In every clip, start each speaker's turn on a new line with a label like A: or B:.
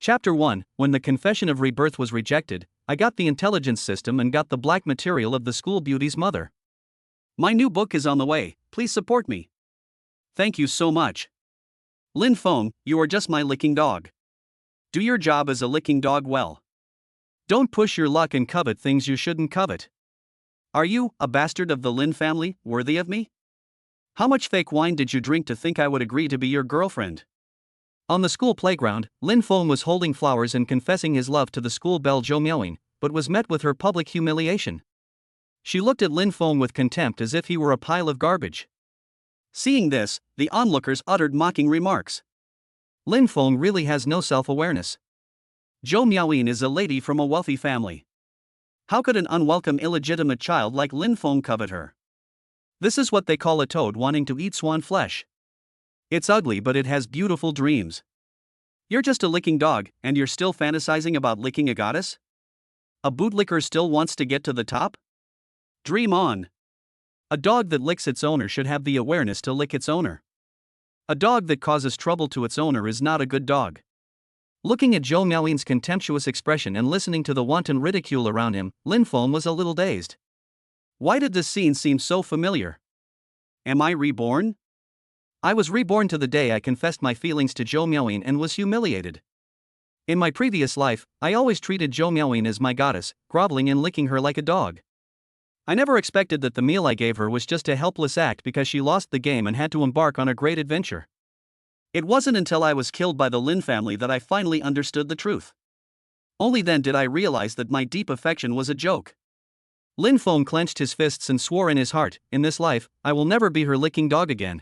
A: Chapter 1 When the confession of rebirth was rejected, I got the intelligence system and got the black material of the school beauty's mother. My new book is on the way, please support me. Thank you so much. Lin Feng, you are just my licking dog. Do your job as a licking dog well. Don't push your luck and covet things you shouldn't covet. Are you, a bastard of the Lin family, worthy of me? How much fake wine did you drink to think I would agree to be your girlfriend? On the school playground, Lin Feng was holding flowers and confessing his love to the school belle Zhou Miaoying, but was met with her public humiliation. She looked at Lin Feng with contempt as if he were a pile of garbage. Seeing this, the onlookers uttered mocking remarks. Lin Feng really has no self-awareness. Zhou Miaoying is a lady from a wealthy family. How could an unwelcome illegitimate child like Lin Feng covet her? This is what they call a toad wanting to eat swan flesh. It's ugly, but it has beautiful dreams. You're just a licking dog, and you're still fantasizing about licking a goddess? A bootlicker still wants to get to the top? Dream on. A dog that licks its owner should have the awareness to lick its owner. A dog that causes trouble to its owner is not a good dog. Looking at Zhou Miaoying's contemptuous expression and listening to the wanton ridicule around him, Lin Feng was a little dazed. Why did this scene seem so familiar? Am I reborn? I was reborn to the day I confessed my feelings to Zhou Miaoying and was humiliated. In my previous life, I always treated Zhou Miaoying as my goddess, groveling and licking her like a dog. I never expected that the meal I gave her was just a helpless act because she lost the game and had to embark on a great adventure. It wasn't until I was killed by the Lin family that I finally understood the truth. Only then did I realize that my deep affection was a joke. Lin Feng clenched his fists and swore in his heart, in this life, I will never be her licking dog again.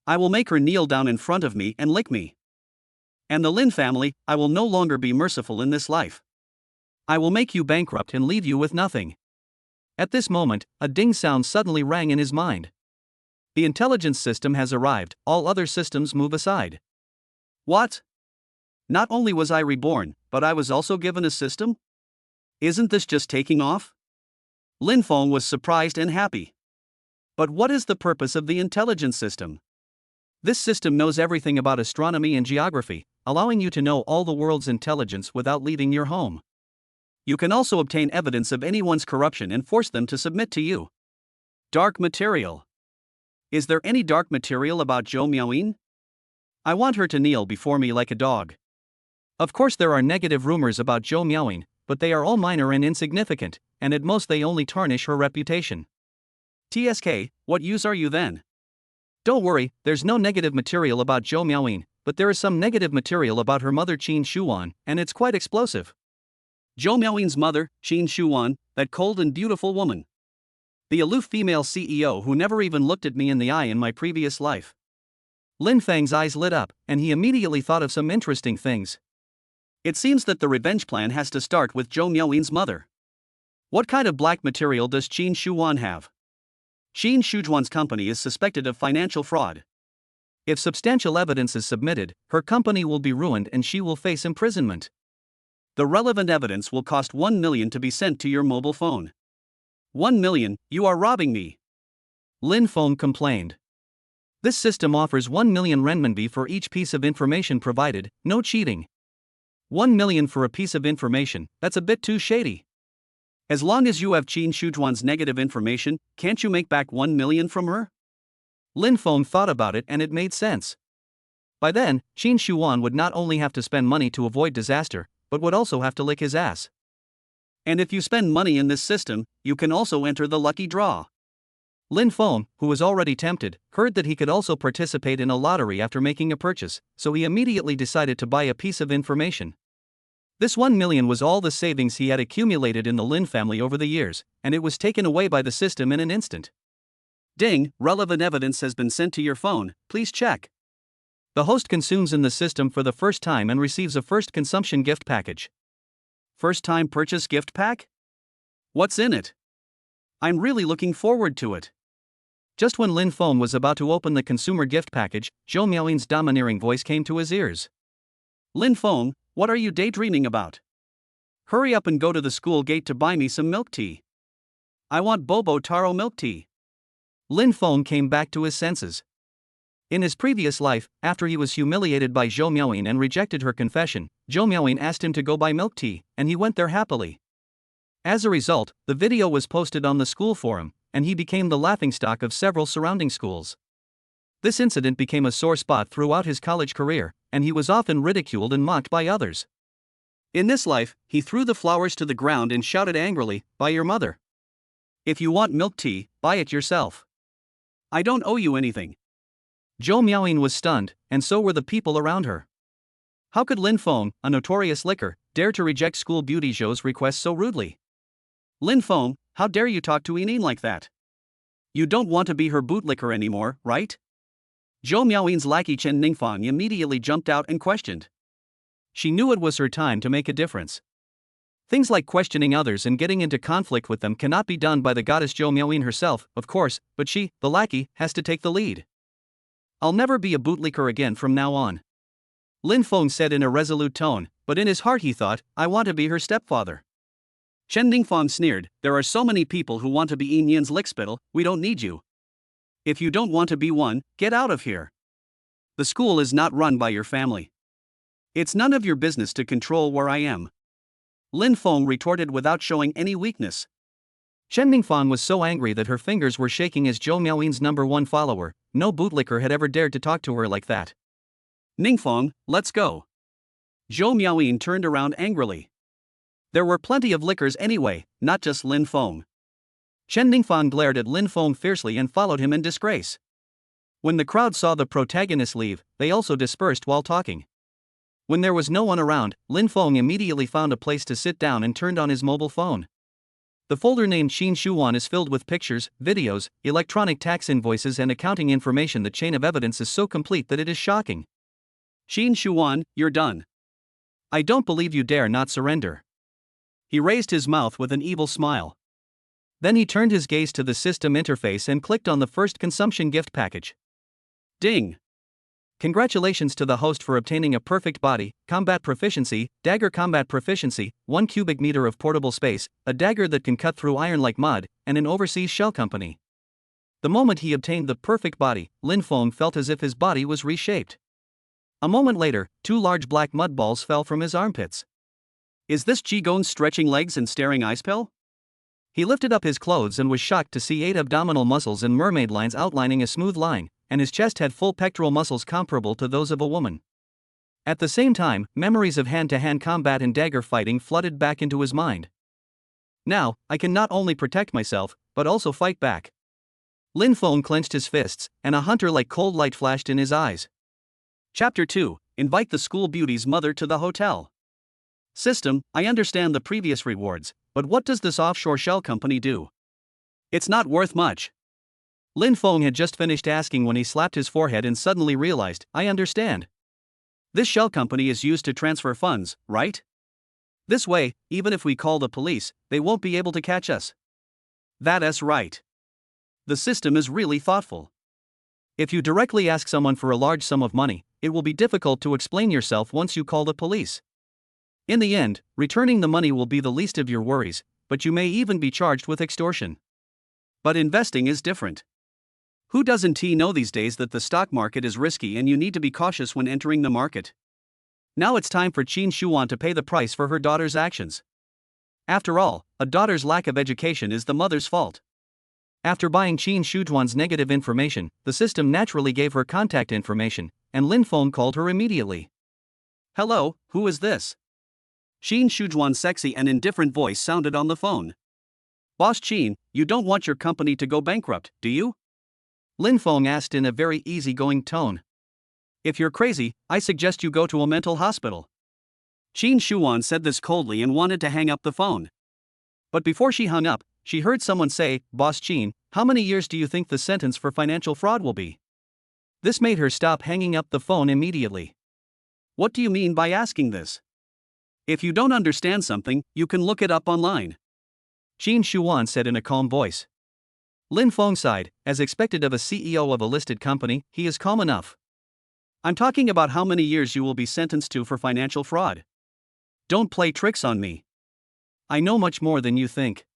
A: I will make her kneel down in front of me and lick me. And the Lin family, I will no longer be merciful in this life. I will make you bankrupt and leave you with nothing. At this moment, a ding sound suddenly rang in his mind. The intelligence system has arrived, all other systems move aside. What? Not only was I reborn, but I was also given a system? Isn't this just taking off? Lin Feng was surprised and happy. But what is the purpose of the intelligence system? This system knows everything about astronomy and geography, allowing you to know all the world's intelligence without leaving your home. You can also obtain evidence of anyone's corruption and force them to submit to you. Dark material. Is there any dark material about Zhou Miaoying? I want her to kneel before me like a dog. Of course there are negative rumors about Zhou Miaoying, but they are all minor and insignificant, and at most they only tarnish her reputation. TSK, what use are you then? Don't worry, there's no negative material about Zhou Miaoying, but there is some negative material about her mother Qin Shuwan, and it's quite explosive. Zhou Miaoying's mother, Qin Shuwan, that cold and beautiful woman. The aloof female CEO who never even looked at me in the eye in my previous life. Lin Feng's eyes lit up, and he immediately thought of some interesting things. It seems that the revenge plan has to start with Zhou Miaoying's mother. What kind of black material does Qin Shuwan have? Qin Shujuan's company is suspected of financial fraud. If substantial evidence is submitted, her company will be ruined and she will face imprisonment. The relevant evidence will cost 1 million to be sent to your mobile phone. 1 million, you are robbing me. Lin Feng complained. This system offers 1 million renminbi for each piece of information provided, no cheating. 1 million for a piece of information, that's a bit too shady. As long as you have Qin Shujuan's negative information, can't you make back 1 million from her? Lin Feng thought about it and it made sense. By then, Qin Shuwan would not only have to spend money to avoid disaster, but would also have to lick his ass. And if you spend money in this system, you can also enter the lucky draw. Lin Feng, who was already tempted, heard that he could also participate in a lottery after making a purchase, so he immediately decided to buy a piece of information. This 1 million was all the savings he had accumulated in the Lin family over the years, and it was taken away by the system in an instant. Ding, relevant evidence has been sent to your phone, please check. The host consumes in the system for the first time and receives a first consumption gift package. First time purchase gift pack? What's in it? I'm really looking forward to it. Just when Lin Feng was about to open the consumer gift package, Zhou Miaoying's domineering voice came to his ears. Lin Feng, what are you daydreaming about? Hurry up and go to the school gate to buy me some milk tea. I want bobo taro milk tea. Lin Feng came back to his senses. In his previous life, after he was humiliated by Zhou Miaoyin and rejected her confession, Zhou Miaoyin asked him to go buy milk tea, and he went there happily. As a result, the video was posted on the school forum, and he became the laughingstock of several surrounding schools. This incident became a sore spot throughout his college career, and he was often ridiculed and mocked by others. In this life, he threw the flowers to the ground and shouted angrily, "Buy your mother. If you want milk tea, buy it yourself. I don't owe you anything." Zhou Miaoyin was stunned, and so were the people around her. How could Lin Feng, a notorious licker, dare to reject school beauty Zhou's request so rudely? "Lin Feng, how dare you talk to Yinyin like that? You don't want to be her bootlicker anymore, right?" Zhou Miaoyin's lackey Chen Ningfang immediately jumped out and questioned. She knew it was her time to make a difference. Things like questioning others and getting into conflict with them cannot be done by the goddess Zhou Miaoyin herself, of course, but she, the lackey, has to take the lead. "I'll never be a bootlicker again from now on," Lin Feng said in a resolute tone, but in his heart he thought, "I want to be her stepfather." Chen Ningfang sneered, "There are so many people who want to be Yinyan's lickspittle, we don't need you. If you don't want to be one, get out of here. The school is not run by your family. It's none of your business to control where I am." Lin Feng retorted without showing any weakness. Chen Ningfang was so angry that her fingers were shaking as Zhou Miaoyin's #1 follower. No bootlicker had ever dared to talk to her like that. "Ningfang, let's go." Zhou Miaoyin turned around angrily. There were plenty of lickers anyway, not just Lin Feng. Chen Ningfang glared at Lin Feng fiercely and followed him in disgrace. When the crowd saw the protagonist leave, they also dispersed while talking. When there was no one around, Lin Feng immediately found a place to sit down and turned on his mobile phone. The folder named Xin Shuan is filled with pictures, videos, electronic tax invoices and accounting information. The chain of evidence is so complete that it is shocking. "Xin Shuan, you're done. I don't believe you dare not surrender." He raised his mouth with an evil smile. Then he turned his gaze to the system interface and clicked on the first consumption gift package. Ding! Congratulations to the host for obtaining a perfect body, combat proficiency, dagger combat proficiency, 1 cubic meter of portable space, a dagger that can cut through iron like mud, and an overseas shell company. The moment he obtained the perfect body, Lin Feng felt as if his body was reshaped. A moment later, 2 large black mud balls fell from his armpits. Is this Jigon's stretching legs and staring eyes pill? He lifted up his clothes and was shocked to see 8 abdominal muscles and mermaid lines outlining a smooth line, and his chest had full pectoral muscles comparable to those of a woman. At the same time, memories of hand-to-hand combat and dagger fighting flooded back into his mind. Now, I can not only protect myself, but also fight back. Lin Feng clenched his fists, and a hunter-like cold light flashed in his eyes. Chapter 2, Invite the School Beauty's Mother to the Hotel. System, I understand the previous rewards, but what does this offshore shell company do? It's not worth much. Lin Feng had just finished asking when he slapped his forehead and suddenly realized, I understand. This shell company is used to transfer funds, right? This way, even if we call the police, they won't be able to catch us. That's right. The system is really thoughtful. If you directly ask someone for a large sum of money, it will be difficult to explain yourself once you call the police. In the end, returning the money will be the least of your worries, but you may even be charged with extortion. But investing is different. Who doesn't know these days that the stock market is risky and you need to be cautious when entering the market? Now it's time for Qin Shuan to pay the price for her daughter's actions. After all, a daughter's lack of education is the mother's fault. After buying Qin Shujuan's negative information, the system naturally gave her contact information, and Lin Feng called her immediately. Hello, who is this? Qin Shujuan's sexy and indifferent voice sounded on the phone. Boss Qin, you don't want your company to go bankrupt, do you? Lin Feng asked in a very easygoing tone. If you're crazy, I suggest you go to a mental hospital. Qin Shuan said this coldly and wanted to hang up the phone. But before she hung up, she heard someone say, Boss Qin, how many years do you think the sentence for financial fraud will be? This made her stop hanging up the phone immediately. What do you mean by asking this? If you don't understand something, you can look it up online. Qin Shuan said in a calm voice. Lin Feng sighed, as expected of a CEO of a listed company, he is calm enough. I'm talking about how many years you will be sentenced to for financial fraud. Don't play tricks on me. I know much more than you think.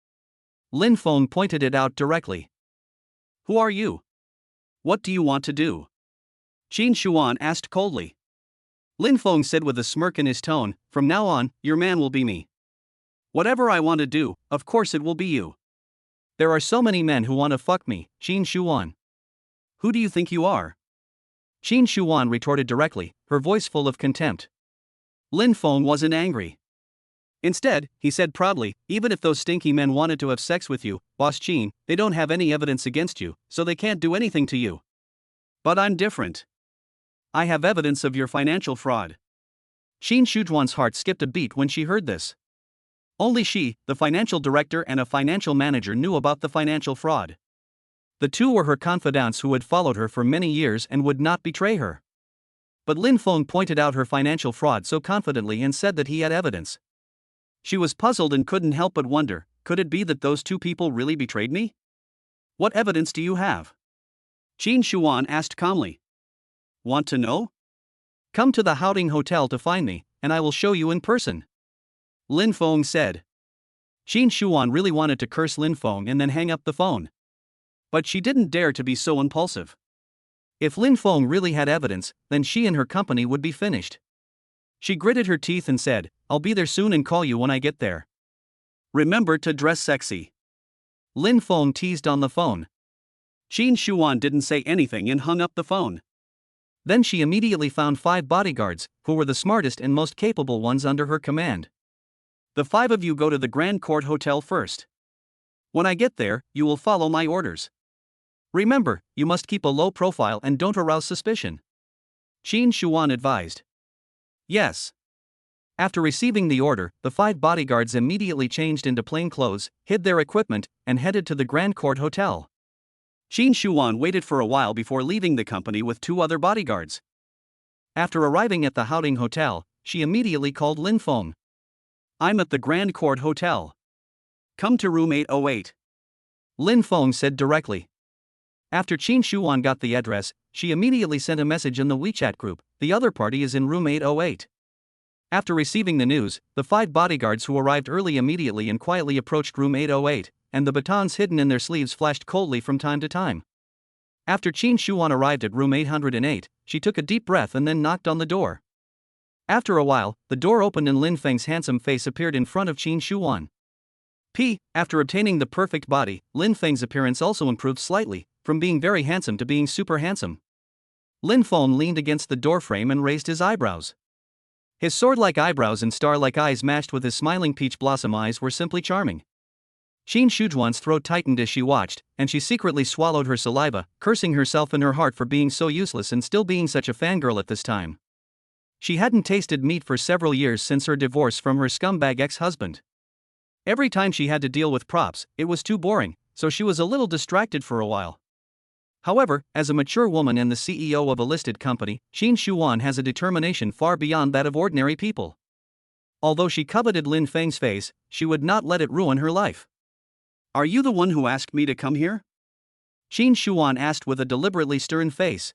A: Lin Feng pointed it out directly. Who are you? What do you want to do? Qin Shuan asked coldly. Lin Feng said with a smirk in his tone, "From now on, your man will be me. Whatever I want to do, of course it will be you. There are so many men who want to fuck me, Qin Shuan. Who do you think you are?" Qin Shuan retorted directly, her voice full of contempt. Lin Feng wasn't angry. Instead, he said proudly, "Even if those stinky men wanted to have sex with you, Boss Qin, they don't have any evidence against you, so they can't do anything to you. But I'm different. I have evidence of your financial fraud." Qin Shujuan's heart skipped a beat when she heard this. Only she, the financial director and a financial manager, knew about the financial fraud. The two were her confidants who had followed her for many years and would not betray her. But Lin Feng pointed out her financial fraud so confidently and said that he had evidence. She was puzzled and couldn't help but wonder, could it be that those two people really betrayed me? "What evidence do you have?" Qin Shuan asked calmly. "Want to know? Come to the Houting Hotel to find me, and I will show you in person," Lin Feng said. Qin Shuan really wanted to curse Lin Feng and then hang up the phone. But she didn't dare to be so impulsive. If Lin Feng really had evidence, then she and her company would be finished. She gritted her teeth and said, "I'll be there soon and call you when I get there. Remember to dress sexy," Lin Feng teased on the phone. Qin Shuan didn't say anything and hung up the phone. Then she immediately found 5 bodyguards, who were the smartest and most capable ones under her command. "The 5 of you go to the Grand Court Hotel first. When I get there, you will follow my orders. Remember, you must keep a low profile and don't arouse suspicion," Qin Shuan advised. "Yes." After receiving the order, the 5 bodyguards immediately changed into plain clothes, hid their equipment, and headed to the Grand Court Hotel. Qin Shuan waited for a while before leaving the company with 2 other bodyguards. After arriving at the Houting Hotel, she immediately called Lin Feng. "I'm at the Grand Court Hotel. Come to room 808. Lin Feng said directly. After Qin Shuan got the address, she immediately sent a message in the WeChat group, "The other party is in room 808. After receiving the news, the 5 bodyguards who arrived early immediately and quietly approached room 808, and the batons hidden in their sleeves flashed coldly from time to time. After Qin Shuan arrived at room 808, she took a deep breath and then knocked on the door. After a while, the door opened and Lin Feng's handsome face appeared in front of Qin Shuan. After obtaining the perfect body, Lin Feng's appearance also improved slightly, from being very handsome to being super handsome. Lin Feng leaned against the doorframe and raised his eyebrows. His sword-like eyebrows and star-like eyes matched with his smiling peach blossom eyes were simply charming. Qin Shujuan's throat tightened as she watched, and she secretly swallowed her saliva, cursing herself in her heart for being so useless and still being such a fangirl at this time. She hadn't tasted meat for several years since her divorce from her scumbag ex-husband. Every time she had to deal with props, it was too boring, so she was a little distracted for a while. However, as a mature woman and the CEO of a listed company, Qin Shuan has a determination far beyond that of ordinary people. Although she coveted Lin Feng's face, she would not let it ruin her life. "Are you the one who asked me to come here?" Qin Shuan asked with a deliberately stern face.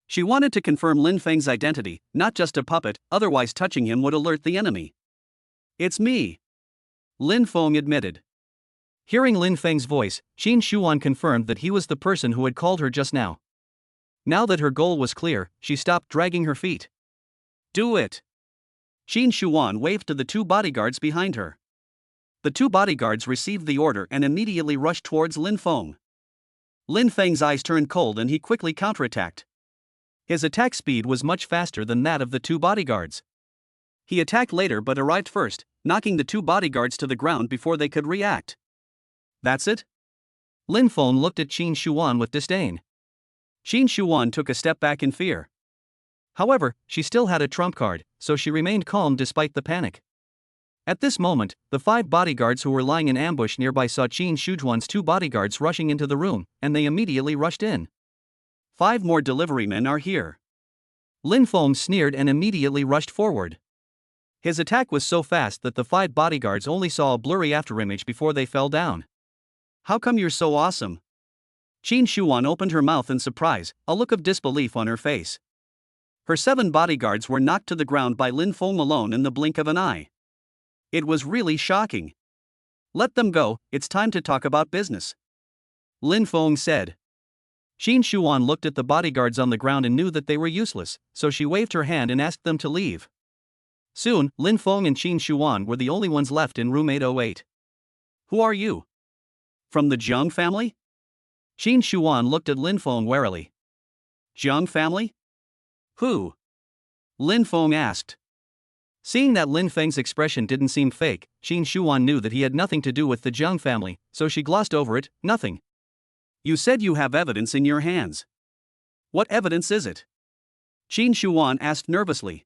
A: She wanted to confirm Lin Feng's identity, not just a puppet, otherwise touching him would alert the enemy. "It's me," Lin Feng admitted. Hearing Lin Feng's voice, Qin Shuan confirmed that he was the person who had called her just now. Now that her goal was clear, she stopped dragging her feet. "Do it!" Qin Shuan waved to the 2 bodyguards behind her. The 2 bodyguards received the order and immediately rushed towards Lin Feng. Lin Feng's eyes turned cold and he quickly counterattacked. His attack speed was much faster than that of the 2 bodyguards. He attacked later but arrived first, knocking the 2 bodyguards to the ground before they could react. "That's it?" Lin Feng looked at Qin Shuan with disdain. Qin Shuan took a step back in fear. However, she still had a trump card, so she remained calm despite the panic. At this moment, the 5 bodyguards who were lying in ambush nearby saw Qin Shujuan's 2 bodyguards rushing into the room, and they immediately rushed in. "5 more delivery men are here." Lin Feng sneered and immediately rushed forward. His attack was so fast that the 5 bodyguards only saw a blurry afterimage before they fell down. "How come you're so awesome?" Qin Shuan opened her mouth in surprise, a look of disbelief on her face. Her 7 bodyguards were knocked to the ground by Lin Feng alone in the blink of an eye. It was really shocking. "Let them go, it's time to talk about business," Lin Feng said. Qin Shuan looked at the bodyguards on the ground and knew that they were useless, so she waved her hand and asked them to leave. Soon, Lin Feng and Qin Shuan were the only ones left in room 808. Who are you? From the Jiang family? Qin Shuan looked at Lin Feng warily. Jiang family? Who? Lin Feng asked. Seeing that Lin Feng's expression didn't seem fake, Qin Shuan knew that he had nothing to do with the Jiang family, so she glossed over it. Nothing. You said you have evidence in your hands. What evidence is it? Qin Shuan asked nervously.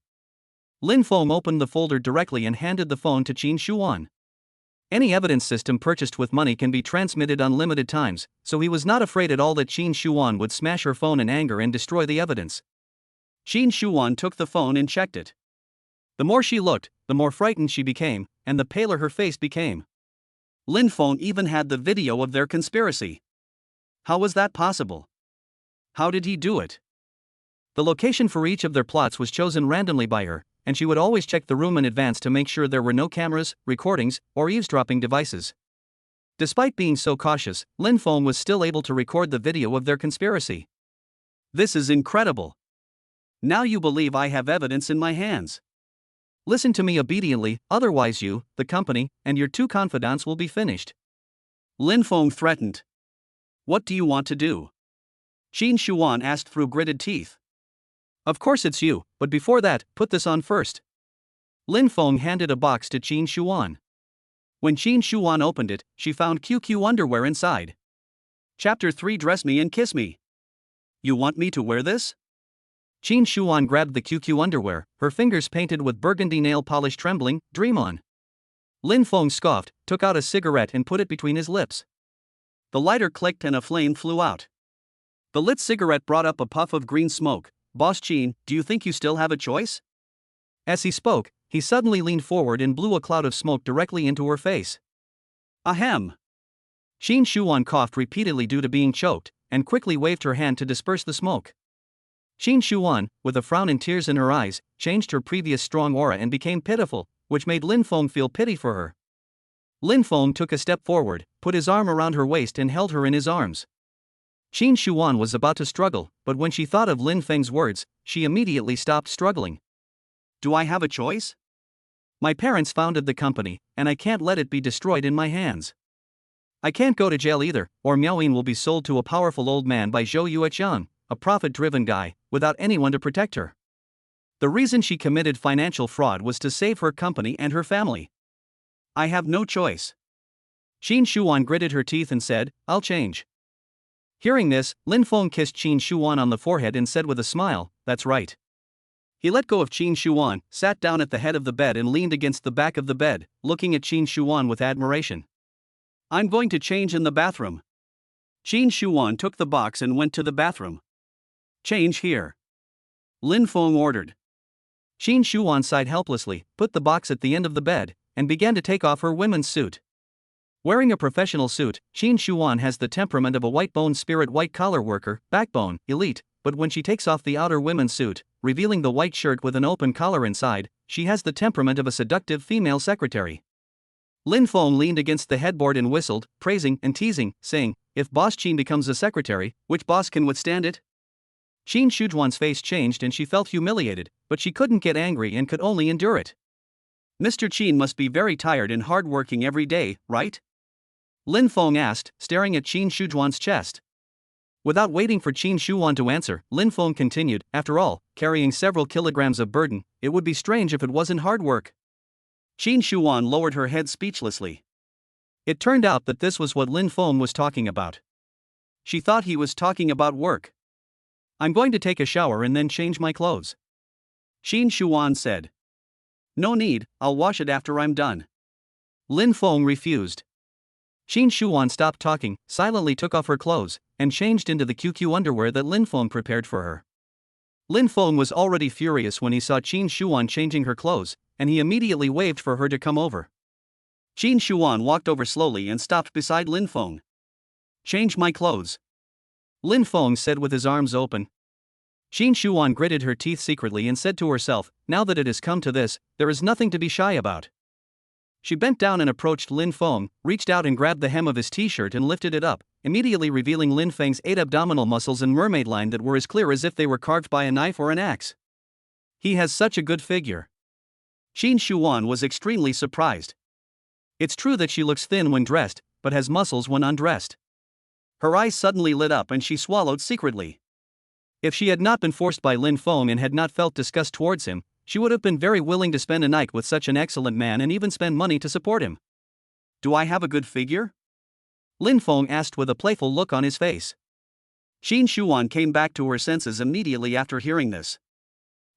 A: Lin Feng opened the folder directly and handed the phone to Qin Shuan. Any evidence system purchased with money can be transmitted unlimited times, so he was not afraid at all that Qin Shuan would smash her phone in anger and destroy the evidence. Qin Shuan took the phone and checked it. The more she looked, the more frightened she became, and the paler her face became. Lin Feng even had the video of their conspiracy. How was that possible? How did he do it? The location for each of their plots was chosen randomly by her, and she would always check the room in advance to make sure there were no cameras, recordings, or eavesdropping devices. Despite being so cautious, Lin Feng was still able to record the video of their conspiracy. This is incredible. Now you believe I have evidence in my hands. Listen to me obediently, otherwise you, the company, and your two confidants will be finished. Lin Feng threatened. What do you want to do? Qin Shuan asked through gritted teeth. Of course it's you, but before that, put this on first. Lin Feng handed a box to Qin Shuan. When Qin Shuan opened it, she found QQ underwear inside. Chapter 3 Dress Me and Kiss Me. You want me to wear this? Qin Shuan grabbed the QQ underwear, her fingers painted with burgundy nail polish trembling. Dream on. Lin Feng scoffed, took out a cigarette and put it between his lips. The lighter clicked and a flame flew out. The lit cigarette brought up a puff of green smoke. Boss Qin, do you think you still have a choice? As he spoke, he suddenly leaned forward and blew a cloud of smoke directly into her face. Ahem. Qin Shuan coughed repeatedly due to being choked, and quickly waved her hand to disperse the smoke. Qin Shuan, with a frown and tears in her eyes, changed her previous strong aura and became pitiful, which made Lin Feng feel pity for her. Lin Feng took a step forward, put his arm around her waist and held her in his arms. Qin Shuan was about to struggle, but when she thought of Lin Feng's words, she immediately stopped struggling. Do I have a choice? My parents founded the company, and I can't let it be destroyed in my hands. I can't go to jail either, or Miaoyin will be sold to a powerful old man by Zhou Yueqiang, a profit-driven guy, without anyone to protect her. The reason she committed financial fraud was to save her company and her family. I have no choice. Qin Shuan gritted her teeth and said, I'll change. Hearing this, Lin Feng kissed Qin Shuan on the forehead and said with a smile, that's right. He let go of Qin Shuan, sat down at the head of the bed and leaned against the back of the bed, looking at Qin Shuan with admiration. I'm going to change in the bathroom. Qin Shuan took the box and went to the bathroom. Change here. Lin Feng ordered. Qin Shuan sighed helplessly, put the box at the end of the bed, and began to take off her women's suit. Wearing a professional suit, Qin Shuan has the temperament of a white-bone spirit white-collar worker, backbone, elite, but when she takes off the outer women's suit, revealing the white shirt with an open collar inside, she has the temperament of a seductive female secretary. Lin Feng leaned against the headboard and whistled, praising and teasing, saying, if Boss Qin becomes a secretary, which boss can withstand it? Qin Shujuan's face changed and she felt humiliated, but she couldn't get angry and could only endure it. Mr. Qin must be very tired and hard-working every day, right? Lin Feng asked, staring at Qin Shujuan's chest. Without waiting for Qin Shuan to answer, Lin Feng continued, after all, carrying several kilograms of burden, it would be strange if it wasn't hard work. Qin Shuan lowered her head speechlessly. It turned out that this was what Lin Feng was talking about. She thought he was talking about work. I'm going to take a shower and then change my clothes. Qin Shuan said. No need, I'll wash it after I'm done. Lin Feng refused. Qin Shuan stopped talking, silently took off her clothes, and changed into the QQ underwear that Lin Feng prepared for her. Lin Feng was already furious when he saw Qin Shuan changing her clothes, and he immediately waved for her to come over. Qin Shuan walked over slowly and stopped beside Lin Feng. Change my clothes. Lin Feng said with his arms open. Qin Shuan gritted her teeth secretly and said to herself, now that it has come to this, there is nothing to be shy about. She bent down and approached Lin Feng, reached out and grabbed the hem of his t-shirt and lifted it up, immediately revealing Lin Feng's 8 abdominal muscles and mermaid line that were as clear as if they were carved by a knife or an axe. He has such a good figure. Qin Shuan was extremely surprised. It's true that she looks thin when dressed, but has muscles when undressed. Her eyes suddenly lit up and she swallowed secretly. If she had not been forced by Lin Feng and had not felt disgust towards him, she would have been very willing to spend a night with such an excellent man and even spend money to support him. Do I have a good figure? Lin Feng asked with a playful look on his face. Qin Shuan came back to her senses immediately after hearing this.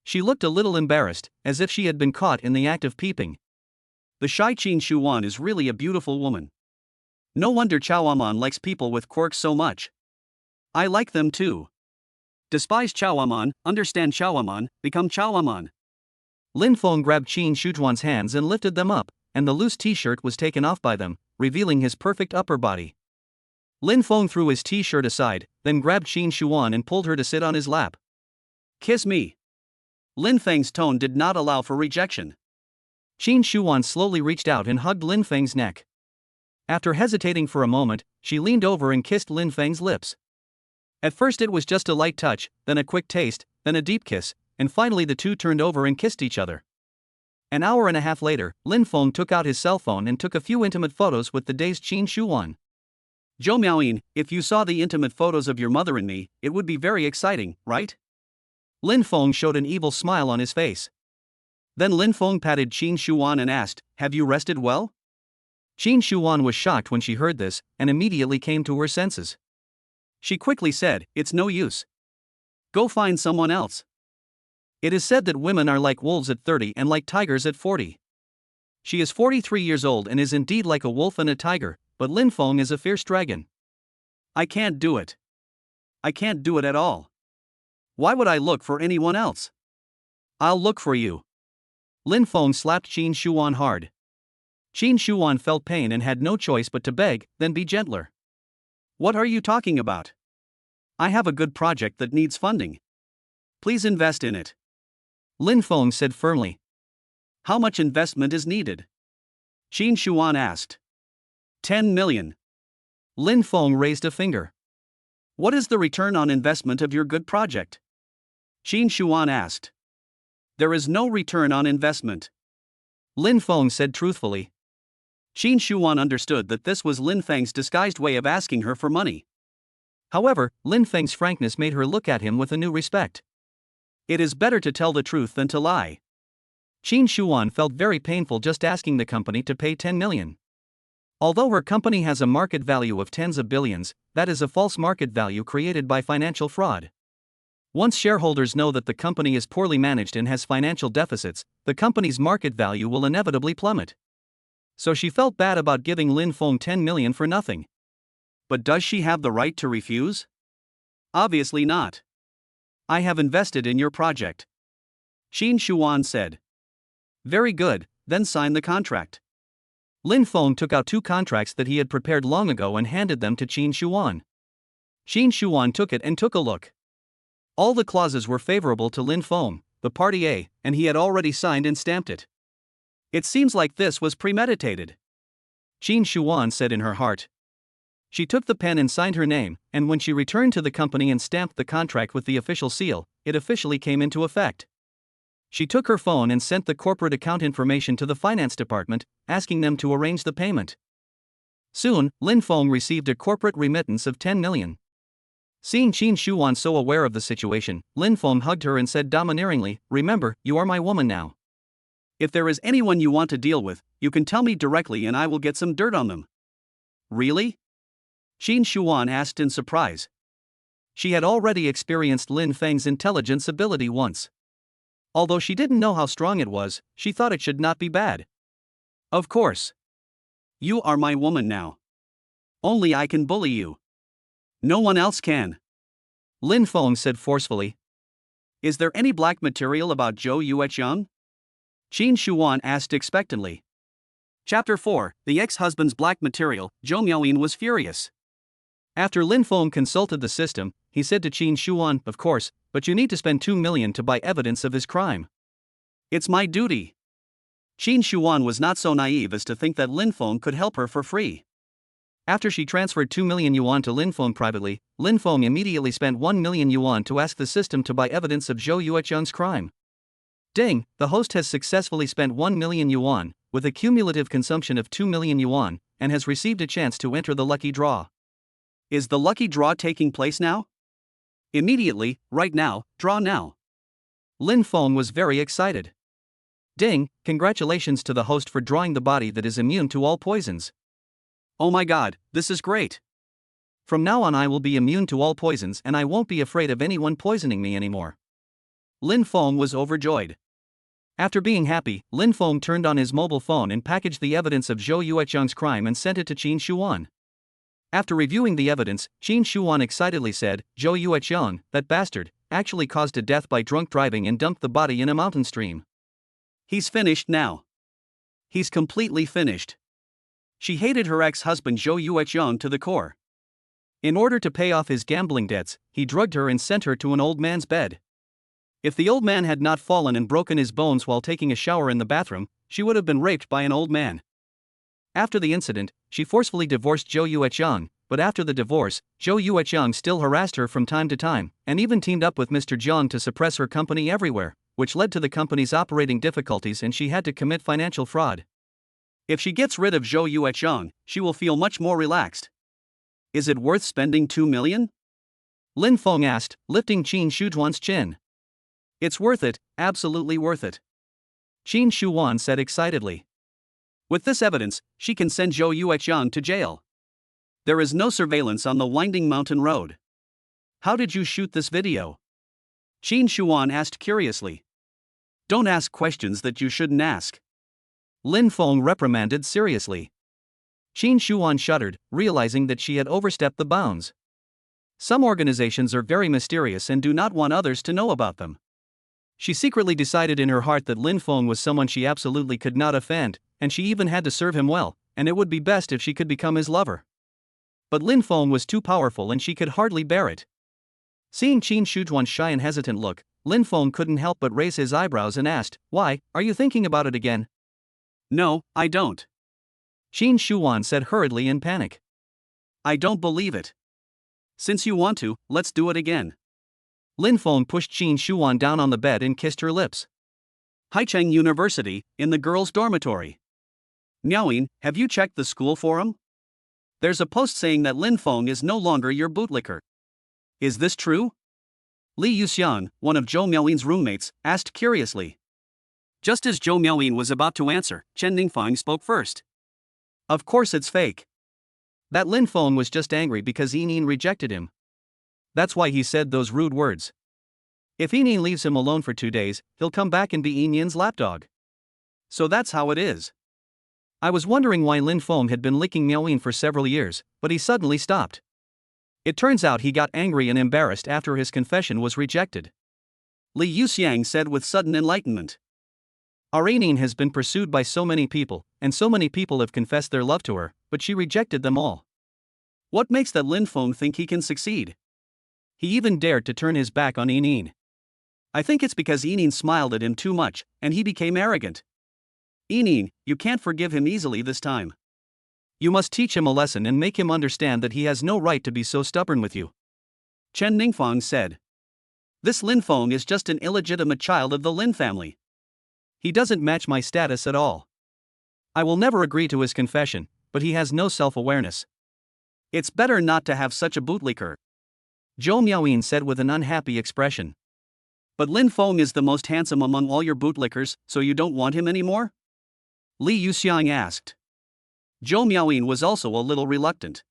A: She looked a little embarrassed, as if she had been caught in the act of peeping. The shy Qin Shuan is really a beautiful woman. No wonder Chaoaman likes people with quirks so much. I like them too. Despise Chaoaman, understand Chaoaman, become Chaoaman. Lin Feng grabbed Qin Shujuan's hands and lifted them up, and the loose t-shirt was taken off by them, revealing his perfect upper body. Lin Feng threw his t-shirt aside, then grabbed Qin Shuan and pulled her to sit on his lap. Kiss me. Lin Feng's tone did not allow for rejection. Qin Shuan slowly reached out and hugged Lin Feng's neck. After hesitating for a moment, she leaned over and kissed Lin Feng's lips. At first it was just a light touch, then a quick taste, then a deep kiss, and finally the two turned over and kissed each other. An hour and a half later, Lin Feng took out his cell phone and took a few intimate photos with the dazed Qin Shuan. Zhou Miaoyin, if you saw the intimate photos of your mother and me, it would be very exciting, right? Lin Feng showed an evil smile on his face. Then Lin Feng patted Qin Shuan and asked, have you rested well? Qin Shuan was shocked when she heard this, and immediately came to her senses. She quickly said, it's no use. Go find someone else. It is said that women are like wolves at 30 and like tigers at 40. She is 43 years old and is indeed like a wolf and a tiger, but Lin Feng is a fierce dragon. I can't do it. I can't do it at all. Why would I look for anyone else? I'll look for you. Lin Feng slapped Qin Shuan hard. Qin Shuan felt pain and had no choice but to beg, then be gentler. What are you talking about? I have a good project that needs funding. Please invest in it. Lin Feng said firmly. How much investment is needed? Qin Shuan asked. 10 million. Lin Feng raised a finger. What is the return on investment of your good project? Qin Shuan asked. There is no return on investment. Lin Feng said truthfully. Qin Shuan understood that this was Lin Feng's disguised way of asking her for money. However, Lin Feng's frankness made her look at him with a new respect. It is better to tell the truth than to lie. Qin Shuan felt very painful just asking the company to pay 10 million. Although her company has a market value of tens of billions, that is a false market value created by financial fraud. Once shareholders know that the company is poorly managed and has financial deficits, the company's market value will inevitably plummet. So she felt bad about giving Lin Feng 10 million for nothing. But does she have the right to refuse? Obviously not. I have invested in your project. Qin Shuan said. Very good, then sign the contract. Lin Feng took out 2 contracts that he had prepared long ago and handed them to Qin Shuan. Qin Shuan took it and took a look. All the clauses were favorable to Lin Feng, the party A, and he had already signed and stamped it. It seems like this was premeditated. Qin Shuan said in her heart. She took the pen and signed her name, and when she returned to the company and stamped the contract with the official seal, it officially came into effect. She took her phone and sent the corporate account information to the finance department, asking them to arrange the payment. Soon, Lin Feng received a corporate remittance of 10 million. Seeing Qin Shuan so aware of the situation, Lin Feng hugged her and said domineeringly, remember, you are my woman now. If there is anyone you want to deal with, you can tell me directly and I will get some dirt on them. Really? Qin Shuan asked in surprise. She had already experienced Lin Feng's intelligence ability once. Although she didn't know how strong it was, she thought it should not be bad. Of course. You are my woman now. Only I can bully you. No one else can. Lin Feng said forcefully. Is there any black material about Zhou Yueqiang? Qin Shuan asked expectantly. Chapter 4, The Ex-Husband's Black Material. Zhou Miaoyin was furious. After Lin Feng consulted the system, he said to Qin Shuan, of course, but you need to spend 2 million to buy evidence of his crime. It's my duty. Qin Shuan was not so naive as to think that Lin Feng could help her for free. After she transferred 2 million yuan to Lin Feng privately, Lin Feng immediately spent 1 million yuan to ask the system to buy evidence of Zhou Yueqiang's crime. Ding, the host has successfully spent 1 million yuan, with a cumulative consumption of 2 million yuan, and has received a chance to enter the lucky draw. Is the lucky draw taking place now? Immediately, right now, draw now. Lin Feng was very excited. Ding, congratulations to the host for drawing the body that is immune to all poisons. Oh my god, this is great. From now on I will be immune to all poisons and I won't be afraid of anyone poisoning me anymore. Lin Feng was overjoyed. After being happy, Lin Feng turned on his mobile phone and packaged the evidence of Zhou Yueqiang's crime and sent it to Qin Shuan. After reviewing the evidence, Qin Shuan excitedly said, Zhou Yueqiang, that bastard, actually caused a death by drunk driving and dumped the body in a mountain stream. He's finished now. He's completely finished. She hated her ex-husband Zhou Yueqiang to the core. In order to pay off his gambling debts, he drugged her and sent her to an old man's bed. If the old man had not fallen and broken his bones while taking a shower in the bathroom, she would have been raped by an old man. After the incident, she forcefully divorced Zhou Yueqiang, but after the divorce, Zhou Yueqiang still harassed her from time to time, and even teamed up with Mr. Jiang to suppress her company everywhere, which led to the company's operating difficulties and she had to commit financial fraud. If she gets rid of Zhou Yueqiang, she will feel much more relaxed. Is it worth spending 2 million? Lin Feng asked, lifting Qin Shujuan's chin. It's worth it, absolutely worth it. Qin Shuan said excitedly. With this evidence, she can send Zhou Yueqiang to jail. There is no surveillance on the winding mountain road. How did you shoot this video? Qin Shuan asked curiously. Don't ask questions that you shouldn't ask. Lin Feng reprimanded seriously. Qin Shuan shuddered, realizing that she had overstepped the bounds. Some organizations are very mysterious and do not want others to know about them. She secretly decided in her heart that Lin Feng was someone she absolutely could not offend, and she even had to serve him well, and it would be best if she could become his lover. But Lin Feng was too powerful and she could hardly bear it. Seeing Qin Shujuan's shy and hesitant look, Lin Feng couldn't help but raise his eyebrows and asked, Why, are you thinking about it again? No, I don't. Qin Shuan said hurriedly in panic. I don't believe it. Since you want to, let's do it again. Lin Feng pushed Qin Shuan down on the bed and kissed her lips. Haicheng University, in the girls' dormitory. Miaoyin, have you checked the school forum? There's a post saying that Lin Feng is no longer your bootlicker. Is this true? Li Yuxiang, one of Zhou Miaoyin's roommates, asked curiously. Just as Zhou Miaoyin was about to answer, Chen Ningfang spoke first. Of course it's fake. That Lin Feng was just angry because Yinin rejected him. That's why he said those rude words. If Yinin leaves him alone for 2 days, he'll come back and be Yinin's lapdog. So that's how it is. I was wondering why Lin Feng had been licking Miaoyin for several years, but he suddenly stopped. It turns out he got angry and embarrassed after his confession was rejected. Li Yuxiang said with sudden enlightenment. Our Yinin has been pursued by so many people, and so many people have confessed their love to her, but she rejected them all. What makes that Lin Feng think he can succeed? He even dared to turn his back on Yinin. I think it's because Yinin smiled at him too much, and he became arrogant. Yinin, you can't forgive him easily this time. You must teach him a lesson and make him understand that he has no right to be so stubborn with you. Chen Ningfang said. This Lin Feng is just an illegitimate child of the Lin family. He doesn't match my status at all. I will never agree to his confession, but he has no self-awareness. It's better not to have such a bootlicker. Zhou Miaoyin said with an unhappy expression. But Lin Feng is the most handsome among all your bootlickers, so you don't want him anymore? Li Yuxiang asked. Zhou Miaoyin was also a little reluctant.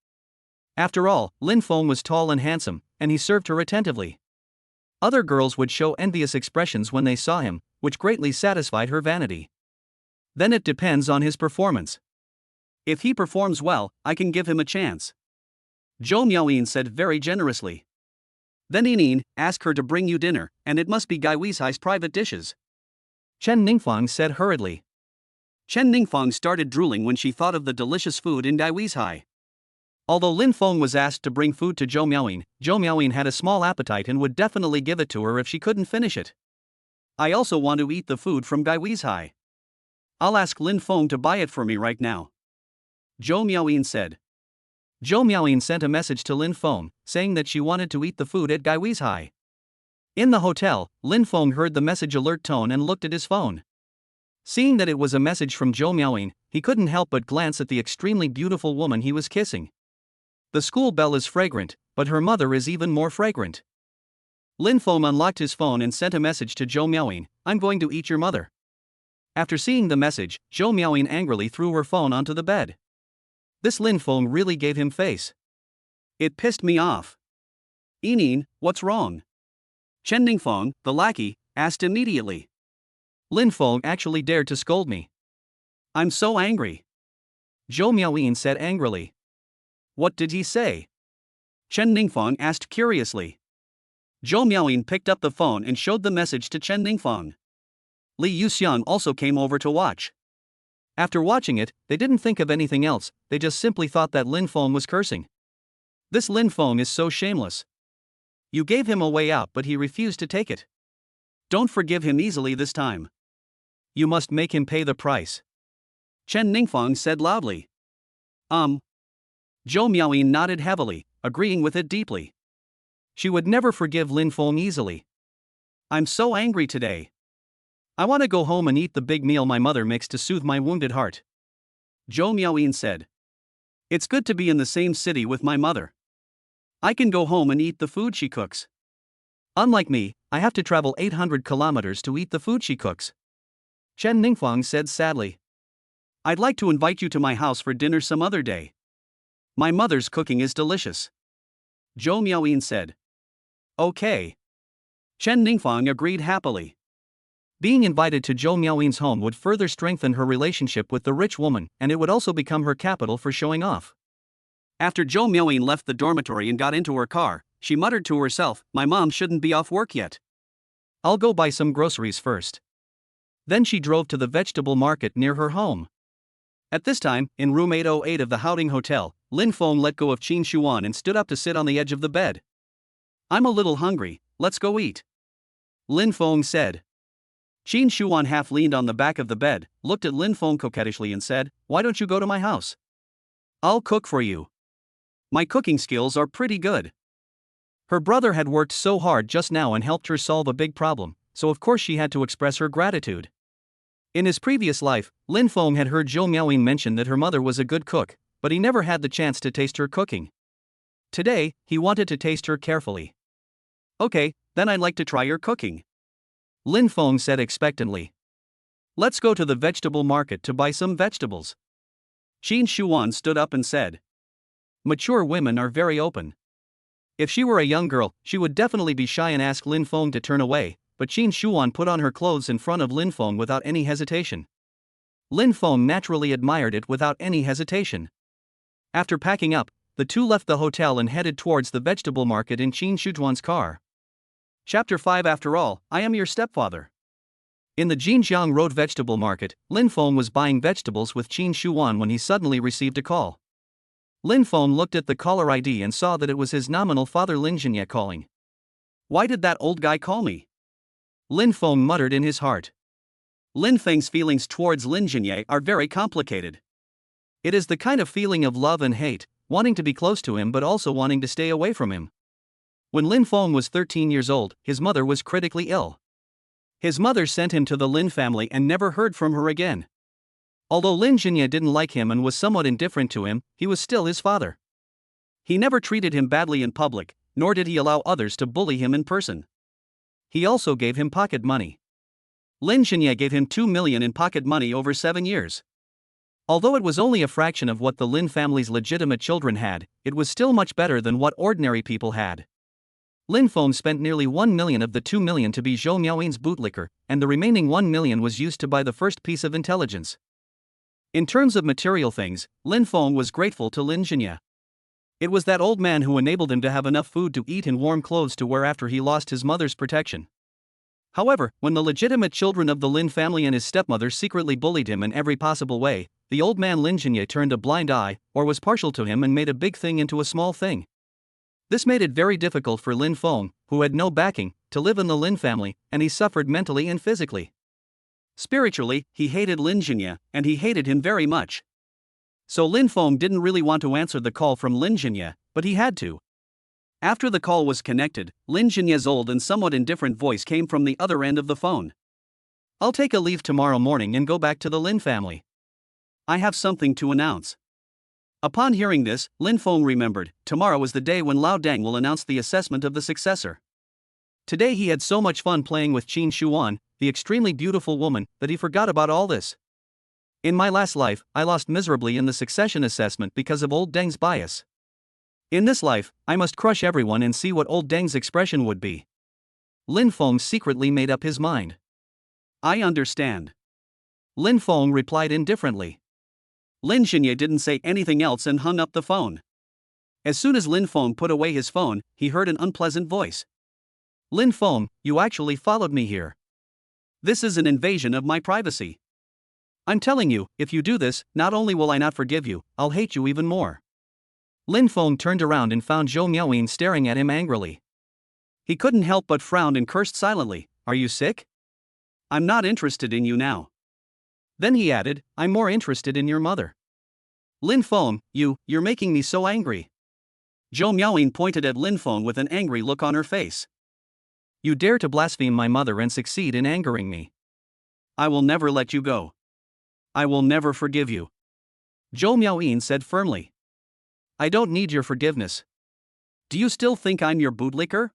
A: After all, Lin Feng was tall and handsome, and he served her attentively. Other girls would show envious expressions when they saw him, which greatly satisfied her vanity. Then it depends on his performance. If he performs well, I can give him a chance. Zhou Miaoyin said very generously. Then Yinin, ask her to bring you dinner, and it must be Gai Weishai's private dishes. Chen Ningfang said hurriedly. Chen Ningfang started drooling when she thought of the delicious food in Gai Weishai. Although Lin Feng was asked to bring food to Zhou Miaoyin had a small appetite and would definitely give it to her if she couldn't finish it. I also want to eat the food from Gai Weishai. I'll ask Lin Feng to buy it for me right now, Zhou Miaoyin said. Zhou Miaoyin sent a message to Lin Feng, saying that she wanted to eat the food at Gai Wei's Hai. In the hotel, Lin Feng heard the message alert tone and looked at his phone. Seeing that it was a message from Zhou Miaoyin, he couldn't help but glance at the extremely beautiful woman he was kissing. The school bell is fragrant, but her mother is even more fragrant. Lin Feng unlocked his phone and sent a message to Zhou Miaoyin, "I'm going to eat your mother." After seeing the message, Zhou Miaoyin angrily threw her phone onto the bed. This Lin Feng really gave him face. It pissed me off. "Yinin, what's wrong?" Chen Ningfeng, the lackey, asked immediately. Lin Feng actually dared to scold me. "I'm so angry," Zhou Miaoyin said angrily. "What did he say?" Chen Ningfeng asked curiously. Zhou Miaoyin picked up the phone and showed the message to Chen Ningfeng. Li Yuxiang also came over to watch. After watching it, they didn't think of anything else, they just simply thought that Lin Feng was cursing. This Lin Feng is so shameless. You gave him a way out but he refused to take it. Don't forgive him easily this time. You must make him pay the price, Chen Ningfeng said loudly. Zhou Miaoyin nodded heavily, agreeing with it deeply. She would never forgive Lin Feng easily. "I'm so angry today. I want to go home and eat the big meal my mother makes to soothe my wounded heart," Zhou Miaoyin said. "It's good to be in the same city with my mother. I can go home and eat the food she cooks. Unlike me, I have to travel 800 kilometers to eat the food she cooks," Chen Ningfeng said sadly. "I'd like to invite you to my house for dinner some other day. My mother's cooking is delicious," Zhou Miaoyin said. "Okay." Chen Ningfeng agreed happily. Being invited to Zhou Miaoyin's home would further strengthen her relationship with the rich woman, and it would also become her capital for showing off. After Zhou Miaoyin left the dormitory and got into her car, she muttered to herself, "My mom shouldn't be off work yet. I'll go buy some groceries first." Then she drove to the vegetable market near her home. At this time, in room 808 of the Howding Hotel, Lin Feng let go of Qin Shuan and stood up to sit on the edge of the bed. "I'm a little hungry, let's go eat," Lin Feng said. Qin Shuan half leaned on the back of the bed, looked at Lin Feng coquettishly and said, "Why don't you go to my house? I'll cook for you. My cooking skills are pretty good." Her brother had worked so hard just now and helped her solve a big problem, so of course she had to express her gratitude. In his previous life, Lin Feng had heard Zhou Miaoyin mention that her mother was a good cook, but he never had the chance to taste her cooking. Today, he wanted to taste her carefully. "Okay, then I'd like to try your cooking," Lin Feng said expectantly. "Let's go to the vegetable market to buy some vegetables." Qin Shuan stood up and said. Mature women are very open. If she were a young girl, she would definitely be shy and ask Lin Feng to turn away, but Qin Shuan put on her clothes in front of Lin Feng without any hesitation. Lin Feng naturally admired it without any hesitation. After packing up, the two left the hotel and headed towards the vegetable market in Qin Shujuan's car. Chapter 5. After all, I am your stepfather. In the Jinjiang Road vegetable market, Lin Feng was buying vegetables with Qin Shuan when he suddenly received a call. Lin Feng looked at the caller ID and saw that it was his nominal father Lin Jinye calling. "Why did that old guy call me?" Lin Feng muttered in his heart. Lin Feng's feelings towards Lin Jinye are very complicated. It is the kind of feeling of love and hate, wanting to be close to him but also wanting to stay away from him. When Lin Feng was 13 years old, his mother was critically ill. His mother sent him to the Lin family and never heard from her again. Although Lin Jinye didn't like him and was somewhat indifferent to him, he was still his father. He never treated him badly in public, nor did he allow others to bully him in person. He also gave him pocket money. Lin Jinye gave him 2 million in pocket money over 7 years. Although it was only a fraction of what the Lin family's legitimate children had, it was still much better than what ordinary people had. Lin Feng spent nearly 1 million of the 2 million to be Zhou Miaoyin's bootlicker, and the remaining 1 million was used to buy the first piece of intelligence. In terms of material things, Lin Feng was grateful to Lin Jinye. It was that old man who enabled him to have enough food to eat and warm clothes to wear after he lost his mother's protection. However, when the legitimate children of the Lin family and his stepmother secretly bullied him in every possible way, the old man Lin Jinye turned a blind eye, or was partial to him and made a big thing into a small thing. This made it very difficult for Lin Feng, who had no backing, to live in the Lin family, and he suffered mentally and physically. Spiritually, he hated Lin Jinya, and he hated him very much. So Lin Feng didn't really want to answer the call from Lin Jinya, but he had to. After the call was connected, Lin Jinya's old and somewhat indifferent voice came from the other end of the phone. I'll take a leave tomorrow morning and go back to the Lin family. I have something to announce. Upon hearing this, Lin Feng remembered, tomorrow is the day when Lao Dang will announce the assessment of the successor. Today he had so much fun playing with Qin Shuan, the extremely beautiful woman, that he forgot about all this. In my last life, I lost miserably in the succession assessment because of old Deng's bias. In this life, I must crush everyone and see what old Deng's expression would be. Lin Feng secretly made up his mind. I understand. Lin Feng replied indifferently. Lin Jinya didn't say anything else and hung up the phone. As soon as Lin Feng put away his phone, he heard an unpleasant voice. Lin Feng, you actually followed me here. This is an invasion of my privacy. I'm telling you, if you do this, not only will I not forgive you, I'll hate you even more. Lin Feng turned around and found Zhou Miaoyin staring at him angrily. He couldn't help but frown and cursed silently. Are you sick? I'm not interested in you now. Then he added, I'm more interested in your mother. Lin Feng, you're making me so angry. Zhou Miaoyin pointed at Lin Feng with an angry look on her face. You dare to blaspheme my mother and succeed in angering me. I will never let you go. I will never forgive you. Zhou Miaoyin said firmly. I don't need your forgiveness. Do you still think I'm your bootlicker?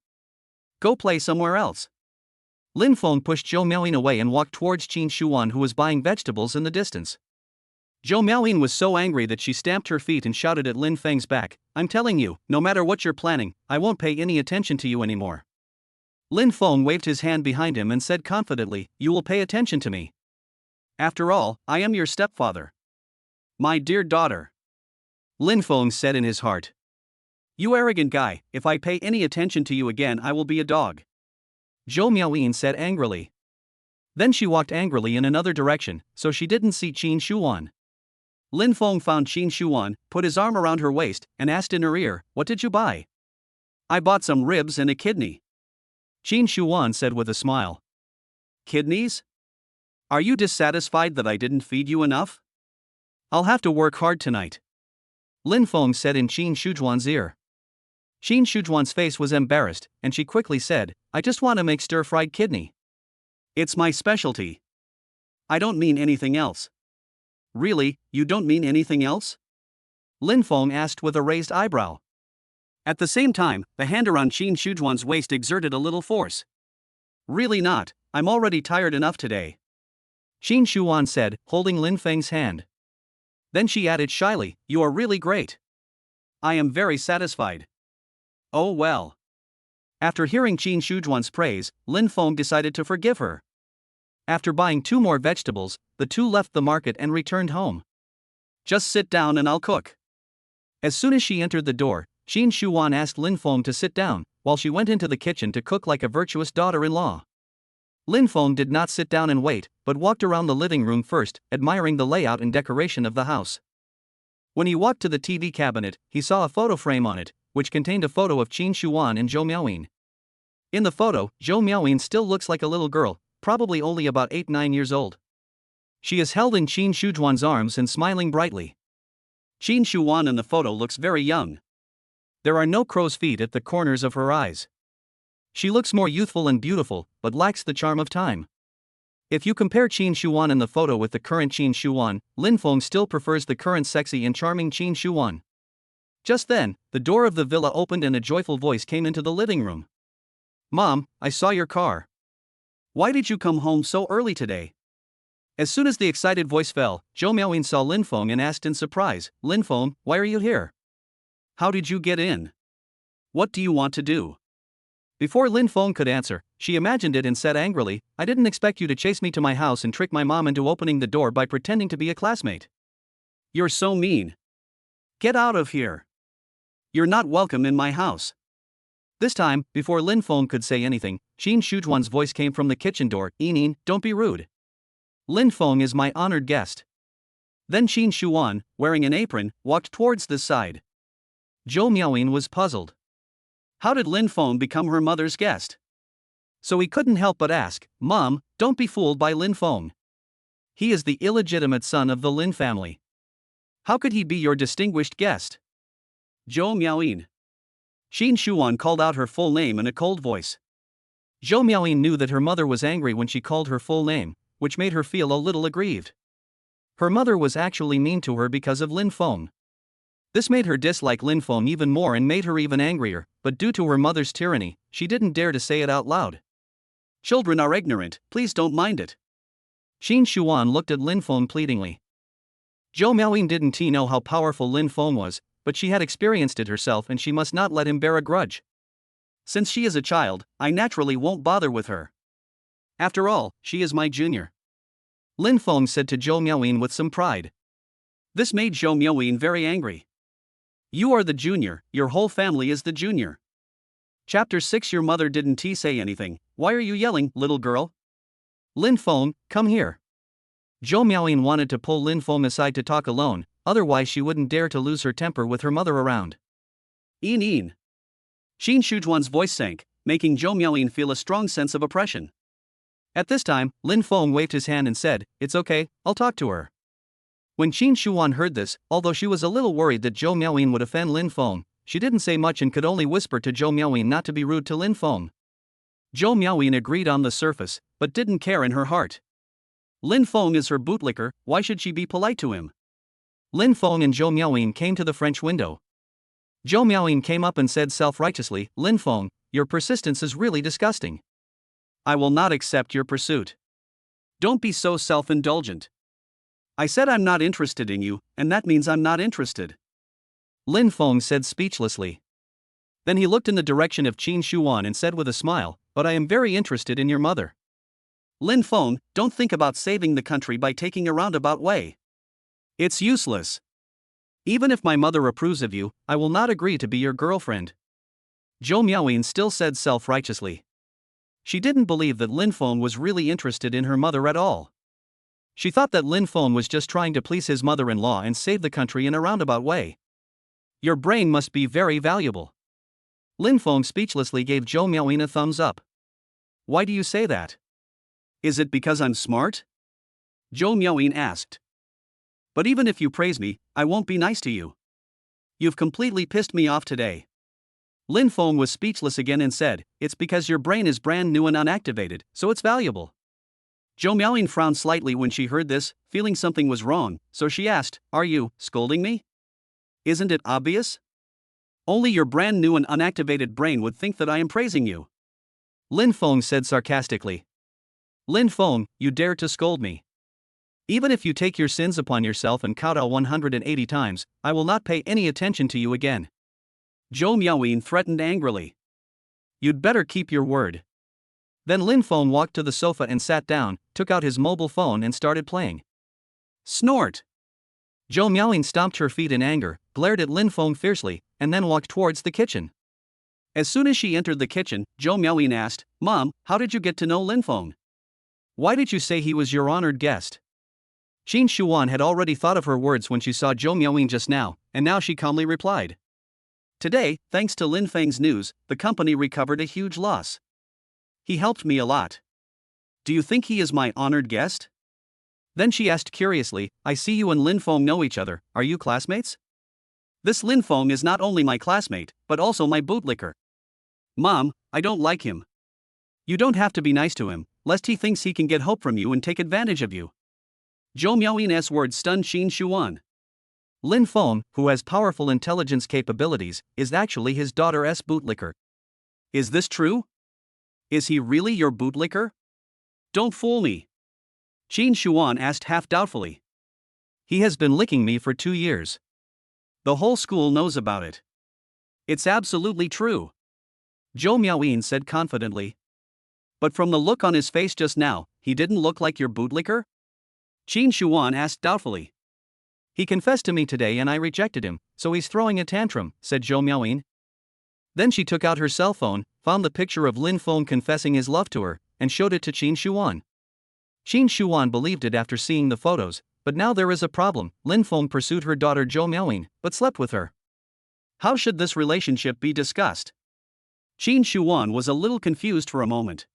A: Go play somewhere else. Lin Feng pushed Zhou Miaoyin away and walked towards Qin Shuan, who was buying vegetables in the distance. Zhou Miaoyin was so angry that she stamped her feet and shouted at Lin Feng's back, I'm telling you, no matter what you're planning, I won't pay any attention to you anymore. Lin Feng waved his hand behind him and said confidently, you will pay attention to me. After all, I am your stepfather. My dear daughter. Lin Feng said in his heart. You arrogant guy, if I pay any attention to you again I will be a dog. Zhou Miaoyin said angrily. Then she walked angrily in another direction, so she didn't see Qin Shuan. Lin Feng found Qin Shuan, put his arm around her waist, and asked in her ear, what did you buy? I bought some ribs and a kidney. Qin Shuan said with a smile. Kidneys? Are you dissatisfied that I didn't feed you enough? I'll have to work hard tonight. Lin Feng said in Qin Shujuan's ear. Qin Shujuan's face was embarrassed, and she quickly said, I just want to make stir-fried kidney. It's my specialty. I don't mean anything else. Really, you don't mean anything else? Lin Feng asked with a raised eyebrow. At the same time, the hand around Qin Shujuan's waist exerted a little force. Really not, I'm already tired enough today. Qin Shuan said, holding Lin Feng's hand. Then she added shyly, you are really great. I am very satisfied. Oh well. After hearing Qin Shujuan's praise, Lin Feng decided to forgive her. After buying 2 more vegetables, the two left the market and returned home. Just sit down and I'll cook. As soon as she entered the door, Qin Shuan asked Lin Feng to sit down, while she went into the kitchen to cook like a virtuous daughter-in-law. Lin Feng did not sit down and wait, but walked around the living room first, admiring the layout and decoration of the house. When he walked to the TV cabinet, he saw a photo frame on it, which contained a photo of Qin Shuan and Zhou Miaoyin. In the photo, Zhou Miaoyin still looks like a little girl, probably only about 8-9 years old. She is held in Qin Shujuan's arms and smiling brightly. Qin Shuan in the photo looks very young. There are no crow's feet at the corners of her eyes. She looks more youthful and beautiful, but lacks the charm of time. If you compare Qin Shuan in the photo with the current Qin Shuan, Lin Feng still prefers the current sexy and charming Qin Shuan. Just then, the door of the villa opened and a joyful voice came into the living room. Mom, I saw your car. Why did you come home so early today? As soon as the excited voice fell, Zhou Miaoyin saw Lin Feng and asked in surprise, Lin Feng, why are you here? How did you get in? What do you want to do? Before Lin Feng could answer, she imagined it and said angrily, I didn't expect you to chase me to my house and trick my mom into opening the door by pretending to be a classmate. You're so mean. Get out of here. You're not welcome in my house. This time, before Lin Feng could say anything, Qin Shujuan's voice came from the kitchen door, Yining, don't be rude. Lin Feng is my honored guest. Then Qin Shuan, wearing an apron, walked towards this side. Zhou Miaoyin was puzzled. How did Lin Feng become her mother's guest? So he couldn't help but ask, Mom, don't be fooled by Lin Feng. He is the illegitimate son of the Lin family. How could he be your distinguished guest? Zhou Miaoyin. Xin Shuan called out her full name in a cold voice. Zhou Miaoyin knew that her mother was angry when she called her full name, which made her feel a little aggrieved. Her mother was actually mean to her because of Lin Feng. This made her dislike Lin Feng even more and made her even angrier, but due to her mother's tyranny, she didn't dare to say it out loud. Children are ignorant, please don't mind it. Xin Shuan looked at Lin Feng pleadingly. Zhou Miaoyin didn't know how powerful Lin Feng was, but she had experienced it herself and she must not let him bear a grudge. Since she is a child, I naturally won't bother with her. After all, she is my junior. Lin Feng said to Zhou Miaoyin with some pride. This made Zhou Miaoyin very angry. You are the junior, your whole family is the junior. Chapter 6. Your mother didn't say anything, why are you yelling, little girl? Lin Feng, come here. Zhou Miaoyin wanted to pull Lin Feng aside to talk alone, otherwise she wouldn't dare to lose her temper with her mother around. Xin Shujuan's voice sank, making Zhou Miaoyin feel a strong sense of oppression. At this time, Lin Feng waved his hand and said, "It's okay, I'll talk to her." When Xin Shuan heard this, although she was a little worried that Zhou Miaoyin would offend Lin Feng, she didn't say much and could only whisper to Zhou Miaoyin not to be rude to Lin Feng. Zhou Miaoyin agreed on the surface, but didn't care in her heart. Lin Feng is her bootlicker, why should she be polite to him? Lin Feng and Zhou Miaoyin came to the French window. Zhou Miaoyin came up and said self-righteously, "Lin Feng, your persistence is really disgusting. I will not accept your pursuit. Don't be so self-indulgent. I said I'm not interested in you, and that means I'm not interested." Lin Feng said speechlessly. Then he looked in the direction of Qin Shuan and said with a smile, "But I am very interested in your mother." Lin Feng, don't think about saving the country by taking a roundabout way. It's useless. Even if my mother approves of you, I will not agree to be your girlfriend. Zhou Miaoyin still said self-righteously. She didn't believe that Lin Feng was really interested in her mother at all. She thought that Lin Feng was just trying to please his mother-in-law and save the country in a roundabout way. Your brain must be very valuable. Lin Feng speechlessly gave Zhou Miaoyin a thumbs up. Why do you say that? Is it because I'm smart? Zhou Miaoyin asked. But even if you praise me, I won't be nice to you. You've completely pissed me off today. Lin Feng was speechless again and said, "It's because your brain is brand new and unactivated, so it's valuable." Zhou Miaoyin frowned slightly when she heard this, feeling something was wrong, so she asked, "Are you scolding me? Isn't it obvious? Only your brand new and unactivated brain would think that I am praising you." Lin Feng said sarcastically. Lin Feng, you dare to scold me. Even if you take your sins upon yourself and kowtow 180 times, I will not pay any attention to you again. Zhou Miaoyin threatened angrily. You'd better keep your word. Then Lin Feng walked to the sofa and sat down, took out his mobile phone and started playing. Snort! Zhou Miaoyin stomped her feet in anger, glared at Lin Feng fiercely, and then walked towards the kitchen. As soon as she entered the kitchen, Zhou Miaoyin asked, "Mom, how did you get to know Lin Feng? Why did you say he was your honored guest?" Qin Shuan had already thought of her words when she saw Zhou Miaoyin just now, and now she calmly replied. Today, thanks to Lin Feng's news, the company recovered a huge loss. He helped me a lot. Do you think he is my honored guest? Then she asked curiously, I see you and Lin Feng know each other, are you classmates? This Lin Feng is not only my classmate, but also my bootlicker. Mom, I don't like him. You don't have to be nice to him, lest he thinks he can get hope from you and take advantage of you. Zhou Miaoyin's words stunned Qin Shuan. Lin Feng, who has powerful intelligence capabilities, is actually his daughter's bootlicker. Is this true? Is he really your bootlicker? Don't fool me. Qin Shuan asked half doubtfully. He has been licking me for 2 years. The whole school knows about it. It's absolutely true. Zhou Miaoyin said confidently. But from the look on his face just now, he didn't look like your bootlicker? Qin Shuan asked doubtfully. He confessed to me today and I rejected him, so he's throwing a tantrum, said Zhou Miaoyin. Then she took out her cell phone, found the picture of Lin Feng confessing his love to her, and showed it to Qin Shuan. Qin Shuan believed it after seeing the photos, but now there is a problem. Lin Feng pursued her daughter Zhou Miaoyin, but slept with her. How should this relationship be discussed? Qin Shuan was a little confused for a moment.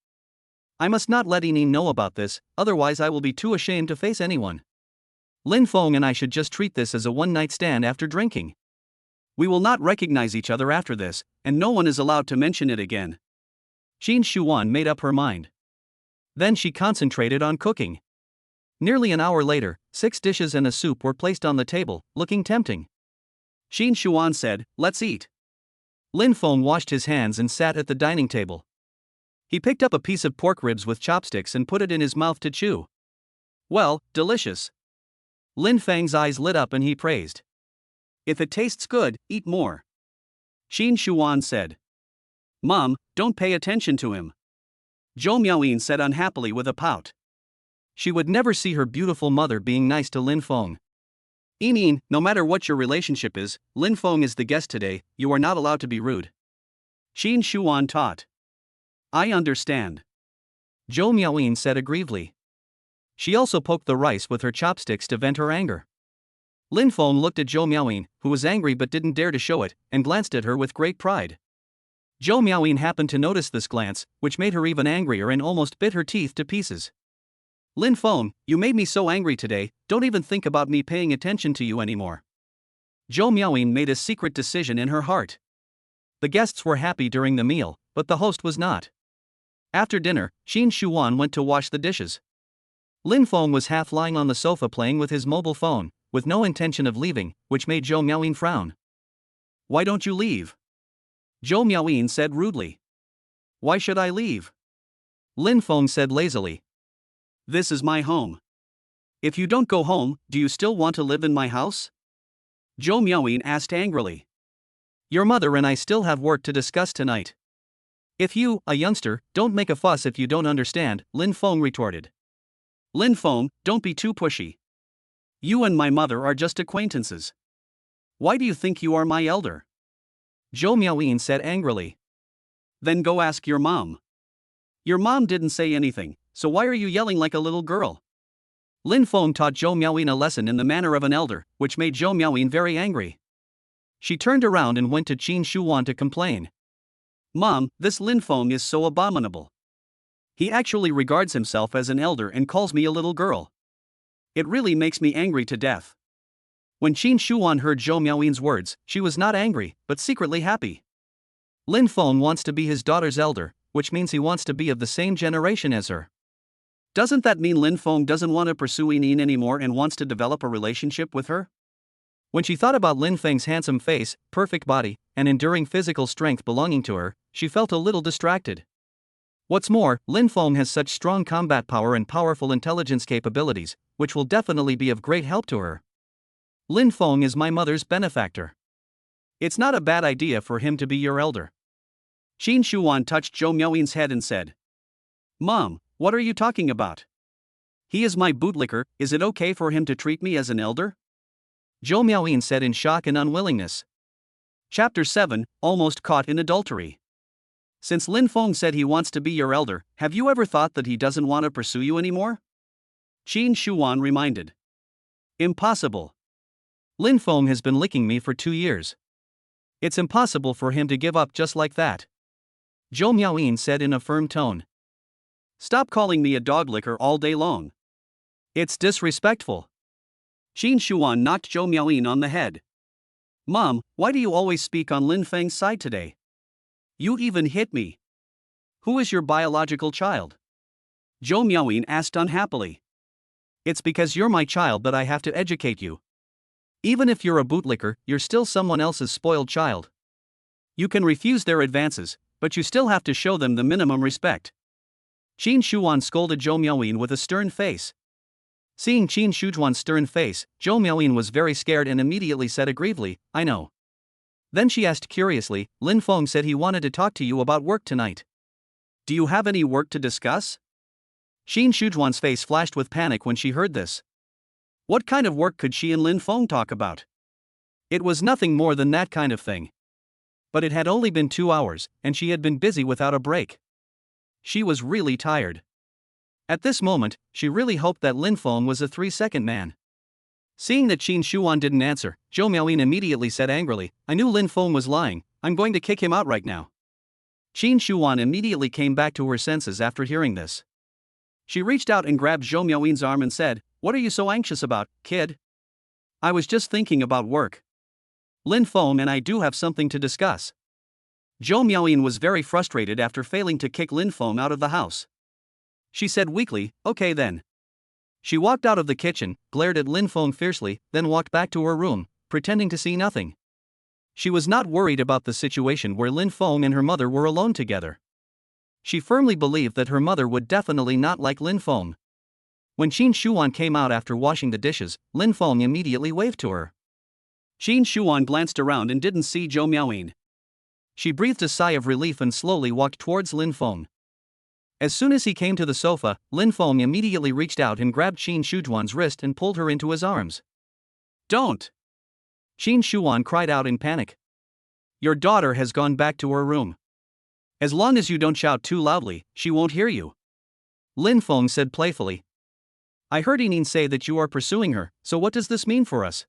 A: I must not let Yinyin know about this, otherwise I will be too ashamed to face anyone. Lin Feng and I should just treat this as a one-night stand after drinking. We will not recognize each other after this, and no one is allowed to mention it again. Qin Shuan made up her mind. Then she concentrated on cooking. Nearly an hour later, 6 dishes and a soup were placed on the table, looking tempting. Qin Shuan said, "Let's eat." Lin Feng washed his hands and sat at the dining table. He picked up a piece of pork ribs with chopsticks and put it in his mouth to chew. Well, delicious. Lin Feng's eyes lit up and he praised. "If it tastes good, eat more." Qin Shuan said. "Mom, don't pay attention to him," Zhou Miaoyin said unhappily with a pout. She would never see her beautiful mother being nice to Lin Feng. "Yinyin, no matter what your relationship is, Lin Feng is the guest today, you are not allowed to be rude," Qin Shuan taught. "I understand," Zhou Miaoyin said aggrievedly. She also poked the rice with her chopsticks to vent her anger. Lin Feng looked at Zhou Miaoyin, who was angry but didn't dare to show it, and glanced at her with great pride. Zhou Miaoyin happened to notice this glance, which made her even angrier and almost bit her teeth to pieces. "Lin Feng, you made me so angry today, don't even think about me paying attention to you anymore." Zhou Miaoyin made a secret decision in her heart. The guests were happy during the meal, but the host was not. After dinner, Qin Shuan went to wash the dishes. Lin Feng was half lying on the sofa playing with his mobile phone, with no intention of leaving, which made Zhou Miaoyin frown. "Why don't you leave?" Zhou Miaoyin said rudely. "Why should I leave?" Lin Feng said lazily. "This is my home. If you don't go home, do you still want to live in my house?" Zhou Miaoyin asked angrily. "Your mother and I still have work to discuss tonight. If you, a youngster, don't make a fuss if you don't understand," Lin Feng retorted. "Lin Feng, don't be too pushy. You and my mother are just acquaintances. Why do you think you are my elder?" Zhou Miaoyin said angrily. "Then go ask your mom. Your mom didn't say anything, so why are you yelling like a little girl?" Lin Feng taught Zhou Miaoyin a lesson in the manner of an elder, which made Zhou Miaoyin very angry. She turned around and went to Qin Shuan to complain. "Mom, this Lin Feng is so abominable. He actually regards himself as an elder and calls me a little girl. It really makes me angry to death." When Qin Shuan heard Zhou Miaoyin's words, she was not angry, but secretly happy. Lin Feng wants to be his daughter's elder, which means he wants to be of the same generation as her. Doesn't that mean Lin Feng doesn't want to pursue Yinyin anymore and wants to develop a relationship with her? When she thought about Lin Feng's handsome face, perfect body, and enduring physical strength belonging to her, she felt a little distracted. What's more, Lin Feng has such strong combat power and powerful intelligence capabilities, which will definitely be of great help to her. Lin Feng is my mother's benefactor. It's not a bad idea for him to be your elder. Qin Shuan touched Zhou Miaoyin's head and said, "Mom, what are you talking about? He is my bootlicker, is it okay for him to treat me as an elder?" Zhou Miaoyin said in shock and unwillingness. Chapter 7, Almost Caught in Adultery. Since Lin Feng said he wants to be your elder, have you ever thought that he doesn't want to pursue you anymore? Qin Shuan reminded. Impossible. Lin Feng has been licking me for 2 years. It's impossible for him to give up just like that. Zhou Miaoyin said in a firm tone. Stop calling me a dog licker all day long. It's disrespectful. Qin Shuan knocked Zhou Miaoyin on the head. Mom, why do you always speak on Lin Feng's side today? You even hit me. Who is your biological child? Zhou Miaoyin asked unhappily. It's because you're my child that I have to educate you. Even if you're a bootlicker, you're still someone else's spoiled child. You can refuse their advances, but you still have to show them the minimum respect. Qin Shuan scolded Zhou Miaoyin with a stern face. Seeing Qin Shujuan's stern face, Zhou Miaoyin was very scared and immediately said aggrievedly, I know. Then she asked curiously, Lin Feng said he wanted to talk to you about work tonight. Do you have any work to discuss? Qin Shujuan's face flashed with panic when she heard this. What kind of work could she and Lin Feng talk about? It was nothing more than that kind of thing. But it had only been 2 hours, and she had been busy without a break. She was really tired. At this moment, she really hoped that Lin Feng was a 3-second man. Seeing that Qin Shuan didn't answer, Zhou Miaoyin immediately said angrily, I knew Lin Feng was lying, I'm going to kick him out right now. Qin Shuan immediately came back to her senses after hearing this. She reached out and grabbed Zhou Miaoyin's arm and said, "What are you so anxious about, kid?" "I was just thinking about work. Lin Feng and I do have something to discuss." Zhou Miaoyin was very frustrated after failing to kick Lin Feng out of the house. She said weakly, "Okay then." She walked out of the kitchen, glared at Lin Feng fiercely, then walked back to her room, pretending to see nothing. She was not worried about the situation where Lin Feng and her mother were alone together. She firmly believed that her mother would definitely not like Lin Feng. When Qin Shuan came out after washing the dishes, Lin Feng immediately waved to her. Qin Shuan glanced around and didn't see Zhou Miaoyin. She breathed a sigh of relief and slowly walked towards Lin Feng. As soon as he came to the sofa, Lin Feng immediately reached out and grabbed Qin Shujuan's wrist and pulled her into his arms. "Don't!" Qin Shuan cried out in panic. "Your daughter has gone back to her room. As long as you don't shout too loudly, she won't hear you." Lin Feng said playfully. "I heard Yinin say that you are pursuing her, so what does this mean for us?"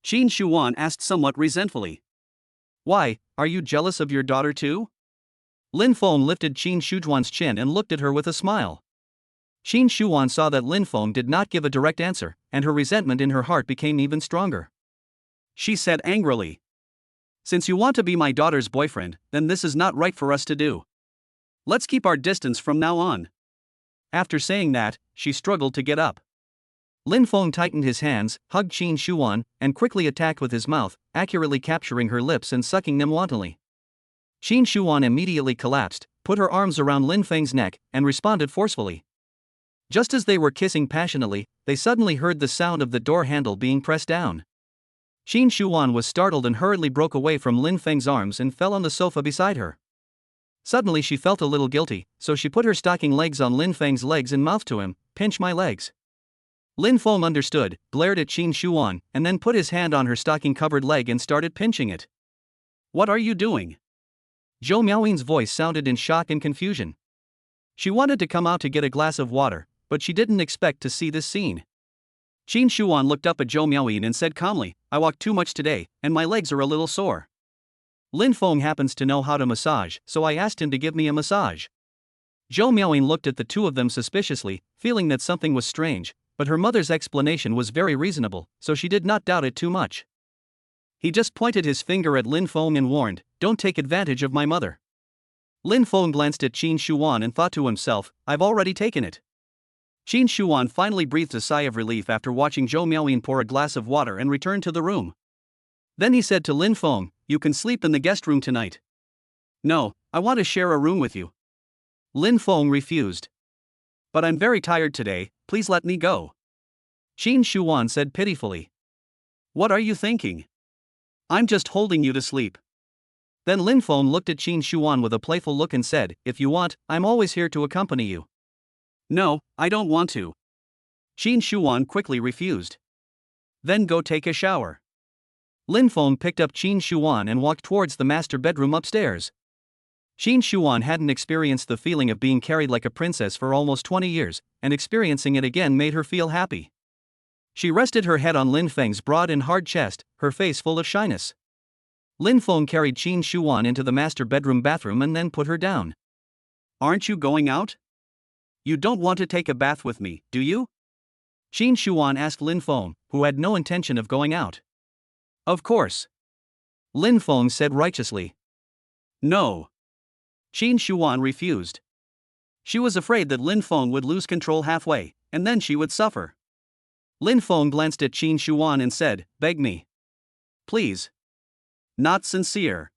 A: Qin Shuan asked somewhat resentfully. "Why, are you jealous of your daughter too?" Lin Feng lifted Qin Shujuan's chin and looked at her with a smile. Qin Shuan saw that Lin Feng did not give a direct answer, and her resentment in her heart became even stronger. She said angrily, "Since you want to be my daughter's boyfriend, then this is not right for us to do. Let's keep our distance from now on." After saying that, she struggled to get up. Lin Feng tightened his hands, hugged Qin Shuan, and quickly attacked with his mouth, accurately capturing her lips and sucking them wantonly. Qin Shuan immediately collapsed, put her arms around Lin Feng's neck, and responded forcefully. Just as they were kissing passionately, they suddenly heard the sound of the door handle being pressed down. Qin Shuan was startled and hurriedly broke away from Lin Feng's arms and fell on the sofa beside her. Suddenly she felt a little guilty, so she put her stocking legs on Lin Feng's legs and mouthed to him, "Pinch my legs." Lin Feng understood, glared at Qin Shuan, and then put his hand on her stocking-covered leg and started pinching it. "What are you doing?" Zhou Miaoyin's voice sounded in shock and confusion. She wanted to come out to get a glass of water, but she didn't expect to see this scene. Qin Shuan looked up at Zhou Miaoyin and said calmly, "I walked too much today, and my legs are a little sore. Lin Feng happens to know how to massage, so I asked him to give me a massage." Zhou Miaoyin looked at the two of them suspiciously, feeling that something was strange, but her mother's explanation was very reasonable, so she did not doubt it too much. He just pointed his finger at Lin Feng and warned, "Don't take advantage of my mother." Lin Feng glanced at Qin Shuan and thought to himself, "I've already taken it." Qin Shuan finally breathed a sigh of relief after watching Zhou Miaoyin pour a glass of water and returned to the room. Then he said to Lin Feng, "You can sleep in the guest room tonight." "No, I want to share a room with you." Lin Feng refused. "But I'm very tired today, please let me go." Qin Shuan said pitifully. "What are you thinking? I'm just holding you to sleep." Then Lin Feng looked at Qin Shuan with a playful look and said, "If you want, I'm always here to accompany you." "No, I don't want to." Qin Shuan quickly refused. "Then go take a shower." Lin Feng picked up Qin Shuan and walked towards the master bedroom upstairs. Qin Shuan hadn't experienced the feeling of being carried like a princess for almost 20 years, and experiencing it again made her feel happy. She rested her head on Lin Feng's broad and hard chest, her face full of shyness. Lin Feng carried Qin Shuan into the master bedroom bathroom and then put her down. "Aren't you going out? You don't want to take a bath with me, do you?" Qin Shuan asked Lin Feng, who had no intention of going out. "Of course." Lin Feng said righteously. "No." Qin Shuan refused. She was afraid that Lin Feng would lose control halfway, and then she would suffer. Lin Feng glanced at Qin Shuan and said, "Beg me. Please." "Not sincere."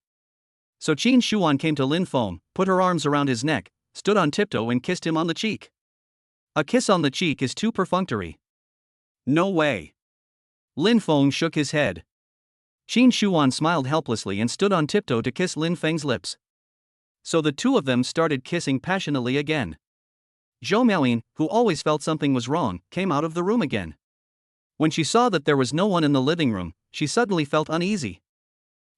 A: So Qin Shuan came to Lin Feng, put her arms around his neck, stood on tiptoe and kissed him on the cheek. A kiss on the cheek is too perfunctory. "No way." Lin Feng shook his head. Qin Shuan smiled helplessly and stood on tiptoe to kiss Lin Feng's lips. So the two of them started kissing passionately again. Zhou Miaoyin, who always felt something was wrong, came out of the room again. When she saw that there was no one in the living room, she suddenly felt uneasy.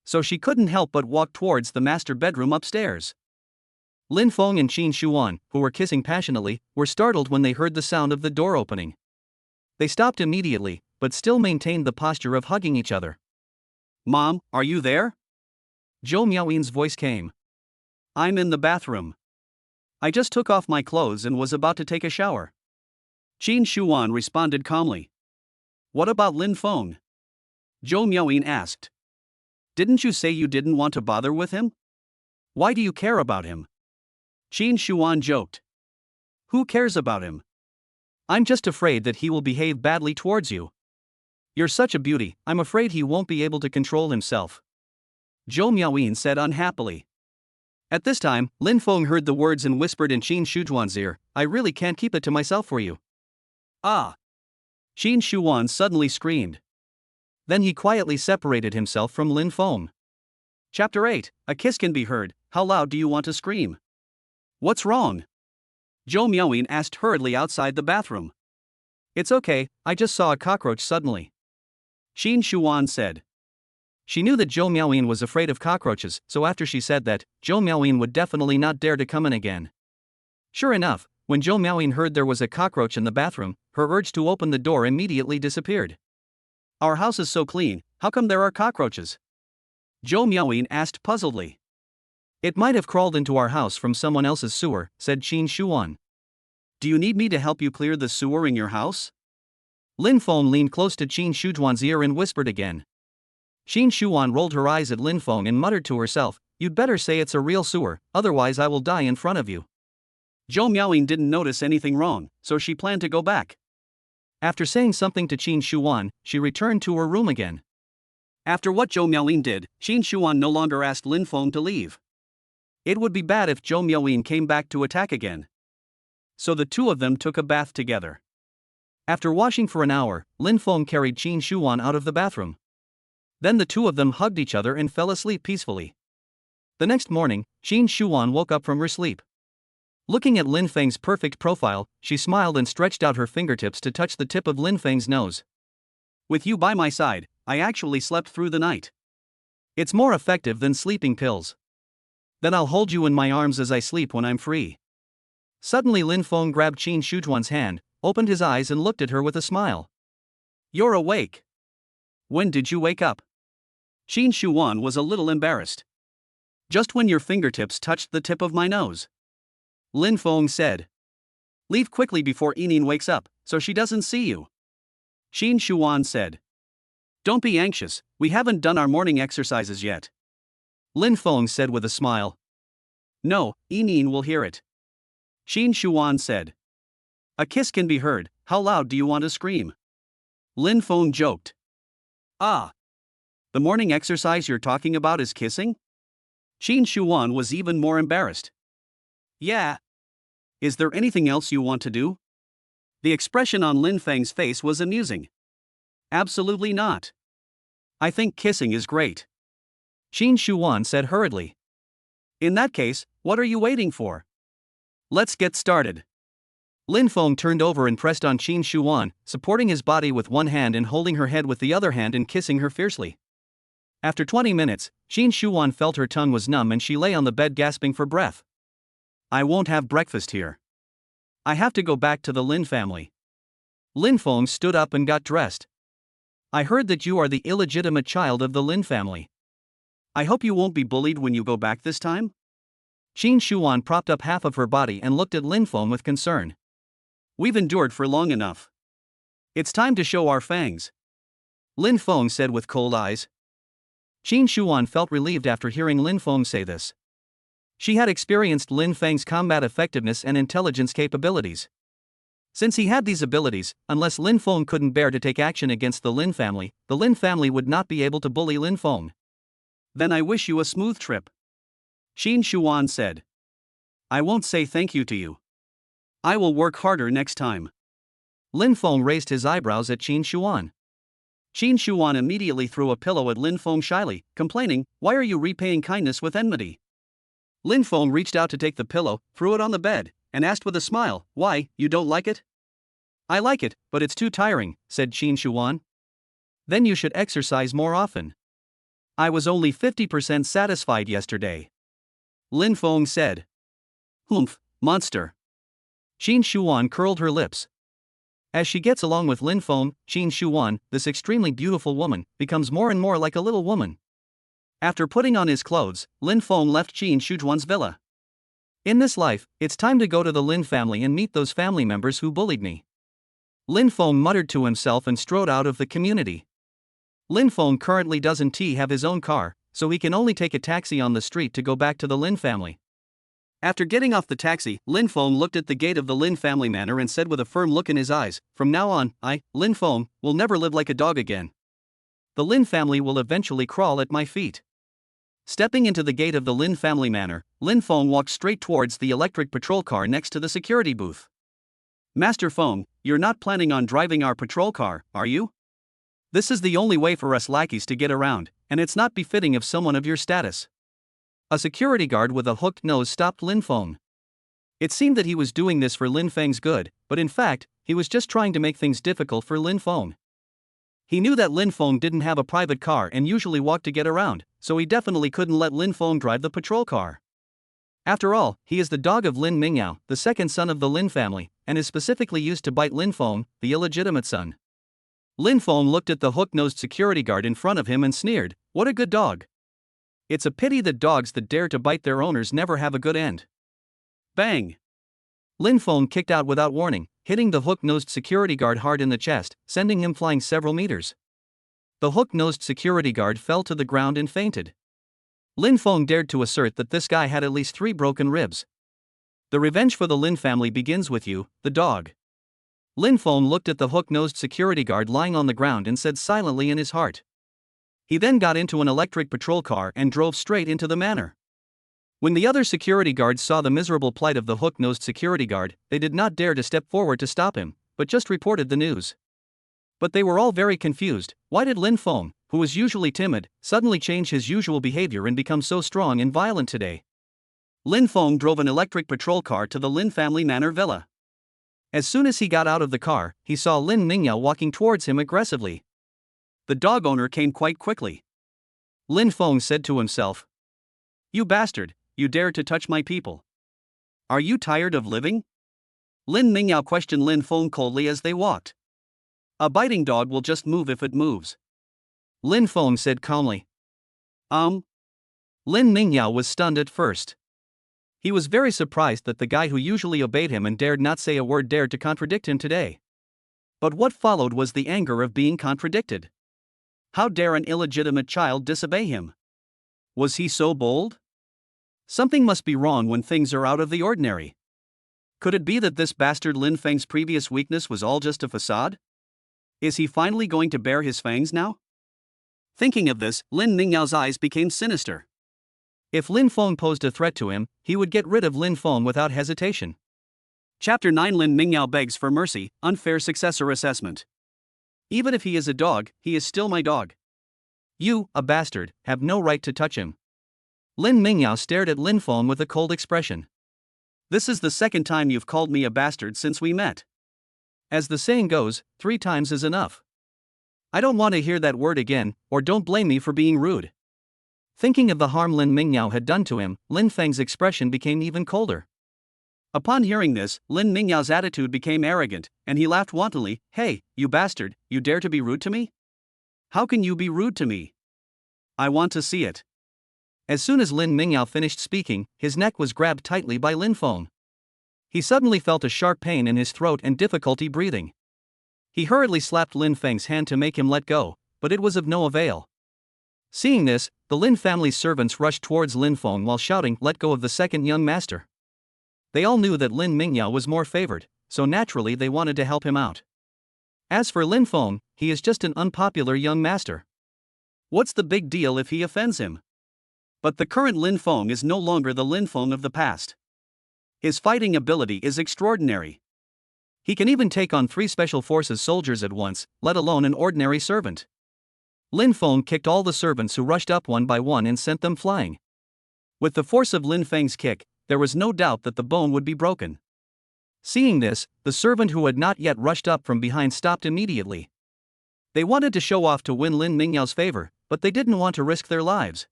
A: So she couldn't help but walk towards the master bedroom upstairs. Lin Feng and Qin Shuan, who were kissing passionately, were startled when they heard the sound of the door opening. They stopped immediately, but still maintained the posture of hugging each other. "Mom, are you there?" Zhou Miaoyin's voice came. "I'm in the bathroom." I just took off my clothes and was about to take a shower. Qin Shuan responded calmly. What about Lin Feng? Zhou Miaoyin asked. Didn't you say you didn't want to bother with him? Why do you care about him? Qin Shuan joked. Who cares about him? I'm just afraid that he will behave badly towards you. You're such a beauty, I'm afraid he won't be able to control himself. Zhou Miaoyin said unhappily. At this time, Lin Feng heard the words and whispered in Qin Shujuan's ear, I really can't keep it to myself for you. Ah! Qin Shuan suddenly screamed. Then he quietly separated himself from Lin Feng. Chapter 8, A Kiss Can Be Heard, How Loud Do You Want to Scream? What's wrong? Zhou Miaoyin asked hurriedly outside the bathroom. It's okay, I just saw a cockroach suddenly. Qin Shuan said. She knew that Zhou Miaoyin was afraid of cockroaches, so after she said that, Zhou Miaoyin would definitely not dare to come in again. Sure enough, when Zhou Miaoyin heard there was a cockroach in the bathroom, her urge to open the door immediately disappeared. Our house is so clean, how come there are cockroaches? Zhou Miaoyin asked puzzledly. It might have crawled into our house from someone else's sewer, said Qin Shuan. Do you need me to help you clear the sewer in your house? Lin Feng leaned close to Qin Shujuan's ear and whispered again. Qin Shuan rolled her eyes at Lin Feng and muttered to herself, You'd better say it's a real sewer, otherwise I will die in front of you. Zhou Miaoyin didn't notice anything wrong, so she planned to go back. After saying something to Qin Shuan, she returned to her room again. After what Zhou Miaoyin did, Qin Shuan no longer asked Lin Feng to leave. It would be bad if Zhou Miaoyin came back to attack again. So the two of them took a bath together. After washing for an hour, Lin Feng carried Qin Shuan out of the bathroom. Then the two of them hugged each other and fell asleep peacefully. The next morning, Qin Shuan woke up from her sleep. Looking at Lin Feng's perfect profile, she smiled and stretched out her fingertips to touch the tip of Lin Feng's nose. With you by my side, I actually slept through the night. It's more effective than sleeping pills. Then I'll hold you in my arms as I sleep when I'm free. Suddenly Lin Feng grabbed Qin Shujuan's hand, opened his eyes and looked at her with a smile. You're awake. When did you wake up? Qin Shuan was a little embarrassed. Just when your fingertips touched the tip of my nose. Lin Feng said. Leave quickly before Yinin wakes up, so she doesn't see you. Qin Shuan said. Don't be anxious, we haven't done our morning exercises yet. Lin Feng said with a smile. No, Yinin will hear it. Qin Shuan said. A kiss can be heard, how loud do you want to scream? Lin Feng joked. Ah! The morning exercise you're talking about is kissing? Qin Shuan was even more embarrassed. Yeah. Is there anything else you want to do? The expression on Lin Feng's face was amusing. Absolutely not. I think kissing is great. Qin Shuan said hurriedly. In that case, what are you waiting for? Let's get started. Lin Feng turned over and pressed on Qin Shuan, supporting his body with one hand and holding her head with the other hand and kissing her fiercely. After 20 minutes, Qin Shuan felt her tongue was numb and she lay on the bed gasping for breath. I won't have breakfast here. I have to go back to the Lin family. Lin Feng stood up and got dressed. I heard that you are the illegitimate child of the Lin family. I hope you won't be bullied when you go back this time? Qin Shuan propped up half of her body and looked at Lin Feng with concern. We've endured for long enough. It's time to show our fangs. Lin Feng said with cold eyes. Qin Shuan felt relieved after hearing Lin Feng say this. She had experienced Lin Feng's combat effectiveness and intelligence capabilities. Since he had these abilities, unless Lin Feng couldn't bear to take action against the Lin family would not be able to bully Lin Feng. Then I wish you a smooth trip. Qin Shuan said. I won't say thank you to you. I will work harder next time. Lin Feng raised his eyebrows at Qin Shuan. Qin Shuan immediately threw a pillow at Lin Feng shyly, complaining, Why are you repaying kindness with enmity? Lin Feng reached out to take the pillow, threw it on the bed, and asked with a smile, Why, you don't like it? I like it, but it's too tiring, said Qin Shuan. Then you should exercise more often. I was only 50% satisfied yesterday. Lin Feng said. Humph, monster. Qin Shuan curled her lips. As she gets along with Lin Feng, Qin Shuan, this extremely beautiful woman, becomes more and more like a little woman. After putting on his clothes, Lin Feng left Qin Shujuan's villa. In this life, it's time to go to the Lin family and meet those family members who bullied me. Lin Feng muttered to himself and strode out of the community. Lin Feng currently doesn't have his own car, so he can only take a taxi on the street to go back to the Lin family. After getting off the taxi, Lin Feng looked at the gate of the Lin family manor and said with a firm look in his eyes, "From now on, I, Lin Feng, will never live like a dog again. The Lin family will eventually crawl at my feet." Stepping into the gate of the Lin family manor, Lin Feng walked straight towards the electric patrol car next to the security booth. "Master Feng, you're not planning on driving our patrol car, are you? This is the only way for us lackeys to get around, and it's not befitting of someone of your status." A security guard with a hooked nose stopped Lin Feng. It seemed that he was doing this for Lin Feng's good, but in fact, he was just trying to make things difficult for Lin Feng. He knew that Lin Feng didn't have a private car and usually walked to get around, so he definitely couldn't let Lin Feng drive the patrol car. After all, he is the dog of Lin Mingyao, the second son of the Lin family, and is specifically used to bite Lin Feng, the illegitimate son. Lin Feng looked at the hook-nosed security guard in front of him and sneered, "What a good dog. It's a pity that dogs that dare to bite their owners never have a good end." Bang! Lin Feng kicked out without warning, hitting the hook-nosed security guard hard in the chest, sending him flying several meters. The hook-nosed security guard fell to the ground and fainted. Lin Feng dared to assert that this guy had at least 3 broken ribs. The revenge for the Lin family begins with you, the dog. Lin Feng looked at the hook-nosed security guard lying on the ground and said silently in his heart. He then got into an electric patrol car and drove straight into the manor. When the other security guards saw the miserable plight of the hook-nosed security guard, they did not dare to step forward to stop him, but just reported the news. But they were all very confused. Why did Lin Feng, who was usually timid, suddenly change his usual behavior and become so strong and violent today? Lin Feng drove an electric patrol car to the Lin family manor villa. As soon as he got out of the car, he saw Lin Mingyao walking towards him aggressively. The dog owner came quite quickly. Lin Feng said to himself, "You bastard, you dare to touch my people. Are you tired of living?" Lin Mingyao questioned Lin Feng coldly as they walked. "A biting dog will just move if it moves," Lin Feng said calmly. Lin Mingyao was stunned at first. He was very surprised that the guy who usually obeyed him and dared not say a word dared to contradict him today. But what followed was the anger of being contradicted. How dare an illegitimate child disobey him? Was he so bold? Something must be wrong when things are out of the ordinary. Could it be that this bastard Lin Feng's previous weakness was all just a facade? Is he finally going to bare his fangs now? Thinking of this, Lin Mingyao's eyes became sinister. If Lin Feng posed a threat to him, he would get rid of Lin Feng without hesitation. Chapter 9 Lin Mingyao begs for mercy, unfair successor assessment. Even if he is a dog, he is still my dog. You, a bastard, have no right to touch him. Lin Mingyao stared at Lin Feng with a cold expression. This is the second time you've called me a bastard since we met. As the saying goes, 3 times is enough. I don't want to hear that word again, or don't blame me for being rude. Thinking of the harm Lin Mingyao had done to him, Lin Feng's expression became even colder. Upon hearing this, Lin Mingyao's attitude became arrogant, and he laughed wantonly. "Hey, you bastard, you dare to be rude to me? How can you be rude to me? I want to see it." As soon as Lin Mingyao finished speaking, his neck was grabbed tightly by Lin Feng. He suddenly felt a sharp pain in his throat and difficulty breathing. He hurriedly slapped Lin Feng's hand to make him let go, but it was of no avail. Seeing this, the Lin family's servants rushed towards Lin Feng while shouting, "Let go of the second young master." They all knew that Lin Mingyao was more favored, so naturally they wanted to help him out. As for Lin Feng, he is just an unpopular young master. What's the big deal if he offends him? But the current Lin Feng is no longer the Lin Feng of the past. His fighting ability is extraordinary. He can even take on 3 special forces soldiers at once, let alone an ordinary servant. Lin Feng kicked all the servants who rushed up one by one and sent them flying. With the force of Lin Feng's kick, there was no doubt that the bone would be broken. Seeing this, the servant who had not yet rushed up from behind stopped immediately. They wanted to show off to win Lin Mingyao's favor, but they didn't want to risk their lives.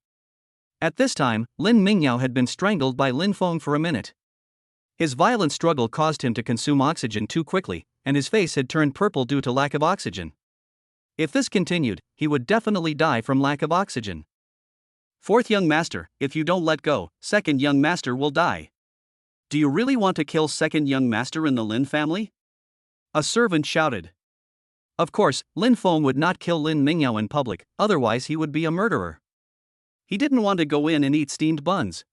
A: At this time, Lin Mingyao had been strangled by Lin Feng for a minute. His violent struggle caused him to consume oxygen too quickly, and his face had turned purple due to lack of oxygen. If this continued, he would definitely die from lack of oxygen. Fourth young master, if you don't let go, second young master will die. Do you really want to kill second young master in the Lin family? A servant shouted. Of course, Lin Feng would not kill Lin Mingyao in public, otherwise he would be a murderer. He didn't want to go in and eat steamed buns.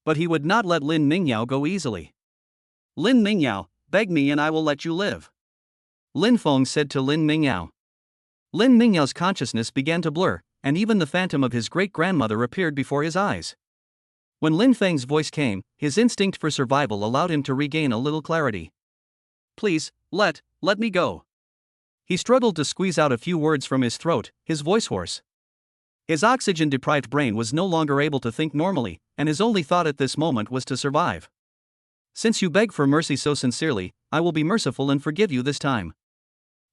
A: But he would not let Lin Mingyao go easily. Lin Mingyao, beg me and I will let you live. Lin Feng said to Lin Mingyao. Lin Mingyao's consciousness began to blur, and even the phantom of his great-grandmother appeared before his eyes. When Lin Feng's voice came, his instinct for survival allowed him to regain a little clarity. Please, let me go. He struggled to squeeze out a few words from his throat, his voice hoarse. His oxygen-deprived brain was no longer able to think normally, and his only thought at this moment was to survive. Since you beg for mercy so sincerely, I will be merciful and forgive you this time.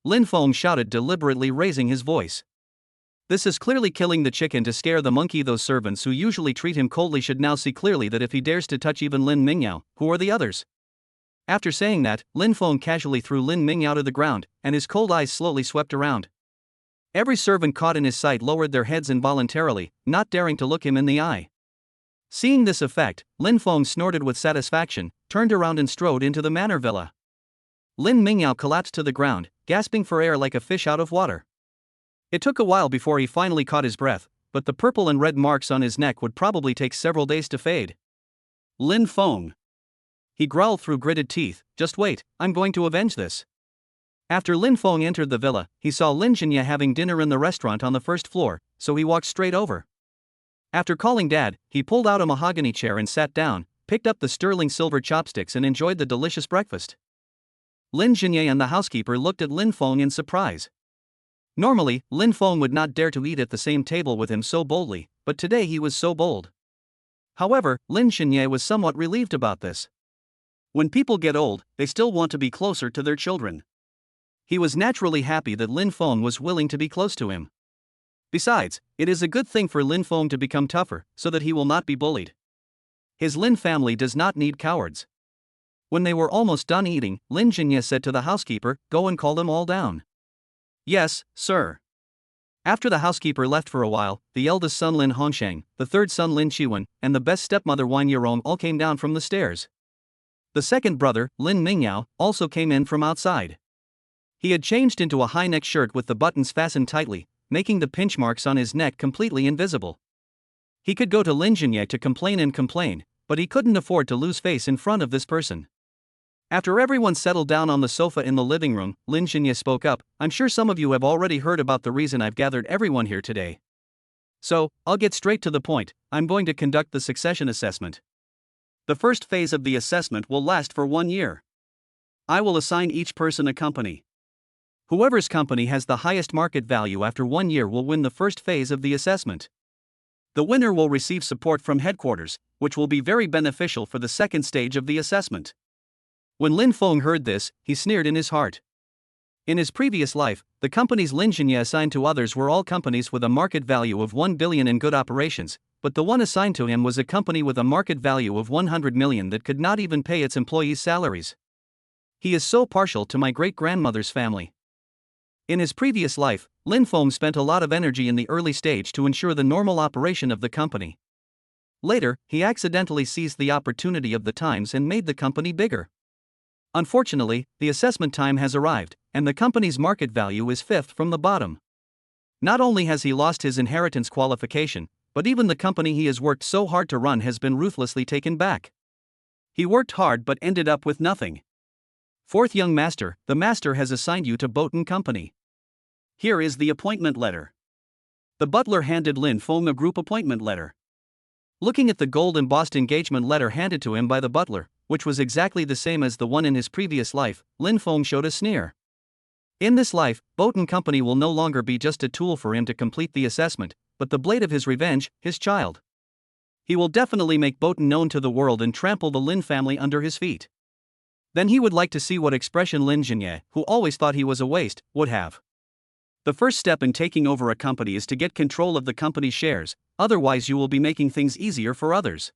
A: Lin Feng shouted, deliberately raising his voice. This is clearly killing the chicken to scare the monkey. Those servants who usually treat him coldly should now see clearly that if he dares to touch even Lin Mingyao, who are the others? After saying that, Lin Feng casually threw Lin Mingyao to the ground, and his cold eyes slowly swept around. Every servant caught in his sight lowered their heads involuntarily, not daring to look him in the eye. Seeing this effect, Lin Feng snorted with satisfaction, turned around and strode into the manor villa. Lin Mingyao collapsed to the ground, gasping for air like a fish out of water. It took a while before he finally caught his breath, but the purple and red marks on his neck would probably take several days to fade. Lin Feng. He growled through gritted teeth, just wait, I'm going to avenge this. After Lin Feng entered the villa, he saw Lin Jianye having dinner in the restaurant on the first floor, so he walked straight over. After calling Dad, he pulled out a mahogany chair and sat down, picked up the sterling silver chopsticks and enjoyed the delicious breakfast. Lin Jianye and the housekeeper looked at Lin Feng in surprise. Normally, Lin Feng would not dare to eat at the same table with him so boldly, but today he was so bold. However, Lin Jianye was somewhat relieved about this. When people get old, they still want to be closer to their children. He was naturally happy that Lin Feng was willing to be close to him. Besides, it is a good thing for Lin Feng to become tougher, so that he will not be bullied. His Lin family does not need cowards. When they were almost done eating, Lin Jianye said to the housekeeper, "Go and call them all down." "Yes, sir." After the housekeeper left for a while, the eldest son Lin Hongsheng, the third son Lin Qiwen, and the best stepmother Wan Yirong all came down from the stairs. The second brother, Lin Mingyao, also came in from outside. He had changed into a high-neck shirt with the buttons fastened tightly, making the pinch marks on his neck completely invisible. He could go to Lin Jianye to complain, but he couldn't afford to lose face in front of this person. After everyone settled down on the sofa in the living room, Lin Jianye spoke up, "I'm sure some of you have already heard about the reason I've gathered everyone here today. So, I'll get straight to the point. I'm going to conduct the succession assessment. The first phase of the assessment will last for 1 year. I will assign each person a company. Whoever's company has the highest market value after 1 year will win the first phase of the assessment. The winner will receive support from headquarters, which will be very beneficial for the second stage of the assessment." When Lin Feng heard this, he sneered in his heart. In his previous life, the companies Lin Jianye assigned to others were all companies with a market value of 1 billion in good operations, but the one assigned to him was a company with a market value of 100 million that could not even pay its employees' salaries. He is so partial to my great-grandmother's family. In his previous life, Lin Feng spent a lot of energy in the early stage to ensure the normal operation of the company. Later, he accidentally seized the opportunity of the times and made the company bigger. Unfortunately, the assessment time has arrived, and the company's market value is fifth from the bottom. Not only has he lost his inheritance qualification, but even the company he has worked so hard to run has been ruthlessly taken back. He worked hard but ended up with nothing. Fourth young master, the master has assigned you to Botan Company. Here is the appointment letter. The butler handed Lin Feng a group appointment letter. Looking at the gold-embossed engagement letter handed to him by the butler, which was exactly the same as the one in his previous life, Lin Feng showed a sneer. In this life, Botan Company will no longer be just a tool for him to complete the assessment, but the blade of his revenge, his child. He will definitely make Botan known to the world and trample the Lin family under his feet. Then he would like to see what expression Lin Jianye, who always thought he was a waste, would have. The first step in taking over a company is to get control of the company's shares, otherwise you will be making things easier for others.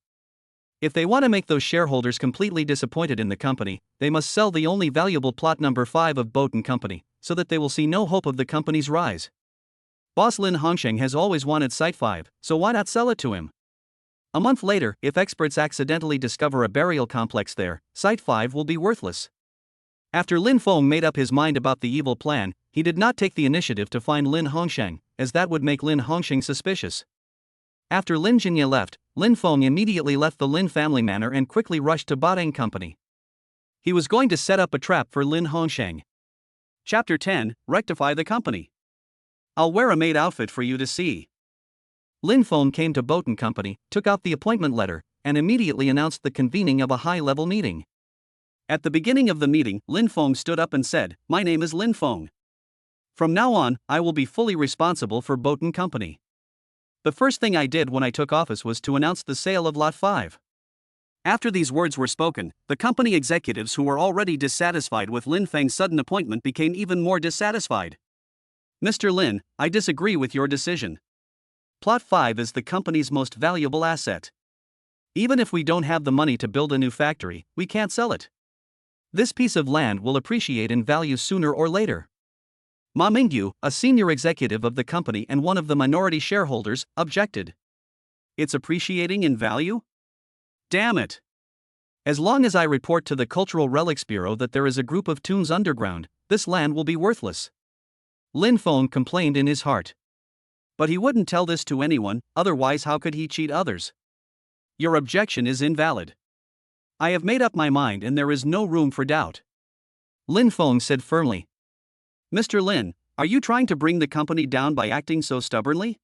A: If they want to make those shareholders completely disappointed in the company, they must sell the only valuable plot number 5 of Botan Company, so that they will see no hope of the company's rise. Boss Lin Hongsheng has always wanted Site 5, so why not sell it to him? A month later, if experts accidentally discover a burial complex there, Site 5 will be worthless. After Lin Feng made up his mind about the evil plan, he did not take the initiative to find Lin Hongsheng, as that would make Lin Hongsheng suspicious. After Lin Jinye left, Lin Feng immediately left the Lin family manor and quickly rushed to Badeng Company. He was going to set up a trap for Lin Hongsheng. Chapter 10, Rectify the Company. I'll wear a maid outfit for you to see. Lin Feng came to Botan Company, took out the appointment letter, and immediately announced the convening of a high-level meeting. At the beginning of the meeting, Lin Feng stood up and said, "My name is Lin Feng. From now on, I will be fully responsible for Botan Company. The first thing I did when I took office was to announce the sale of Lot 5. After these words were spoken, the company executives who were already dissatisfied with Lin Feng's sudden appointment became even more dissatisfied. Mr. Lin, I disagree with your decision. Plot 5 is the company's most valuable asset. Even if we don't have the money to build a new factory, we can't sell it. This piece of land will appreciate in value sooner or later." Ma Mingyu, a senior executive of the company and one of the minority shareholders, objected. "It's appreciating in value? Damn it! As long as I report to the Cultural Relics Bureau that there is a group of tombs underground, this land will be worthless." Lin Feng complained in his heart. But he wouldn't tell this to anyone, otherwise how could he cheat others? "Your objection is invalid. I have made up my mind and there is no room for doubt," Lin Feng said firmly. "Mr. Lin, are you trying to bring the company down by acting so stubbornly?"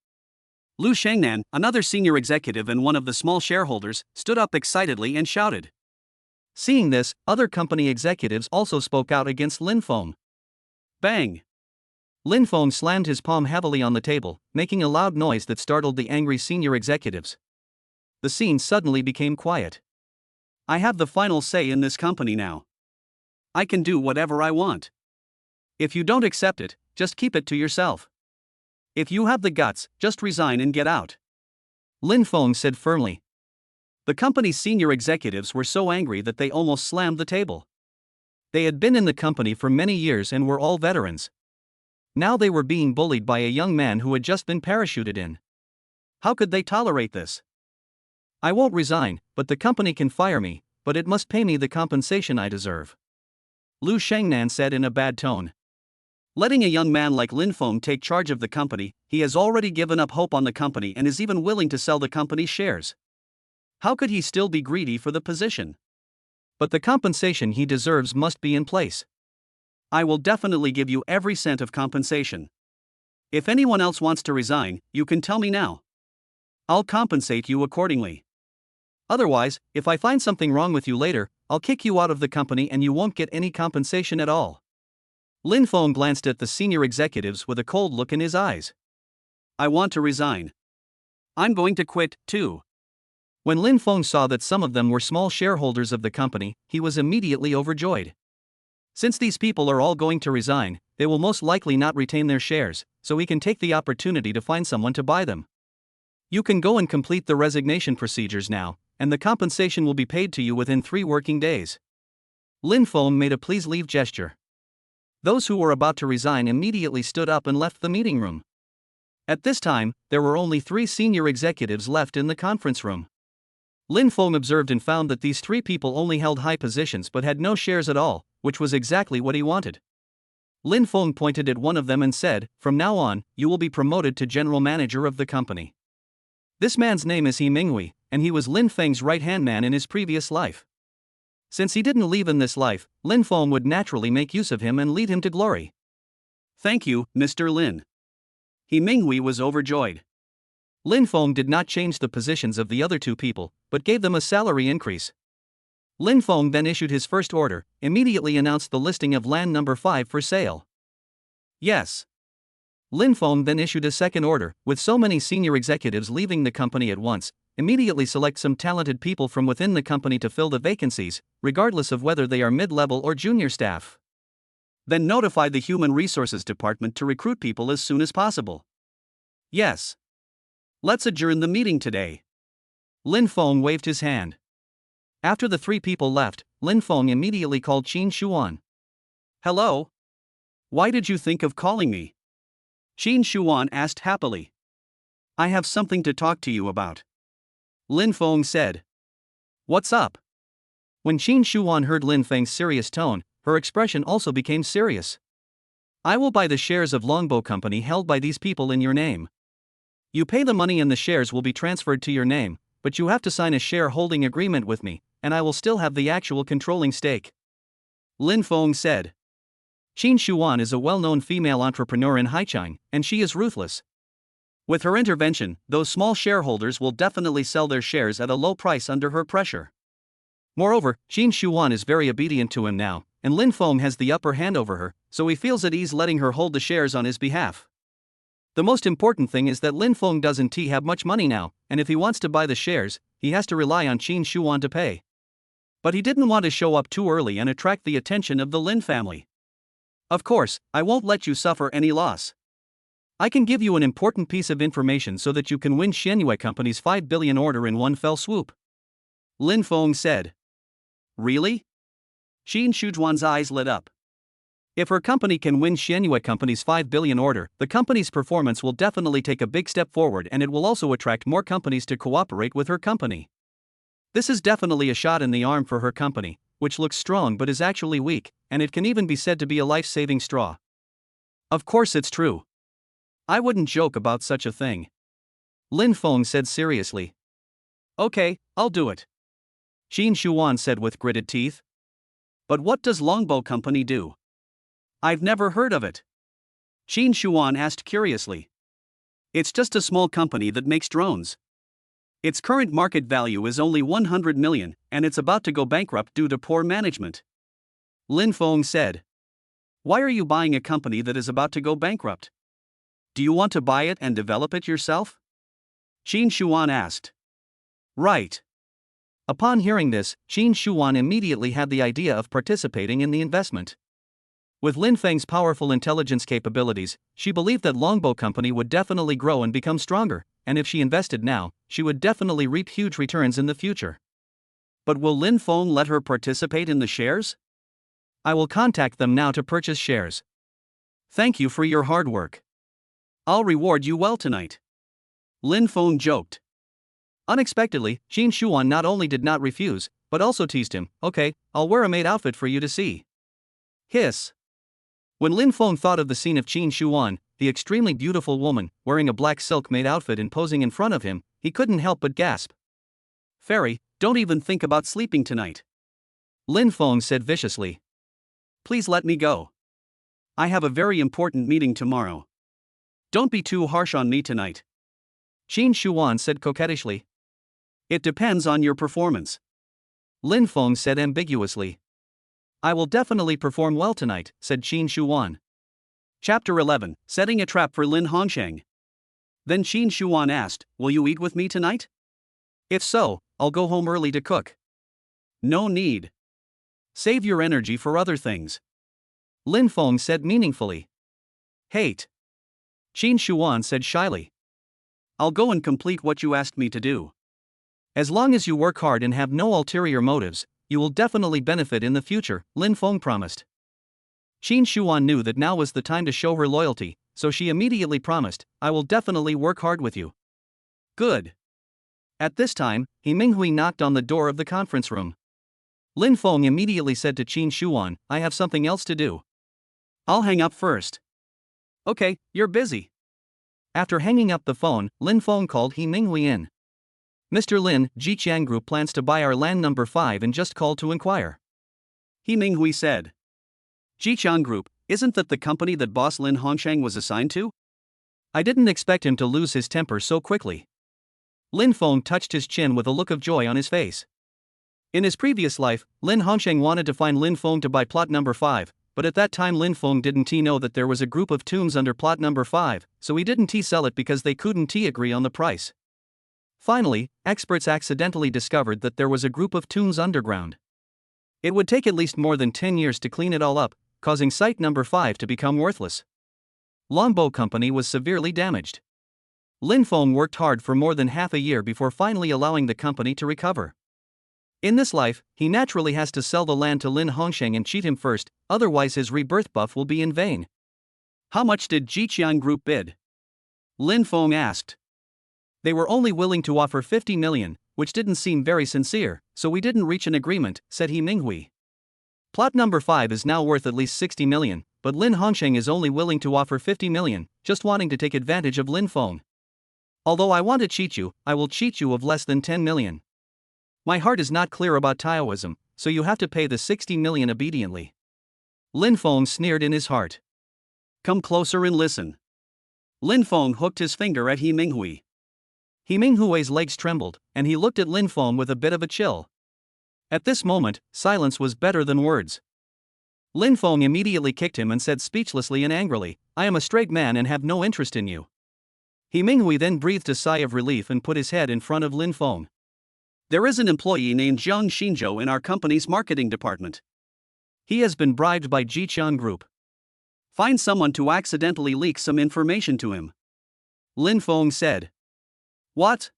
A: Lu Shengnan, another senior executive and one of the small shareholders, stood up excitedly and shouted. Seeing this, other company executives also spoke out against Lin Feng. Bang! Lin Feng slammed his palm heavily on the table, making a loud noise that startled the angry senior executives. The scene suddenly became quiet. "I have the final say in this company now. I can do whatever I want. If you don't accept it, just keep it to yourself. If you have the guts, just resign and get out," Lin Feng said firmly. The company's senior executives were so angry that they almost slammed the table. They had been in the company for many years and were all veterans. Now they were being bullied by a young man who had just been parachuted in. How could they tolerate this? "I won't resign, but the company can fire me, but it must pay me the compensation I deserve," Lu Shengnan said in a bad tone. Letting a young man like Lin Feng take charge of the company, he has already given up hope on the company and is even willing to sell the company's shares. How could he still be greedy for the position? But the compensation he deserves must be in place. "I will definitely give you every cent of compensation. If anyone else wants to resign, you can tell me now. I'll compensate you accordingly. Otherwise, if I find something wrong with you later, I'll kick you out of the company and you won't get any compensation at all." Lin Feng glanced at the senior executives with a cold look in his eyes. "I want to resign. I'm going to quit, too." When Lin Feng saw that some of them were small shareholders of the company, he was immediately overjoyed. Since these people are all going to resign, they will most likely not retain their shares, so he can take the opportunity to find someone to buy them. "You can go and complete the resignation procedures now, and the compensation will be paid to you within 3 working days." Lin Feng made a please leave gesture. Those who were about to resign immediately stood up and left the meeting room. At this time, there were only 3 senior executives left in the conference room. Lin Feng observed and found that these 3 people only held high positions but had no shares at all, which was exactly what he wanted. Lin Feng pointed at one of them and said, "From now on, you will be promoted to general manager of the company." This man's name is He Minghui, and he was Lin Feng's right-hand man in his previous life. Since he didn't leave in this life, Lin Feng would naturally make use of him and lead him to glory. "Thank you, Mr. Lin." He Minghui was overjoyed. Lin Feng did not change the positions of the other 2 people, but gave them a salary increase. Lin Feng then issued his first order, immediately announced the listing of land number 5 for sale. Yes. Lin Feng then issued a second order, with so many senior executives leaving the company at once, immediately select some talented people from within the company to fill the vacancies, regardless of whether they are mid-level or junior staff. Then notify the Human Resources Department to recruit people as soon as possible. Yes. Let's adjourn the meeting today. Lin Feng waved his hand. After the 3 people left, Lin Feng immediately called Qin Shuan. "Hello? Why did you think of calling me?" Qin Shuan asked happily. "I have something to talk to you about." Lin Feng said. What's up? When Qin Shuan heard Lin Feng's serious tone, her expression also became serious. I will buy the shares of Longbow Company held by these people in your name. You pay the money and the shares will be transferred to your name, but you have to sign a shareholding agreement with me, and I will still have the actual controlling stake. Lin Feng said. Qin Shuan is a well-known female entrepreneur in Haichang, and she is ruthless. With her intervention, those small shareholders will definitely sell their shares at a low price under her pressure. Moreover, Qin Shuan is very obedient to him now, and Lin Feng has the upper hand over her, so he feels at ease letting her hold the shares on his behalf. The most important thing is that Lin Feng doesn't have much money now, and if he wants to buy the shares, he has to rely on Qin Shuan to pay. But he didn't want to show up too early and attract the attention of the Lin family. Of course, I won't let you suffer any loss. I can give you an important piece of information so that you can win Xianyue Company's 5 billion order in one fell swoop. Lin Feng said. Really? Qin Shujuan's eyes lit up. If her company can win Xianyue Company's 5 billion order, the company's performance will definitely take a big step forward and it will also attract more companies to cooperate with her company. This is definitely a shot in the arm for her company, which looks strong but is actually weak, and it can even be said to be a life-saving straw. Of course it's true. I wouldn't joke about such a thing. Lin Feng said seriously. Okay, I'll do it. Qin Shuan said with gritted teeth. But what does Longbow Company do? I've never heard of it. Qin Shuan asked curiously. It's just a small company that makes drones. Its current market value is only 100 million, and it's about to go bankrupt due to poor management. Lin Feng said. Why are you buying a company that is about to go bankrupt? Do you want to buy it and develop it yourself? Qin Shuan asked. Right. Upon hearing this, Qin Shuan immediately had the idea of participating in the investment. With Lin Feng's powerful intelligence capabilities, she believed that Longbow Company would definitely grow and become stronger, and if she invested now, she would definitely reap huge returns in the future. But will Lin Feng let her participate in the shares? I will contact them now to purchase shares. Thank you for your hard work. I'll reward you well tonight. Lin Feng joked. Unexpectedly, Qin Shuan not only did not refuse, but also teased him. Okay, I'll wear a maid outfit for you to see. Hiss. When Lin Feng thought of the scene of Qin Shuan, the extremely beautiful woman, wearing a black silk maid outfit and posing in front of him, he couldn't help but gasp. Fairy, don't even think about sleeping tonight. Lin Feng said viciously. Please let me go. I have a very important meeting tomorrow. Don't be too harsh on me tonight. Qin Shuan said coquettishly. It depends on your performance. Lin Feng said ambiguously. I will definitely perform well tonight, said Qin Shuan. Chapter 11, Setting a Trap for Lin Hongsheng. Then Qin Shuan asked, will you eat with me tonight? If so, I'll go home early to cook. No need. Save your energy for other things. Lin Feng said meaningfully. Hate. Qin Shuan said shyly. I'll go and complete what you asked me to do. As long as you work hard and have no ulterior motives, you will definitely benefit in the future, Lin Feng promised. Qin Shuan knew that now was the time to show her loyalty, so she immediately promised, I will definitely work hard with you. Good. At this time, He Minghui knocked on the door of the conference room. Lin Feng immediately said to Qin Shuan, I have something else to do. I'll hang up first. Okay, you're busy. After hanging up the phone, Lin Feng called He Minghui in. Mr. Lin, Jiqiang Group plans to buy our land number 5 and just called to inquire. He Minghui said. Jiqiang Group, isn't that the company that boss Lin Hongsheng was assigned to? I didn't expect him to lose his temper so quickly. Lin Feng touched his chin with a look of joy on his face. In his previous life, Lin Hongsheng wanted to find Lin Feng to buy plot number 5, but at that time Lin Feng didn't know that there was a group of tombs under plot number 5, so he didn't sell it because they couldn't agree on the price. Finally, experts accidentally discovered that there was a group of tombs underground. It would take at least more than 10 years to clean it all up, causing site number 5 to become worthless. Longbow Company was severely damaged. Lin Feng worked hard for more than half a year before finally allowing the company to recover. In this life, he naturally has to sell the land to Lin Hongsheng and cheat him first, otherwise his rebirth buff will be in vain. How much did Jiqiang Group bid? Lin Feng asked. They were only willing to offer 50 million, which didn't seem very sincere, so we didn't reach an agreement, said He Minghui. Plot number 5 is now worth at least 60 million, but Lin Hongsheng is only willing to offer 50 million, just wanting to take advantage of Lin Feng. Although I want to cheat you, I will cheat you of less than 10 million. My heart is not clear about Taoism, so you have to pay the 60 million obediently. Lin Feng sneered in his heart. Come closer and listen. Lin Feng hooked his finger at He Minghui. He Minghui's legs trembled, and he looked at Lin Feng with a bit of a chill. At this moment, silence was better than words. Lin Feng immediately kicked him and said speechlessly and angrily, I am a straight man and have no interest in you. He Minghui then breathed a sigh of relief and put his head in front of Lin Feng. There is an employee named Jiang Xinzhou in our company's marketing department. He has been bribed by Jiqian Group. Find someone to accidentally leak some information to him. Lin Feng said. What?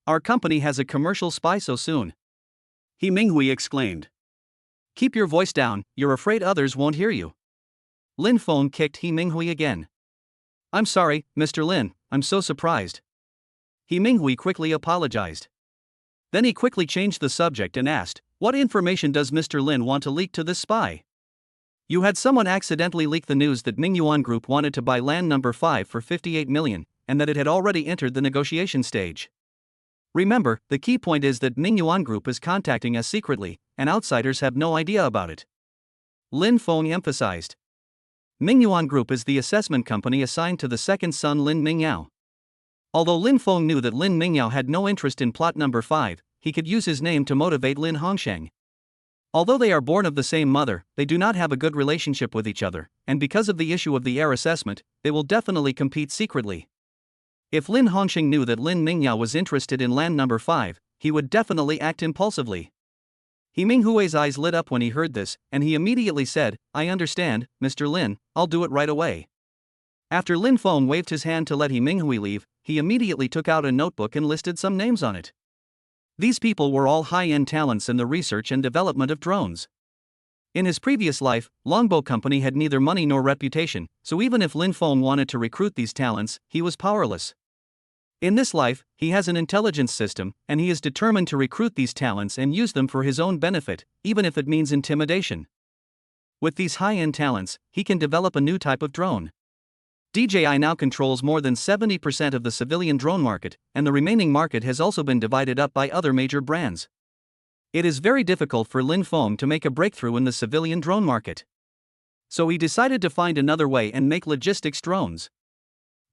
A: Our company has a commercial spy so soon? He Minghui exclaimed. Keep your voice down, you're afraid others won't hear you. Lin Feng kicked He Minghui again. I'm sorry, Mr. Lin, I'm so surprised. He Minghui quickly apologized. Then he quickly changed the subject and asked, what information does Mr. Lin want to leak to this spy? You had someone accidentally leak the news that Mingyuan Group wanted to buy land number 5 for 58 million, and that it had already entered the negotiation stage. Remember, the key point is that Mingyuan Group is contacting us secretly, and outsiders have no idea about it. Lin Feng emphasized. Mingyuan Group is the assessment company assigned to the second son Lin Mingyao. Although Lin Feng knew that Lin Mingyao had no interest in plot number 5, he could use his name to motivate Lin Hongsheng. Although they are born of the same mother, they do not have a good relationship with each other, and because of the issue of the heir assessment, they will definitely compete secretly. If Lin Hongsheng knew that Lin Mingyao was interested in land number 5, he would definitely act impulsively. He Minghui's eyes lit up when he heard this, and he immediately said, I understand, Mr. Lin, I'll do it right away. After Lin Feng waved his hand to let He Minghui leave, he immediately took out a notebook and listed some names on it. These people were all high-end talents in the research and development of drones. In his previous life, Longbow Company had neither money nor reputation, so even if Lin Feng wanted to recruit these talents, he was powerless. In this life, he has an intelligence system, and he is determined to recruit these talents and use them for his own benefit, even if it means intimidation. With these high-end talents, he can develop a new type of drone. DJI now controls more than 70% of the civilian drone market, and the remaining market has also been divided up by other major brands. It is very difficult for Lin Feng to make a breakthrough in the civilian drone market. So he decided to find another way and make logistics drones.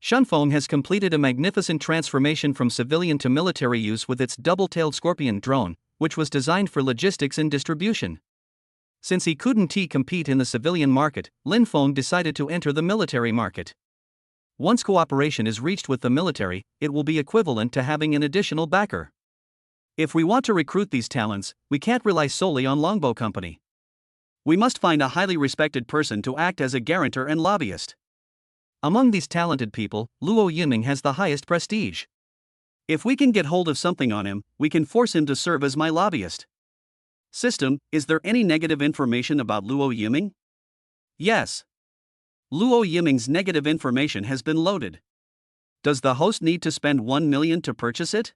A: Shunfeng has completed a magnificent transformation from civilian to military use with its double-tailed Scorpion drone, which was designed for logistics and distribution. Since he couldn't compete in the civilian market, Lin Feng decided to enter the military market. Once cooperation is reached with the military, it will be equivalent to having an additional backer. If we want to recruit these talents, we can't rely solely on Longbow Company. We must find a highly respected person to act as a guarantor and lobbyist. Among these talented people, Luo Yiming has the highest prestige. If we can get hold of something on him, we can force him to serve as my lobbyist. System, is there any negative information about Luo Yiming? Yes. Luo Yiming's negative information has been loaded. Does the host need to spend 1 million to purchase it?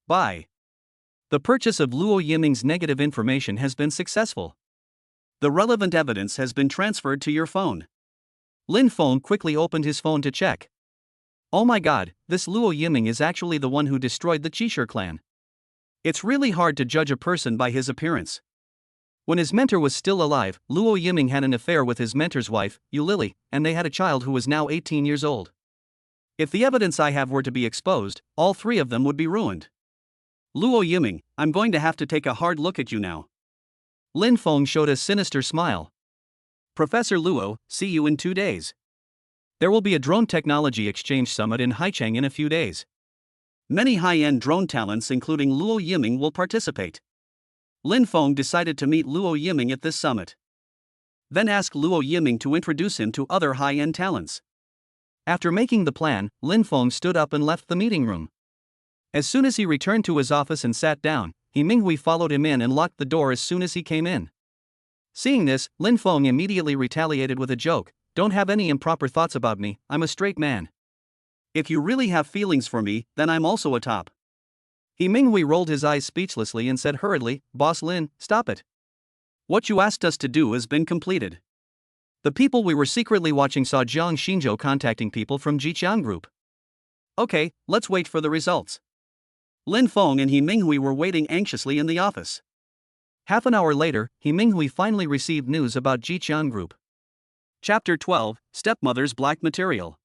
A: Buy. The purchase of Luo Yiming's negative information has been successful. The relevant evidence has been transferred to your phone. Lin Feng quickly opened his phone to check. Oh my god, this Luo Yiming is actually the one who destroyed the Qishir clan. It's really hard to judge a person by his appearance. When his mentor was still alive, Luo Yiming had an affair with his mentor's wife, Yu Lily, and they had a child who was now 18 years old. If the evidence I have were to be exposed, all three of them would be ruined. Luo Yiming, I'm going to have to take a hard look at you now. Lin Feng showed a sinister smile. Professor Luo, see you in 2 days. There will be a drone technology exchange summit in Haicheng in a few days. Many high-end drone talents including Luo Yiming will participate. Lin Feng decided to meet Luo Yiming at this summit. Then ask Luo Yiming to introduce him to other high-end talents. After making the plan, Lin Feng stood up and left the meeting room. As soon as he returned to his office and sat down, He Minghui followed him in and locked the door as soon as he came in. Seeing this, Lin Feng immediately retaliated with a joke, "Don't have any improper thoughts about me, I'm a straight man." If you really have feelings for me, then I'm also a top. He Minghui rolled his eyes speechlessly and said hurriedly, Boss Lin, stop it. What you asked us to do has been completed. The people we were secretly watching saw Jiang Xinzhou contacting people from Jiqiang Group. Okay, let's wait for the results. Lin Feng and He Minghui were waiting anxiously in the office. Half an hour later, He Minghui finally received news about Jiqiang Group. Chapter 12, Stepmother's Black Material.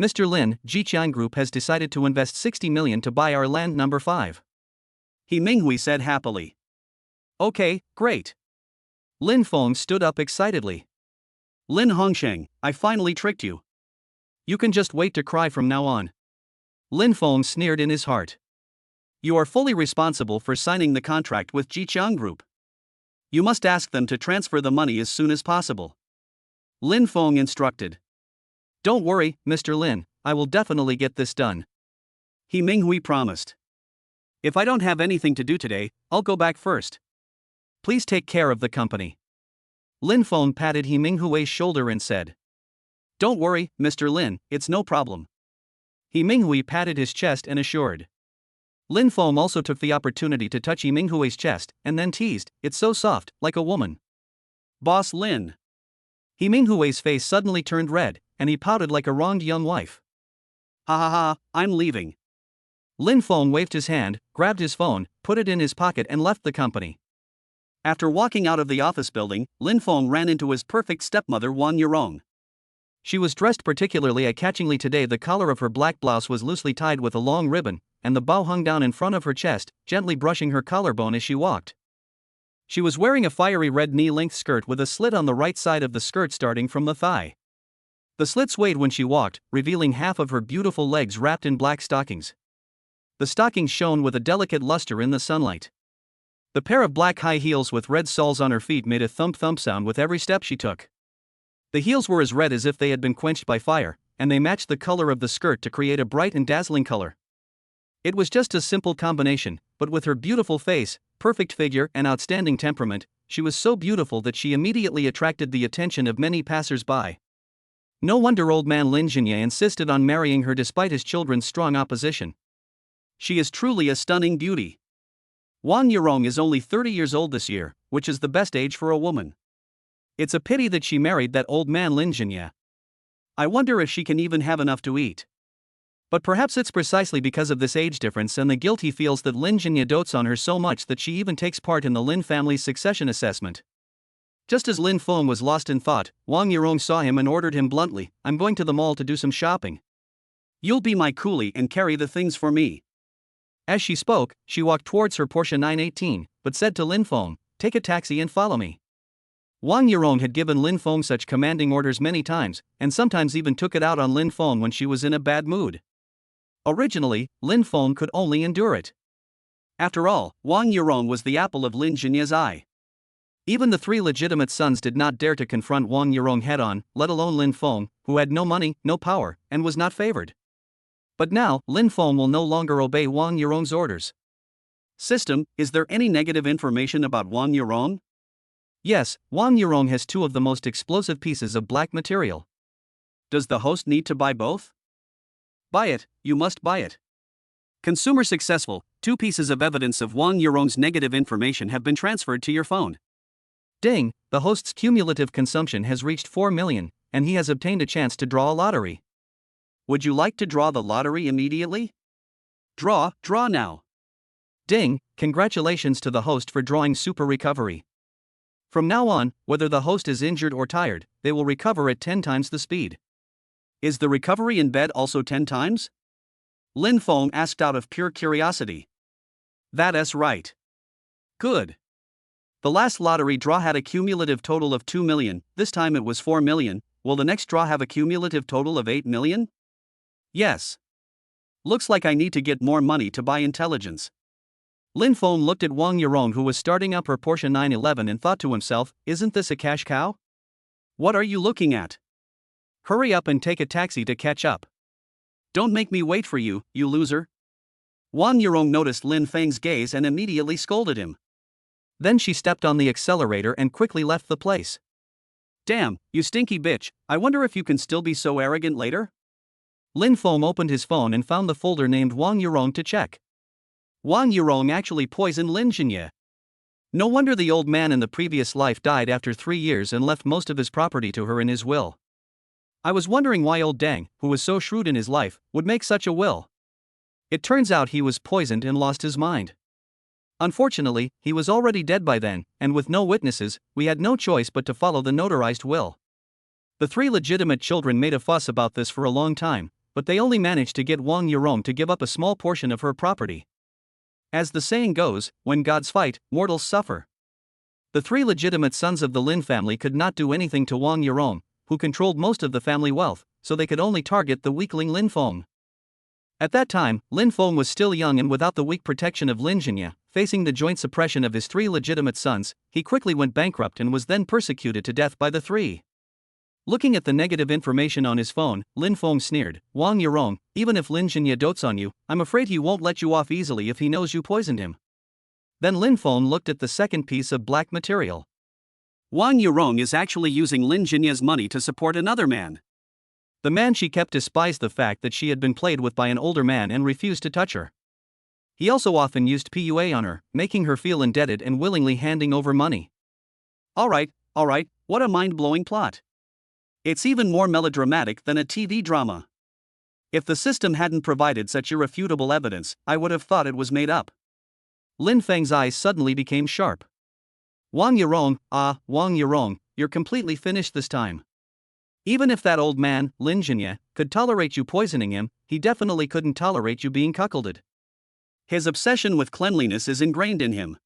A: Mr. Lin, Jiqiang Group has decided to invest 60 million to buy our land number 5. He Minghui said happily. Okay, great. Lin Feng stood up excitedly. Lin Hongsheng, I finally tricked you. You can just wait to cry from now on. Lin Feng sneered in his heart. You are fully responsible for signing the contract with Jiqiang Group. You must ask them to transfer the money as soon as possible. Lin Feng instructed. Don't worry, Mr. Lin, I will definitely get this done. He Minghui promised. If I don't have anything to do today, I'll go back first. Please take care of the company. Lin Feng patted He Minghui's shoulder and said. Don't worry, Mr. Lin, it's no problem. He Minghui patted his chest and assured. Lin Feng also took the opportunity to touch He Minghui's chest and then teased, it's so soft, like a woman. Boss Lin. He Minghui's face suddenly turned red, and he pouted like a wronged young wife. Ha ha ha, I'm leaving. Lin Feng waved his hand, grabbed his phone, put it in his pocket and left the company. After walking out of the office building, Lin Feng ran into his perfect stepmother Wang Yurong. She was dressed particularly eye-catchingly today. The collar of her black blouse was loosely tied with a long ribbon, and the bow hung down in front of her chest, gently brushing her collarbone as she walked. She was wearing a fiery red knee-length skirt with a slit on the right side of the skirt starting from the thigh. The slit swayed when she walked, revealing half of her beautiful legs wrapped in black stockings. The stockings shone with a delicate luster in the sunlight. The pair of black high heels with red soles on her feet made a thump-thump sound with every step she took. The heels were as red as if they had been quenched by fire, and they matched the color of the skirt to create a bright and dazzling color. It was just a simple combination, but with her beautiful face, perfect figure and outstanding temperament, she was so beautiful that she immediately attracted the attention of many passers-by. No wonder old man Lin Jinye insisted on marrying her despite his children's strong opposition. She is truly a stunning beauty. Wang Yurong is only 30 years old this year, which is the best age for a woman. It's a pity that she married that old man Lin Jinye. I wonder if she can even have enough to eat. But perhaps it's precisely because of this age difference and the guilt he feels that Lin Jinye dotes on her so much that she even takes part in the Lin family's succession assessment. Just as Lin Feng was lost in thought, Wang Yurong saw him and ordered him bluntly, I'm going to the mall to do some shopping. You'll be my coolie and carry the things for me. As she spoke, she walked towards her Porsche 918, but said to Lin Feng, take a taxi and follow me. Wang Yurong had given Lin Feng such commanding orders many times, and sometimes even took it out on Lin Feng when she was in a bad mood. Originally, Lin Feng could only endure it. After all, Wang Yurong was the apple of Lin Jinye's eye. Even the 3 legitimate sons did not dare to confront Wang Yurong head-on, let alone Lin Feng, who had no money, no power, and was not favored. But now, Lin Feng will no longer obey Wang Yurong's orders. System, is there any negative information about Wang Yurong? Yes, Wang Yurong has 2 of the most explosive pieces of black material. Does the host need to buy both? Buy it, you must buy it. Consumer successful, 2 pieces of evidence of Wang Yurong's negative information have been transferred to your phone. Ding, the host's cumulative consumption has reached 4 million, and he has obtained a chance to draw a lottery. Would you like to draw the lottery immediately? Draw now. Ding, congratulations to the host for drawing super recovery. From now on, whether the host is injured or tired, they will recover at 10 times the speed. Is the recovery in bed also 10 times? Lin Feng asked out of pure curiosity. That's right. Good. The last lottery draw had a cumulative total of 2 million, this time it was 4 million, will the next draw have a cumulative total of 8 million? Yes. Looks like I need to get more money to buy intelligence. Lin Feng looked at Wang Yurong who was starting up her Porsche 911 and thought to himself, isn't this a cash cow? What are you looking at? Hurry up and take a taxi to catch up. Don't make me wait for you, you loser. Wang Yurong noticed Lin Feng's gaze and immediately scolded him. Then she stepped on the accelerator and quickly left the place. Damn, you stinky bitch, I wonder if you can still be so arrogant later? Lin Feng opened his phone and found the folder named Wang Yurong to check. Wang Yurong actually poisoned Lin Jinye. No wonder the old man in the previous life died after 3 years and left most of his property to her in his will. I was wondering why old Deng, who was so shrewd in his life, would make such a will. It turns out he was poisoned and lost his mind. Unfortunately, he was already dead by then, and with no witnesses, we had no choice but to follow the notarized will. The 3 legitimate children made a fuss about this for a long time, but they only managed to get Wang Yurong to give up a small portion of her property. As the saying goes, when gods fight, mortals suffer. The 3 legitimate sons of the Lin family could not do anything to Wang Yurong, who controlled most of the family wealth, so they could only target the weakling Lin Feng. At that time, Lin Feng was still young and without the weak protection of Lin Jinye, facing the joint suppression of his 3 legitimate sons, he quickly went bankrupt and was then persecuted to death by the 3. Looking at the negative information on his phone, Lin Feng sneered, "Wang Yurong, even if Lin Jinye dotes on you, I'm afraid he won't let you off easily if he knows you poisoned him." Then Lin Feng looked at the second piece of black material. Wang Yurong is actually using Lin Jinye's money to support another man. The man she kept despised the fact that she had been played with by an older man and refused to touch her. He also often used PUA on her, making her feel indebted and willingly handing over money. Alright, what a mind-blowing plot. It's even more melodramatic than a TV drama. If the system hadn't provided such irrefutable evidence, I would have thought it was made up. Lin Feng's eyes suddenly became sharp. Wang Yurong, you're completely finished this time. Even if that old man, Lin Jinye, could tolerate you poisoning him, he definitely couldn't tolerate you being cuckolded. His obsession with cleanliness is ingrained in him.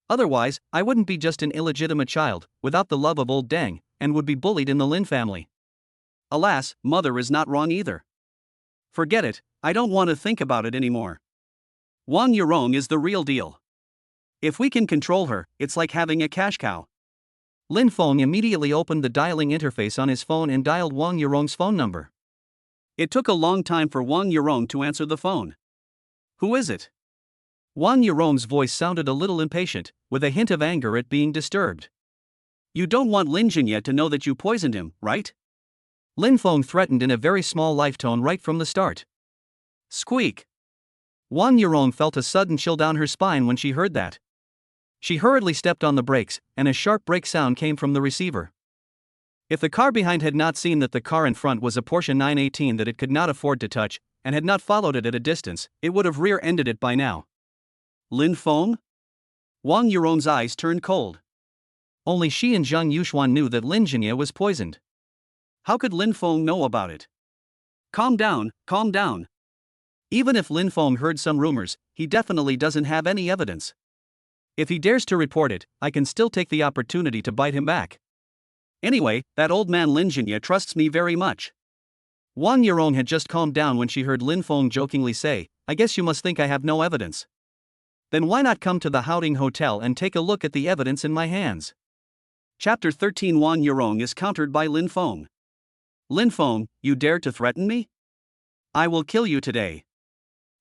A: Otherwise, I wouldn't be just an illegitimate child, without the love of old Deng, and would be bullied in the Lin family. Alas, mother is not wrong either. Forget it, I don't want to think about it anymore. Wang Yurong is the real deal. If we can control her, it's like having a cash cow. Lin Feng immediately opened the dialing interface on his phone and dialed Wang Yurong's phone number. It took a long time for Wang Yurong to answer the phone. Who is it? Wang Yurong's voice sounded a little impatient, with a hint of anger at being disturbed. You don't want Lin Jinye to know that you poisoned him, right? Lin Feng threatened in a very small life tone right from the start. Squeak. Wang Yurong felt a sudden chill down her spine when she heard that. She hurriedly stepped on the brakes, and a sharp brake sound came from the receiver. If the car behind had not seen that the car in front was a Porsche 918 that it could not afford to touch, and had not followed it at a distance, it would have rear-ended it by now. Lin Feng? Wang Yurong's eyes turned cold. Only she and Zhang Yuxuan knew that Lin Jinye was poisoned. How could Lin Feng know about it? Calm down. Even if Lin Feng heard some rumors, he definitely doesn't have any evidence. If he dares to report it, I can still take the opportunity to bite him back. Anyway, that old man Lin Jinye trusts me very much. Wang Yurong had just calmed down when she heard Lin Feng jokingly say, I guess you must think I have no evidence. Then why not come to the Haoding Hotel and take a look at the evidence in my hands? Chapter 13 Wang Yurong is countered by Lin Feng. Lin Feng, you dare to threaten me? I will kill you today.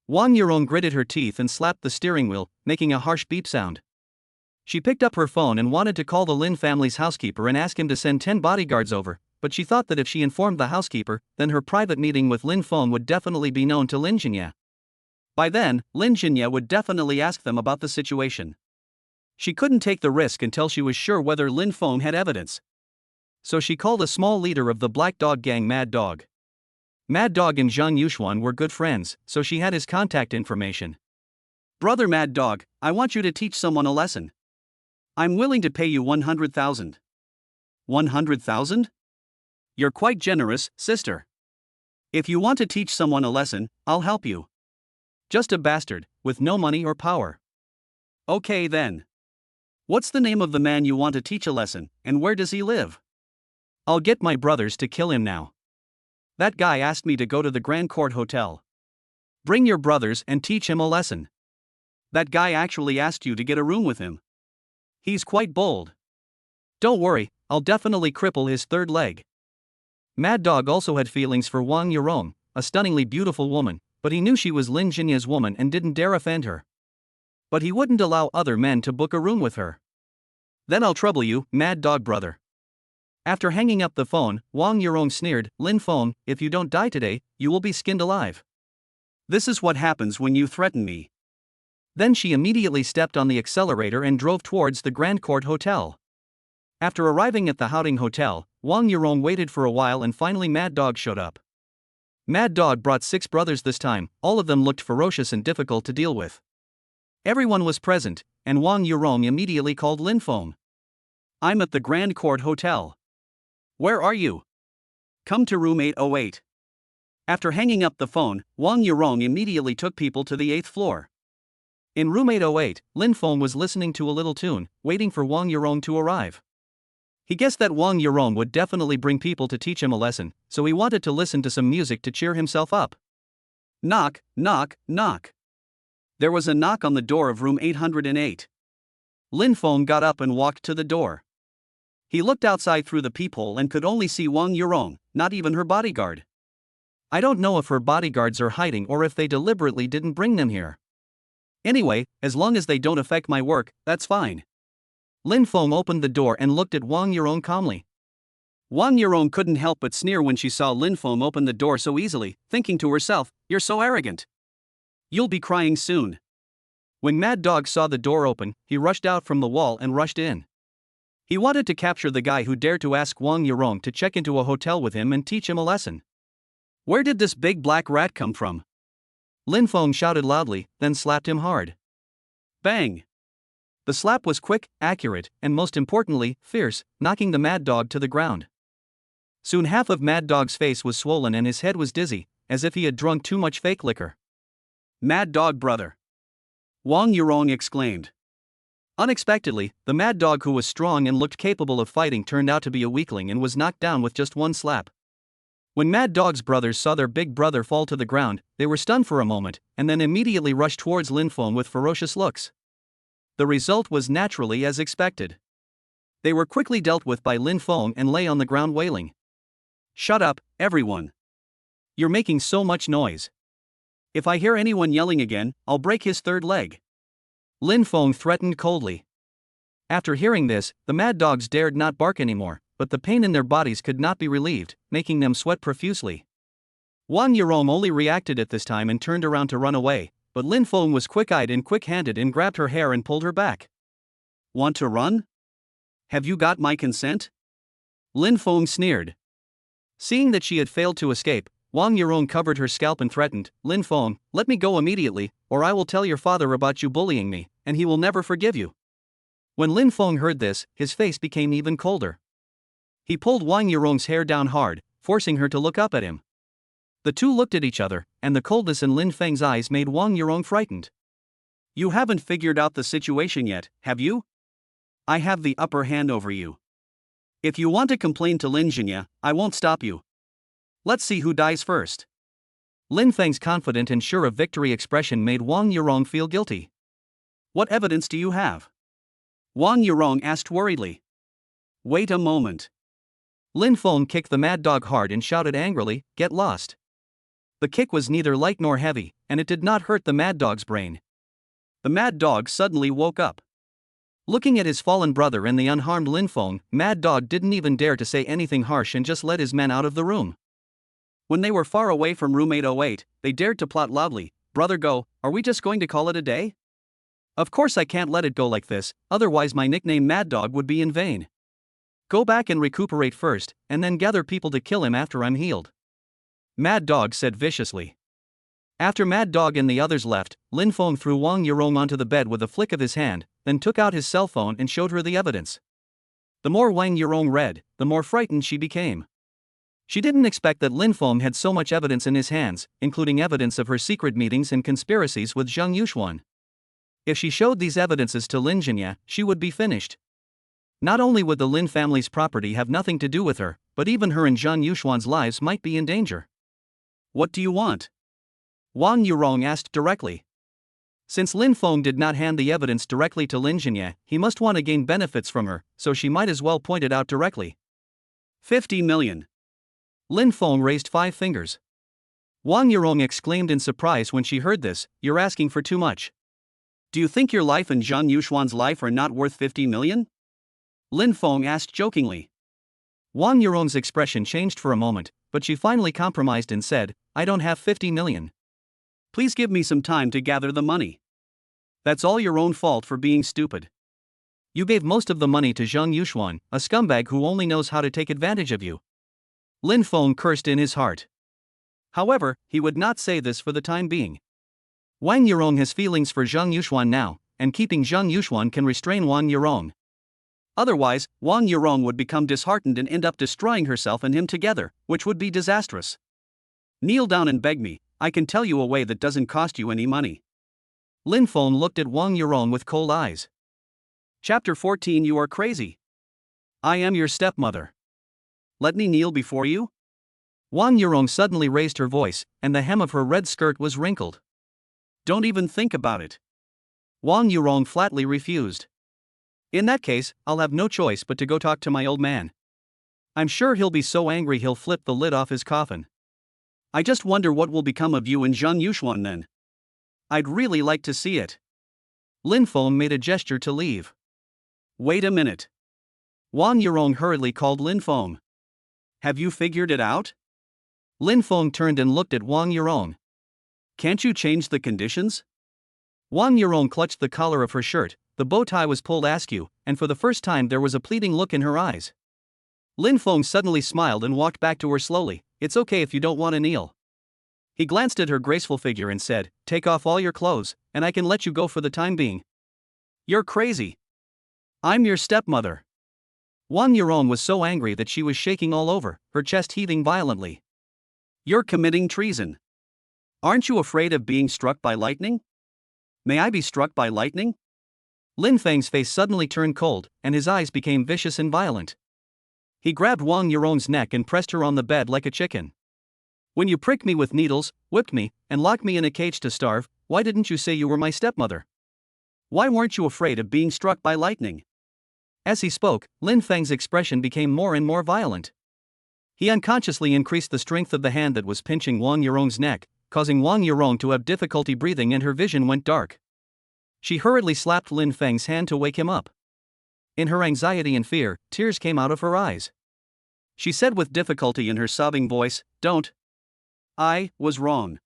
A: Wang Yurong gritted her teeth and slapped the steering wheel, making a harsh beep sound. She picked up her phone and wanted to call the Lin family's housekeeper and ask him to send 10 bodyguards over, but she thought that if she informed the housekeeper, then her private meeting with Lin Feng would definitely be known to Lin Jinye. By then, Lin Jinye would definitely ask them about the situation. She couldn't take the risk until she was sure whether Lin Feng had evidence. So she called a small leader of the Black Dog gang, Mad Dog. Mad Dog and Zhang Yuxuan were good friends, so she had his contact information. Brother Mad Dog, I want you to teach someone a lesson. I'm willing to pay you 100,000. 100,000? You're quite generous, sister. If you want to teach someone a lesson, I'll help you. Just a bastard, with no money or power. Okay then. What's the name of the man you want to teach a lesson, and where does he live? I'll get my brothers to kill him now. That guy asked me to go to the Grand Court Hotel. Bring your brothers and teach him a lesson. That guy actually asked you to get a room with him. He's quite bold. Don't worry, I'll definitely cripple his third leg. Mad Dog also had feelings for Wang Yurong, a stunningly beautiful woman, but he knew she was Lin Jinye's woman and didn't dare offend her. But he wouldn't allow other men to book a room with her. Then I'll trouble you, Mad Dog brother. After hanging up the phone, Wang Yurong sneered, "Lin Feng, if you don't die today, you will be skinned alive. This is what happens when you threaten me." Then she immediately stepped on the accelerator and drove towards the Grand Court Hotel. After arriving at the Houting Hotel, Wang Yurong waited for a while and finally Mad Dog showed up. Mad Dog brought 6 brothers this time, all of them looked ferocious and difficult to deal with. Everyone was present, and Wang Yurong immediately called Lin Feng. "I'm at the Grand Court Hotel. Where are you? Come to room 808. After hanging up the phone, Wang Yurong immediately took people to the 8th floor. In room 808, Lin Feng was listening to a little tune, waiting for Wang Yurong to arrive. He guessed that Wang Yurong would definitely bring people to teach him a lesson, so he wanted to listen to some music to cheer himself up. Knock, knock, knock. There was a knock on the door of room 808. Lin Feng got up and walked to the door. He looked outside through the peephole and could only see Wang Yurong, not even her bodyguard. I don't know if her bodyguards are hiding or if they deliberately didn't bring them here. Anyway, as long as they don't affect my work, that's fine. Lin Feng opened the door and looked at Wang Yurong calmly. Wang Yurong couldn't help but sneer when she saw Lin Feng open the door so easily, thinking to herself, "You're so arrogant. You'll be crying soon." When Mad Dog saw the door open, he rushed out from the wall and rushed in. He wanted to capture the guy who dared to ask Wang Yurong to check into a hotel with him and teach him a lesson. Where did this big black rat come from? Lin Feng shouted loudly, then slapped him hard. Bang! The slap was quick, accurate, and most importantly, fierce, knocking the Mad Dog to the ground. Soon half of Mad Dog's face was swollen and his head was dizzy, as if he had drunk too much fake liquor. "Mad Dog brother!" Wang Yurong exclaimed. Unexpectedly, the Mad Dog who was strong and looked capable of fighting turned out to be a weakling and was knocked down with just one slap. When Mad Dog's brothers saw their big brother fall to the ground, they were stunned for a moment, and then immediately rushed towards Lin Feng with ferocious looks. The result was naturally as expected. They were quickly dealt with by Lin Feng and lay on the ground wailing. "Shut up, everyone. You're making so much noise. If I hear anyone yelling again, I'll break his third leg." Lin Feng threatened coldly. After hearing this, the Mad Dogs dared not bark anymore, but the pain in their bodies could not be relieved, making them sweat profusely. Wang Yurong only reacted at this time and turned around to run away, but Lin Feng was quick-eyed and quick-handed and grabbed her hair and pulled her back. "Want to run? Have you got my consent?" Lin Feng sneered. Seeing that she had failed to escape, Wang Yurong covered her scalp and threatened, "Lin Feng, let me go immediately, or I will tell your father about you bullying me, and he will never forgive you." When Lin Feng heard this, his face became even colder. He pulled Wang Yurong's hair down hard, forcing her to look up at him. The two looked at each other, and the coldness in Lin Feng's eyes made Wang Yurong frightened. "You haven't figured out the situation yet, have you? I have the upper hand over you. If you want to complain to Lin Zhinya, I won't stop you. Let's see who dies first." Lin Feng's confident and sure of victory expression made Wang Yurong feel guilty. "What evidence do you have?" Wang Yurong asked worriedly. "Wait a moment." Lin Feng kicked the Mad Dog hard and shouted angrily, "Get lost." The kick was neither light nor heavy, and it did not hurt the Mad Dog's brain. The Mad Dog suddenly woke up. Looking at his fallen brother and the unharmed Lin Feng, Mad Dog didn't even dare to say anything harsh and just led his men out of the room. When they were far away from room 808, they dared to plot loudly, "Brother Go, are we just going to call it a day? Of course I can't let it go like this, otherwise my nickname Mad Dog would be in vain. Go back and recuperate first, and then gather people to kill him after I'm healed," Mad Dog said viciously. After Mad Dog and the others left, Lin Feng threw Wang Yurong onto the bed with a flick of his hand, then took out his cell phone and showed her the evidence. The more Wang Yurong read, the more frightened she became. She didn't expect that Lin Feng had so much evidence in his hands, including evidence of her secret meetings and conspiracies with Zhang Yuxuan. If she showed these evidences to Lin Zhinya, she would be finished. Not only would the Lin family's property have nothing to do with her, but even her and Zhang Yuxuan's lives might be in danger. "What do you want?" Wang Yurong asked directly. Since Lin Feng did not hand the evidence directly to Lin Zhinya, he must want to gain benefits from her, so she might as well point it out directly. 50 million. Lin Feng raised 5 fingers. Wang Yurong exclaimed in surprise when she heard this, "You're asking for too much. Do you think your life and Zhang Yuxuan's life are not worth 50 million? Lin Feng asked jokingly. Wang Yurong's expression changed for a moment, but she finally compromised and said, I don't have 50 million. Please give me some time to gather the money. That's all your own fault for being stupid. You gave most of the money to Zheng Yuxuan, a scumbag who only knows how to take advantage of you. Lin Feng cursed in his heart. However, he would not say this for the time being. Wang Yurong has feelings for Zheng Yuxuan now, and keeping Zheng Yuxuan can restrain Wang Yurong. Otherwise, Wang Yurong would become disheartened and end up destroying herself and him together, which would be disastrous. Kneel down and beg me, I can tell you a way that doesn't cost you any money. Lin Feng looked at Wang Yurong with cold eyes. Chapter 14. You are crazy. I am your stepmother. Let me kneel before you? Wang Yurong suddenly raised her voice, and the hem of her red skirt was wrinkled. Don't even think about it. Wang Yurong flatly refused. In that case, I'll have no choice but to go talk to my old man. I'm sure he'll be so angry he'll flip the lid off his coffin. I just wonder what will become of you and Zheng Yuxuan then. I'd really like to see it. Lin Feng made a gesture to leave. Wait a minute. Wang Yurong hurriedly called Lin Feng. Have you figured it out? Lin Feng turned and looked at Wang Yurong. Can't you change the conditions? Wang Yurong clutched the collar of her shirt, the bow tie was pulled askew, and for the first time there was a pleading look in her eyes. Lin Feng suddenly smiled and walked back to her slowly. It's okay if you don't want to kneel. He glanced at her graceful figure and said, take off all your clothes, and I can let you go for the time being. You're crazy. I'm your stepmother. Wang Yurong was so angry that she was shaking all over, her chest heaving violently. You're committing treason. Aren't you afraid of being struck by lightning? May I be struck by lightning? Lin Feng's face suddenly turned cold, and his eyes became vicious and violent. He grabbed Wang Yurong's neck and pressed her on the bed like a chicken. When you pricked me with needles, whipped me, and locked me in a cage to starve, why didn't you say you were my stepmother? Why weren't you afraid of being struck by lightning? As he spoke, Lin Feng's expression became more and more violent. He unconsciously increased the strength of the hand that was pinching Wang Yurong's neck, causing Wang Yurong to have difficulty breathing and her vision went dark. She hurriedly slapped Lin Feng's hand to wake him up. In her anxiety and fear, tears came out of her eyes. She said with difficulty in her sobbing voice, Don't. I was wrong.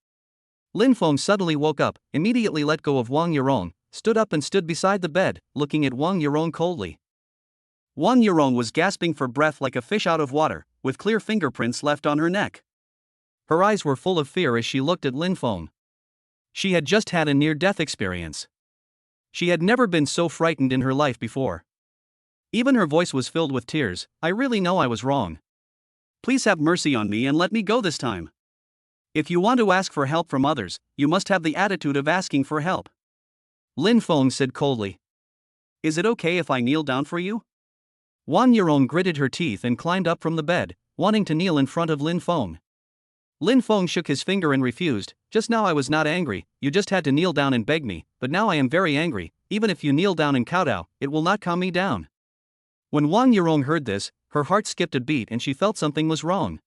A: Lin Feng suddenly woke up, immediately let go of Wang Yurong, stood up and stood beside the bed, looking at Wang Yurong coldly. Wang Yurong was gasping for breath like a fish out of water, with clear fingerprints left on her neck. Her eyes were full of fear as she looked at Lin Feng. She had just had a near-death experience. She had never been so frightened in her life before. Even her voice was filled with tears. I really know I was wrong. Please have mercy on me and let me go this time. If you want to ask for help from others, you must have the attitude of asking for help. Lin Feng said coldly. Is it okay if I kneel down for you? Wang Yurong gritted her teeth and climbed up from the bed, wanting to kneel in front of Lin Feng. Lin Feng shook his finger and refused. Just now I was not angry, you just had to kneel down and beg me, but now I am very angry. Even if you kneel down and kowtow, it will not calm me down. When Wang Yurong heard this, her heart skipped a beat and she felt something was wrong.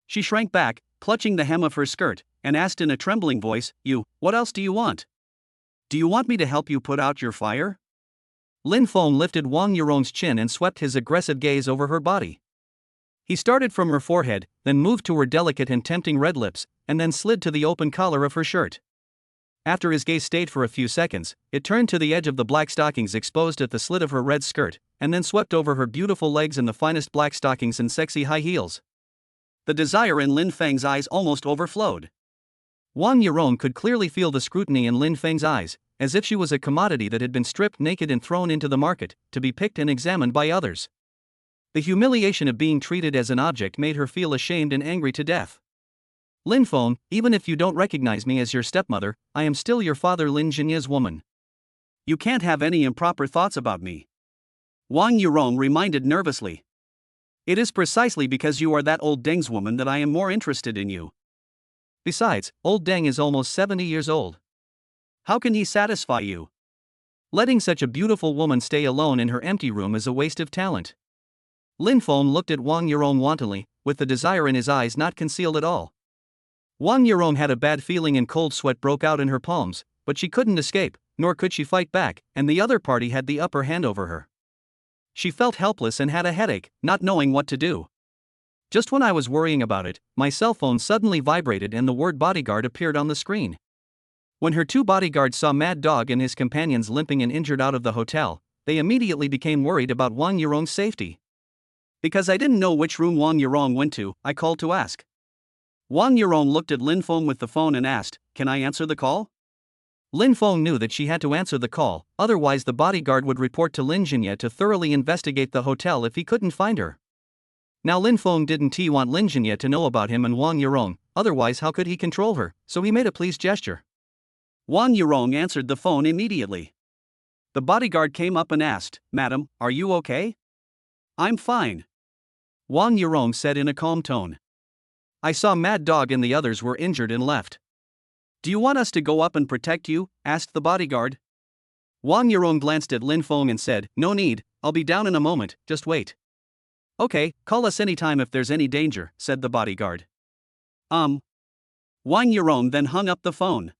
A: She shrank back, clutching the hem of her skirt, and asked in a trembling voice, what else do you want? Do you want me to help you put out your fire? Lin Feng lifted Wang Yurong's chin and swept his aggressive gaze over her body. He started from her forehead, then moved to her delicate and tempting red lips, and then slid to the open collar of her shirt. After his gaze stayed for a few seconds, it turned to the edge of the black stockings exposed at the slit of her red skirt, and then swept over her beautiful legs in the finest black stockings and sexy high heels. The desire in Lin Feng's eyes almost overflowed. Wang Yurong could clearly feel the scrutiny in Lin Feng's eyes, as if she was a commodity that had been stripped naked and thrown into the market, to be picked and examined by others. The humiliation of being treated as an object made her feel ashamed and angry to death. Lin Feng, even if you don't recognize me as your stepmother, I am still your father Lin Jinya's woman. You can't have any improper thoughts about me. Wang Yurong reminded nervously. It is precisely because you are that old Deng's woman that I am more interested in you. Besides, old Deng is almost 70 years old. How can he satisfy you? Letting such a beautiful woman stay alone in her empty room is a waste of talent. Lin Feng looked at Wang Yurong wantonly, with the desire in his eyes not concealed at all. Wang Yurong had a bad feeling and cold sweat broke out in her palms, but she couldn't escape, nor could she fight back, and the other party had the upper hand over her. She felt helpless and had a headache, not knowing what to do. Just when I was worrying about it, my cell phone suddenly vibrated and the word bodyguard appeared on the screen. When her two bodyguards saw Mad Dog and his companions limping and injured out of the hotel, they immediately became worried about Wang Yurong's safety. Because I didn't know which room Wang Yurong went to, I called to ask. Wang Yurong looked at Lin Feng with the phone and asked, "Can I answer the call?" Lin Feng knew that she had to answer the call, otherwise the bodyguard would report to Lin Jinya to thoroughly investigate the hotel if he couldn't find her. Now Lin Feng didn't want Lin Jinya to know about him and Wang Yurong, otherwise how could he control her, so he made a pleased gesture. Wang Yurong answered the phone immediately. The bodyguard came up and asked, "Madam, are you okay?" "I'm fine," Wang Yurong said in a calm tone. "I saw Mad Dog and the others were injured and left. Do you want us to go up and protect you?" asked the bodyguard. Wang Yurong glanced at Lin Feng and said, "No need, I'll be down in a moment, just wait." "Okay, call us anytime if there's any danger," said the bodyguard. Wang Yurong then hung up the phone.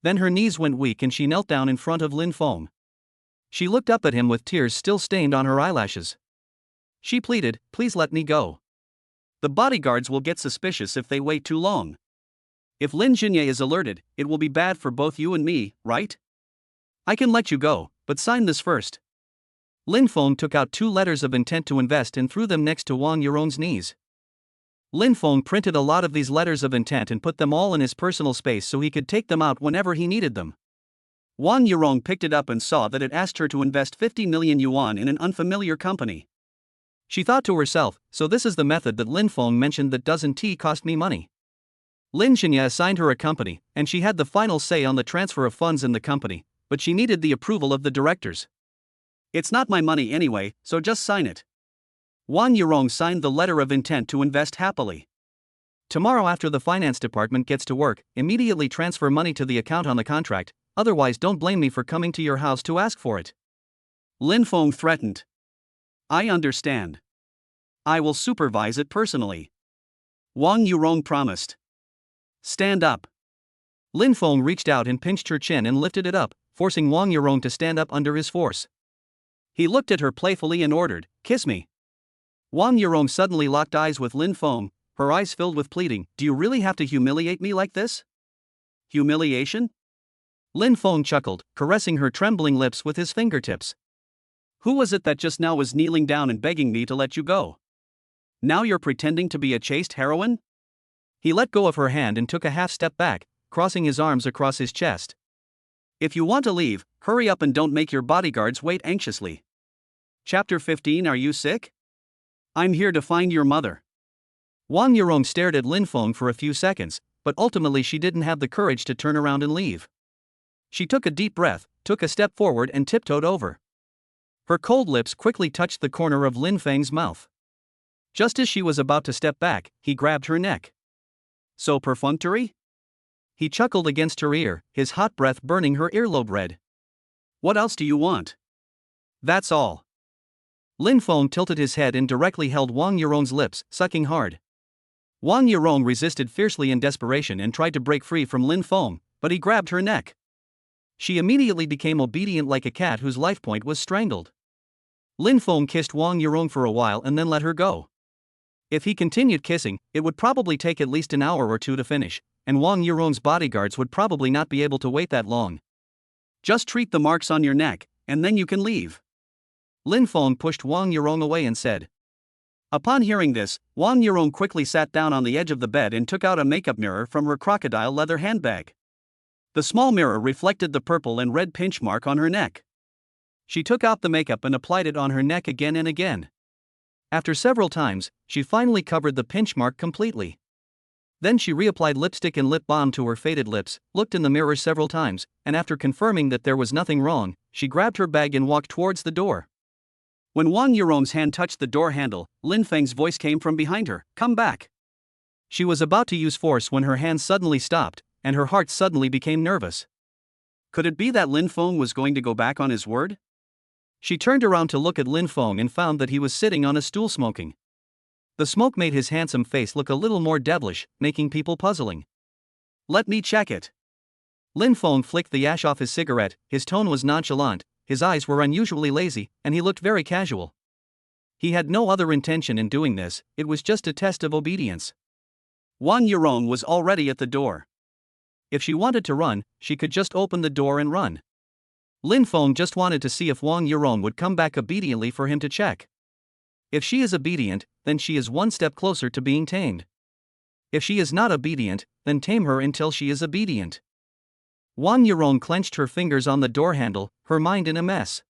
A: Then her knees went weak and she knelt down in front of Lin Feng. She looked up at him with tears still stained on her eyelashes. She pleaded, "Please let me go. The bodyguards will get suspicious if they wait too long. If Lin Jinya is alerted, it will be bad for both you and me, right? I can let you go, but sign this first." Lin Feng took out 2 letters of intent to invest and threw them next to Wang Yurong's knees. Lin Feng printed a lot of these letters of intent and put them all in his personal space so he could take them out whenever he needed them. Wang Yurong picked it up and saw that it asked her to invest 50 million yuan in an unfamiliar company. She thought to herself, so this is the method that Lin Feng mentioned that doesn't cost me money. Lin Jinya assigned her a company, and she had the final say on the transfer of funds in the company, but she needed the approval of the directors. "It's not my money anyway, so just sign it." Wang Yurong signed the letter of intent to invest happily. "Tomorrow after the finance department gets to work, immediately transfer money to the account on the contract, otherwise don't blame me for coming to your house to ask for it," Lin Feng threatened. "I understand. I will supervise it personally," Wang Yurong promised. "Stand up." Lin Feng reached out and pinched her chin and lifted it up, forcing Wang Yurong to stand up under his force. He looked at her playfully and ordered, "Kiss me." Wang Yurong suddenly locked eyes with Lin Feng, her eyes filled with pleading. "Do you really have to humiliate me like this?" "Humiliation?" Lin Feng chuckled, caressing her trembling lips with his fingertips. "Who was it that just now was kneeling down and begging me to let you go? Now you're pretending to be a chaste heroine?" He let go of her hand and took a half step back, crossing his arms across his chest. "If you want to leave, hurry up and don't make your bodyguards wait anxiously." Chapter 15. Are you sick? I'm here to find your mother. Wang Yurong stared at Lin Feng for a few seconds, but ultimately she didn't have the courage to turn around and leave. She took a deep breath, took a step forward and tiptoed over. Her cold lips quickly touched the corner of Lin Feng's mouth. Just as she was about to step back, he grabbed her neck. "So perfunctory?" He chuckled against her ear, his hot breath burning her earlobe red. "What else do you want?" "That's all." Lin Feng tilted his head and directly held Wang Yurong's lips, sucking hard. Wang Yurong resisted fiercely in desperation and tried to break free from Lin Feng, but he grabbed her neck. She immediately became obedient like a cat whose life point was strangled. Lin Feng kissed Wang Yurong for a while and then let her go. If he continued kissing, it would probably take at least an hour or two to finish, and Wang Yurong's bodyguards would probably not be able to wait that long. "Just treat the marks on your neck, and then you can leave." Lin Feng pushed Wang Yurong away and said. Upon hearing this, Wang Yurong quickly sat down on the edge of the bed and took out a makeup mirror from her crocodile leather handbag. The small mirror reflected the purple and red pinch mark on her neck. She took out the makeup and applied it on her neck again and again. After several times, she finally covered the pinch mark completely. Then she reapplied lipstick and lip balm to her faded lips, looked in the mirror several times, and after confirming that there was nothing wrong, she grabbed her bag and walked towards the door. When Wang Yurong's hand touched the door handle, Lin Feng's voice came from behind her, "Come back." She was about to use force when her hand suddenly stopped, and her heart suddenly became nervous. Could it be that Lin Feng was going to go back on his word? She turned around to look at Lin Feng and found that he was sitting on a stool smoking. The smoke made his handsome face look a little more devilish, making people puzzling. "Let me check it." Lin Feng flicked the ash off his cigarette, his tone was nonchalant, his eyes were unusually lazy, and he looked very casual. He had no other intention in doing this, it was just a test of obedience. Wang Yurong was already at the door. If she wanted to run, she could just open the door and run. Lin Feng just wanted to see if Wang Yurong would come back obediently for him to check. If she is obedient, then she is one step closer to being tamed. If she is not obedient, then tame her until she is obedient. Wang Yurong clenched her fingers on the door handle, her mind in a mess.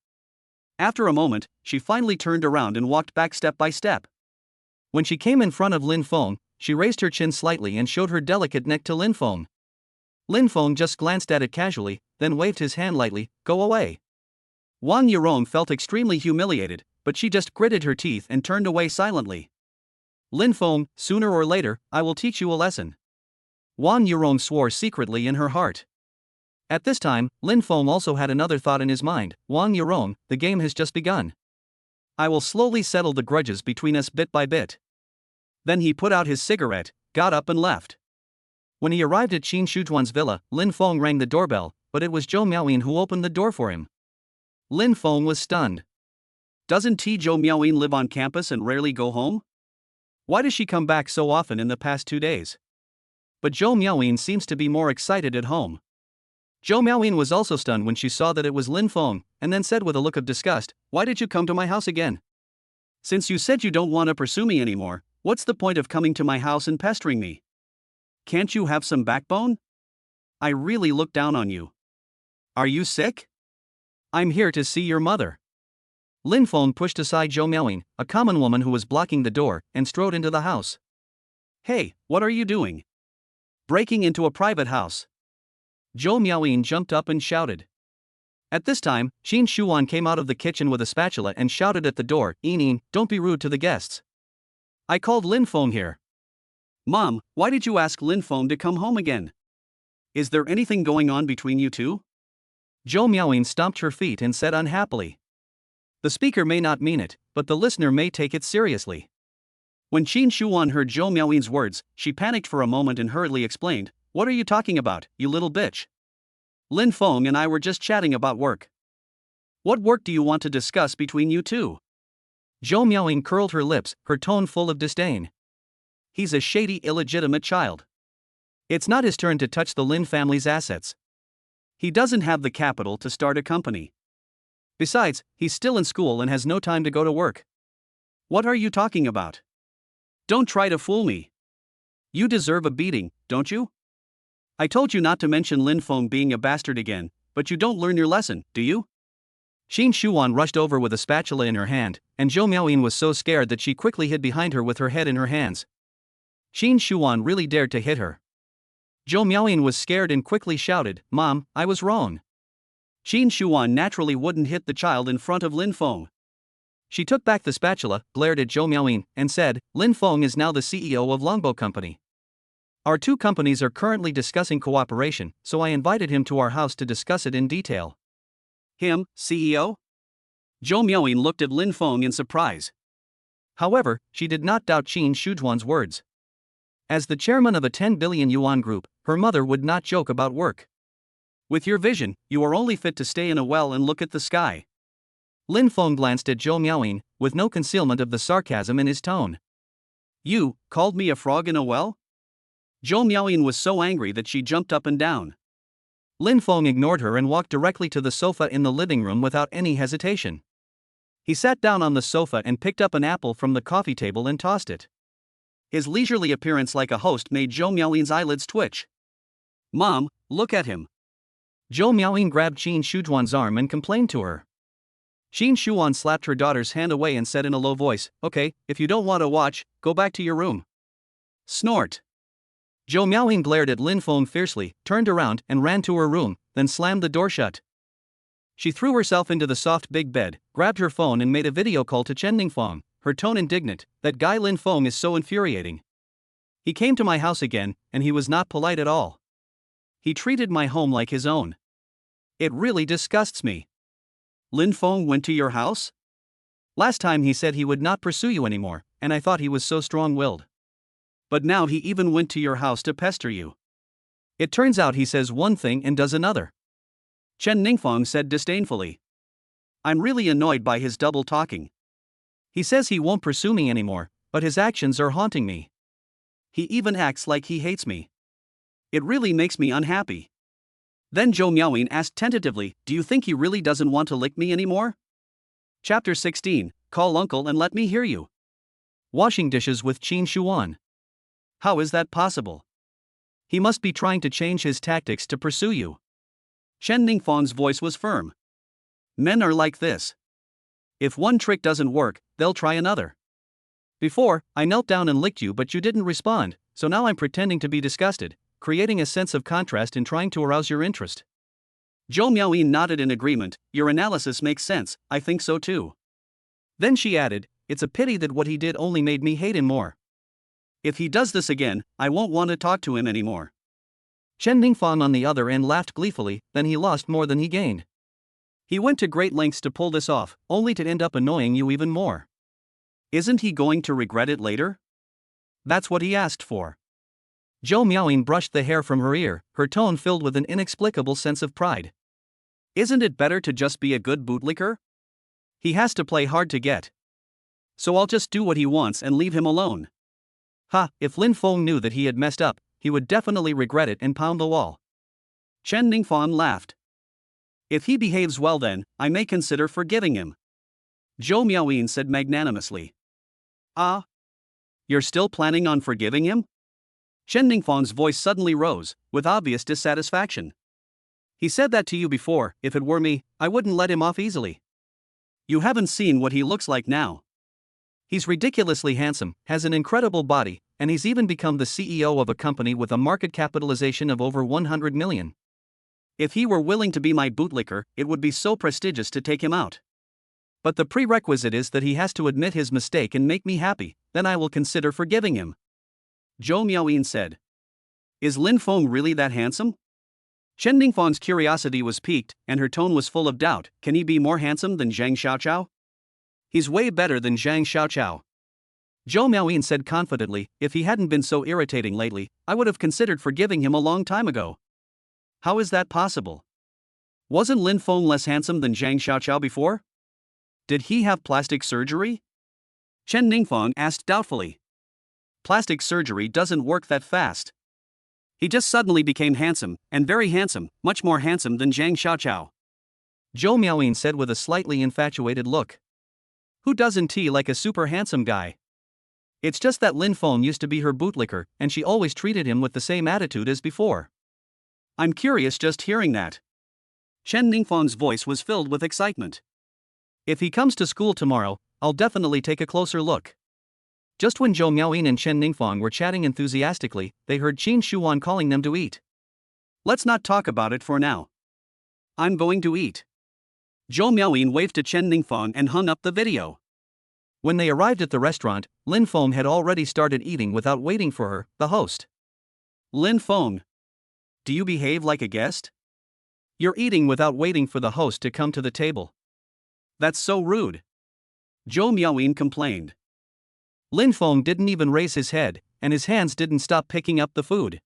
A: After a moment, she finally turned around and walked back step by step. When she came in front of Lin Feng, she raised her chin slightly and showed her delicate neck to Lin Feng. Lin Feng just glanced at it casually, then waved his hand lightly, "Go away." Wang Yurong felt extremely humiliated, but she just gritted her teeth and turned away silently. Lin Feng, sooner or later, I will teach you a lesson. Wang Yurong swore secretly in her heart. At this time, Lin Feng also had another thought in his mind. Wang Yurong, the game has just begun. I will slowly settle the grudges between us bit by bit. Then he put out his cigarette, got up and left. When he arrived at Qin Shujuan's villa, Lin Feng rang the doorbell, but it was Zhou Miaoyin who opened the door for him. Lin Feng was stunned. Doesn't Zhou Miaoyin live on campus and rarely go home? Why does she come back so often in the past 2 days? But Zhou Miaoyin seems to be more excited at home. Zhou Miaoyin was also stunned when she saw that it was Lin Feng, and then said with a look of disgust, "Why did you come to my house again? Since you said you don't want to pursue me anymore, what's the point of coming to my house and pestering me? Can't you have some backbone? I really look down on you. Are you sick? I'm here to see your mother." Lin Feng pushed aside Zhou Miaoyin, a common woman who was blocking the door, and strode into the house. "Hey, what are you doing? Breaking into a private house." Zhou Miaoyin jumped up and shouted. At this time, Qin Shuan came out of the kitchen with a spatula and shouted at the door, "Yining, don't be rude to the guests. I called Lin Feng here." "Mom, why did you ask Lin Feng to come home again? Is there anything going on between you two?" Zhou Miaoyin stomped her feet and said unhappily. The speaker may not mean it, but the listener may take it seriously. When Qin Shuan heard Zhou Miaoyin's words, she panicked for a moment and hurriedly explained, "What are you talking about, you little bitch? Lin Feng and I were just chatting about work. What work do you want to discuss between you two?" Zhou Miaoyin curled her lips, her tone full of disdain. He's a shady, illegitimate child. It's not his turn to touch the Lin family's assets. He doesn't have the capital to start a company. Besides, he's still in school and has no time to go to work. What are you talking about? Don't try to fool me. You deserve a beating, don't you? I told you not to mention Lin Feng being a bastard again, but you don't learn your lesson, do you? Qin Shuan rushed over with a spatula in her hand, and Zhou Miaoyin was so scared that she quickly hid behind her with her head in her hands. Qin Shuan really dared to hit her. Zhou Miaoyin was scared and quickly shouted, "Mom, I was wrong." Qin Shuan naturally wouldn't hit the child in front of Lin Feng. She took back the spatula, glared at Zhou Miaoyin, and said, "Lin Feng is now the CEO of Longbow Company. Our two companies are currently discussing cooperation, so I invited him to our house to discuss it in detail." Him, CEO? Zhou Miaoyin looked at Lin Feng in surprise. However, she did not doubt Qin Shujuan's words. As the chairman of a 10 billion yuan group, her mother would not joke about work. With your vision, you are only fit to stay in a well and look at the sky. Lin Feng glanced at Zhou Miaoyin, with no concealment of the sarcasm in his tone. You called me a frog in a well? Zhou Miaoyin was so angry that she jumped up and down. Lin Feng ignored her and walked directly to the sofa in the living room without any hesitation. He sat down on the sofa and picked up an apple from the coffee table and tossed it. His leisurely appearance like a host made Zhou Miaoyin's eyelids twitch. Mom, look at him. Zhou Miaoyin grabbed Qin Shujuan's arm and complained to her. Qin Shuan slapped her daughter's hand away and said in a low voice, "Okay, if you don't want to watch, go back to your room." Snort. Zhou Miaoyin glared at Lin Feng fiercely, turned around and ran to her room, then slammed the door shut. She threw herself into the soft big bed, grabbed her phone and made a video call to Chen Ningfeng, her tone indignant. That guy Lin Feng is so infuriating. He came to my house again, and he was not polite at all. He treated my home like his own. It really disgusts me. Lin Feng went to your house? Last time he said he would not pursue you anymore, and I thought he was so strong-willed. But now he even went to your house to pester you. It turns out he says one thing and does another. Chen Ningfeng said disdainfully. I'm really annoyed by his double talking. He says he won't pursue me anymore, but his actions are haunting me. He even acts like he hates me. It really makes me unhappy. Then Zhou Miaoyin asked tentatively, do you think he really doesn't want to lick me anymore? Chapter 16, Call Uncle and Let Me Hear You. Washing dishes with Qin Shuan. How is that possible? He must be trying to change his tactics to pursue you. Chen Ningfang's voice was firm. Men are like this. If one trick doesn't work, they'll try another. Before, I knelt down and licked you but you didn't respond, so now I'm pretending to be disgusted, creating a sense of contrast in trying to arouse your interest. Zhou Miaoyin nodded in agreement. Your analysis makes sense, I think so too. Then she added, it's a pity that what he did only made me hate him more. If he does this again, I won't want to talk to him anymore. Chen Ningfang on the other end laughed gleefully, then he lost more than he gained. He went to great lengths to pull this off, only to end up annoying you even more. Isn't he going to regret it later? That's what he asked for. Zhou Miaoyin brushed the hair from her ear, her tone filled with an inexplicable sense of pride. Isn't it better to just be a good bootlicker? He has to play hard to get. So I'll just do what he wants and leave him alone. Ha, if Lin Feng knew that he had messed up, he would definitely regret it and pound the wall. Chen Ningfang laughed. If he behaves well then, I may consider forgiving him. Zhou Miaoyin said magnanimously. Ah? You're still planning on forgiving him? Chen Ningfang's voice suddenly rose, with obvious dissatisfaction. He said that to you before, if it were me, I wouldn't let him off easily. You haven't seen what he looks like now. He's ridiculously handsome, has an incredible body, and he's even become the CEO of a company with a market capitalization of over 100 million. If he were willing to be my bootlicker, it would be so prestigious to take him out. But the prerequisite is that he has to admit his mistake and make me happy, then I will consider forgiving him. Zhou Miaoyin said. Is Lin Feng really that handsome? Chen Ningfang's curiosity was piqued, and her tone was full of doubt. Can he be more handsome than Zhang Xiaoqiao? He's way better than Zhang Xiaoqiao. Zhou Miaoyin said confidently, if he hadn't been so irritating lately, I would have considered forgiving him a long time ago. How is that possible? Wasn't Lin Feng less handsome than Zhang Xiaoqiao before? Did he have plastic surgery? Chen Ningfang asked doubtfully. Plastic surgery doesn't work that fast. He just suddenly became handsome, and very handsome, much more handsome than Zhang Xiaoqiao. Zhou Miaoyin said with a slightly infatuated look. Who doesn't tea like a super handsome guy? It's just that Lin Feng used to be her bootlicker, and she always treated him with the same attitude as before. I'm curious just hearing that. Chen Ningfang's voice was filled with excitement. If he comes to school tomorrow, I'll definitely take a closer look. Just when Zhou Miaoyin and Chen Ningfang were chatting enthusiastically, they heard Qin Shuan calling them to eat. Let's not talk about it for now. I'm going to eat. Zhou Miaoyin waved to Chen Ningfang and hung up the video. When they arrived at the restaurant, Lin Feng had already started eating without waiting for her, the host. Lin Feng. Do you behave like a guest? You're eating without waiting for the host to come to the table. That's so rude. Zhou Miaoyin complained. Lin Feng didn't even raise his head, and his hands didn't stop picking up the food.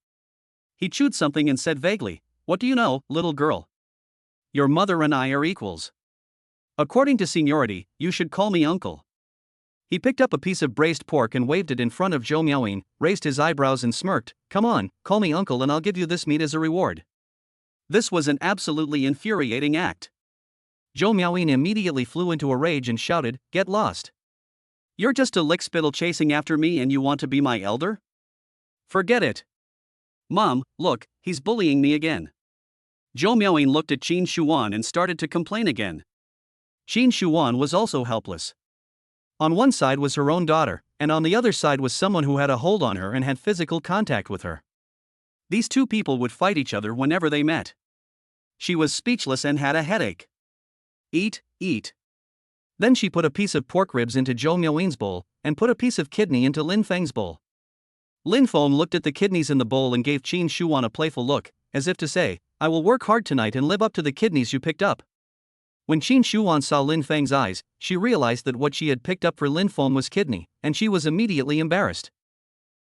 A: He chewed something and said vaguely, What do you know, little girl? Your mother and I are equals. According to seniority, you should call me uncle. He picked up a piece of braised pork and waved it in front of Zhou Miaoyin, raised his eyebrows and smirked, Come on, call me uncle and I'll give you this meat as a reward. This was an absolutely infuriating act. Zhou Miaoyin immediately flew into a rage and shouted, Get lost. You're just a lickspittle chasing after me and you want to be my elder? Forget it. Mom, look, he's bullying me again. Zhou Miaoyin looked at Qin Shuan and started to complain again. Qin Shuan was also helpless. On one side was her own daughter, and on the other side was someone who had a hold on her and had physical contact with her. These two people would fight each other whenever they met. She was speechless and had a headache. Eat, eat. Then she put a piece of pork ribs into Zhou Miaoyin's bowl, and put a piece of kidney into Lin Feng's bowl. Lin Feng looked at the kidneys in the bowl and gave Qin Shuan a playful look, as if to say, I will work hard tonight and live up to the kidneys you picked up. When Qin Shuan saw Lin Feng's eyes, she realized that what she had picked up for Lin Feng was kidney, and she was immediately embarrassed.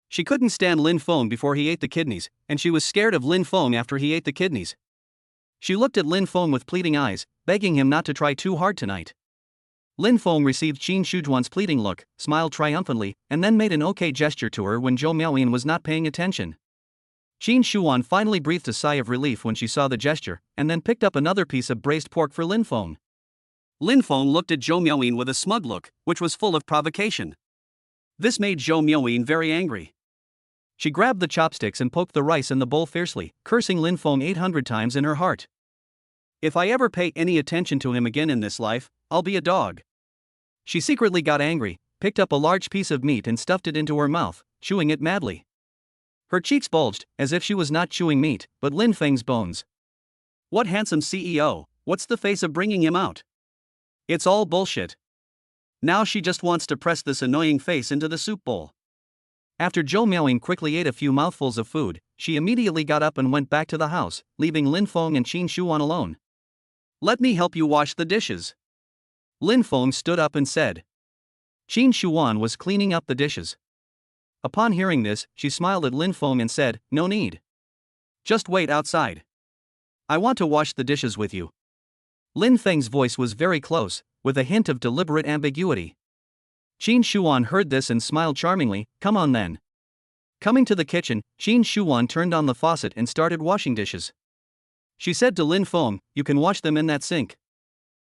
A: She couldn't stand Lin Feng before he ate the kidneys, and she was scared of Lin Feng after he ate the kidneys. She looked at Lin Feng with pleading eyes, begging him not to try too hard tonight. Lin Feng received Qin Shujuan's pleading look, smiled triumphantly, and then made an okay gesture to her when Zhou Miaoyin was not paying attention. Qin Shuan finally breathed a sigh of relief when she saw the gesture, and then picked up another piece of braised pork for Lin Feng. Lin Feng looked at Zhou Miaoyin with a smug look, which was full of provocation. This made Zhou Miaoyin very angry. She grabbed the chopsticks and poked the rice in the bowl fiercely, cursing Lin Feng 800 times in her heart. If I ever pay any attention to him again in this life, I'll be a dog. She secretly got angry, picked up a large piece of meat and stuffed it into her mouth, chewing it madly. Her cheeks bulged, as if she was not chewing meat, but Lin Feng's bones. What handsome CEO, what's the face of bringing him out? It's all bullshit. Now she just wants to press this annoying face into the soup bowl. After Zhou Miaoyin quickly ate a few mouthfuls of food, she immediately got up and went back to the house, leaving Lin Feng and Qin Shuan alone. Let me help you wash the dishes. Lin Feng stood up and said. Qin Shuan was cleaning up the dishes. Upon hearing this, she smiled at Lin Feng and said, no need. Just wait outside. I want to wash the dishes with you. Lin Feng's voice was very close, with a hint of deliberate ambiguity. Qin Shuan heard this and smiled charmingly, come on then. Coming to the kitchen, Qin Shuan turned on the faucet and started washing dishes. She said to Lin Feng, you can wash them in that sink.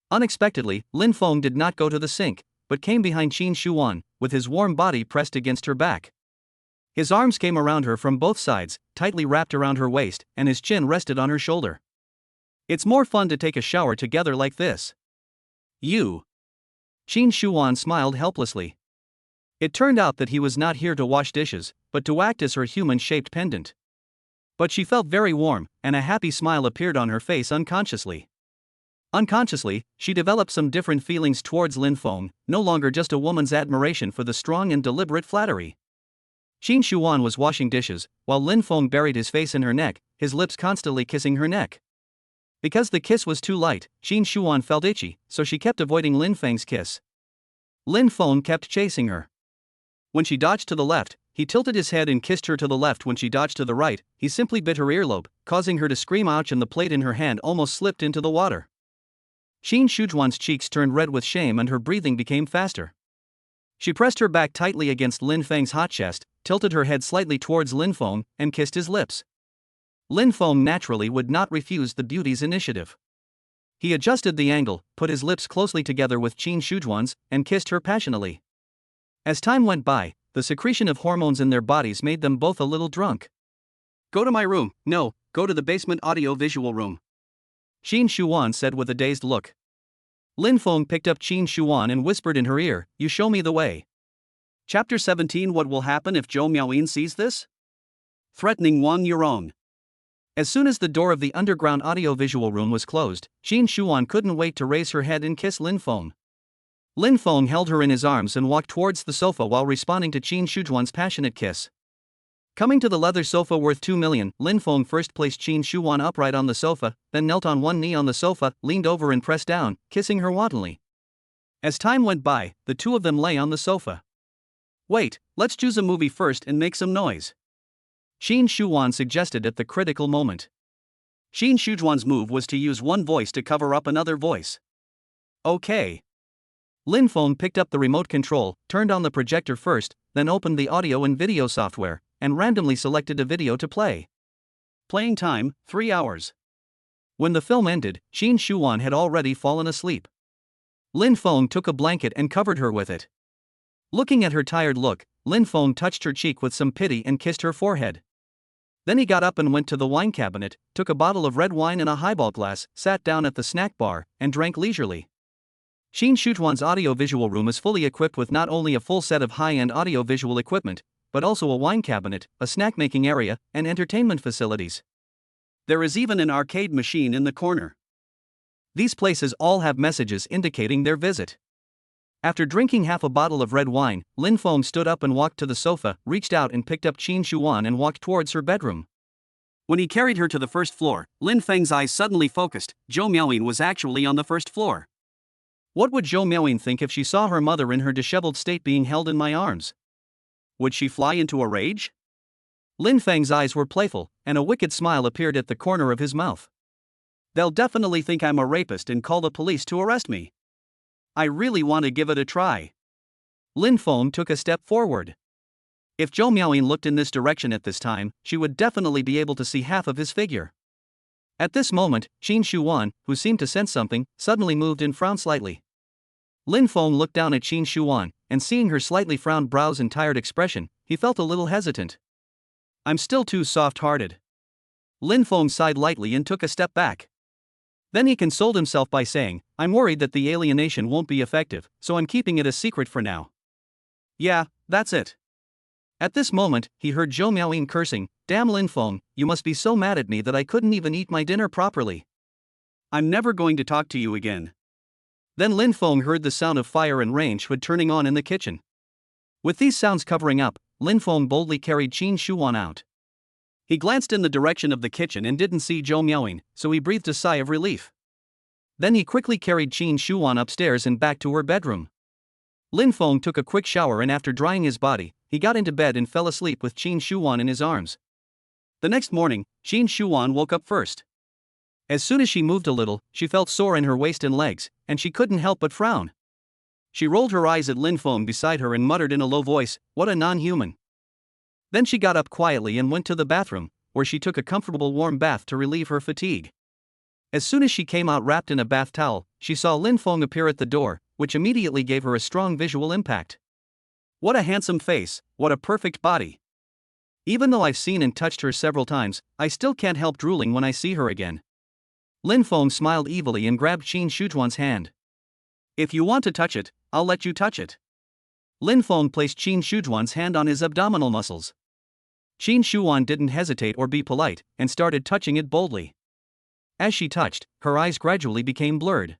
A: Unexpectedly, Lin Feng did not go to the sink, but came behind Qin Shuan, with his warm body pressed against her back. His arms came around her from both sides, tightly wrapped around her waist, and his chin rested on her shoulder. It's more fun to take a shower together like this. You. Qin Shuan smiled helplessly. It turned out that he was not here to wash dishes, but to act as her human-shaped pendant. But she felt very warm, and a happy smile appeared on her face unconsciously. Unconsciously, she developed some different feelings towards Lin Feng, no longer just a woman's admiration for the strong and deliberate flattery. Qin Shuan was washing dishes, while Lin Feng buried his face in her neck, his lips constantly kissing her neck. Because the kiss was too light, Qin Shuan felt itchy, so she kept avoiding Lin Feng's kiss. Lin Feng kept chasing her. When she dodged to the left, he tilted his head and kissed her to the left. When she dodged to the right, he simply bit her earlobe, causing her to scream ouch, and the plate in her hand almost slipped into the water. Qin Shujuan's cheeks turned red with shame and her breathing became faster. She pressed her back tightly against Lin Feng's hot chest, tilted her head slightly towards Lin Feng, and kissed his lips. Lin Feng naturally would not refuse the beauty's initiative. He adjusted the angle, put his lips closely together with Qin Shujuan's, and kissed her passionately. As time went by, the secretion of hormones in their bodies made them both a little drunk. Go to my room, no, go to the basement audio-visual room. Qin Shuan said with a dazed look. Lin Feng picked up Qin Shuan and whispered in her ear, you show me the way. Chapter 17. What will happen if Zhou Miaoyin sees this? Threatening Wang Yurong. As soon as the door of the underground audio-visual room was closed, Qin Shuan couldn't wait to raise her head and kiss Lin Feng. Lin Feng held her in his arms and walked towards the sofa while responding to Qin Shujuan's passionate kiss. Coming to the leather sofa worth 2 million, Lin Feng first placed Qin Shuan upright on the sofa, then knelt on one knee on the sofa, leaned over and pressed down, kissing her wantonly. As time went by, the two of them lay on the sofa. Wait, let's choose a movie first and make some noise. Qin Shuan suggested at the critical moment. Qin Shujuan's move was to use one voice to cover up another voice. Okay. Lin Feng picked up the remote control, turned on the projector first, then opened the audio and video software, and randomly selected a video to play. Playing time, 3 hours. When the film ended, Qin Shuan had already fallen asleep. Lin Feng took a blanket and covered her with it. Looking at her tired look, Lin Feng touched her cheek with some pity and kissed her forehead. Then he got up and went to the wine cabinet, took a bottle of red wine and a highball glass, sat down at the snack bar, and drank leisurely. Qin Shujuan's audio-visual room is fully equipped with not only a full set of high-end audio-visual equipment, but also a wine cabinet, a snack-making area, and entertainment facilities. There is even an arcade machine in the corner. These places all have messages indicating their visit. After drinking half a bottle of red wine, Lin Feng stood up and walked to the sofa, reached out and picked up Qin Shuan and walked towards her bedroom. When he carried her to the first floor, Lin Feng's eyes suddenly focused. Zhou Miaoyin was actually on the first floor. What would Zhou Miaoyin think if she saw her mother in her disheveled state being held in my arms? Would she fly into a rage? Lin Feng's eyes were playful, and a wicked smile appeared at the corner of his mouth. They'll definitely think I'm a rapist and call the police to arrest me. I really want to give it a try. Lin Feng took a step forward. If Zhou Miaoyin looked in this direction at this time, she would definitely be able to see half of his figure. At this moment, Qin Shuwan, who seemed to sense something, suddenly moved and frowned slightly. Lin Feng looked down at Qin Shuwan, and seeing her slightly frowned brows and tired expression, he felt a little hesitant. I'm still too soft-hearted. Lin Feng sighed lightly and took a step back. Then he consoled himself by saying, I'm worried that the alienation won't be effective, so I'm keeping it a secret for now. Yeah, that's it. At this moment, he heard Zhou Miaoyin cursing, Damn Lin Feng, you must be so mad at me that I couldn't even eat my dinner properly. I'm never going to talk to you again. Then Lin Feng heard the sound of fire and rain should turning on in the kitchen. With these sounds covering up, Lin Feng boldly carried Qin Shuwan out. He glanced in the direction of the kitchen and didn't see Zhou Miaoyin, so he breathed a sigh of relief. Then he quickly carried Qin Shuwan upstairs and back to her bedroom. Lin Feng took a quick shower and after drying his body, he got into bed and fell asleep with Qin Shuwan in his arms. The next morning, Qin Shuwan woke up first. As soon as she moved a little, she felt sore in her waist and legs, and she couldn't help but frown. She rolled her eyes at Lin Feng beside her and muttered in a low voice, What a non-human. Then she got up quietly and went to the bathroom, where she took a comfortable warm bath to relieve her fatigue. As soon as she came out wrapped in a bath towel, she saw Lin Feng appear at the door, which immediately gave her a strong visual impact. What a handsome face, what a perfect body. Even though I've seen and touched her several times, I still can't help drooling when I see her again. Lin Feng smiled evilly and grabbed Qin Shujuan's hand. If you want to touch it, I'll let you touch it. Lin Feng placed Qin Shujuan's hand on his abdominal muscles. Qin Shuwan didn't hesitate or be polite, and started touching it boldly. As she touched, her eyes gradually became blurred.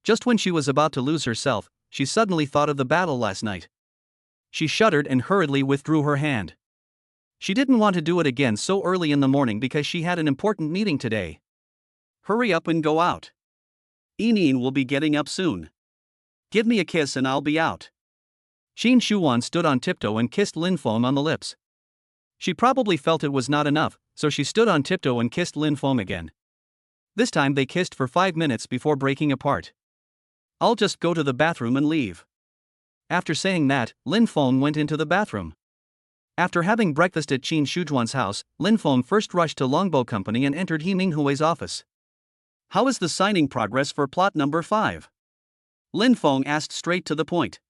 A: Just when she was about to lose herself, she suddenly thought of the battle last night. She shuddered and hurriedly withdrew her hand. She didn't want to do it again so early in the morning because she had an important meeting today. Hurry up and go out. Yinyin will be getting up soon. Give me a kiss and I'll be out. Qin Shuwan stood on tiptoe and kissed Lin Feng on the lips. She probably felt it was not enough, so she stood on tiptoe and kissed Lin Feng again. This time they kissed for 5 minutes before breaking apart. I'll just go to the bathroom and leave. After saying that, Lin Feng went into the bathroom. After having breakfast at Qin Shujuan's house, Lin Feng first rushed to Longbow Company and entered He Minghui's office. How is the signing progress for plot number 5? Lin Feng asked straight to the point.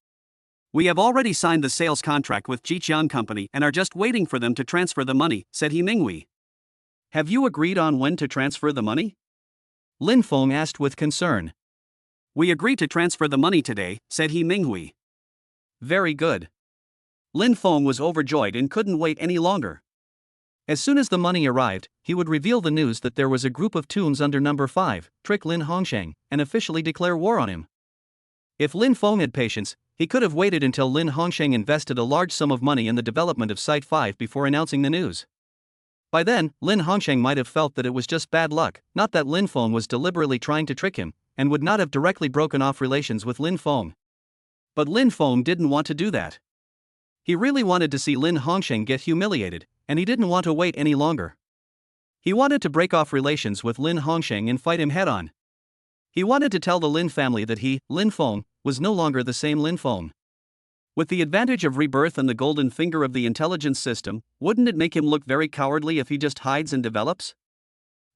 A: We have already signed the sales contract with Jiqian Company and are just waiting for them to transfer the money, said He Minghui. Have you agreed on when to transfer the money? Lin Feng asked with concern. We agreed to transfer the money today, said He Minghui. Very good. Lin Feng was overjoyed and couldn't wait any longer. As soon as the money arrived, he would reveal the news that there was a group of toons under number 5, trick Lin Hongsheng, and officially declare war on him. If Lin Feng had patience, he could have waited until Lin Hongsheng invested a large sum of money in the development of Site 5 before announcing the news. By then, Lin Hongsheng might have felt that it was just bad luck, not that Lin Feng was deliberately trying to trick him, and would not have directly broken off relations with Lin Feng. But Lin Feng didn't want to do that. He really wanted to see Lin Hongsheng get humiliated, and he didn't want to wait any longer. He wanted to break off relations with Lin Hongsheng and fight him head-on. He wanted to tell the Lin family that he, Lin Feng, was no longer the same Lin Feng. With the advantage of rebirth and the golden finger of the intelligence system, wouldn't it make him look very cowardly if he just hides and develops?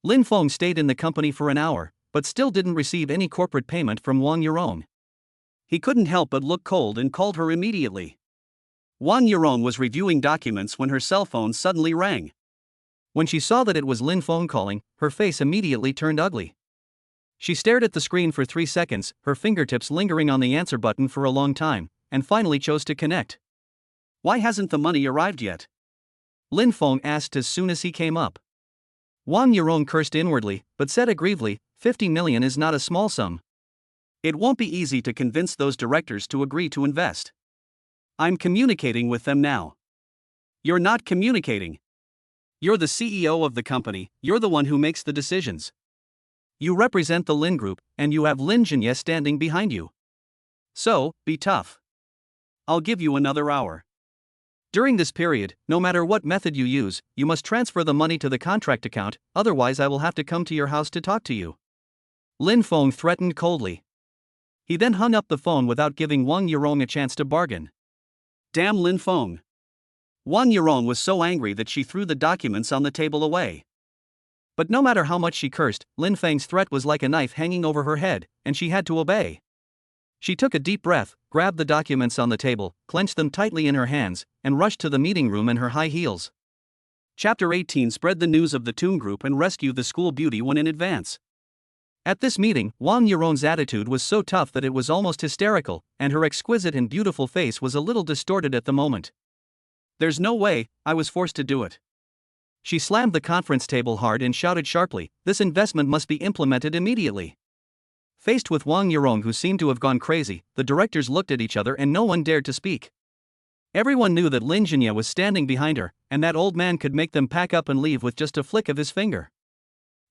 A: Lin Feng stayed in the company for an hour, but still didn't receive any corporate payment from Wang Yurong. He couldn't help but look cold and called her immediately. Wang Yurong was reviewing documents when her cell phone suddenly rang. When she saw that it was Lin Feng calling, her face immediately turned ugly. She stared at the screen for 3 seconds, her fingertips lingering on the answer button for a long time, and finally chose to connect. Why hasn't the money arrived yet? Lin Feng asked as soon as he came up. Wang Yurong cursed inwardly, but said aggrievedly, 50 million is not a small sum. It won't be easy to convince those directors to agree to invest. I'm communicating with them now. You're not communicating. You're the CEO of the company, you're the one who makes the decisions. You represent the Lin Group, and you have Lin Jinye standing behind you. So, be tough. I'll give you another hour. During this period, no matter what method you use, you must transfer the money to the contract account, otherwise I will have to come to your house to talk to you. Lin Feng threatened coldly. He then hung up the phone without giving Wang Yurong a chance to bargain. Damn Lin Feng. Wang Yurong was so angry that she threw the documents on the table away. But no matter how much she cursed, Lin Feng's threat was like a knife hanging over her head, and she had to obey. She took a deep breath, grabbed the documents on the table, clenched them tightly in her hands, and rushed to the meeting room in her high heels. Chapter 18 Spread the news of the Toon Group and rescue the school beauty one in advance. At this meeting, Wang Yurong's attitude was so tough that it was almost hysterical, and her exquisite and beautiful face was a little distorted at the moment. There's no way, I was forced to do it. She slammed the conference table hard and shouted sharply, this investment must be implemented immediately. Faced with Wang Yurong, who seemed to have gone crazy, the directors looked at each other and no one dared to speak. Everyone knew that Lin Jinya was standing behind her, and that old man could make them pack up and leave with just a flick of his finger.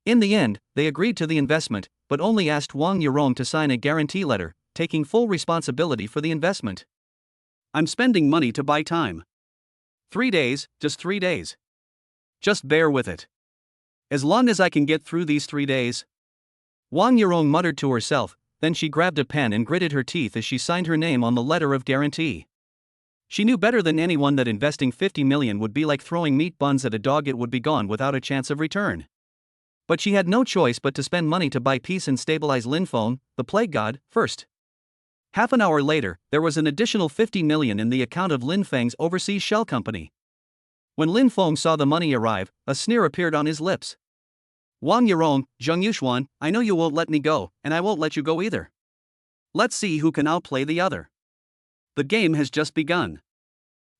A: In the end, they agreed to the investment, but only asked Wang Yurong to sign a guarantee letter, taking full responsibility for the investment. I'm spending money to buy time. 3 days, just 3 days. Just bear with it. As long as I can get through these 3 days. Wang Yurong muttered to herself, then she grabbed a pen and gritted her teeth as she signed her name on the letter of guarantee. She knew better than anyone that investing 50 million would be like throwing meat buns at a dog, it would be gone without a chance of return. But she had no choice but to spend money to buy peace and stabilize Lin Feng, the plague god, first. Half an hour later, there was an additional 50 million in the account of Lin Feng's overseas shell company. When Lin Feng saw the money arrive, a sneer appeared on his lips. Wang Yurong, Zheng Yuxuan, I know you won't let me go, and I won't let you go either. Let's see who can outplay the other. The game has just begun.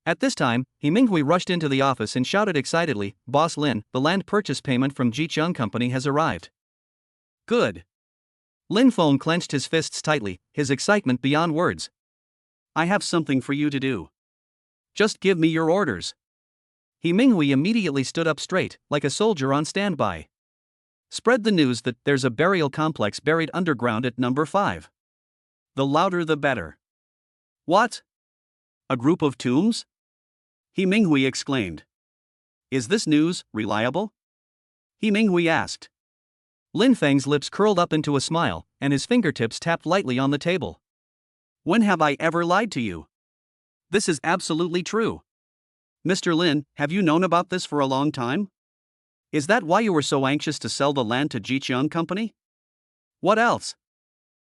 A: At this time, He Minghui rushed into the office and shouted excitedly, Boss Lin, the land purchase payment from Jicheng Company has arrived. Good. Lin Feng clenched his fists tightly, his excitement beyond words. I have something for you to do. Just give me your orders. He Minghui immediately stood up straight, like a soldier on standby. Spread the news that there's a burial complex buried underground at number 5. The louder the better. What? A group of tombs? He Minghui exclaimed. Is this news reliable? He Minghui asked. Lin Feng's lips curled up into a smile, and his fingertips tapped lightly on the table. When have I ever lied to you? This is absolutely true. Mr. Lin, have you known about this for a long time? Is that why you were so anxious to sell the land to Jicheng Company? What else?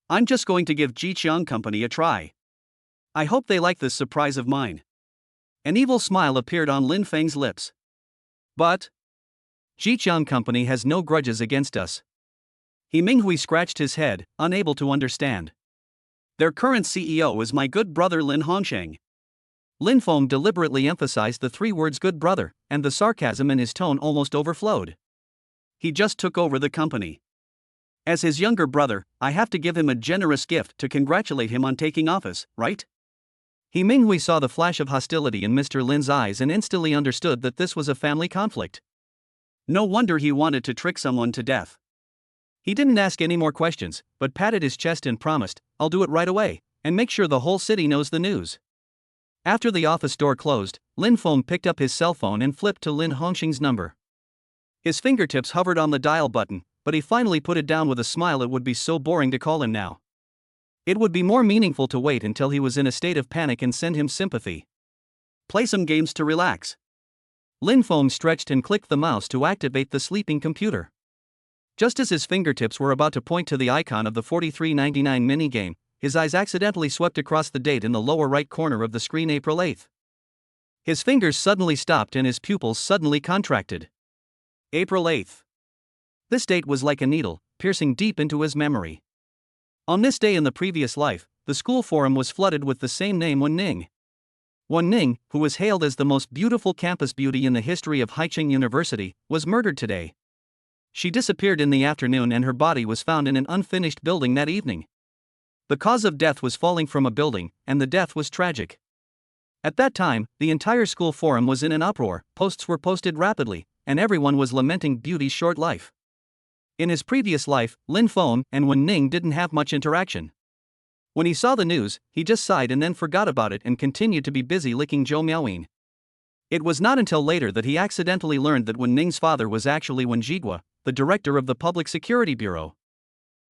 A: I'm just going to give Jicheng Company a try. I hope they like this surprise of mine. An evil smile appeared on Lin Feng's lips. But Jicheng Company has no grudges against us. He Minghui scratched his head, unable to understand. Their current CEO is my good brother Lin Hongsheng. Lin Feng deliberately emphasized the 3 words good brother, and the sarcasm in his tone almost overflowed. He just took over the company. As his younger brother, I have to give him a generous gift to congratulate him on taking office, right? He Minghui saw the flash of hostility in Mr. Lin's eyes and instantly understood that this was a family conflict. No wonder he wanted to trick someone to death. He didn't ask any more questions, but patted his chest and promised, I'll do it right away, and make sure the whole city knows the news. After the office door closed, Lin Feng picked up his cell phone and flipped to Lin Hongsheng's number. His fingertips hovered on the dial button, but he finally put it down with a smile. It would be so boring to call him now. It would be more meaningful to wait until he was in a state of panic and send him sympathy. Play some games to relax. Lin Feng stretched and clicked the mouse to activate the sleeping computer. Just as his fingertips were about to point to the icon of the 43.99 minigame, his eyes accidentally swept across the date in the lower right corner of the screen, April 8th. His fingers suddenly stopped and his pupils suddenly contracted. April 8th. This date was like a needle, piercing deep into his memory. On this day in the previous life, the school forum was flooded with the same name, Wen Ning. Wen Ning, who was hailed as the most beautiful campus beauty in the history of Haicheng University, was murdered today. She disappeared in the afternoon and her body was found in an unfinished building that evening. The cause of death was falling from a building, and the death was tragic. At that time, the entire school forum was in an uproar, posts were posted rapidly, and everyone was lamenting Beauty's short life. In his previous life, Lin Feng and Wen Ning didn't have much interaction. When he saw the news, he just sighed and then forgot about it and continued to be busy licking Zhou Miaoyin. It was not until later that he accidentally learned that Wen Ning's father was actually Wen Jigua, the director of the Public Security Bureau.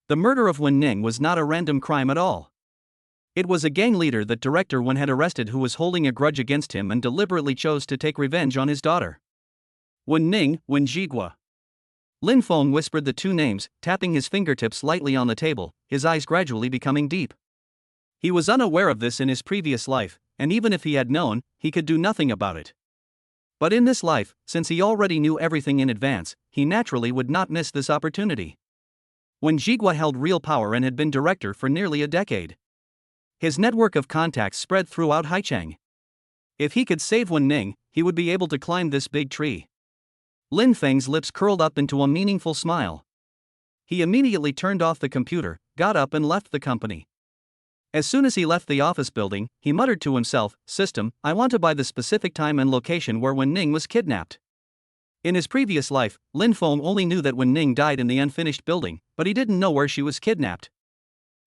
A: The murder of Wen Ning was not a random crime at all. It was a gang leader that Director Wen had arrested who was holding a grudge against him and deliberately chose to take revenge on his daughter. Wen Ning, Wen Jigua. Lin Feng whispered the two names, tapping his fingertips lightly on the table, his eyes gradually becoming deep. He was unaware of this in his previous life, and even if he had known, he could do nothing about it. But in this life, since he already knew everything in advance, he naturally would not miss this opportunity. Wen Jigua held real power and had been director for nearly a decade. His network of contacts spread throughout Haicheng. If he could save Wen Ning, he would be able to climb this big tree. Lin Feng's lips curled up into a meaningful smile. He immediately turned off the computer, got up and left the company. As soon as he left the office building, he muttered to himself, "System, I want to buy the specific time and location where Wen Ning was kidnapped." In his previous life, Lin Feng only knew that Wen Ning died in the unfinished building, but he didn't know where she was kidnapped.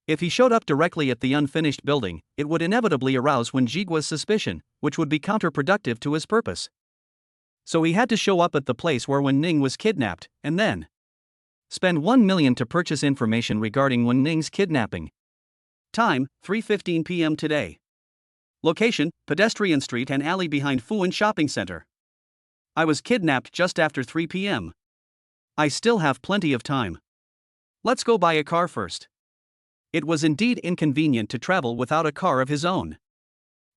A: If he showed up directly at the unfinished building, it would inevitably arouse Wen Jigua's suspicion, which would be counterproductive to his purpose. So he had to show up at the place where Wen Ning was kidnapped, and then spend 1 million to purchase information regarding Wen Ning's kidnapping. Time, 3:15 p.m. today. Location, pedestrian street and alley behind Fuan Shopping Center. I was kidnapped just after 3 p.m. I still have plenty of time. Let's go buy a car first. It was indeed inconvenient to travel without a car of his own.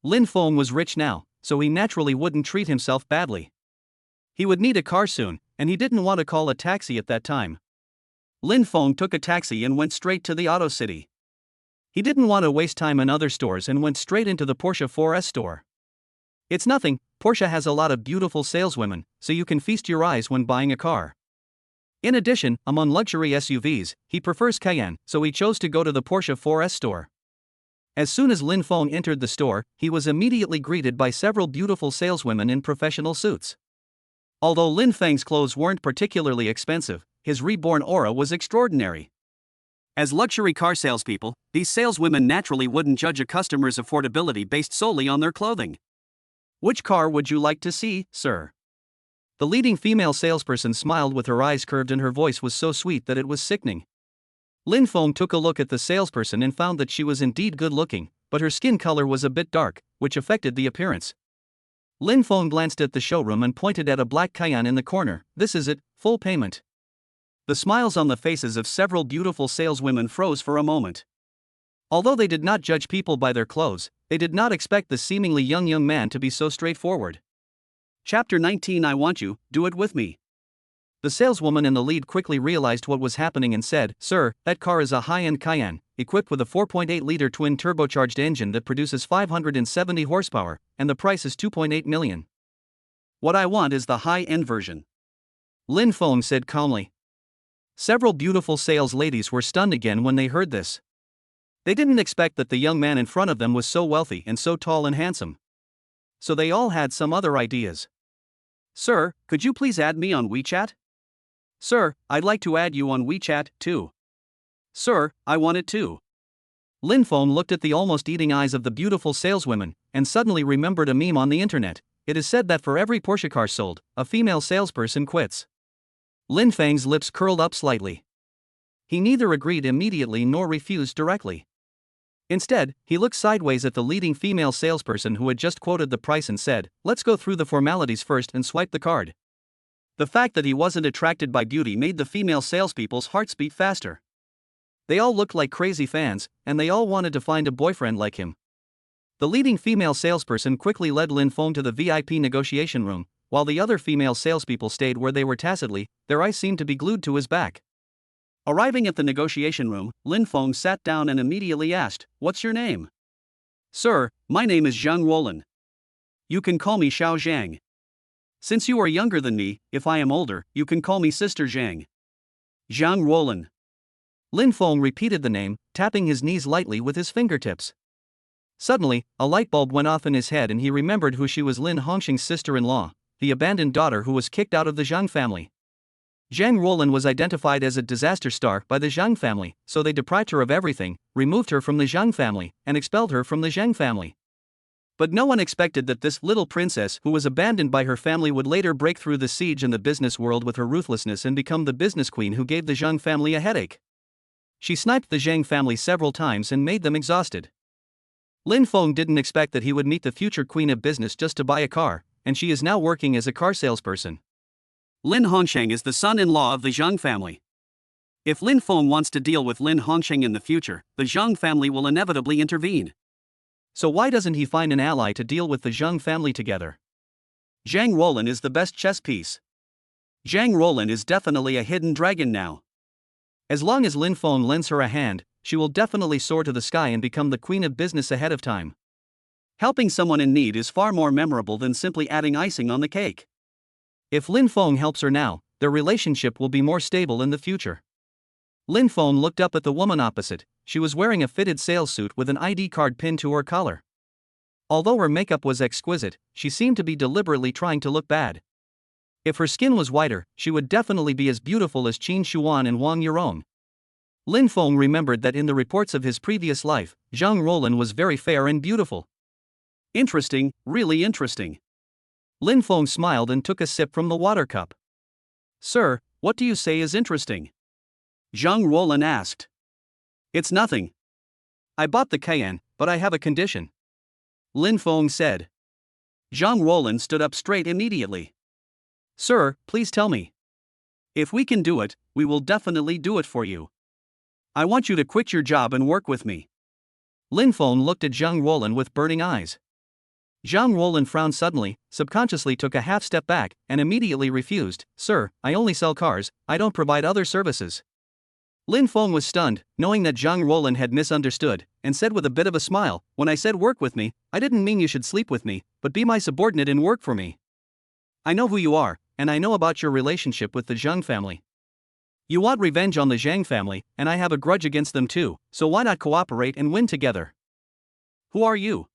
A: Lin Feng was rich now, so he naturally wouldn't treat himself badly. He would need a car soon, and he didn't want to call a taxi at that time. Lin Feng took a taxi and went straight to the Auto City. He didn't want to waste time in other stores and went straight into the Porsche 4S store. It's nothing, Porsche has a lot of beautiful saleswomen, so you can feast your eyes when buying a car. In addition, among luxury SUVs, he prefers Cayenne, so he chose to go to the Porsche 4S store. As soon as Lin Feng entered the store, he was immediately greeted by several beautiful saleswomen in professional suits. Although Lin Feng's clothes weren't particularly expensive, his reborn aura was extraordinary. As luxury car salespeople, these saleswomen naturally wouldn't judge a customer's affordability based solely on their clothing. "Which car would you like to see, sir?" The leading female salesperson smiled with her eyes curved and her voice was so sweet that it was sickening. Lin Feng took a look at the salesperson and found that she was indeed good looking, but her skin color was a bit dark, which affected the appearance. Lin Feng glanced at the showroom and pointed at a black Cayenne in the corner. "This is it, full payment." The smiles on the faces of several beautiful saleswomen froze for a moment. Although they did not judge people by their clothes, they did not expect the seemingly young man to be so straightforward. Chapter 19 I want you, do it with me. The saleswoman in the lead quickly realized what was happening and said, "Sir, that car is a high-end Cayenne, equipped with a 4.8-liter twin-turbocharged engine that produces 570 horsepower, and the price is 2.8 million. What I want is the high-end version," Lin Feng said calmly. Several beautiful sales ladies were stunned again when they heard this. They didn't expect that the young man in front of them was so wealthy and so tall and handsome. So they all had some other ideas. "Sir, could you please add me on WeChat?" "Sir, I'd like to add you on WeChat, too." "Sir, I want it too." Lin Feng looked at the almost eating eyes of the beautiful saleswomen, and suddenly remembered a meme on the internet. It is said that for every Porsche car sold, a female salesperson quits. Lin Feng's lips curled up slightly. He neither agreed immediately nor refused directly. Instead, he looked sideways at the leading female salesperson who had just quoted the price and said, "Let's go through the formalities first and swipe the card." The fact that he wasn't attracted by beauty made the female salespeople's hearts beat faster. They all looked like crazy fans, and they all wanted to find a boyfriend like him. The leading female salesperson quickly led Lin Feng to the VIP negotiation room, while the other female salespeople stayed where they were tacitly, their eyes seemed to be glued to his back. Arriving at the negotiation room, Lin Feng sat down and immediately asked, "What's your name?" "Sir, my name is Zhang Roland. You can call me Xiao Zhang. Since you are younger than me, if I am older, you can call me Sister Zhang." Zhang Roland. Lin Feng repeated the name, tapping his knees lightly with his fingertips. Suddenly, a light bulb went off in his head and he remembered who she was: Lin Hongxing's sister-in-law, the abandoned daughter who was kicked out of the Zhang family. Zhang Roland was identified as a disaster star by the Zhang family, so they deprived her of everything, removed her from the Zhang family, and expelled her from the Zhang family. But no one expected that this little princess who was abandoned by her family would later break through the siege in the business world with her ruthlessness and become the business queen who gave the Zhang family a headache. She sniped the Zhang family several times and made them exhausted. Lin Feng didn't expect that he would meet the future queen of business just to buy a car, and she is now working as a car salesperson. Lin Hongsheng is the son-in-law of the Zhang family. If Lin Feng wants to deal with Lin Hongsheng in the future, the Zhang family will inevitably intervene. So why doesn't he find an ally to deal with the Zhang family together? Zhang Roland is the best chess piece. Zhang Roland is definitely a hidden dragon now. As long as Lin Feng lends her a hand, she will definitely soar to the sky and become the queen of business ahead of time. Helping someone in need is far more memorable than simply adding icing on the cake. If Lin Feng helps her now, their relationship will be more stable in the future. Lin Feng looked up at the woman opposite. She was wearing a fitted sales suit with an ID card pinned to her collar. Although her makeup was exquisite, she seemed to be deliberately trying to look bad. If her skin was whiter, she would definitely be as beautiful as Qin Shuan and Wang Yurong. Lin Feng remembered that in the reports of his previous life, Zhang Roland was very fair and beautiful. Interesting, really interesting. Lin Feng smiled and took a sip from the water cup. Sir, what do you say is interesting? Zhang Roland asked. It's nothing. I bought the cayenne, but I have a condition. Lin Feng said. Zhang Roland stood up straight immediately. Sir, please tell me. If we can do it, we will definitely do it for you. I want you to quit your job and work with me. Lin Feng looked at Zhang Roland with burning eyes. Zhang Roland frowned suddenly, subconsciously took a half step back, and immediately refused. Sir, I only sell cars, I don't provide other services. Lin Feng was stunned, knowing that Zhang Roland had misunderstood, and said with a bit of a smile, when I said work with me, I didn't mean you should sleep with me, but be my subordinate and work for me. I know who you are, and I know about your relationship with the Zhang family. You want revenge on the Zhang family, and I have a grudge against them too, so why not cooperate and win together? Who are you?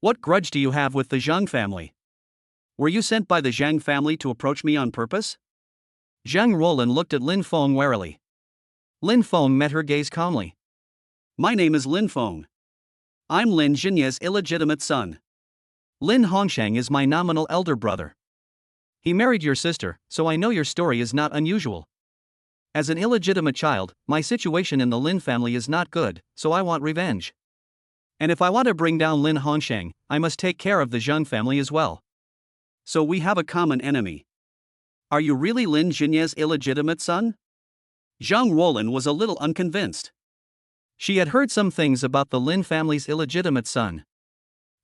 A: What grudge do you have with the Zhang family? Were you sent by the Zhang family to approach me on purpose? Zhang Roland looked at Lin Feng warily. Lin Feng met her gaze calmly. My name is Lin Feng. I'm Lin Jinye's illegitimate son. Lin Hongsheng is my nominal elder brother. He married your sister, so I know your story is not unusual. As an illegitimate child, my situation in the Lin family is not good, so I want revenge. And if I want to bring down Lin Hongsheng, I must take care of the Zhang family as well. So we have a common enemy. Are you really Lin Jinye's illegitimate son? Zhang Roland was a little unconvinced. She had heard some things about the Lin family's illegitimate son.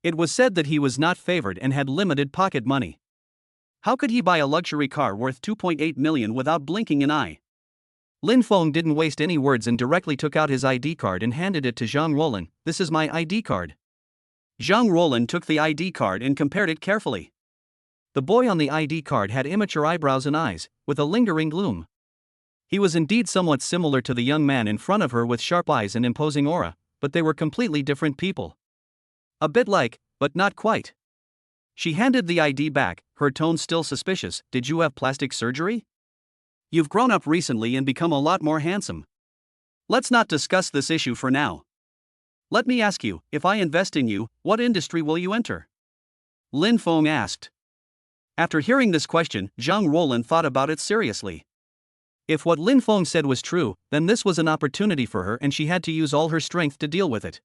A: It was said that he was not favored and had limited pocket money. How could he buy a luxury car worth 2.8 million without blinking an eye? Lin Feng didn't waste any words and directly took out his ID card and handed it to Zhang Roland. This is my ID card. Zhang Roland took the ID card and compared it carefully. The boy on the ID card had immature eyebrows and eyes, with a lingering gloom. He was indeed somewhat similar to the young man in front of her with sharp eyes and imposing aura, but they were completely different people. A bit like, but not quite. She handed the ID back, her tone still suspicious. Did you have plastic surgery? You've grown up recently and become a lot more handsome. Let's not discuss this issue for now. Let me ask you, if I invest in you, what industry will you enter? Lin Feng asked. After hearing this question, Zhang Roland thought about it seriously. If what Lin Feng said was true, then this was an opportunity for her and she had to use all her strength to deal with it.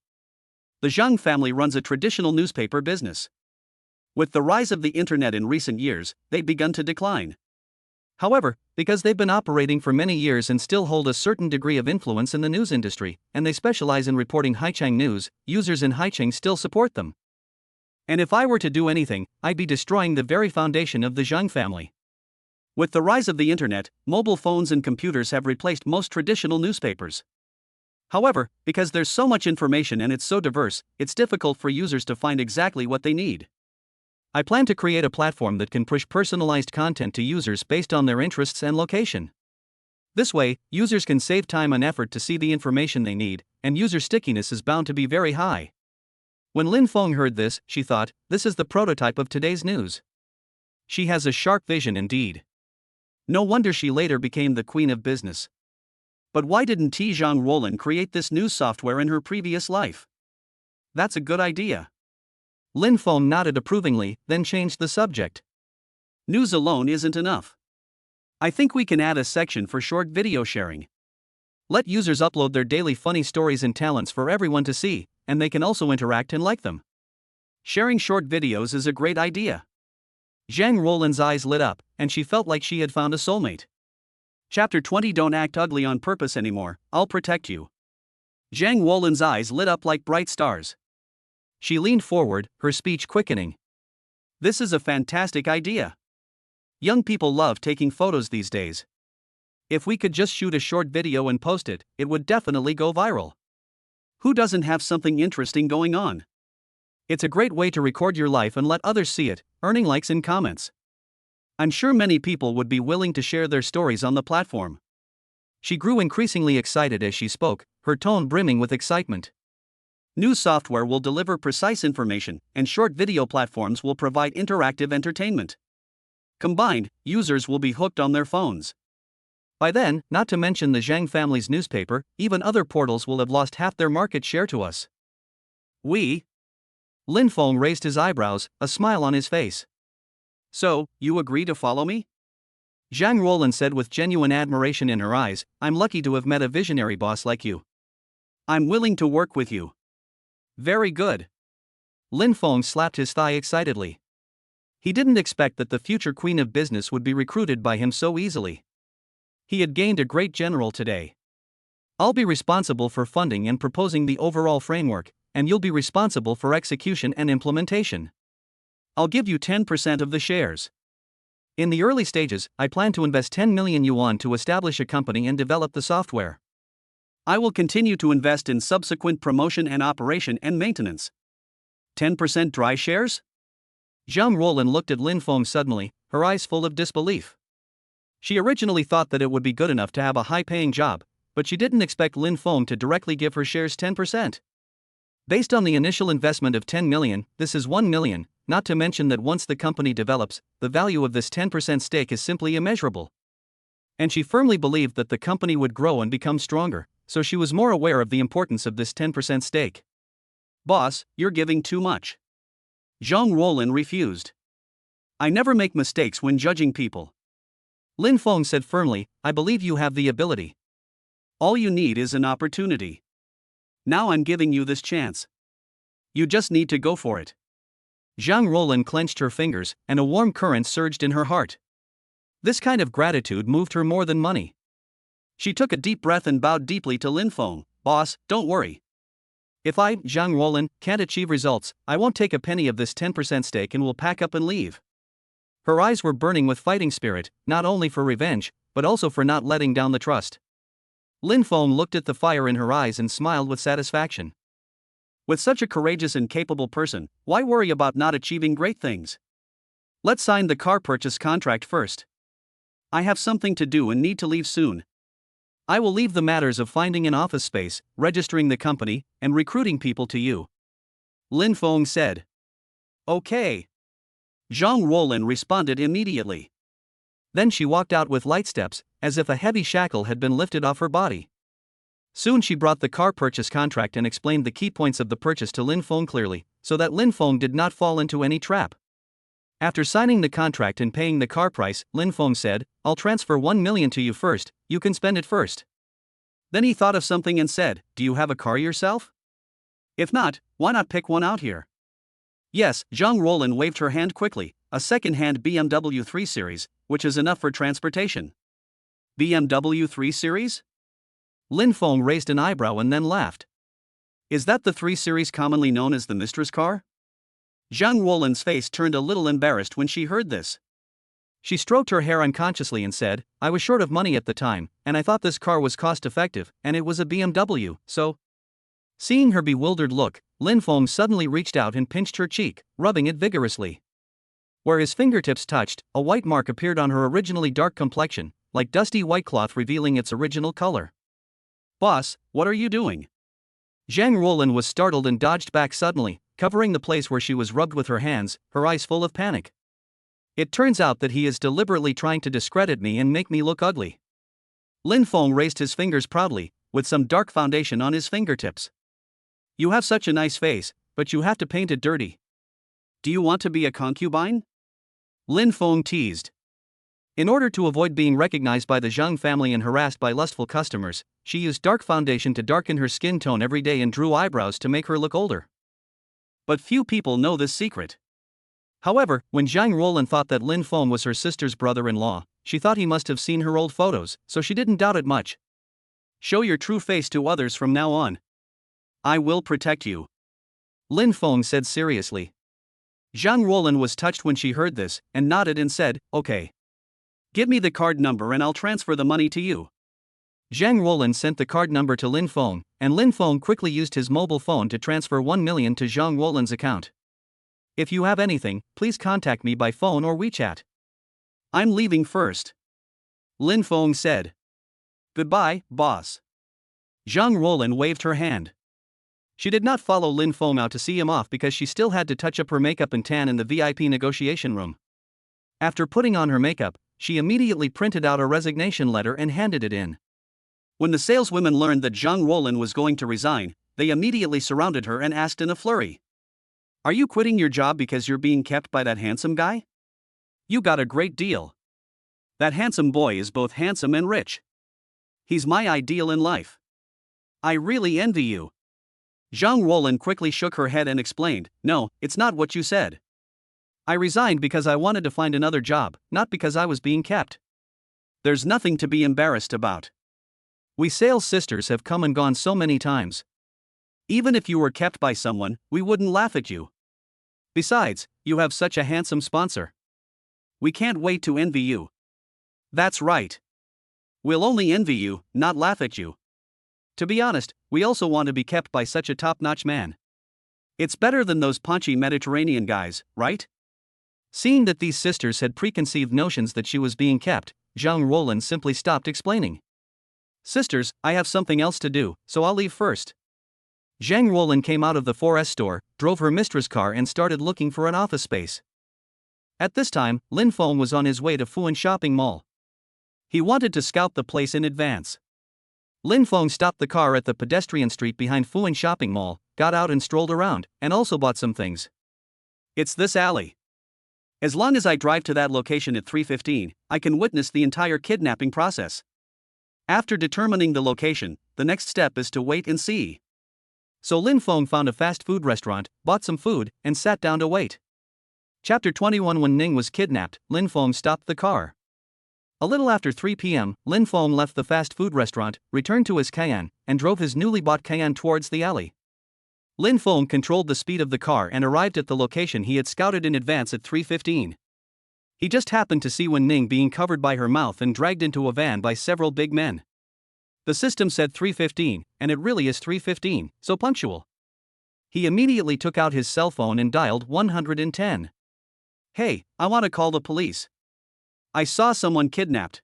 A: The Zhang family runs a traditional newspaper business. With the rise of the internet in recent years, they've begun to decline. However, because they've been operating for many years and still hold a certain degree of influence in the news industry, and they specialize in reporting Haicheng news, users in Haicheng still support them. And if I were to do anything, I'd be destroying the very foundation of the Zhang family. With the rise of the internet, mobile phones and computers have replaced most traditional newspapers. However, because there's so much information and it's so diverse, it's difficult for users to find exactly what they need. I plan to create a platform that can push personalized content to users based on their interests and location. This way, users can save time and effort to see the information they need, and user stickiness is bound to be very high. When Lin Feng heard this, she thought, this is the prototype of today's news. She has a sharp vision indeed. No wonder she later became the queen of business. But why didn't Zhang Roland create this news software in her previous life? That's a good idea. Lin Feng nodded approvingly, then changed the subject. News alone isn't enough. I think we can add a section for short video sharing. Let users upload their daily funny stories and talents for everyone to see, and they can also interact and like them. Sharing short videos is a great idea. Zhang Roland's eyes lit up, and she felt like she had found a soulmate. Chapter 20. Don't act ugly on purpose anymore, I'll protect you. Zhang Roland's eyes lit up like bright stars. She leaned forward, her speech quickening. This is a fantastic idea. Young people love taking photos these days. If we could just shoot a short video and post it, it would definitely go viral. Who doesn't have something interesting going on? It's a great way to record your life and let others see it, earning likes and comments. I'm sure many people would be willing to share their stories on the platform. She grew increasingly excited as she spoke, her tone brimming with excitement. New software will deliver precise information, and short video platforms will provide interactive entertainment. Combined, users will be hooked on their phones. By then, not to mention the Zhang family's newspaper, even other portals will have lost half their market share to us. Lin Feng raised his eyebrows, a smile on his face. So, you agree to follow me? Zhang Roland said with genuine admiration in her eyes, I'm lucky to have met a visionary boss like you. I'm willing to work with you. Very good. Lin Feng slapped his thigh excitedly. He didn't expect that the future queen of business would be recruited by him so easily. He had gained a great general today. I'll be responsible for funding and proposing the overall framework, and you'll be responsible for execution and implementation. I'll give you 10% of the shares. In the early stages, I plan to invest 10 million yuan to establish a company and develop the software. I will continue to invest in subsequent promotion and operation and maintenance. 10% dry shares? Zhang Roland looked at Lin Feng suddenly, her eyes full of disbelief. She originally thought that it would be good enough to have a high-paying job, but she didn't expect Lin Feng to directly give her shares 10%. Based on the initial investment of 10 million, this is 1 million, not to mention that once the company develops, the value of this 10% stake is simply immeasurable. And she firmly believed that the company would grow and become stronger, so she was more aware of the importance of this 10% stake. Boss, you're giving too much. Zhang Roland refused. I never make mistakes when judging people. Lin Feng said firmly, I believe you have the ability. All you need is an opportunity. Now I'm giving you this chance. You just need to go for it. Zhang Roland clenched her fingers, and a warm current surged in her heart. This kind of gratitude moved her more than money. She took a deep breath and bowed deeply to Lin Feng. Boss, don't worry. If I, Zhang Roland, can't achieve results, I won't take a penny of this 10% stake and will pack up and leave. Her eyes were burning with fighting spirit, not only for revenge, but also for not letting down the trust. Lin Feng looked at the fire in her eyes and smiled with satisfaction. With such a courageous and capable person, why worry about not achieving great things? Let's sign the car purchase contract first. I have something to do and need to leave soon. I will leave the matters of finding an office space, registering the company, and recruiting people to you. Lin Feng said. Okay. Zhang Roland responded immediately. Then she walked out with light steps, as if a heavy shackle had been lifted off her body. Soon she brought the car purchase contract and explained the key points of the purchase to Lin Feng clearly, so that Lin Feng did not fall into any trap. After signing the contract and paying the car price, Lin Feng said, I'll transfer 1 million to you first, you can spend it first. Then he thought of something and said, do you have a car yourself? If not, why not pick one out here? Yes, Zhang Roland waved her hand quickly, a second-hand BMW 3 Series, which is enough for transportation. BMW 3 Series? Lin Feng raised an eyebrow and then laughed. Is that the 3 Series commonly known as the mistress car? Zhang Roland's face turned a little embarrassed when she heard this. She stroked her hair unconsciously and said, I was short of money at the time, and I thought this car was cost-effective, and it was a BMW, so... Seeing her bewildered look, Lin Feng suddenly reached out and pinched her cheek, rubbing it vigorously. Where his fingertips touched, a white mark appeared on her originally dark complexion, like dusty white cloth revealing its original color. Boss, what are you doing? Zhang Roland was startled and dodged back suddenly, covering the place where she was rubbed with her hands, her eyes full of panic. It turns out that he is deliberately trying to discredit me and make me look ugly. Lin Feng raised his fingers proudly, with some dark foundation on his fingertips. You have such a nice face, but you have to paint it dirty. Do you want to be a concubine? Lin Feng teased. In order to avoid being recognized by the Zhang family and harassed by lustful customers, she used dark foundation to darken her skin tone every day and drew eyebrows to make her look older. But few people know this secret. However, when Zhang Roland thought that Lin Feng was her sister's brother-in-law, she thought he must have seen her old photos, so she didn't doubt it much. Show your true face to others from now on. I will protect you, Lin Feng said seriously. Zhang Roland was touched when she heard this, and nodded and said, okay. Give me the card number and I'll transfer the money to you. Zhang Roland sent the card number to Lin Feng, and Lin Feng quickly used his mobile phone to transfer 1 million to Zhang Roland's account. If you have anything, please contact me by phone or WeChat. I'm leaving first, Lin Feng said. Goodbye, boss. Zhang Roland waved her hand. She did not follow Lin Feng out to see him off because she still had to touch up her makeup and tan in the VIP negotiation room. After putting on her makeup, she immediately printed out a resignation letter and handed it in. When the saleswomen learned that Zhang Roland was going to resign, they immediately surrounded her and asked in a flurry, "Are you quitting your job because you're being kept by that handsome guy? You got a great deal. That handsome boy is both handsome and rich. He's my ideal in life. I really envy you." Zhang Roland quickly shook her head and explained, "No, it's not what you said. I resigned because I wanted to find another job, not because I was being kept. There's nothing to be embarrassed about. We sales sisters have come and gone so many times. Even if you were kept by someone, we wouldn't laugh at you. Besides, you have such a handsome sponsor. We can't wait to envy you." "That's right. We'll only envy you, not laugh at you. To be honest, we also want to be kept by such a top-notch man. It's better than those paunchy Mediterranean guys, right?" Seeing that these sisters had preconceived notions that she was being kept, Zhang Roland simply stopped explaining. "Sisters, I have something else to do, so I'll leave first." Zhang Roland came out of the 4S store, drove her mistress' car and started looking for an office space. At this time, Lin Feng was on his way to Fuan Shopping Mall. He wanted to scout the place in advance. Lin Feng stopped the car at the pedestrian street behind Fuan Shopping Mall, got out and strolled around, and also bought some things. "It's this alley. As long as I drive to that location at 3:15, I can witness the entire kidnapping process. After determining the location, the next step is to wait and see." So Lin Feng found a fast food restaurant, bought some food, and sat down to wait. Chapter 21. When Ning was kidnapped, Lin Feng stopped the car. A little after 3 p.m., Lin Feng left the fast food restaurant, returned to his Cayenne, and drove his newly bought Cayenne towards the alley. Lin Feng controlled the speed of the car and arrived at the location he had scouted in advance at 3:15. He just happened to see Wen Ning being covered by her mouth and dragged into a van by several big men. The system said 3:15, and it really is 3:15, so punctual. He immediately took out his cell phone and dialed 110. "Hey, I want to call the police. I saw someone kidnapped."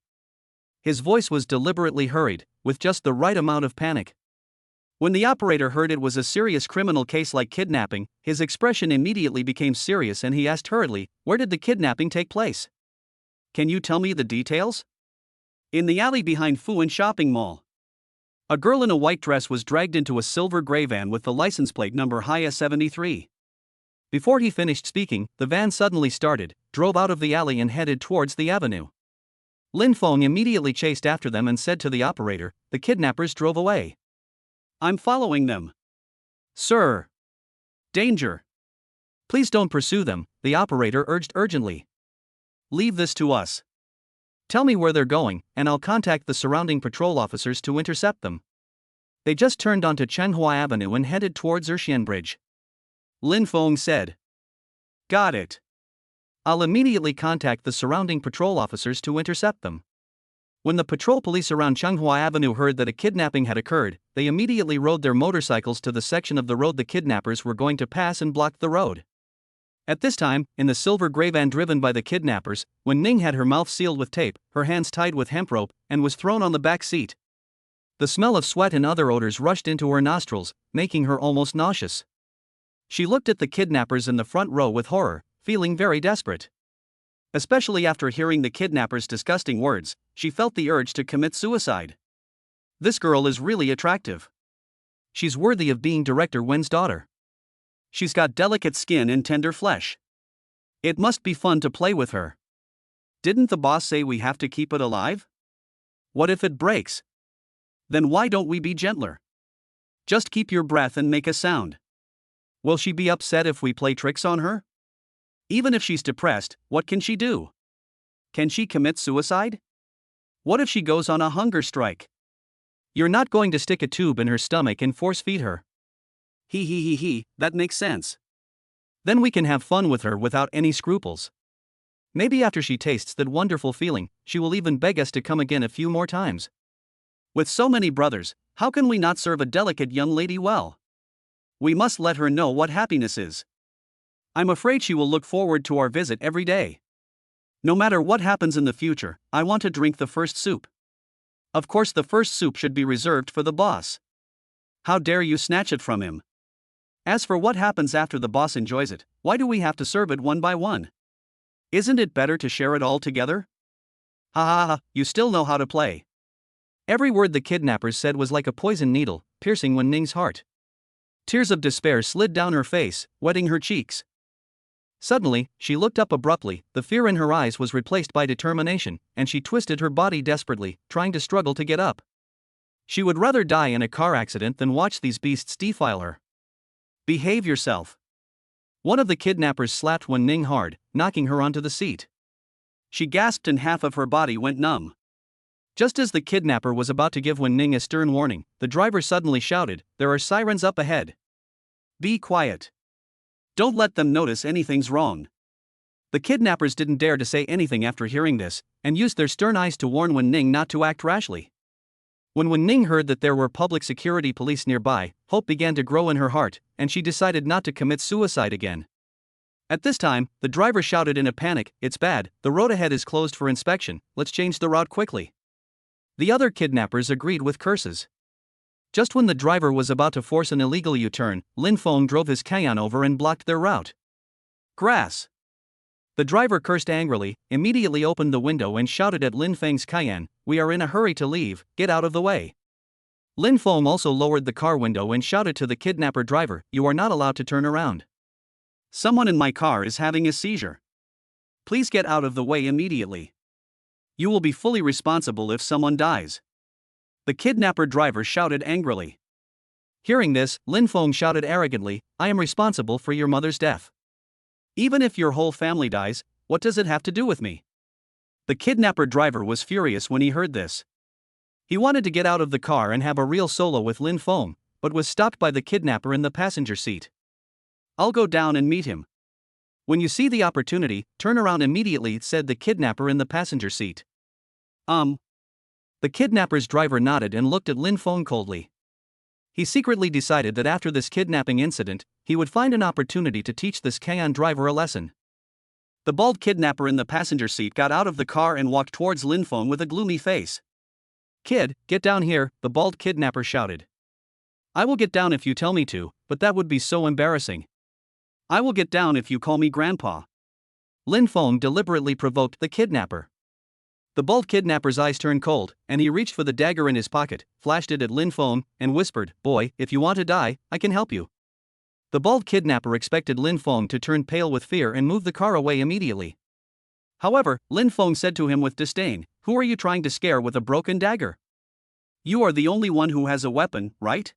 A: His voice was deliberately hurried, with just the right amount of panic. When the operator heard it was a serious criminal case like kidnapping, his expression immediately became serious and he asked hurriedly, "Where did the kidnapping take place? Can you tell me the details?" "In the alley behind Fuan Shopping Mall. A girl in a white dress was dragged into a silver gray van with the license plate number HIA 73. Before he finished speaking, the van suddenly started, drove out of the alley and headed towards the avenue. Lin Feng immediately chased after them and said to the operator, "The kidnappers drove away. I'm following them." "Sir! Danger! Please don't pursue them," the operator urged urgently. "Leave this to us. Tell me where they're going, and I'll contact the surrounding patrol officers to intercept them." They just turned onto Chenhua Avenue and headed towards Erxian Bridge. Lin Feng said, "Got it. I'll immediately contact the surrounding patrol officers to intercept them." When the patrol police around Chenhua Avenue heard that a kidnapping had occurred, they immediately rode their motorcycles to the section of the road the kidnappers were going to pass and blocked the road. At this time, in the silver gray van driven by the kidnappers, when Ning had her mouth sealed with tape, her hands tied with hemp rope, and was thrown on the back seat. The smell of sweat and other odors rushed into her nostrils, making her almost nauseous. She looked at the kidnappers in the front row with horror, feeling very desperate. Especially after hearing the kidnappers' disgusting words, she felt the urge to commit suicide. This girl is really attractive. She's worthy of being Director Wen's daughter. She's got delicate skin and tender flesh. It must be fun to play with her. Didn't the boss say we have to keep it alive? What if it breaks? Then why don't we be gentler? Just keep your breath and make a sound. Will she be upset if we play tricks on her? Even if she's depressed, what can she do? Can she commit suicide? What if she goes on a hunger strike? You're not going to stick a tube in her stomach and force feed her. He, that makes sense. Then we can have fun with her without any scruples. Maybe after she tastes that wonderful feeling, she will even beg us to come again a few more times. With so many brothers, how can we not serve a delicate young lady well? We must let her know what happiness is. I'm afraid she will look forward to our visit every day. No matter what happens in the future, I want to drink the first soup. Of course, the first soup should be reserved for the boss. How dare you snatch it from him? As for what happens after the boss enjoys it, why do we have to serve it one by one? Isn't it better to share it all together? Ha ha ha, you still know how to play. Every word the kidnappers said was like a poison needle, piercing Wen Ning's heart. Tears of despair slid down her face, wetting her cheeks. Suddenly, she looked up abruptly, the fear in her eyes was replaced by determination, and she twisted her body desperately, trying to struggle to get up. She would rather die in a car accident than watch these beasts defile her. Behave yourself. One of the kidnappers slapped Wen Ning hard, knocking her onto the seat. She gasped and half of her body went numb. Just as the kidnapper was about to give Wen Ning a stern warning, the driver suddenly shouted, "There are sirens up ahead. Be quiet. Don't let them notice anything's wrong." The kidnappers didn't dare to say anything after hearing this, and used their stern eyes to warn Wen Ning not to act rashly. When Wen Ning heard that there were public security police nearby, hope began to grow in her heart, and she decided not to commit suicide again. At this time, the driver shouted in a panic, "It's bad, the road ahead is closed for inspection, let's change the route quickly." The other kidnappers agreed with curses. Just when the driver was about to force an illegal U-turn, Lin Feng drove his Cayenne over and blocked their route. Grass. The driver cursed angrily, immediately opened the window and shouted at Lin Feng's Cayenne, "We are in a hurry to leave, get out of the way." Lin Feng also lowered the car window and shouted to the kidnapper driver, "You are not allowed to turn around. Someone in my car is having a seizure. Please get out of the way immediately. You will be fully responsible if someone dies." The kidnapper driver shouted angrily. Hearing this, Lin Feng shouted arrogantly, "I am responsible for your mother's death. Even if your whole family dies, what does it have to do with me?" The kidnapper driver was furious when he heard this. He wanted to get out of the car and have a real solo with Lin Feng, but was stopped by the kidnapper in the passenger seat. "I'll go down and meet him. When you see the opportunity, turn around immediately," said the kidnapper in the passenger seat. The kidnapper's driver nodded and looked at Lin Feng coldly. He secretly decided that after this kidnapping incident, he would find an opportunity to teach this Cayenne driver a lesson. The bald kidnapper in the passenger seat got out of the car and walked towards Lin Feng with a gloomy face. "Kid, get down here," the bald kidnapper shouted. "I will get down if you tell me to, but that would be so embarrassing." "I will get down if you call me grandpa." Lin Feng deliberately provoked the kidnapper. The bald kidnapper's eyes turned cold, and he reached for the dagger in his pocket, flashed it at Lin Feng, and whispered, "Boy, if you want to die, I can help you." The bald kidnapper expected Lin Feng to turn pale with fear and move the car away immediately. However, Lin Feng said to him with disdain, "Who are you trying to scare with a broken dagger? You are the only one who has a weapon, right?"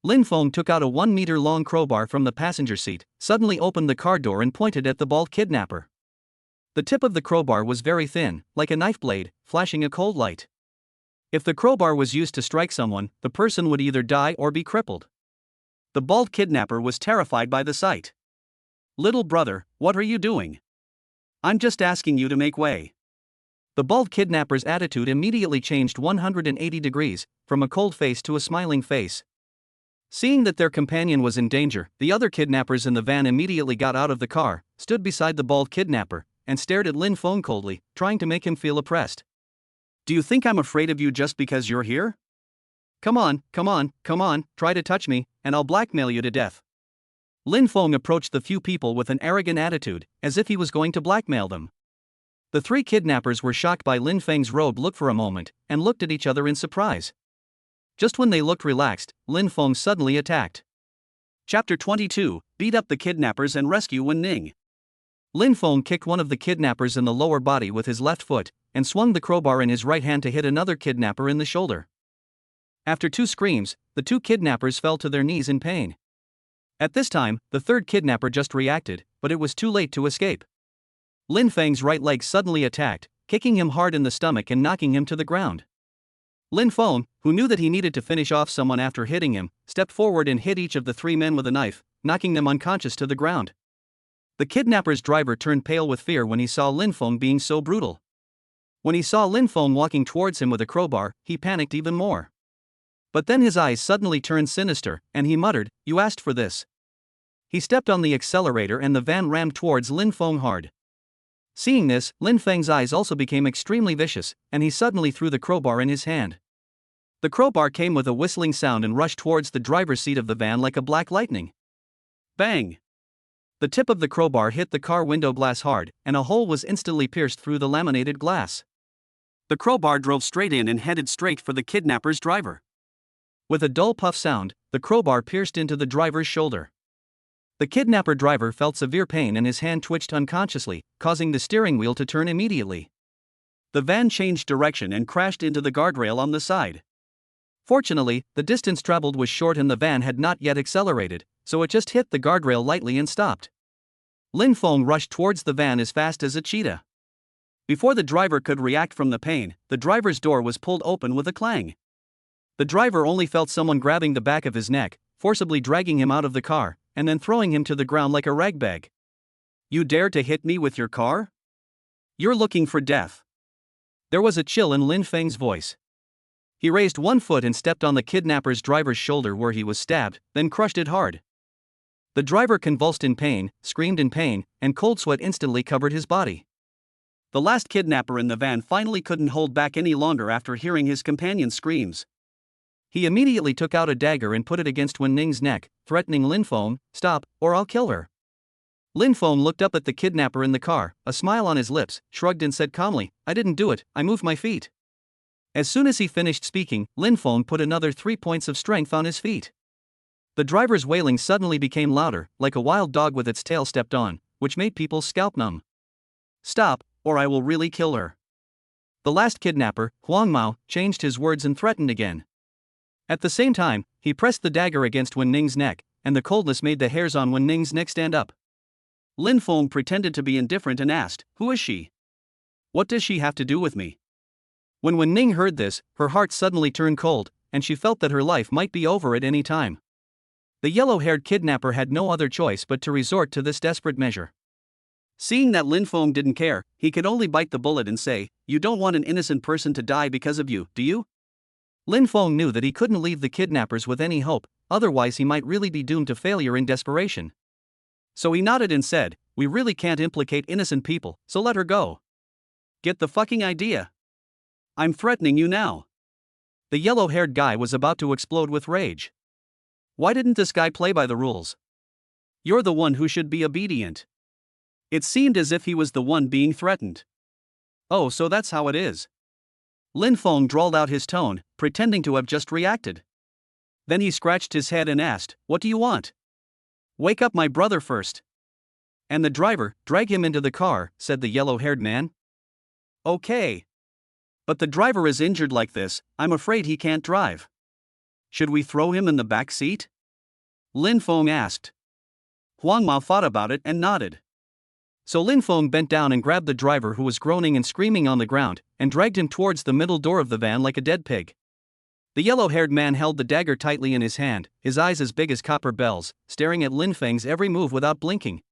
A: Lin Feng took out a 1-meter-long crowbar from the passenger seat, suddenly opened the car door and pointed at the bald kidnapper. The tip of the crowbar was very thin, like a knife blade, flashing a cold light. If the crowbar was used to strike someone, the person would either die or be crippled. The bald kidnapper was terrified by the sight. "Little brother, what are you doing? I'm just asking you to make way." The bald kidnapper's attitude immediately changed 180 degrees, from a cold face to a smiling face. Seeing that their companion was in danger, the other kidnappers in the van immediately got out of the car, stood beside the bald kidnapper, and stared at Lin Feng coldly, trying to make him feel oppressed. "Do you think I'm afraid of you just because you're here? Come on, try to touch me, and I'll blackmail you to death." Lin Feng approached the few people with an arrogant attitude, as if he was going to blackmail them. The three kidnappers were shocked by Lin Feng's rogue look for a moment, and looked at each other in surprise. Just when they looked relaxed, Lin Feng suddenly attacked. Chapter 22, Beat up the kidnappers and rescue Wen Ning. Lin Feng kicked one of the kidnappers in the lower body with his left foot, and swung the crowbar in his right hand to hit another kidnapper in the shoulder. After 2 screams, the 2 kidnappers fell to their knees in pain. At this time, the third kidnapper just reacted, but it was too late to escape. Lin Feng's right leg suddenly attacked, kicking him hard in the stomach and knocking him to the ground. Lin Feng, who knew that he needed to finish off someone after hitting him, stepped forward and hit each of the 3 men with a knife, knocking them unconscious to the ground. The kidnapper's driver turned pale with fear when he saw Lin Feng being so brutal. When he saw Lin Feng walking towards him with a crowbar, he panicked even more. But then his eyes suddenly turned sinister, and he muttered, "You asked for this." He stepped on the accelerator and the van rammed towards Lin Feng hard. Seeing this, Lin Feng's eyes also became extremely vicious, and he suddenly threw the crowbar in his hand. The crowbar came with a whistling sound and rushed towards the driver's seat of the van like a black lightning. Bang! The tip of the crowbar hit the car window glass hard, and a hole was instantly pierced through the laminated glass. The crowbar drove straight in and headed straight for the kidnapper's driver. With a dull puff sound, the crowbar pierced into the driver's shoulder. The kidnapper driver felt severe pain and his hand twitched unconsciously, causing the steering wheel to turn immediately. The van changed direction and crashed into the guardrail on the side. Fortunately, the distance traveled was short and the van had not yet accelerated, so it just hit the guardrail lightly and stopped. Lin Feng rushed towards the van as fast as a cheetah. Before the driver could react from the pain, the driver's door was pulled open with a clang. The driver only felt someone grabbing the back of his neck, forcibly dragging him out of the car, and then throwing him to the ground like a ragbag. "You dare to hit me with your car? You're looking for death." There was a chill in Lin Feng's voice. He raised one foot and stepped on the kidnapper's driver's shoulder where he was stabbed, then crushed it hard. The driver convulsed in pain, screamed in pain, and cold sweat instantly covered his body. The last kidnapper in the van finally couldn't hold back any longer after hearing his companion's screams. He immediately took out a dagger and put it against Wen Ning's neck, threatening Lin Feng, "Stop, or I'll kill her." Lin Feng looked up at the kidnapper in the car, a smile on his lips, shrugged and said calmly, "I didn't do it, I moved my feet." As soon as he finished speaking, Lin Feng put another 3 points of strength on his feet. The driver's wailing suddenly became louder, like a wild dog with its tail stepped on, which made people's scalp numb. "Stop, or I will really kill her." The last kidnapper, Huang Mao, changed his words and threatened again. At the same time, he pressed the dagger against Wen Ning's neck, and the coldness made the hairs on Wen Ning's neck stand up. Lin Feng pretended to be indifferent and asked, "Who is she? What does she have to do with me?" When Wen Ning heard this, her heart suddenly turned cold, and she felt that her life might be over at any time. The yellow-haired kidnapper had no other choice but to resort to this desperate measure. Seeing that Lin Feng didn't care, he could only bite the bullet and say, "You don't want an innocent person to die because of you, do you?" Lin Feng knew that he couldn't leave the kidnappers with any hope, otherwise he might really be doomed to failure in desperation. So he nodded and said, "We really can't implicate innocent people, so let her go." "Get the fucking idea? I'm threatening you now." The yellow-haired guy was about to explode with rage. Why didn't this guy play by the rules? You're the one who should be obedient. It seemed as if he was the one being threatened. Oh, so that's how it is. Lin Feng drawled out his tone, pretending to have just reacted. Then he scratched his head and asked, "What do you want?" "Wake up my brother first." "And the driver, drag him into the car," said the yellow-haired man. "Okay. But the driver is injured like this, I'm afraid he can't drive. Should we throw him in the back seat?" Lin Feng asked. Huang Mao thought about it and nodded. So Lin Feng bent down and grabbed the driver who was groaning and screaming on the ground, and dragged him towards the middle door of the van like a dead pig. The yellow-haired man held the dagger tightly in his hand, his eyes as big as copper bells, staring at Lin Feng's every move without blinking.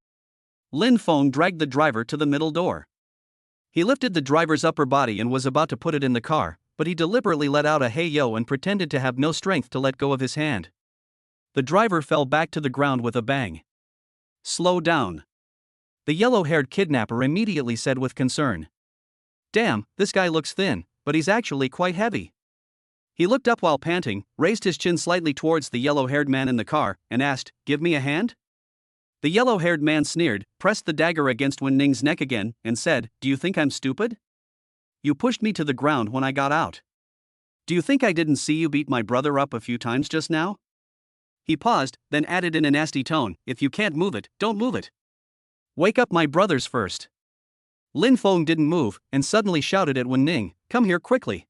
A: Lin Feng dragged the driver to the middle door. He lifted the driver's upper body and was about to put it in the car, but he deliberately let out a hey-yo and pretended to have no strength to let go of his hand. The driver fell back to the ground with a bang. "Slow down," the yellow-haired kidnapper immediately said with concern. "Damn, this guy looks thin, but he's actually quite heavy." He looked up while panting, raised his chin slightly towards the yellow-haired man in the car, and asked, "Give me a hand?" The yellow-haired man sneered, pressed the dagger against Wen Ning's neck again, and said, "Do you think I'm stupid? You pushed me to the ground when I got out. Do you think I didn't see you beat my brother up a few times just now?" He paused, then added in a nasty tone, "If you can't move it, don't move it." Wake up my brothers first. Lin Feng didn't move and suddenly shouted at Wen Ning, come here quickly.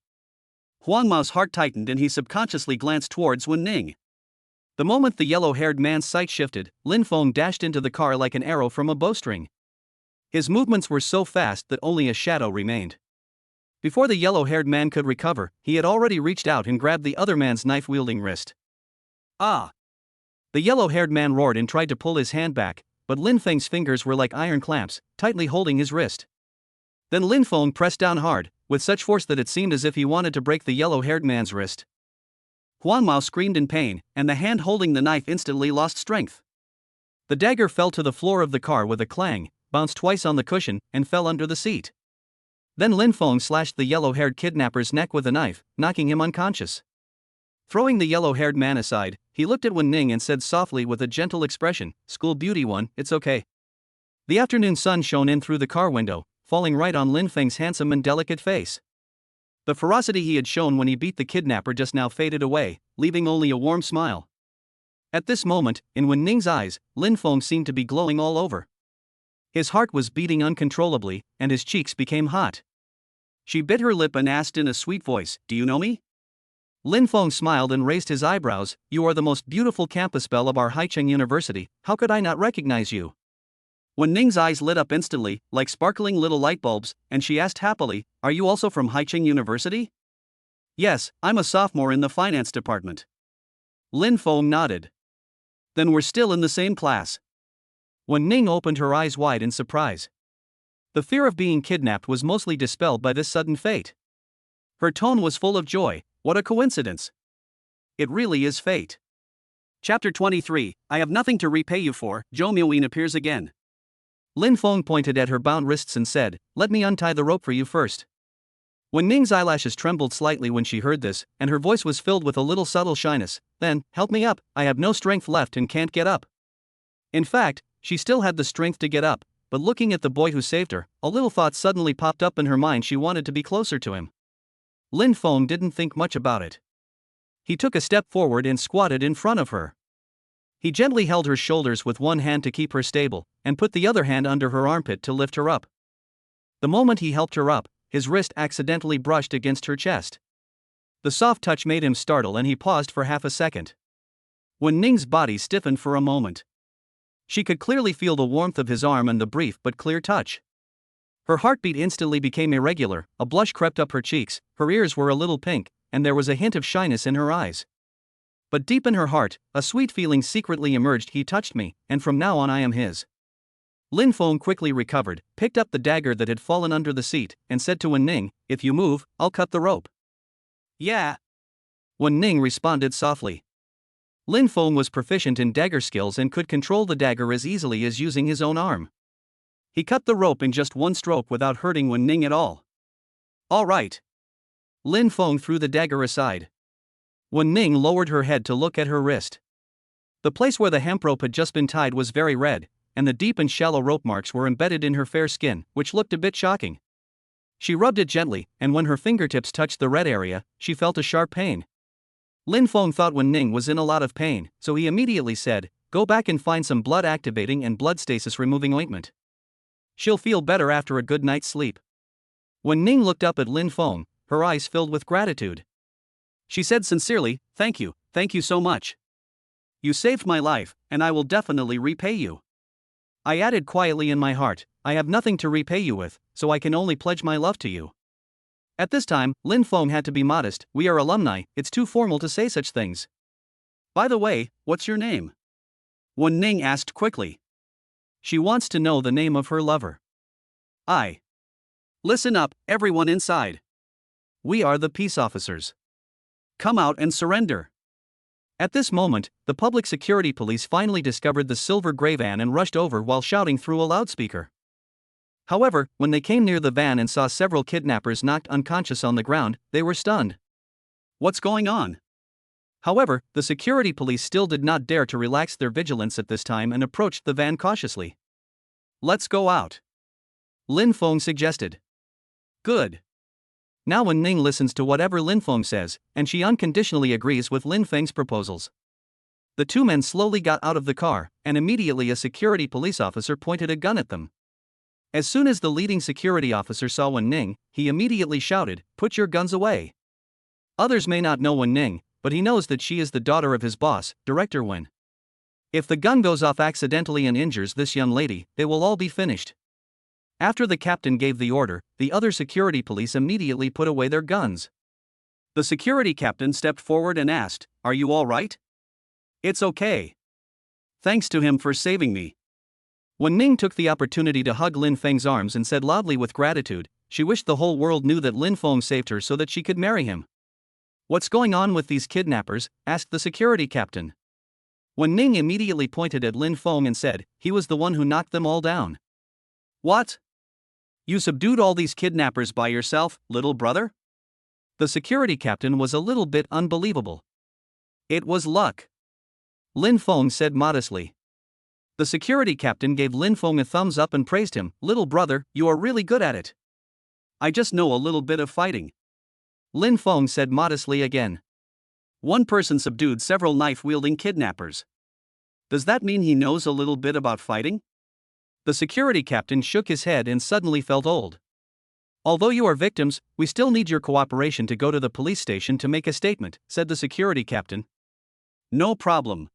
A: Huang Mao's heart tightened and he subconsciously glanced towards Wen Ning. The moment the yellow-haired man's sight shifted, Lin Feng dashed into the car like an arrow from a bowstring. His movements were so fast that only a shadow remained. Before the yellow-haired man could recover, he had already reached out and grabbed the other man's knife-wielding wrist. Ah! The yellow-haired man roared and tried to pull his hand back, but Lin Feng's fingers were like iron clamps, tightly holding his wrist. Then Lin Feng pressed down hard, with such force that it seemed as if he wanted to break the yellow-haired man's wrist. Huang Mao screamed in pain, and the hand holding the knife instantly lost strength. The dagger fell to the floor of the car with a clang, bounced twice on the cushion, and fell under the seat. Then Lin Feng slashed the yellow-haired kidnapper's neck with a knife, knocking him unconscious. Throwing the yellow-haired man aside, he looked at Wen Ning and said softly with a gentle expression, "School beauty one, it's okay." The afternoon sun shone in through the car window, falling right on Lin Feng's handsome and delicate face. The ferocity he had shown when he beat the kidnapper just now faded away, leaving only a warm smile. At this moment, in Wen Ning's eyes, Lin Feng seemed to be glowing all over. His heart was beating uncontrollably, and his cheeks became hot. She bit her lip and asked in a sweet voice, "Do you know me?" Lin Feng smiled and raised his eyebrows. "You are the most beautiful campus belle of our Haicheng University, how could I not recognize you?" Wen Ning's eyes lit up instantly, like sparkling little light bulbs, and she asked happily, "Are you also from Haicheng University?" "Yes, I'm a sophomore in the finance department." Lin Feng nodded. "Then we're still in the same class." Wen Ning opened her eyes wide in surprise. The fear of being kidnapped was mostly dispelled by this sudden fate. Her tone was full of joy. What a coincidence! It really is fate. Chapter 23, I have nothing to repay you for. Zhou Miaoyin appears again. Lin Feng pointed at her bound wrists and said, "Let me untie the rope for you first." Wen Ning's eyelashes trembled slightly when she heard this, and her voice was filled with a little subtle shyness. "Then, help me up, I have no strength left and can't get up." In fact, she still had the strength to get up, but looking at the boy who saved her, a little thought suddenly popped up in her mind. She wanted to be closer to him. Lin Feng didn't think much about it. He took a step forward and squatted in front of her. He gently held her shoulders with one hand to keep her stable, and put the other hand under her armpit to lift her up. The moment he helped her up, his wrist accidentally brushed against her chest. The soft touch made him startle and he paused for half a second. Wen Ning's body stiffened for a moment. She could clearly feel the warmth of his arm and the brief but clear touch. Her heartbeat instantly became irregular, a blush crept up her cheeks, her ears were a little pink, and there was a hint of shyness in her eyes. But deep in her heart, a sweet feeling secretly emerged. He touched me, and from now on I am his. Lin Feng quickly recovered, picked up the dagger that had fallen under the seat, and said to Wen Ning, "If you move, I'll cut the rope." "Yeah." Wen Ning responded softly. Lin Feng was proficient in dagger skills and could control the dagger as easily as using his own arm. He cut the rope in just one stroke without hurting Wen Ning at all. "All right." Lin Feng threw the dagger aside. Wen Ning lowered her head to look at her wrist. The place where the hemp rope had just been tied was very red, and the deep and shallow rope marks were embedded in her fair skin, which looked a bit shocking. She rubbed it gently, and when her fingertips touched the red area, she felt a sharp pain. Lin Feng thought Wen Ning was in a lot of pain, so he immediately said, "Go back and find some blood activating and blood stasis removing ointment. She'll feel better after a good night's sleep." Wen Ning looked up at Lin Feng, her eyes filled with gratitude. She said sincerely, thank you so much. You saved my life, and I will definitely repay you." I added quietly in my heart, "I have nothing to repay you with, so I can only pledge my love to you." At this time, Lin Feng had to be modest. "We are alumni, it's too formal to say such things." "By the way, what's your name?" Wen Ning asked quickly. She wants to know the name of her lover. Listen up, everyone inside. We are the peace officers. Come out and surrender." At this moment, the public security police finally discovered the silver gray van and rushed over while shouting through a loudspeaker. However, when they came near the van and saw several kidnappers knocked unconscious on the ground, they were stunned. What's going on? However, the security police still did not dare to relax their vigilance at this time and approached the van cautiously. "Let's go out," Lin Feng suggested. "Good." Now Wen Ning listens to whatever Lin Feng says, and she unconditionally agrees with Lin Feng's proposals. The two men slowly got out of the car, and immediately a security police officer pointed a gun at them. As soon as the leading security officer saw Wen Ning, he immediately shouted, "Put your guns away." Others may not know Wen Ning, but he knows that she is the daughter of his boss, Director Wen. If the gun goes off accidentally and injures this young lady, they will all be finished. After the captain gave the order, the other security police immediately put away their guns. The security captain stepped forward and asked, "Are you all right?" "It's okay. Thanks to him for saving me." Wen Ning took the opportunity to hug Lin Feng's arms and said loudly with gratitude, she wished the whole world knew that Lin Feng saved her so that she could marry him. "What's going on with these kidnappers?" asked the security captain. Wen Ning immediately pointed at Lin Feng and said, "He was the one who knocked them all down." "What? You subdued all these kidnappers by yourself, little brother?" The security captain was a little bit unbelievable. "It was luck," Lin Feng said modestly. The security captain gave Lin Feng a thumbs up and praised him. "Little brother, you are really good at it." "I just know a little bit of fighting," Lin Feng said modestly again. "One person subdued several knife-wielding kidnappers. Does that mean he knows a little bit about fighting?" The security captain shook his head and suddenly felt old. "Although you are victims, we still need your cooperation to go to the police station to make a statement," said the security captain. "No problem."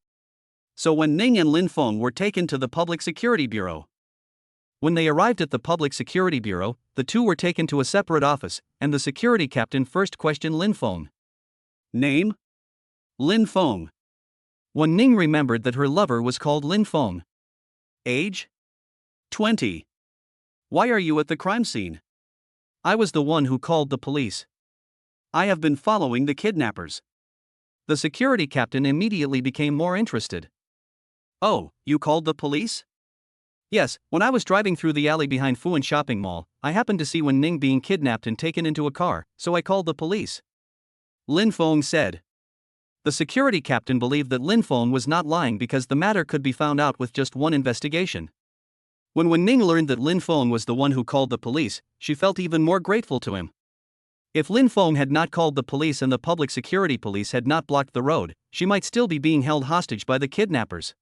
A: So Wen Ning and Lin Feng were taken to the Public Security Bureau. When they arrived at the Public Security Bureau, the two were taken to a separate office, and the security captain first questioned Lin Feng. "Name?" "Lin Feng." Wen Ning remembered that her lover was called Lin Feng. "Age?" 20. "Why are you at the crime scene?" "I was the one who called the police. I have been following the kidnappers." The security captain immediately became more interested. "Oh, you called the police?" "Yes, when I was driving through the alley behind Fuan Shopping Mall, I happened to see Wen Ning being kidnapped and taken into a car, so I called the police," Lin Feng said. The security captain believed that Lin Feng was not lying because the matter could be found out with just one investigation. When Wen Ning learned that Lin Feng was the one who called the police, she felt even more grateful to him. If Lin Feng had not called the police and the public security police had not blocked the road, she might still be being held hostage by the kidnappers.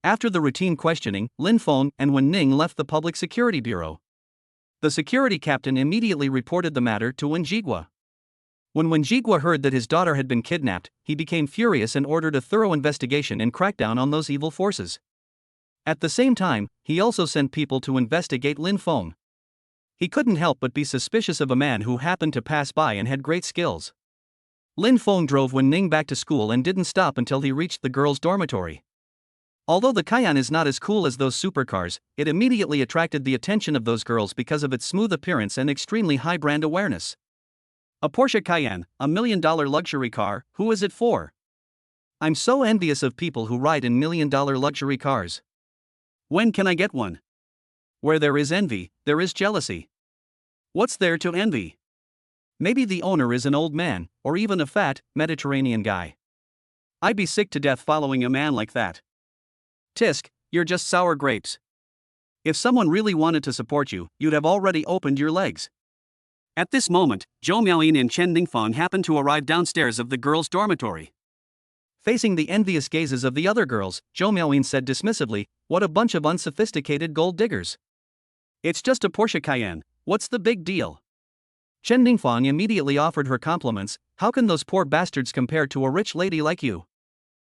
A: After the routine questioning, Lin Feng and Wen Ning left the Public Security Bureau. The security captain immediately reported the matter to Wen Jigua. When Wen Jigua heard that his daughter had been kidnapped, he became furious and ordered a thorough investigation and crackdown on those evil forces. At the same time, he also sent people to investigate Lin Feng. He couldn't help but be suspicious of a man who happened to pass by and had great skills. Lin Feng drove Wen Ning back to school and didn't stop until he reached the girls' dormitory. Although the Cayenne is not as cool as those supercars, it immediately attracted the attention of those girls because of its smooth appearance and extremely high brand awareness. A Porsche Cayenne, $1 million luxury car, who is it for? I'm so envious of people who ride in $1 million luxury cars. When can I get one? Where there is envy, there is jealousy. What's there to envy? Maybe the owner is an old man, or even a fat, Mediterranean guy. I'd be sick to death following a man like that. Tisk, you're just sour grapes. If someone really wanted to support you, you'd have already opened your legs. At this moment, Zhou Miaoyin and Chen Ningfang happened to arrive downstairs of the girls' dormitory. Facing the envious gazes of the other girls, Zhou Miaoyin said dismissively, "What a bunch of unsophisticated gold diggers. It's just a Porsche Cayenne, what's the big deal?" Chen Ningfang immediately offered her compliments. "How can those poor bastards compare to a rich lady like you?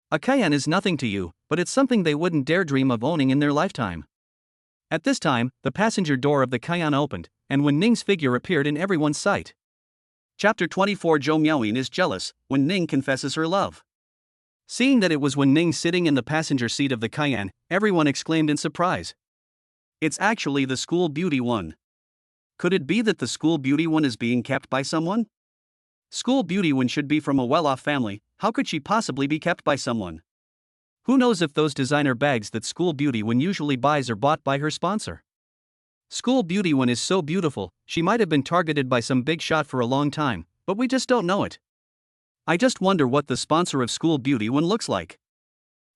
A: A Cayenne is nothing to you, but it's something they wouldn't dare dream of owning in their lifetime." At this time, the passenger door of the Cayenne opened, and Wen Ning's figure appeared in everyone's sight. Chapter 24. Zhou Miaoyin is jealous. Wen Ning confesses her love. Seeing that it was Wen Ning sitting in the passenger seat of the Cayenne, everyone exclaimed in surprise. "It's actually the school beauty one. Could it be that the school beauty one is being kept by someone? School beauty one should be from a well-off family, how could she possibly be kept by someone? Who knows if those designer bags that School Beauty one usually buys are bought by her sponsor? School Beauty one is so beautiful, she might have been targeted by some big shot for a long time, but we just don't know it. I just wonder what the sponsor of School Beauty one looks like.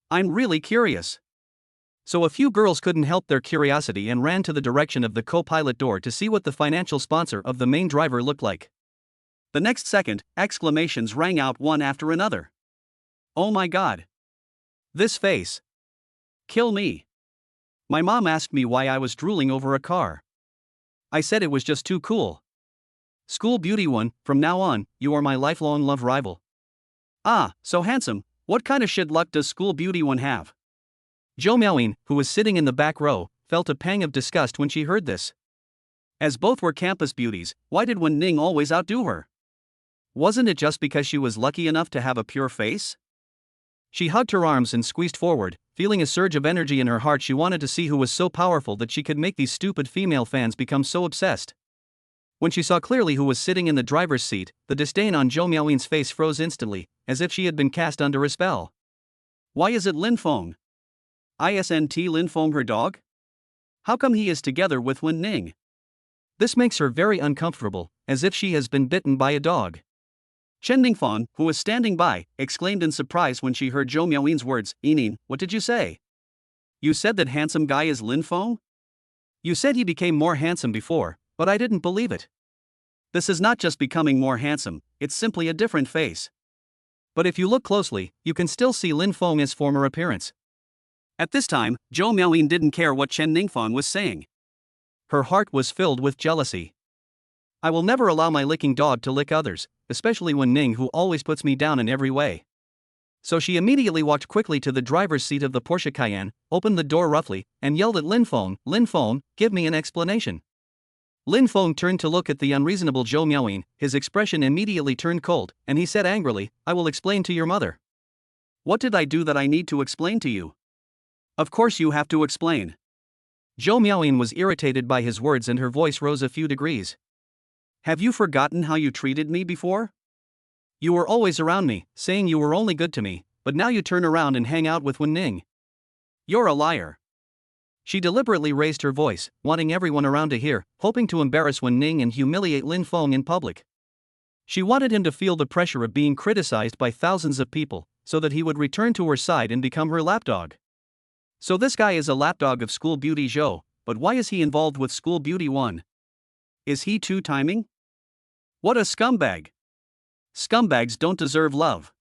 A: I'm really curious." So a few girls couldn't help their curiosity and ran to the direction of the co-pilot door to see what the financial sponsor of the main driver looked like. The next second, exclamations rang out one after another. "Oh my god! This face. Kill me. My mom asked me why I was drooling over a car. I said it was just too cool. School Beauty 1, from now on, you are my lifelong love rival. Ah, so handsome, what kind of shit luck does School Beauty 1 have? Jo Miaoyin, who was sitting in the back row, felt a pang of disgust when she heard this. As both were campus beauties, why did Wen Ning always outdo her? Wasn't it just because she was lucky enough to have a pure face? She hugged her arms and squeezed forward, feeling a surge of energy in her heart. She wanted to see who was so powerful that she could make these stupid female fans become so obsessed. When she saw clearly who was sitting in the driver's seat, the disdain on Jo Miaoyin's face froze instantly, as if she had been cast under a spell. Why is it Lin Feng? Isn't Lin Feng her dog? How come he is together with Wen Ning? This makes her very uncomfortable, as if she has been bitten by a dog. Chen Ningfan, who was standing by, exclaimed in surprise when she heard Jo Miaoyin's words. Yining, what did you say? You said that handsome guy is Lin Feng? You said he became more handsome before, but I didn't believe it. This is not just becoming more handsome, it's simply a different face. But if you look closely, you can still see Lin Feng's former appearance. At this time, Jo Miaoyin didn't care what Chen Ningfan was saying. Her heart was filled with jealousy. I will never allow my licking dog to lick others, especially Wen Ning, who always puts me down in every way. So she immediately walked quickly to the driver's seat of the Porsche Cayenne, opened the door roughly, and yelled at Lin Feng, give me an explanation. Lin Feng turned to look at the unreasonable Jo Miaoyin. His expression immediately turned cold, and he said angrily, I will explain to your mother. What did I do that I need to explain to you? Of course you have to explain. Jo Miaoyin was irritated by his words and her voice rose a few degrees. Have you forgotten how you treated me before? You were always around me, saying you were only good to me, but now you turn around and hang out with Wen Ning. You're a liar. She deliberately raised her voice, wanting everyone around to hear, hoping to embarrass Wen Ning and humiliate Lin Feng in public. She wanted him to feel the pressure of being criticized by thousands of people, so that he would return to her side and become her lapdog. So this guy is a lapdog of School Beauty Zhou, but why is he involved with School Beauty 1? Is he two-timing? What a scumbag! Scumbags don't deserve love.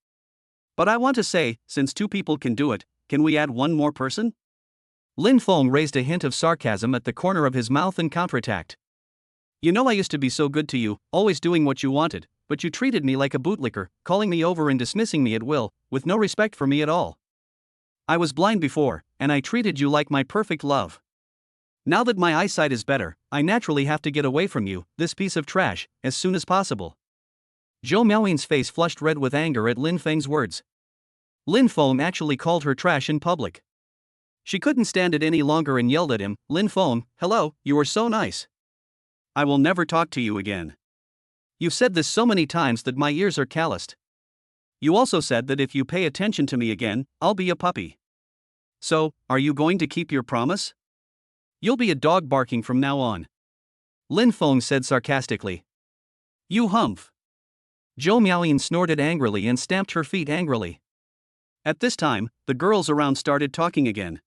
A: But I want to say, since two people can do it, can we add one more person? Lin Feng raised a hint of sarcasm at the corner of his mouth and counterattacked. You know I used to be so good to you, always doing what you wanted, but you treated me like a bootlicker, calling me over and dismissing me at will, with no respect for me at all. I was blind before, and I treated you like my perfect love. Now that my eyesight is better, I naturally have to get away from you, this piece of trash, as soon as possible. Jo Miaoyin's face flushed red with anger at Lin Feng's words. Lin Feng actually called her trash in public. She couldn't stand it any longer and yelled at him, Lin Feng, hello, you are so nice. I will never talk to you again. You've said this so many times that my ears are calloused. You also said that if you pay attention to me again, I'll be a puppy. So, are you going to keep your promise? You'll be a dog barking from now on. Lin Feng said sarcastically. You humph. Jo Miaoyin snorted angrily and stamped her feet angrily. At this time, the girls around started talking again.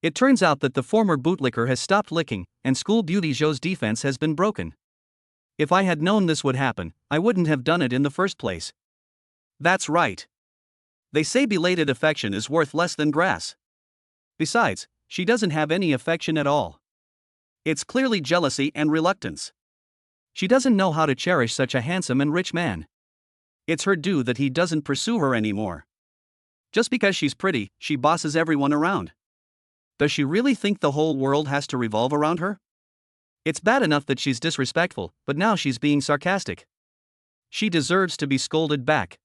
A: It turns out that the former bootlicker has stopped licking, and School Beauty Zhou's defense has been broken. If I had known this would happen, I wouldn't have done it in the first place. That's right. They say belated affection is worth less than grass. Besides, she doesn't have any affection at all. It's clearly jealousy and reluctance. She doesn't know how to cherish such a handsome and rich man. It's her due that he doesn't pursue her anymore. Just because she's pretty, she bosses everyone around. Does she really think the whole world has to revolve around her? It's bad enough that she's disrespectful, but now she's being sarcastic. She deserves to be scolded back.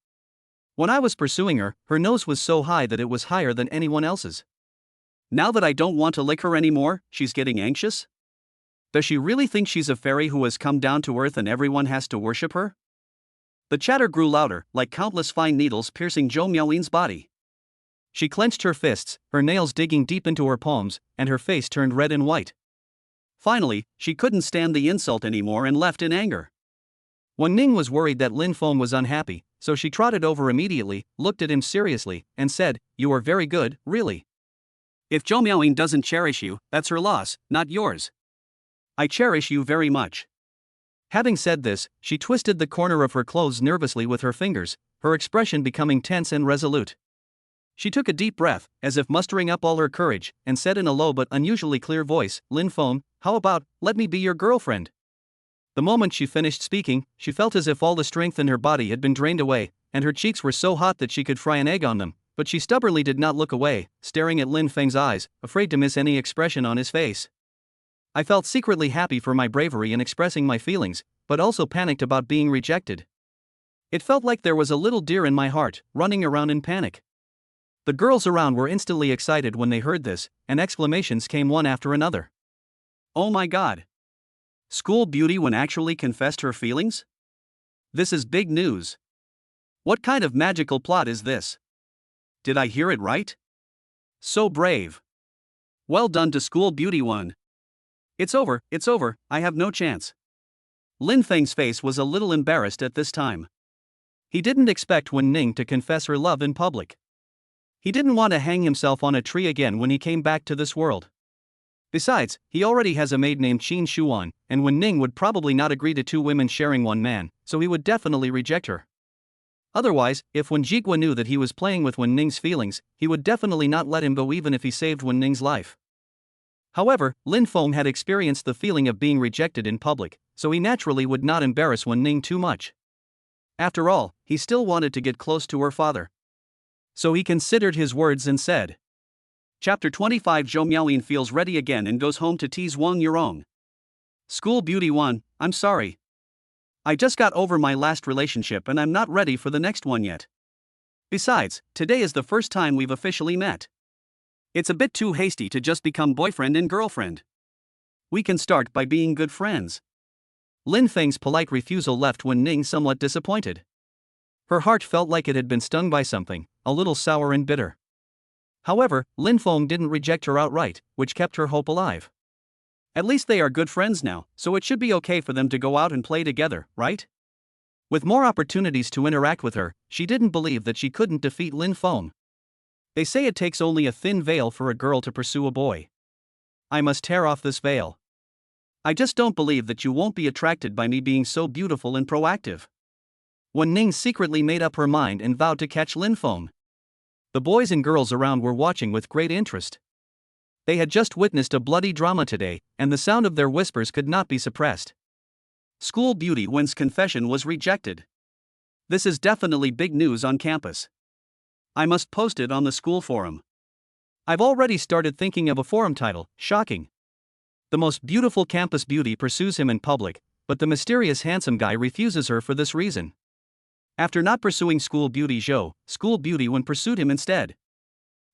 A: When I was pursuing her, her nose was so high that it was higher than anyone else's. Now that I don't want to lick her anymore, she's getting anxious? Does she really think she's a fairy who has come down to earth and everyone has to worship her? The chatter grew louder, like countless fine needles piercing Jo Miaoyin's body. She clenched her fists, her nails digging deep into her palms, and her face turned red and white. Finally, she couldn't stand the insult anymore and left in anger. Wen Ning was worried that Lin Feng was unhappy, so she trotted over immediately, looked at him seriously, and said, You are very good, really. If Jo Miaoyin doesn't cherish you, that's her loss, not yours. I cherish you very much. Having said this, she twisted the corner of her clothes nervously with her fingers, her expression becoming tense and resolute. She took a deep breath, as if mustering up all her courage, and said in a low but unusually clear voice, "Lin Feng, how about, let me be your girlfriend?" The moment she finished speaking, she felt as if all the strength in her body had been drained away, and her cheeks were so hot that she could fry an egg on them, but she stubbornly did not look away, staring at Lin Feng's eyes, afraid to miss any expression on his face. I felt secretly happy for my bravery in expressing my feelings, but also panicked about being rejected. It felt like there was a little deer in my heart, running around in panic. The girls around were instantly excited when they heard this, and exclamations came one after another. "Oh my god! School Beauty One actually confessed her feelings? This is big news. What kind of magical plot is this? Did I hear it right? So brave. Well done to School Beauty One. It's over, I have no chance." Lin Feng's face was a little embarrassed at this time. He didn't expect Wen Ning to confess her love in public. He didn't want to hang himself on a tree again when he came back to this world. Besides, he already has a maid named Qin Shuan, and Wen Ning would probably not agree to two women sharing one man, so he would definitely reject her. Otherwise, if Wen Jigua knew that he was playing with Wen Ning's feelings, he would definitely not let him go even if he saved Wen Ning's life. However, Lin Feng had experienced the feeling of being rejected in public, so he naturally would not embarrass Wen Ning too much. After all, he still wanted to get close to her father. So he considered his words and said. Chapter 25. Zhou Miaoyin feels ready again and goes home to tease Wang Yurong. School Beauty One, I'm sorry. I just got over my last relationship and I'm not ready for the next one yet. Besides, today is the first time we've officially met. It's a bit too hasty to just become boyfriend and girlfriend. We can start by being good friends. Lin Feng's polite refusal left Wen Ning somewhat disappointed. Her heart felt like it had been stung by something, a little sour and bitter. However, Lin Feng didn't reject her outright, which kept her hope alive. At least they are good friends now, so it should be okay for them to go out and play together, right? With more opportunities to interact with her, she didn't believe that she couldn't defeat Lin Feng. They say it takes only a thin veil for a girl to pursue a boy. I must tear off this veil. I just don't believe that you won't be attracted by me being so beautiful and proactive. Wen Ning secretly made up her mind and vowed to catch Lin Feng. The boys and girls around were watching with great interest. They had just witnessed a bloody drama today, and the sound of their whispers could not be suppressed. School Beauty Wen's confession was rejected. This is definitely big news on campus. I must post it on the school forum. I've already started thinking of a forum title, shocking. The most beautiful campus beauty pursues him in public, but the mysterious handsome guy refuses her for this reason. After not pursuing School Beauty Zhou, School Beauty Wen pursued him instead.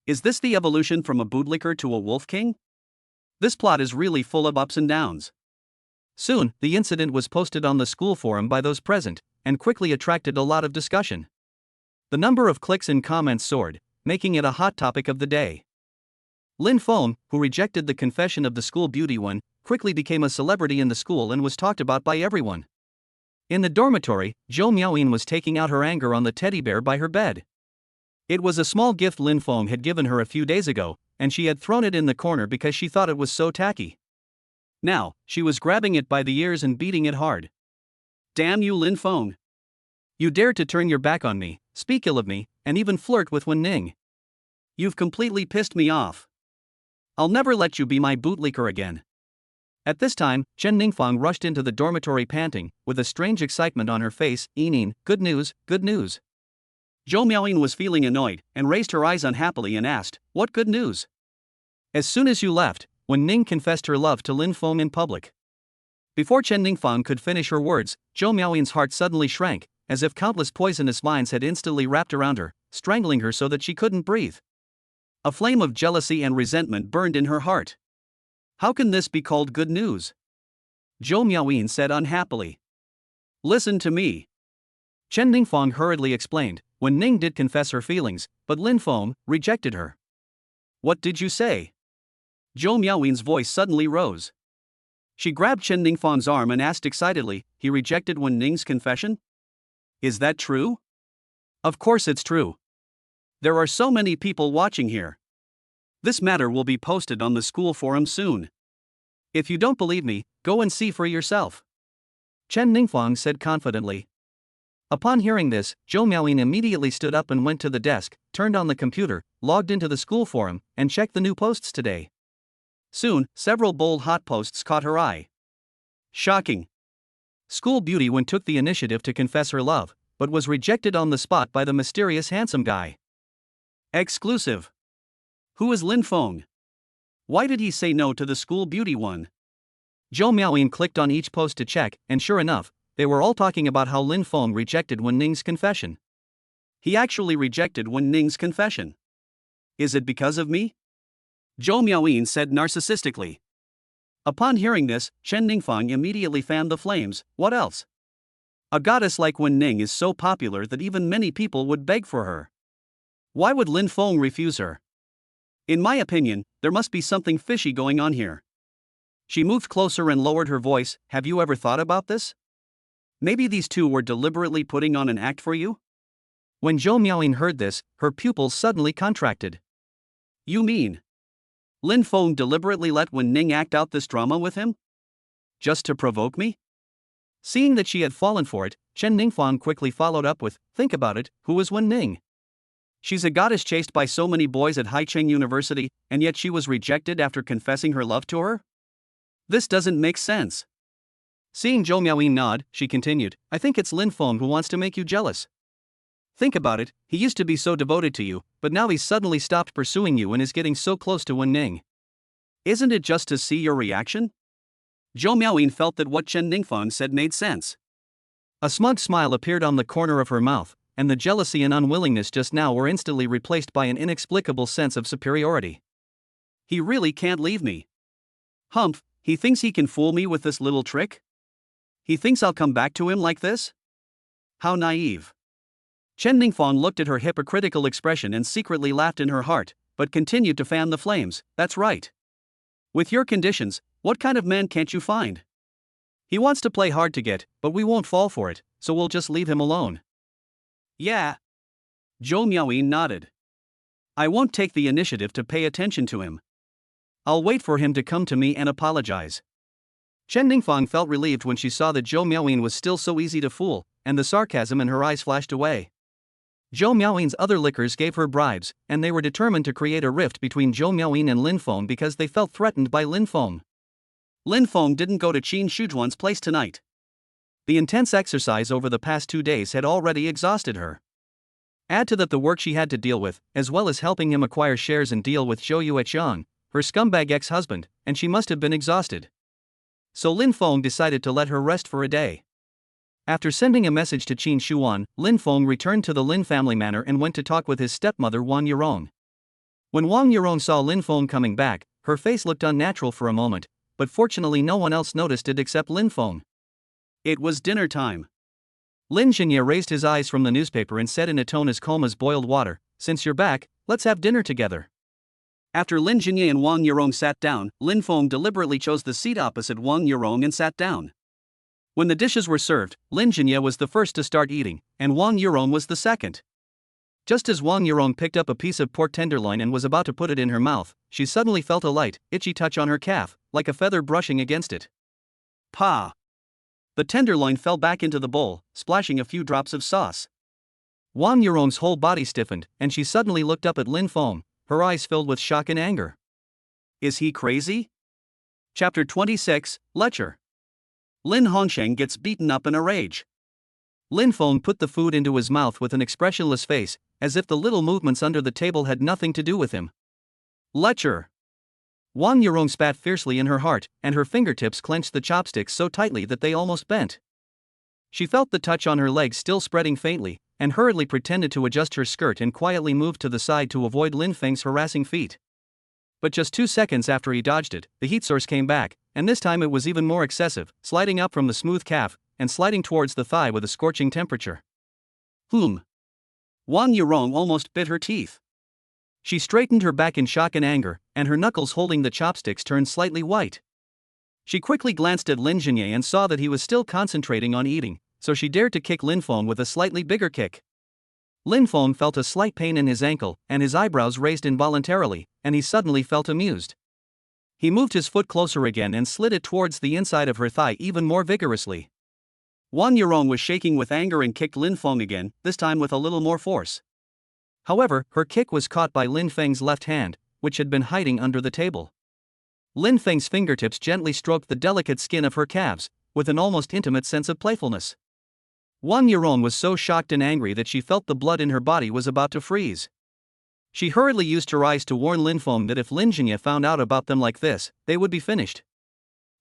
A: Is this the evolution from a bootlicker to a wolf king? This plot is really full of ups and downs. Soon, the incident was posted on the school forum by those present, and quickly attracted a lot of discussion. The number of clicks and comments soared, making it a hot topic of the day. Lin Feng, who rejected the confession of the School Beauty One, quickly became a celebrity in the school and was talked about by everyone. In the dormitory, Zhou Miaoyin was taking out her anger on the teddy bear by her bed. It was a small gift Lin Feng had given her a few days ago, and she had thrown it in the corner because she thought it was so tacky. Now, she was grabbing it by the ears and beating it hard. Damn you, Lin Feng! You dared to turn your back on me, speak ill of me, and even flirt with Wen Ning. You've completely pissed me off. I'll never let you be my bootlicker again. At this time, Chen Ningfang rushed into the dormitory panting, with a strange excitement on her face. "Yining, good news, good news." Zhou Miaoyin was feeling annoyed, and raised her eyes unhappily and asked, "What good news?" As soon as you left, Wen Ning confessed her love to Lin Feng in public. Before Chen Ningfang could finish her words, Zhou Miaoyin's heart suddenly shrank, as if countless poisonous vines had instantly wrapped around her, strangling her so that she couldn't breathe. A flame of jealousy and resentment burned in her heart. How can this be called good news? Zhou Miaoyin said unhappily. Listen to me. Chen Ningfang hurriedly explained. Wen Ning did confess her feelings, but Lin Feng rejected her. What did you say? Zhou Miaoyin's voice suddenly rose. She grabbed Chen Ningfang's arm and asked excitedly, he rejected Wen Ning's confession? Is that true? Of course it's true. There are so many people watching here. This matter will be posted on the school forum soon. If you don't believe me, go and see for yourself. Chen Ningfang said confidently. Upon hearing this, Zhou Miaoyin immediately stood up and went to the desk, turned on the computer, logged into the school forum, and checked the new posts today. Soon, several bold hot posts caught her eye. Shocking. School beauty Wen took the initiative to confess her love, but was rejected on the spot by the mysterious handsome guy. Exclusive. Who is Lin Feng? Why did he say no to the school beauty one? Zhou Miaoyin clicked on each post to check, and sure enough, they were all talking about how Lin Feng rejected Wen Ning's confession. He actually rejected Wen Ning's confession. Is it because of me? Zhou Miaoyin said narcissistically. Upon hearing this, Chen Ningfang immediately fanned the flames. What else? A goddess like Wen Ning is so popular that even many people would beg for her. Why would Lin Feng refuse her? In my opinion, there must be something fishy going on here. She moved closer and lowered her voice. Have you ever thought about this? Maybe these two were deliberately putting on an act for you? When Zhou Miaoyin heard this, her pupils suddenly contracted. You mean Lin Feng deliberately let Wen Ning act out this drama with him? Just to provoke me? Seeing that she had fallen for it, Chen Ningfang quickly followed up with, think about it, who is Wen Ning? She's a goddess chased by so many boys at Haicheng University, and yet she was rejected after confessing her love to her? This doesn't make sense. Seeing Zhou Miaoyin nod, she continued, I think it's Lin Feng who wants to make you jealous. Think about it, he used to be so devoted to you, but now he's suddenly stopped pursuing you and is getting so close to Wen Ning. Isn't it just to see your reaction? Zhou Miaoyin felt that what Chen Ningfang said made sense. A smug smile appeared on the corner of her mouth, and the jealousy and unwillingness just now were instantly replaced by an inexplicable sense of superiority. He really can't leave me. Humph, he thinks he can fool me with this little trick? He thinks I'll come back to him like this? How naive. Chen Ningfang looked at her hypocritical expression and secretly laughed in her heart, but continued to fan the flames. That's right. With your conditions, what kind of man can't you find? He wants to play hard to get, but we won't fall for it, so we'll just leave him alone. Yeah. Zhou Miaoyin nodded. I won't take the initiative to pay attention to him. I'll wait for him to come to me and apologize. Chen Ningfang felt relieved when she saw that Zhou Miaoyin was still so easy to fool, and the sarcasm in her eyes flashed away. Zhou Miaoyin's other lickers gave her bribes, and they were determined to create a rift between Zhou Miaoyin and Lin Feng because they felt threatened by Lin Feng. Lin Feng didn't go to Qin Shujuan's place tonight. The intense exercise over the past 2 days had already exhausted her. Add to that the work she had to deal with, as well as helping him acquire shares and deal with Zhou Yueqiang, her scumbag ex-husband, and she must have been exhausted. So Lin Feng decided to let her rest for a day. After sending a message to Qin Shuan, Lin Feng returned to the Lin family manor and went to talk with his stepmother Wang Yurong. When Wang Yurong saw Lin Feng coming back, her face looked unnatural for a moment, but fortunately no one else noticed it except Lin Feng. It was dinner time. Lin Zhenye raised his eyes from the newspaper and said in a tone as calm as boiled water, since you're back, let's have dinner together. After Lin Zhenye and Wang Yurong sat down, Lin Feng deliberately chose the seat opposite Wang Yurong and sat down. When the dishes were served, Lin Zhenye was the first to start eating, and Wang Yurong was the second. Just as Wang Yurong picked up a piece of pork tenderloin and was about to put it in her mouth, she suddenly felt a light, itchy touch on her calf, like a feather brushing against it. Pa! The tenderloin fell back into the bowl, splashing a few drops of sauce. Wang Yurong's whole body stiffened, and she suddenly looked up at Lin Feng, her eyes filled with shock and anger. Is he crazy? Chapter 26, Lecture. Lin Hongsheng gets beaten up in a rage. Lin Feng put the food into his mouth with an expressionless face, as if the little movements under the table had nothing to do with him. Lecture. Wang Yurong spat fiercely in her heart, and her fingertips clenched the chopsticks so tightly that they almost bent. She felt the touch on her legs still spreading faintly, and hurriedly pretended to adjust her skirt and quietly moved to the side to avoid Lin Feng's harassing feet. But just 2 seconds after he dodged it, the heat source came back, and this time it was even more excessive, sliding up from the smooth calf, and sliding towards the thigh with a scorching temperature. Whom? Wang Yurong almost bit her teeth. She straightened her back in shock and anger, and her knuckles holding the chopsticks turned slightly white. She quickly glanced at Lin Zhenye and saw that he was still concentrating on eating, so she dared to kick Lin Feng with a slightly bigger kick. Lin Feng felt a slight pain in his ankle, and his eyebrows raised involuntarily, and he suddenly felt amused. He moved his foot closer again and slid it towards the inside of her thigh even more vigorously. Wang Yurong was shaking with anger and kicked Lin Feng again, this time with a little more force. However, her kick was caught by Lin Feng's left hand, which had been hiding under the table. Lin Feng's fingertips gently stroked the delicate skin of her calves, with an almost intimate sense of playfulness. Wang Yurong was so shocked and angry that she felt the blood in her body was about to freeze. She hurriedly used her eyes to warn Lin Feng that if Lin Jingye found out about them like this, they would be finished.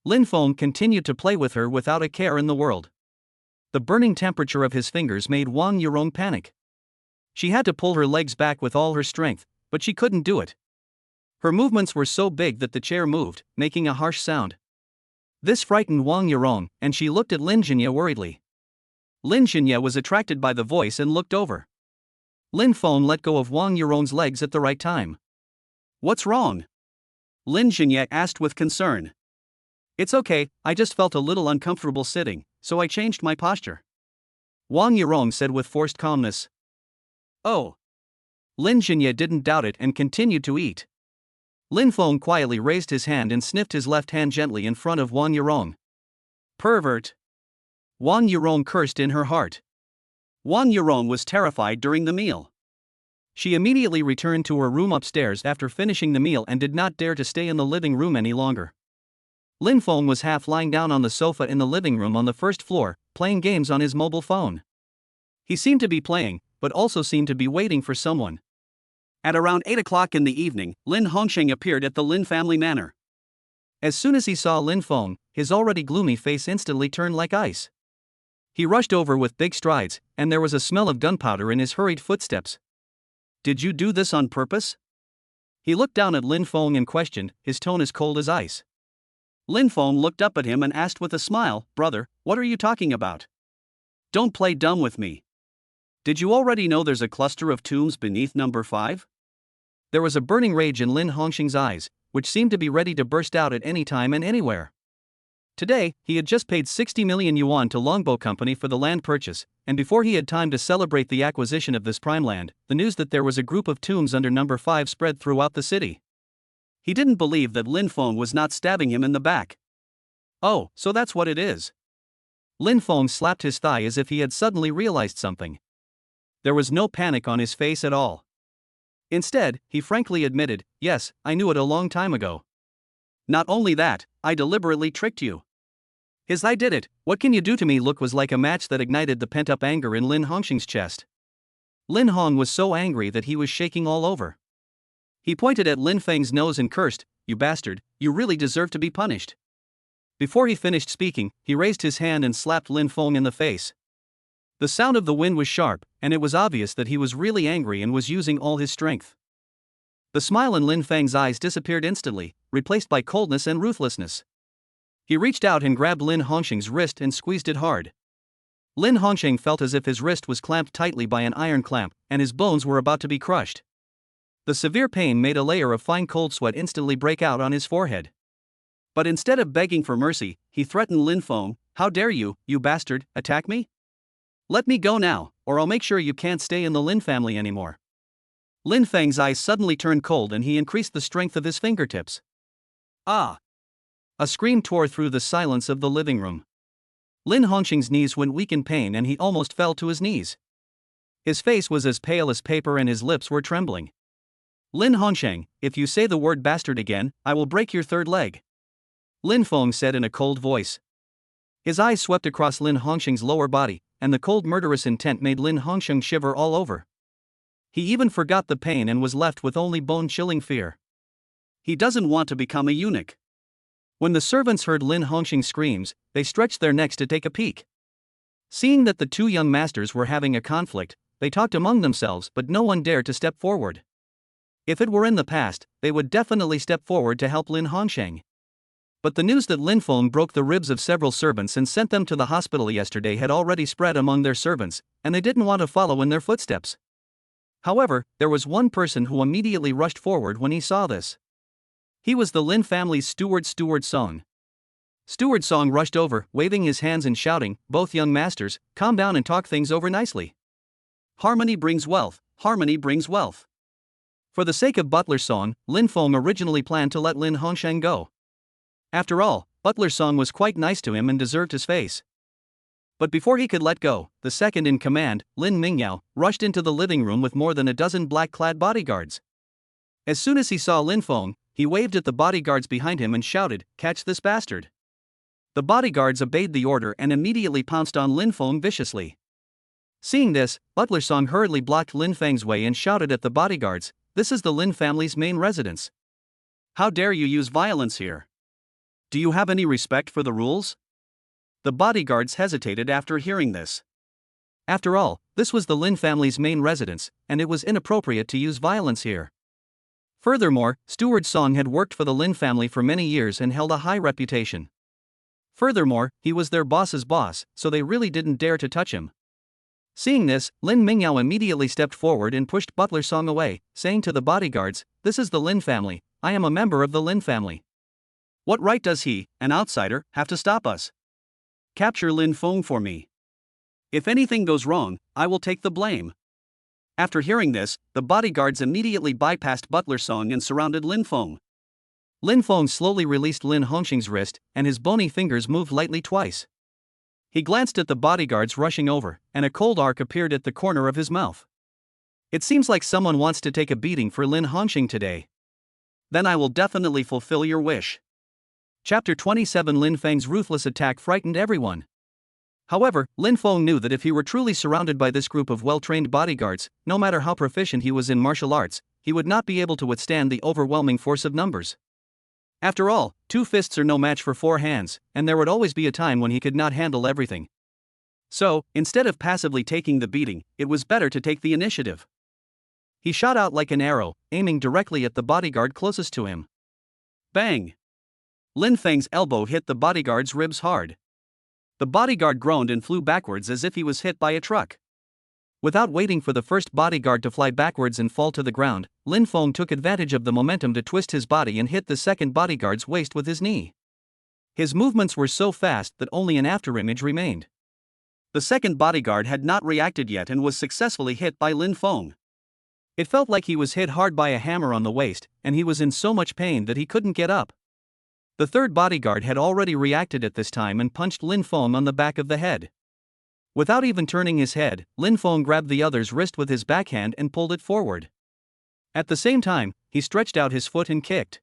A: Lin Feng continued to play with her without a care in the world. The burning temperature of his fingers made Wang Yurong panic. She had to pull her legs back with all her strength, but she couldn't do it. Her movements were so big that the chair moved, making a harsh sound. This frightened Wang Yurong, and she looked at Lin Jingye worriedly. Lin Jingye was attracted by the voice and looked over. Lin Feng let go of Wang Yurong's legs at the right time. "What's wrong?" Lin Jingye asked with concern. "It's okay, I just felt a little uncomfortable sitting, so I changed my posture," Wang Yurong said with forced calmness. "Oh." Lin Jingye didn't doubt it and continued to eat. Lin Feng quietly raised his hand and sniffed his left hand gently in front of Wang Yurong. "Pervert." Wang Yurong cursed in her heart. Wang Yurong was terrified during the meal. She immediately returned to her room upstairs after finishing the meal and did not dare to stay in the living room any longer. Lin Feng was half lying down on the sofa in the living room on the first floor, playing games on his mobile phone. He seemed to be playing, but also seemed to be waiting for someone. At around 8 o'clock in the evening, Lin Hongsheng appeared at the Lin family manor. As soon as he saw Lin Feng, his already gloomy face instantly turned like ice. He rushed over with big strides, and there was a smell of gunpowder in his hurried footsteps. "Did you do this on purpose?" He looked down at Lin Feng and questioned, his tone as cold as ice. Lin Feng looked up at him and asked with a smile, "Brother, what are you talking about? Don't play dumb with me. Did you already know there's a cluster of tombs beneath number 5? There was a burning rage in Lin Hongsheng's eyes, which seemed to be ready to burst out at any time and anywhere. Today, he had just paid 60 million yuan to Longbow Company for the land purchase, and before he had time to celebrate the acquisition of this prime land, the news that there was a group of tombs under number 5 spread throughout the city. He didn't believe that Lin Feng was not stabbing him in the back. "Oh, so that's what it is." Lin Feng slapped his thigh as if he had suddenly realized something. There was no panic on his face at all. Instead, he frankly admitted, "Yes, I knew it a long time ago. Not only that, I deliberately tricked you." His "I did it, what can you do to me" look was like a match that ignited the pent-up anger in Lin Hongsheng's chest. Lin Hong was so angry that he was shaking all over. He pointed at Lin Feng's nose and cursed, "You bastard, you really deserve to be punished." Before he finished speaking, he raised his hand and slapped Lin Feng in the face. The sound of the wind was sharp, and it was obvious that he was really angry and was using all his strength. The smile in Lin Feng's eyes disappeared instantly, replaced by coldness and ruthlessness. He reached out and grabbed Lin Hongsheng's wrist and squeezed it hard. Lin Hongsheng felt as if his wrist was clamped tightly by an iron clamp, and his bones were about to be crushed. The severe pain made a layer of fine cold sweat instantly break out on his forehead. But instead of begging for mercy, he threatened Lin Feng, "How dare you, you bastard, attack me? Let me go now, or I'll make sure you can't stay in the Lin family anymore." Lin Feng's eyes suddenly turned cold and he increased the strength of his fingertips. "Ah!" A scream tore through the silence of the living room. Lin Hongsheng's knees went weak in pain and he almost fell to his knees. His face was as pale as paper and his lips were trembling. "Lin Hongsheng, if you say the word bastard again, I will break your third leg," Lin Feng said in a cold voice. His eyes swept across Lin Hongsheng's lower body, and the cold murderous intent made Lin Hongsheng shiver all over. He even forgot the pain and was left with only bone-chilling fear. He doesn't want to become a eunuch. When the servants heard Lin Hongsheng's screams, they stretched their necks to take a peek. Seeing that the two young masters were having a conflict, they talked among themselves but no one dared to step forward. If it were in the past, they would definitely step forward to help Lin Hongsheng. But the news that Lin Feng broke the ribs of several servants and sent them to the hospital yesterday had already spread among their servants, and they didn't want to follow in their footsteps. However, there was one person who immediately rushed forward when he saw this. He was the Lin family's steward Song. Steward Song rushed over, waving his hands and shouting, "Both young masters, calm down and talk things over nicely. Harmony brings wealth, harmony brings wealth." For the sake of Butler Song, Lin Feng originally planned to let Lin Hongsheng go. After all, Butler Song was quite nice to him and deserved his face. But before he could let go, the second in command, Lin Mingyao, rushed into the living room with more than a dozen black-clad bodyguards. As soon as he saw Lin Feng, he waved at the bodyguards behind him and shouted, "Catch this bastard!" The bodyguards obeyed the order and immediately pounced on Lin Feng viciously. Seeing this, Butler Song hurriedly blocked Lin Feng's way and shouted at the bodyguards, "This is the Lin family's main residence. How dare you use violence here? Do you have any respect for the rules?" The bodyguards hesitated after hearing this. After all, this was the Lin family's main residence, and it was inappropriate to use violence here. Furthermore, Steward Song had worked for the Lin family for many years and held a high reputation. Furthermore, he was their boss's boss, so they really didn't dare to touch him. Seeing this, Lin Mingyao immediately stepped forward and pushed Butler Song away, saying to the bodyguards, "This is the Lin family, I am a member of the Lin family. What right does he, an outsider, have to stop us? Capture Lin Feng for me. If anything goes wrong, I will take the blame." After hearing this, the bodyguards immediately bypassed Butler Song and surrounded Lin Feng. Lin Feng slowly released Lin Hongxing's wrist, and his bony fingers moved lightly twice. He glanced at the bodyguards rushing over, and a cold arc appeared at the corner of his mouth. "It seems like someone wants to take a beating for Lin Hongxing today. Then I will definitely fulfill your wish." Chapter 27. Lin Feng's ruthless attack frightened everyone. However, Lin Feng knew that if he were truly surrounded by this group of well-trained bodyguards, no matter how proficient he was in martial arts, he would not be able to withstand the overwhelming force of numbers. After all, 2 fists are no match for 4 hands, and there would always be a time when he could not handle everything. So, instead of passively taking the beating, it was better to take the initiative. He shot out like an arrow, aiming directly at the bodyguard closest to him. Bang! Lin Feng's elbow hit the bodyguard's ribs hard. The bodyguard groaned and flew backwards as if he was hit by a truck. Without waiting for the first bodyguard to fly backwards and fall to the ground, Lin Feng took advantage of the momentum to twist his body and hit the second bodyguard's waist with his knee. His movements were so fast that only an afterimage remained. The second bodyguard had not reacted yet and was successfully hit by Lin Feng. It felt like he was hit hard by a hammer on the waist, and he was in so much pain that he couldn't get up. The third bodyguard had already reacted at this time and punched Lin Feng on the back of the head. Without even turning his head, Lin Feng grabbed the other's wrist with his backhand and pulled it forward. At the same time, he stretched out his foot and kicked.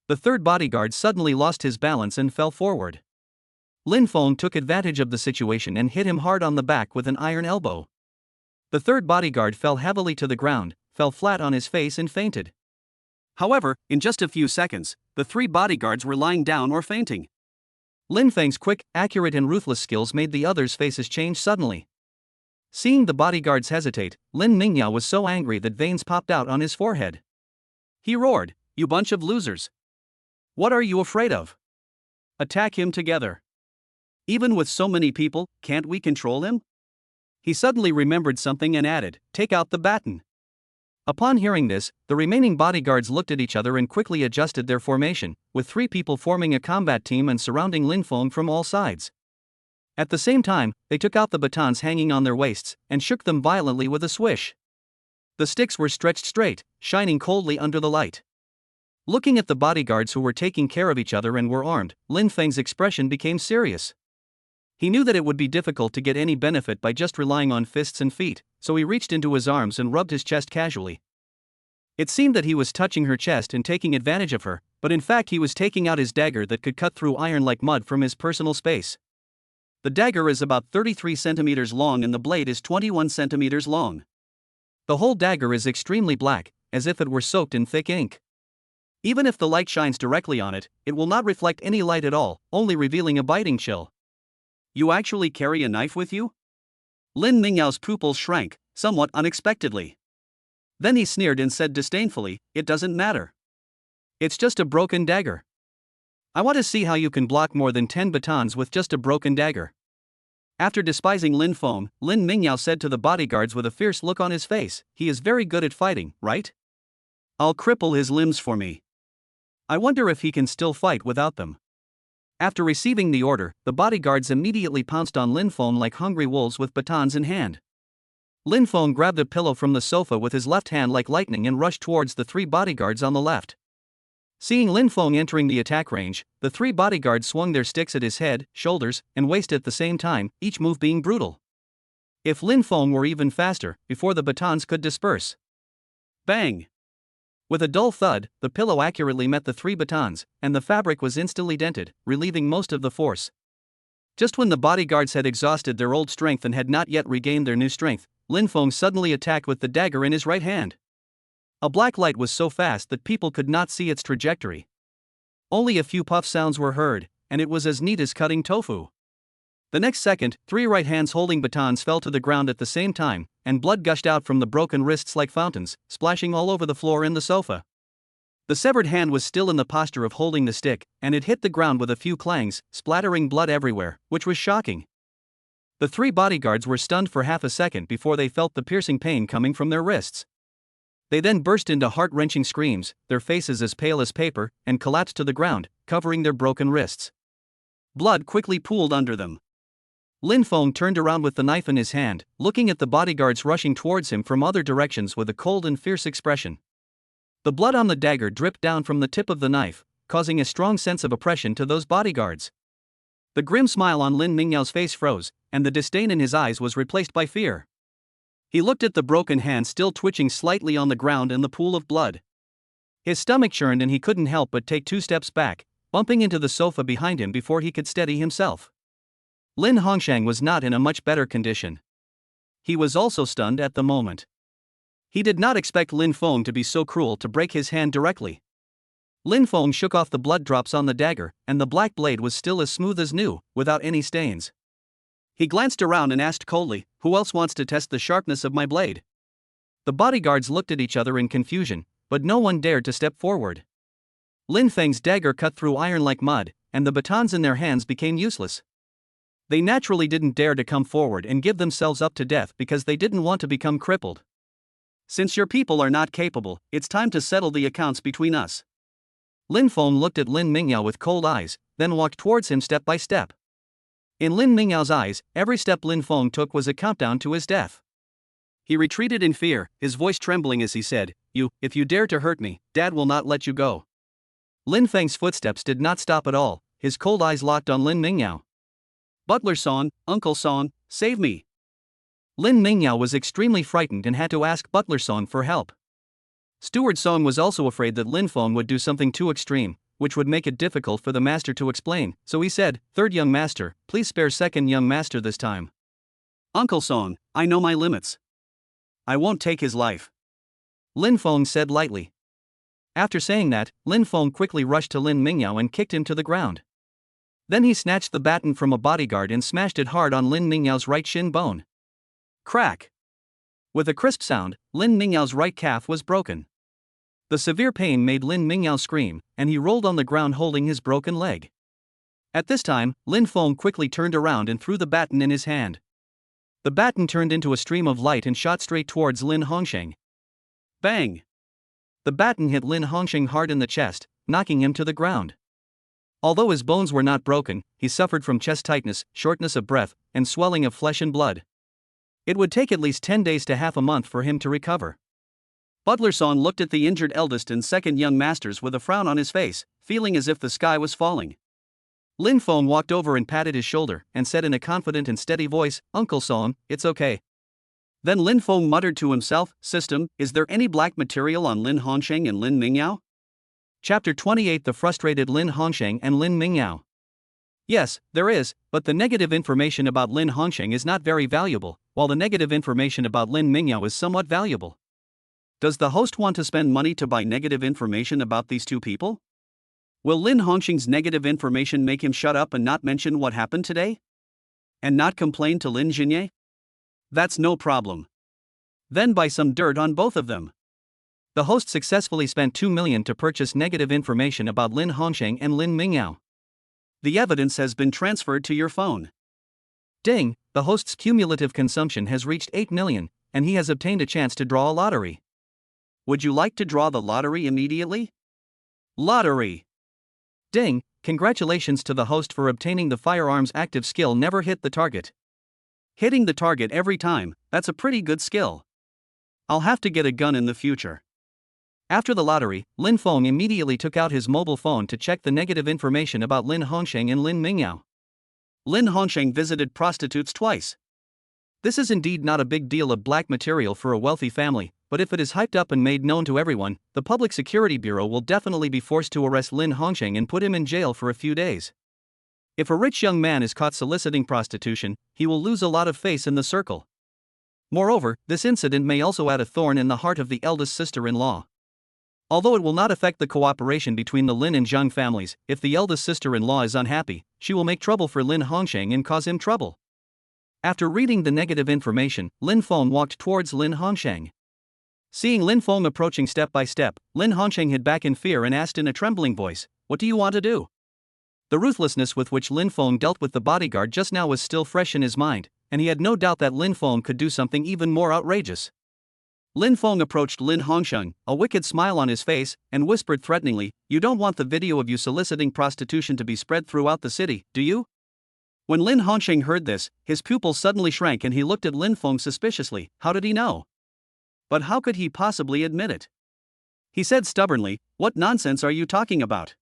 A: The third bodyguard suddenly lost his balance and fell forward. Lin Feng took advantage of the situation and hit him hard on the back with an iron elbow. The third bodyguard fell heavily to the ground, fell flat on his face and fainted. However, in just a few seconds, the 3 bodyguards were lying down or fainting. Lin Feng's quick, accurate and ruthless skills made the others' faces change suddenly. Seeing the bodyguards hesitate, Lin Mingyao was so angry that veins popped out on his forehead. He roared, "You bunch of losers! What are you afraid of? Attack him together. Even with so many people, can't we control him?" He suddenly remembered something and added, "Take out the baton." Upon hearing this, the remaining bodyguards looked at each other and quickly adjusted their formation, with 3 people forming a combat team and surrounding Lin Feng from all sides. At the same time, they took out the batons hanging on their waists and shook them violently with a swish. The sticks were stretched straight, shining coldly under the light. Looking at the bodyguards who were taking care of each other and were armed, Lin Feng's expression became serious. He knew that it would be difficult to get any benefit by just relying on fists and feet, so he reached into his arms and rubbed his chest casually. It seemed that he was touching her chest and taking advantage of her, but in fact he was taking out his dagger that could cut through iron like mud from his personal space. The dagger is about 33 centimeters long and the blade is 21 centimeters long. The whole dagger is extremely black, as if it were soaked in thick ink. Even if the light shines directly on it, it will not reflect any light at all, only revealing a biting chill. "You actually carry a knife with you?" Lin Mingyao's pupils shrank, somewhat unexpectedly. Then he sneered and said disdainfully, "It doesn't matter. It's just a broken dagger. I want to see how you can block more than 10 batons with just a broken dagger." After despising Lin Feng, Lin Mingyao said to the bodyguards with a fierce look on his face, "He is very good at fighting, right? I'll cripple his limbs for me. I wonder if he can still fight without them." After receiving the order, the bodyguards immediately pounced on Lin Feng like hungry wolves with batons in hand. Lin Feng grabbed a pillow from the sofa with his left hand like lightning and rushed towards the 3 bodyguards on the left. Seeing Lin Feng entering the attack range, the three bodyguards swung their sticks at his head, shoulders, and waist at the same time, each move being brutal. If Lin Feng were even faster, before the batons could disperse. Bang! With a dull thud, the pillow accurately met the three batons, and the fabric was instantly dented, relieving most of the force. Just when the bodyguards had exhausted their old strength and had not yet regained their new strength, Lin Feng suddenly attacked with the dagger in his right hand. A black light was so fast that people could not see its trajectory. Only a few puff sounds were heard, and it was as neat as cutting tofu. The next second, three right hands holding batons fell to the ground at the same time, and blood gushed out from the broken wrists like fountains, splashing all over the floor and the sofa. The severed hand was still in the posture of holding the stick, and it hit the ground with a few clangs, splattering blood everywhere, which was shocking. The three bodyguards were stunned for half a second before they felt the piercing pain coming from their wrists. They then burst into heart-wrenching screams, their faces as pale as paper, and collapsed to the ground, covering their broken wrists. Blood quickly pooled under them. Lin Feng turned around with the knife in his hand, looking at the bodyguards rushing towards him from other directions with a cold and fierce expression. The blood on the dagger dripped down from the tip of the knife, causing a strong sense of oppression to those bodyguards. The grim smile on Lin Mingyao's face froze, and the disdain in his eyes was replaced by fear. He looked at the broken hand still twitching slightly on the ground in the pool of blood. His stomach churned and he couldn't help but take 2 steps back, bumping into the sofa behind him before he could steady himself. Lin Hongshang was not in a much better condition. He was also stunned at the moment. He did not expect Lin Feng to be so cruel to break his hand directly. Lin Feng shook off the blood drops on the dagger, and the black blade was still as smooth as new, without any stains. He glanced around and asked coldly, "Who else wants to test the sharpness of my blade?" The bodyguards looked at each other in confusion, but no one dared to step forward. Lin Feng's dagger cut through iron like mud, and the batons in their hands became useless. They naturally didn't dare to come forward and give themselves up to death because they didn't want to become crippled. "Since your people are not capable, it's time to settle the accounts between us." Lin Feng looked at Lin Mingyao with cold eyes, then walked towards him step by step. In Lin Mingyao's eyes, every step Lin Feng took was a countdown to his death. He retreated in fear, his voice trembling as he said, If you dare to hurt me, Dad will not let you go." Lin Feng's footsteps did not stop at all, his cold eyes locked on Lin Mingyao. "Butler Song, Uncle Song, save me." Lin Mingyao was extremely frightened and had to ask Butler Song for help. Steward Song was also afraid that Lin Feng would do something too extreme, which would make it difficult for the master to explain, so he said, "Third young master, please spare second young master this time." "Uncle Song, I know my limits. I won't take his life," Lin Feng said lightly. After saying that, Lin Feng quickly rushed to Lin Mingyao and kicked him to the ground. Then he snatched the baton from a bodyguard and smashed it hard on Lin Mingyao's right shin bone. Crack! With a crisp sound, Lin Mingyao's right calf was broken. The severe pain made Lin Mingyao scream, and he rolled on the ground holding his broken leg. At this time, Lin Feng quickly turned around and threw the baton in his hand. The baton turned into a stream of light and shot straight towards Lin Hongsheng. Bang! The baton hit Lin Hongsheng hard in the chest, knocking him to the ground. Although his bones were not broken, he suffered from chest tightness, shortness of breath, and swelling of flesh and blood. It would take at least 10 days to half a month for him to recover. Butler Song looked at the injured eldest and second young masters with a frown on his face, feeling as if the sky was falling. Lin Feng walked over and patted his shoulder and said in a confident and steady voice, "Uncle Song, it's okay." Then Lin Feng muttered to himself, "System, is there any black material on Lin Hongsheng and Lin Mingyao?" Chapter 28: The frustrated Lin Hongsheng and Lin Mingyao. Yes, there is, but the negative information about Lin Hongsheng is not very valuable, while the negative information about Lin Mingyao is somewhat valuable. Does the host want to spend money to buy negative information about these two people? Will Lin Hongsheng's negative information make him shut up and not mention what happened today? And not complain to Lin Jinye? That's no problem. Then buy some dirt on both of them. The host successfully spent 2 million to purchase negative information about Lin Hongsheng and Lin Mingyao. The evidence has been transferred to your phone. Ding, the host's cumulative consumption has reached 8 million, and he has obtained a chance to draw a lottery. Would you like to draw the lottery immediately? Lottery! Ding, congratulations to the host for obtaining the firearms active skill never hit the target. Hitting the target every time, that's a pretty good skill. I'll have to get a gun in the future. After the lottery, Lin Feng immediately took out his mobile phone to check the negative information about Lin Hongsheng and Lin Mingyao. Lin Hongsheng visited prostitutes twice. This is indeed not a big deal of black material for a wealthy family, but if it is hyped up and made known to everyone, the Public Security Bureau will definitely be forced to arrest Lin Hongsheng and put him in jail for a few days. If a rich young man is caught soliciting prostitution, he will lose a lot of face in the circle. Moreover, this incident may also add a thorn in the heart of the eldest sister-in-law. Although it will not affect the cooperation between the Lin and Zhang families, if the eldest sister-in-law is unhappy, she will make trouble for Lin Hongsheng and cause him trouble. After reading the negative information, Lin Feng walked towards Lin Hongsheng. Seeing Lin Feng approaching step by step, Lin Hongsheng hid back in fear and asked in a trembling voice, "What do you want to do?" The ruthlessness with which Lin Feng dealt with the bodyguard just now was still fresh in his mind, and he had no doubt that Lin Feng could do something even more outrageous. Lin Feng approached Lin Hongsheng, a wicked smile on his face, and whispered threateningly, "You don't want the video of you soliciting prostitution to be spread throughout the city, do you?" When Lin Hongsheng heard this, his pupils suddenly shrank and he looked at Lin Feng suspiciously. How did he know? But how could he possibly admit it? He said stubbornly, "What nonsense are you talking about?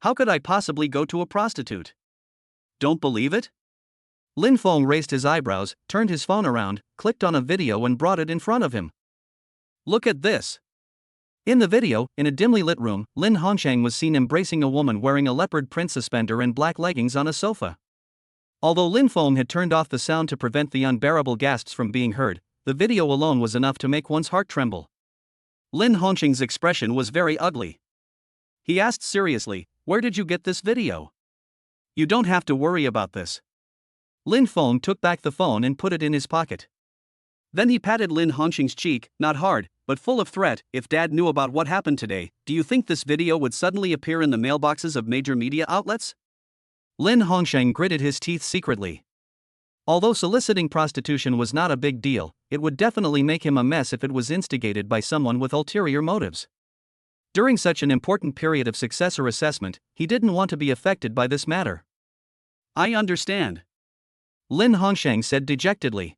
A: How could I possibly go to a prostitute? Don't believe it?" Lin Feng raised his eyebrows, turned his phone around, clicked on a video and brought it in front of him. Look at this. In the video, in a dimly lit room, Lin Hongsheng was seen embracing a woman wearing a leopard print suspender and black leggings on a sofa. Although Lin Feng had turned off the sound to prevent the unbearable gasps from being heard, the video alone was enough to make one's heart tremble. Lin Hongsheng's expression was very ugly. He asked seriously, "Where did you get this video? You don't have to worry about this." Lin Feng took back the phone and put it in his pocket. Then he patted Lin Hongsheng's cheek, not hard, but full of threat. "If Dad knew about what happened today, do you think this video would suddenly appear in the mailboxes of major media outlets?" Lin Hongsheng gritted his teeth secretly. Although soliciting prostitution was not a big deal, it would definitely make him a mess if it was instigated by someone with ulterior motives. During such an important period of successor assessment, he didn't want to be affected by this matter. "I understand," Lin Hongsheng said dejectedly.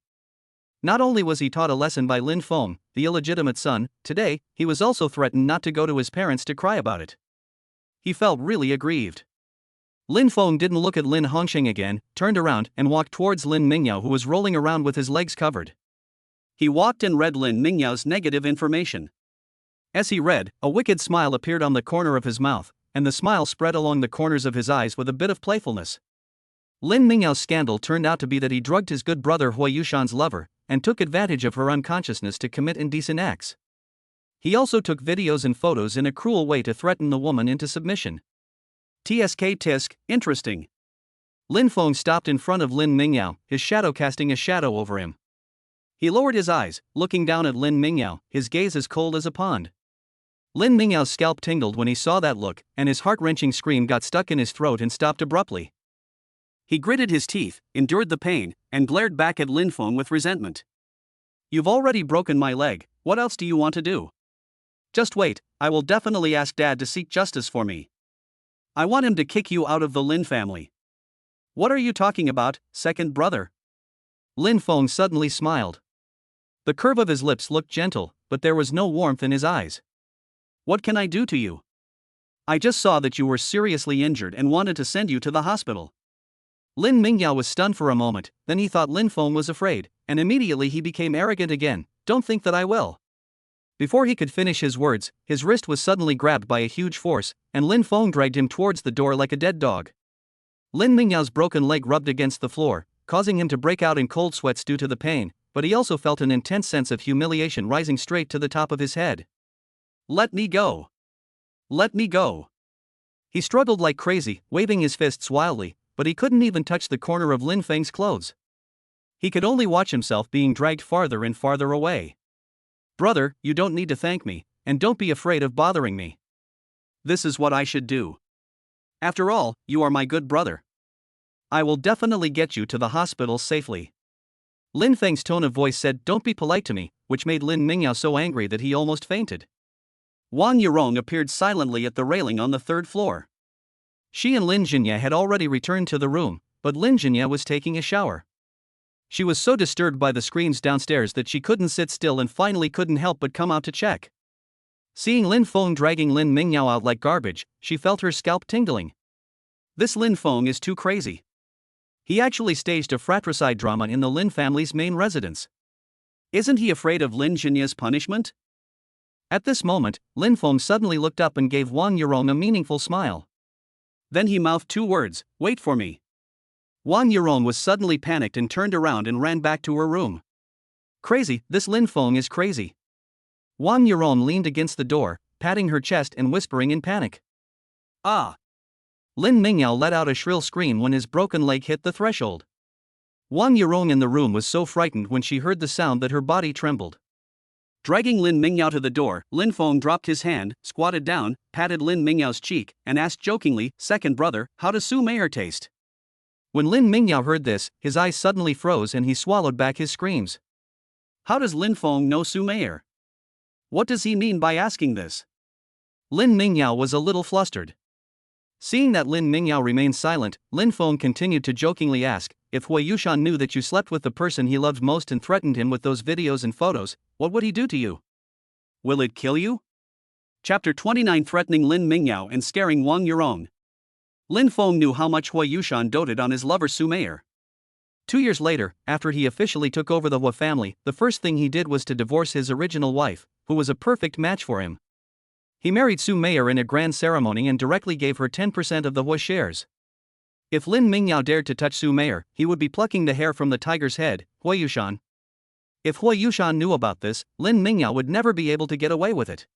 A: Not only was he taught a lesson by Lin Feng, the illegitimate son, today, he was also threatened not to go to his parents to cry about it. He felt really aggrieved. Lin Feng didn't look at Lin Hongsheng again, turned around and walked towards Lin Mingyao, who was rolling around with his legs covered. He walked and read Lin Mingyao's negative information. As he read, a wicked smile appeared on the corner of his mouth, and the smile spread along the corners of his eyes with a bit of playfulness. Lin Mingyao's scandal turned out to be that he drugged his good brother Hui Yushan's lover, and took advantage of her unconsciousness to commit indecent acts. He also took videos and photos in a cruel way to threaten the woman into submission. Tisk, interesting. Lin Feng stopped in front of Lin Mingyao, his shadow casting a shadow over him. He lowered his eyes, looking down at Lin Mingyao, his gaze as cold as a pond. Lin Mingyao's scalp tingled when he saw that look, and his heart-wrenching scream got stuck in his throat and stopped abruptly. He gritted his teeth, endured the pain, and glared back at Lin Feng with resentment. "You've already broken my leg, what else do you want to do? Just wait, I will definitely ask Dad to seek justice for me. I want him to kick you out of the Lin family." "What are you talking about, second brother?" Lin Feng suddenly smiled. The curve of his lips looked gentle, but there was no warmth in his eyes. "What can I do to you? I just saw that you were seriously injured and wanted to send you to the hospital." Lin Mingyao was stunned for a moment, then he thought Lin Feng was afraid, and immediately he became arrogant again. "Don't think that I will." Before he could finish his words, his wrist was suddenly grabbed by a huge force, and Lin Feng dragged him towards the door like a dead dog. Lin Mingyao's broken leg rubbed against the floor, causing him to break out in cold sweats due to the pain, but he also felt an intense sense of humiliation rising straight to the top of his head. "Let me go! Let me go!" He struggled like crazy, waving his fists wildly, but he couldn't even touch the corner of Lin Feng's clothes. He could only watch himself being dragged farther and farther away. "Brother, you don't need to thank me, and don't be afraid of bothering me. This is what I should do. After all, you are my good brother. I will definitely get you to the hospital safely." Lin Feng's tone of voice said, "Don't be polite to me," which made Lin Mingyao so angry that he almost fainted. Wang Yurong appeared silently at the railing on the third floor. She and Lin Jinya had already returned to the room, but Lin Jinya was taking a shower. She was so disturbed by the screams downstairs that she couldn't sit still and finally couldn't help but come out to check. Seeing Lin Feng dragging Lin Mingyao out like garbage, she felt her scalp tingling. This Lin Feng is too crazy. He actually staged a fratricide drama in the Lin family's main residence. Isn't he afraid of Lin Jinya's punishment? At this moment, Lin Feng suddenly looked up and gave Wang Yurong a meaningful smile. Then he mouthed two words, "Wait for me." Wang Yurong was suddenly panicked and turned around and ran back to her room. Crazy, this Lin Feng is crazy. Wang Yurong leaned against the door, patting her chest and whispering in panic. Ah! Lin Mingyao let out a shrill scream when his broken leg hit the threshold. Wang Yurong in the room was so frightened when she heard the sound that her body trembled. Dragging Lin Mingyao to the door, Lin Feng dropped his hand, squatted down, patted Lin Mingyao's cheek, and asked jokingly, "Second brother, how does Su Meier taste?" When Lin Mingyao heard this, his eyes suddenly froze and he swallowed back his screams. How does Lin Feng know Su Meier? What does he mean by asking this? Lin Mingyao was a little flustered. Seeing that Lin Mingyao remained silent, Lin Feng continued to jokingly ask, "If Hui Yushan knew that you slept with the person he loved most and threatened him with those videos and photos, what would he do to you? Will it kill you?" Chapter 29 Threatening Lin Mingyao and Scaring Wang Yurong. Lin Feng knew how much Hui Yushan doted on his lover Su Meier. 2 years later, after he officially took over the Hui family, the first thing he did was to divorce his original wife, who was a perfect match for him. He married Su Meier in a grand ceremony and directly gave her 10% of the Hui shares. If Lin Mingyao dared to touch Su Meier, he would be plucking the hair from the tiger's head, Hui Yushan. If Hui Yushan knew about this, Lin Mingyao would never be able to get away with it.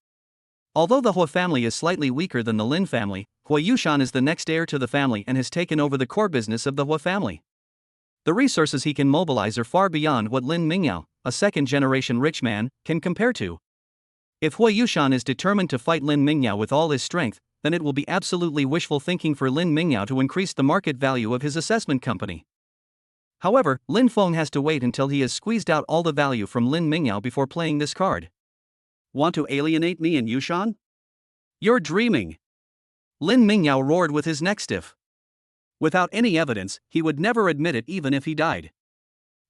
A: Although the Hui family is slightly weaker than the Lin family, Hui Yushan is the next heir to the family and has taken over the core business of the Hui family. The resources he can mobilize are far beyond what Lin Mingyao, a second-generation rich man, can compare to. If Hui Yushan is determined to fight Lin Mingyao with all his strength, then it will be absolutely wishful thinking for Lin Mingyao to increase the market value of his assessment company. However, Lin Feng has to wait until he has squeezed out all the value from Lin Mingyao before playing this card. Want to alienate me and Yushan? You're dreaming! Lin Mingyao roared with his neck stiff. Without any evidence, he would never admit it even if he died.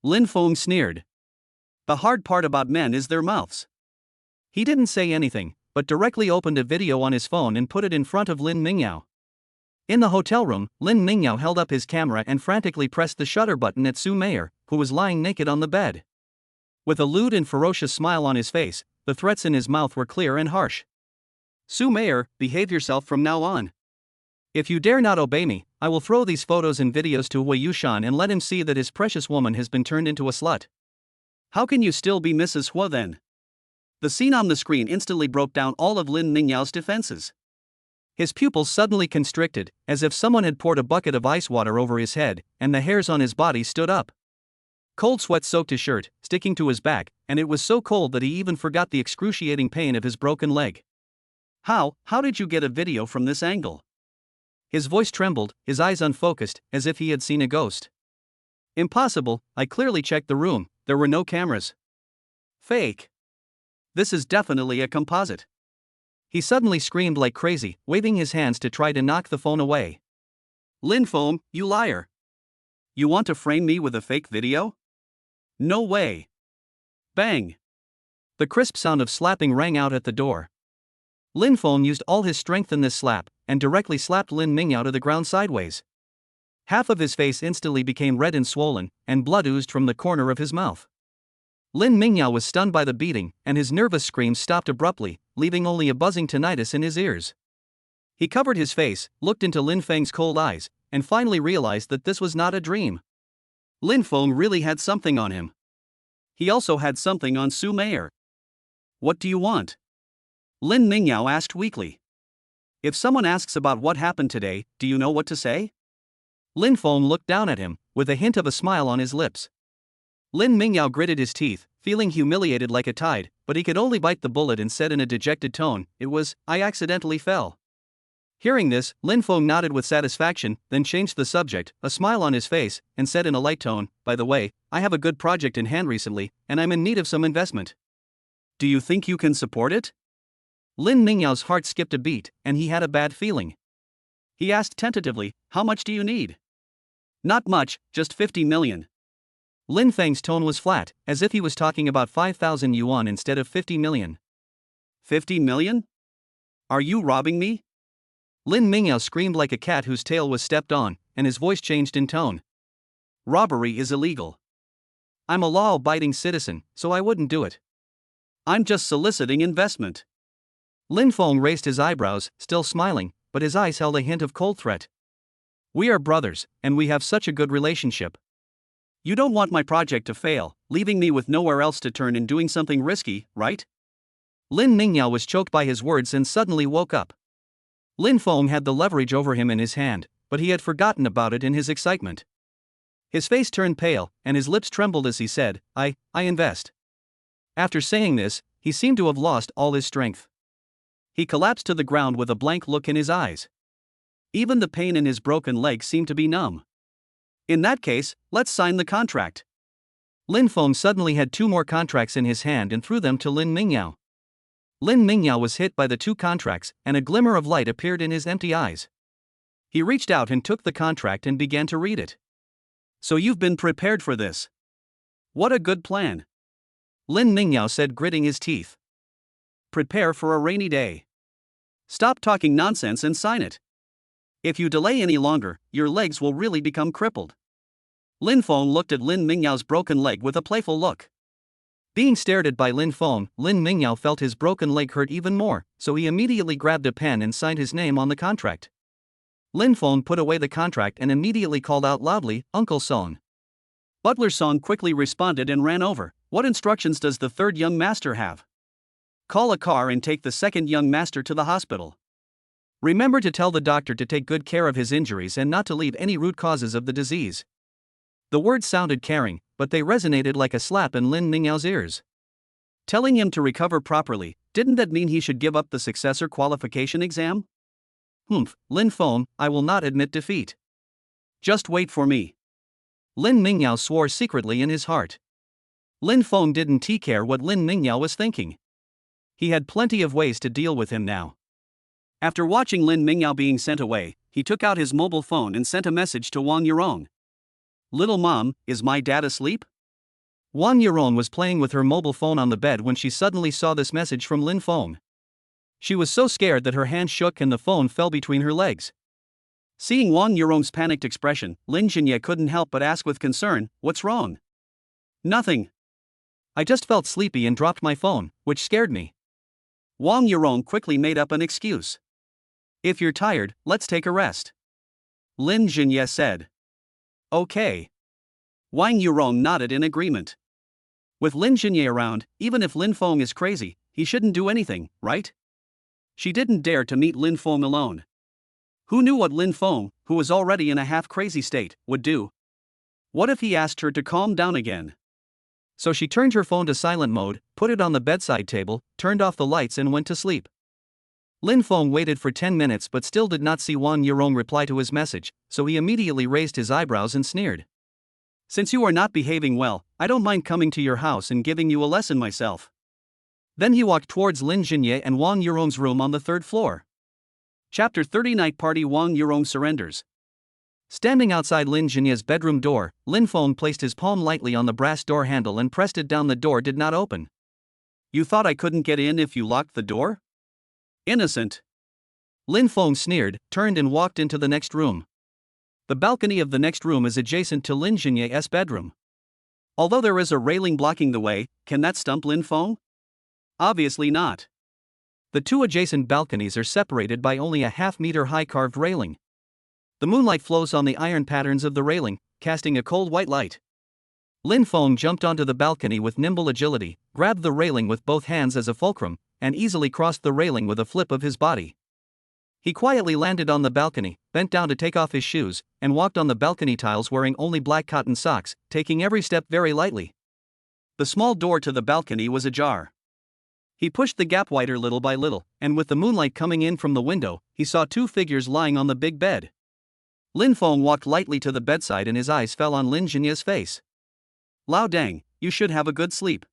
A: Lin Feng sneered. The hard part about men is their mouths. He didn't say anything, but directly opened a video on his phone and put it in front of Lin Mingyao. In the hotel room, Lin Mingyao held up his camera and frantically pressed the shutter button at Su Meier, who was lying naked on the bed. With a lewd and ferocious smile on his face, the threats in his mouth were clear and harsh. Su Meier, behave yourself from now on. If you dare not obey me, I will throw these photos and videos to Hui Yushan and let him see that his precious woman has been turned into a slut. How can you still be Mrs. Hui then? The scene on the screen instantly broke down all of Lin Mingyao's defenses. His pupils suddenly constricted, as if someone had poured a bucket of ice water over his head, and the hairs on his body stood up. Cold sweat soaked his shirt, sticking to his back, and it was so cold that he even forgot the excruciating pain of his broken leg. How did you get a video from this angle? His voice trembled, his eyes unfocused, as if he had seen a ghost. Impossible, I clearly checked the room, there were no cameras. Fake. This is definitely a composite. He suddenly screamed like crazy, waving his hands to try to knock the phone away. Lin Feng, you liar. You want to frame me with a fake video? No way. Bang. The crisp sound of slapping rang out at the door. Lin Feng used all his strength in this slap, and directly slapped Lin Mingyao to the ground sideways. Half of his face instantly became red and swollen, and blood oozed from the corner of his mouth. Lin Mingyao was stunned by the beating, and his nervous screams stopped abruptly, leaving only a buzzing tinnitus in his ears. He covered his face, looked into Lin Feng's cold eyes, and finally realized that this was not a dream. Lin Feng really had something on him. He also had something on Su Meier. What do you want? Lin Mingyao asked weakly. If someone asks about what happened today, do you know what to say? Lin Feng looked down at him, with a hint of a smile on his lips. Lin Mingyao gritted his teeth, feeling humiliated like a tide, but he could only bite the bullet and said in a dejected tone, I accidentally fell. Hearing this, Lin Feng nodded with satisfaction, then changed the subject, a smile on his face, and said in a light tone, by the way, I have a good project in hand recently, and I'm in need of some investment. Do you think you can support it? Lin Mingyao's heart skipped a beat, and he had a bad feeling. He asked tentatively, how much do you need? Not much, just 50 million. Lin Feng's tone was flat, as if he was talking about 5,000 yuan instead of 50 million. 50 million? Are you robbing me? Lin Mingyao screamed like a cat whose tail was stepped on, and his voice changed in tone. Robbery is illegal. I'm a law-abiding citizen, so I wouldn't do it. I'm just soliciting investment. Lin Feng raised his eyebrows, still smiling, but his eyes held a hint of cold threat. We are brothers, and we have such a good relationship. You don't want my project to fail, leaving me with nowhere else to turn and doing something risky, right? Lin Mingyao was choked by his words and suddenly woke up. Lin Feng had the leverage over him in his hand, but he had forgotten about it in his excitement. His face turned pale, and his lips trembled as he said, I invest. After saying this, he seemed to have lost all his strength. He collapsed to the ground with a blank look in his eyes. Even the pain in his broken leg seemed to be numb. In that case, let's sign the contract. Lin Feng suddenly had 2 more contracts in his hand and threw them to Lin Mingyao. Lin Mingyao was hit by the 2 contracts, and a glimmer of light appeared in his empty eyes. He reached out and took the contract and began to read it. So you've been prepared for this. What a good plan. Lin Mingyao said, gritting his teeth. Prepare for a rainy day. Stop talking nonsense and sign it. If you delay any longer, your legs will really become crippled. Lin Feng looked at Lin Mingyao's broken leg with a playful look. Being stared at by Lin Feng, Lin Mingyao felt his broken leg hurt even more, so he immediately grabbed a pen and signed his name on the contract. Lin Feng put away the contract and immediately called out loudly, Uncle Song. Butler Song quickly responded and ran over. What instructions does the 3rd young master have? Call a car and take the 2nd young master to the hospital. Remember to tell the doctor to take good care of his injuries and not to leave any root causes of the disease. The words sounded caring, but they resonated like a slap in Lin Mingyao's ears. Telling him to recover properly, didn't that mean he should give up the successor qualification exam? Lin Feng, I will not admit defeat. Just wait for me. Lin Mingyao swore secretly in his heart. Lin Feng didn't care what Lin Mingyao was thinking. He had plenty of ways to deal with him now. After watching Lin Mingyao being sent away, he took out his mobile phone and sent a message to Wang Yurong. Little mom, is my dad asleep? Wang Yurong was playing with her mobile phone on the bed when she suddenly saw this message from Lin Feng. She was so scared that her hand shook and the phone fell between her legs. Seeing Wang Yurong's panicked expression, Lin Jinye couldn't help but ask with concern, what's wrong? Nothing. I just felt sleepy and dropped my phone, which scared me. Wang Yurong quickly made up an excuse. If you're tired, let's take a rest. Lin Jinye said. Okay. Wang Yurong nodded in agreement. With Lin Jinye around, even if Lin Feng is crazy, he shouldn't do anything, right? She didn't dare to meet Lin Feng alone. Who knew what Lin Feng, who was already in a half-crazy state, would do? What if he asked her to calm down again? So she turned her phone to silent mode, put it on the bedside table, turned off the lights and went to sleep. Lin Feng waited for 10 minutes but still did not see Wang Yurong reply to his message, so he immediately raised his eyebrows and sneered. Since you are not behaving well, I don't mind coming to your house and giving you a lesson myself. Then he walked towards Lin Jinye and Wang Yurong's room on the 3rd floor. Chapter 30 Night Party. Wang Yurong surrenders. Standing outside Lin Jinye's bedroom door, Lin Feng placed his palm lightly on the brass door handle and pressed it down. The door did not open. You thought I couldn't get in if you locked the door? Innocent. Lin Feng sneered, turned and walked into the next room. The balcony of the next room is adjacent to Lin Jinye's bedroom. Although there is a railing blocking the way, can that stump Lin Feng? Obviously not. The 2 adjacent balconies are separated by only a half-meter high carved railing. The moonlight flows on the iron patterns of the railing, casting a cold white light. Lin Feng jumped onto the balcony with nimble agility, grabbed the railing with both hands as a fulcrum, and easily crossed the railing with a flip of his body. He quietly landed on the balcony, bent down to take off his shoes, and walked on the balcony tiles wearing only black cotton socks, taking every step very lightly. The small door to the balcony was ajar. He pushed the gap wider little by little, and with the moonlight coming in from the window, he saw 2 figures lying on the big bed. Lin Feng walked lightly to the bedside and his eyes fell on Lin Jinye's face. Lao Dang, you should have a good sleep.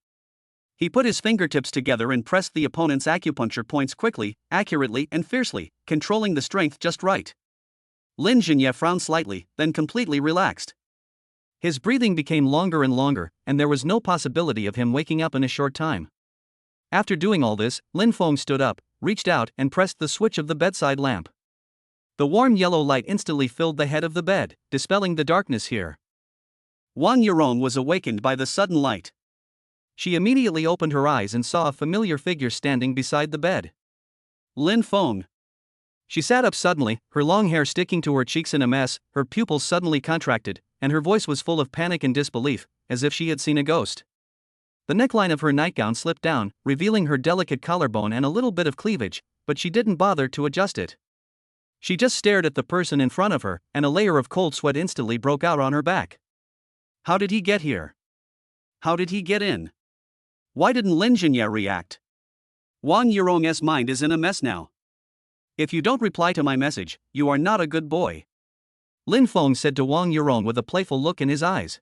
A: He put his fingertips together and pressed the opponent's acupuncture points quickly, accurately and fiercely, controlling the strength just right. Lin Jinye frowned slightly, then completely relaxed. His breathing became longer and longer, and there was no possibility of him waking up in a short time. After doing all this, Lin Feng stood up, reached out, and pressed the switch of the bedside lamp. The warm yellow light instantly filled the head of the bed, dispelling the darkness here. Wang Yurong was awakened by the sudden light. She immediately opened her eyes and saw a familiar figure standing beside the bed. Lin Feng. She sat up suddenly, her long hair sticking to her cheeks in a mess, her pupils suddenly contracted, and her voice was full of panic and disbelief, as if she had seen a ghost. The neckline of her nightgown slipped down, revealing her delicate collarbone and a little bit of cleavage, but she didn't bother to adjust it. She just stared at the person in front of her, and a layer of cold sweat instantly broke out on her back. How did he get here? How did he get in? Why didn't Lin Jinye react? Wang Yurong's mind is in a mess now. If you don't reply to my message, you are not a good boy. Lin Feng said to Wang Yurong with a playful look in his eyes.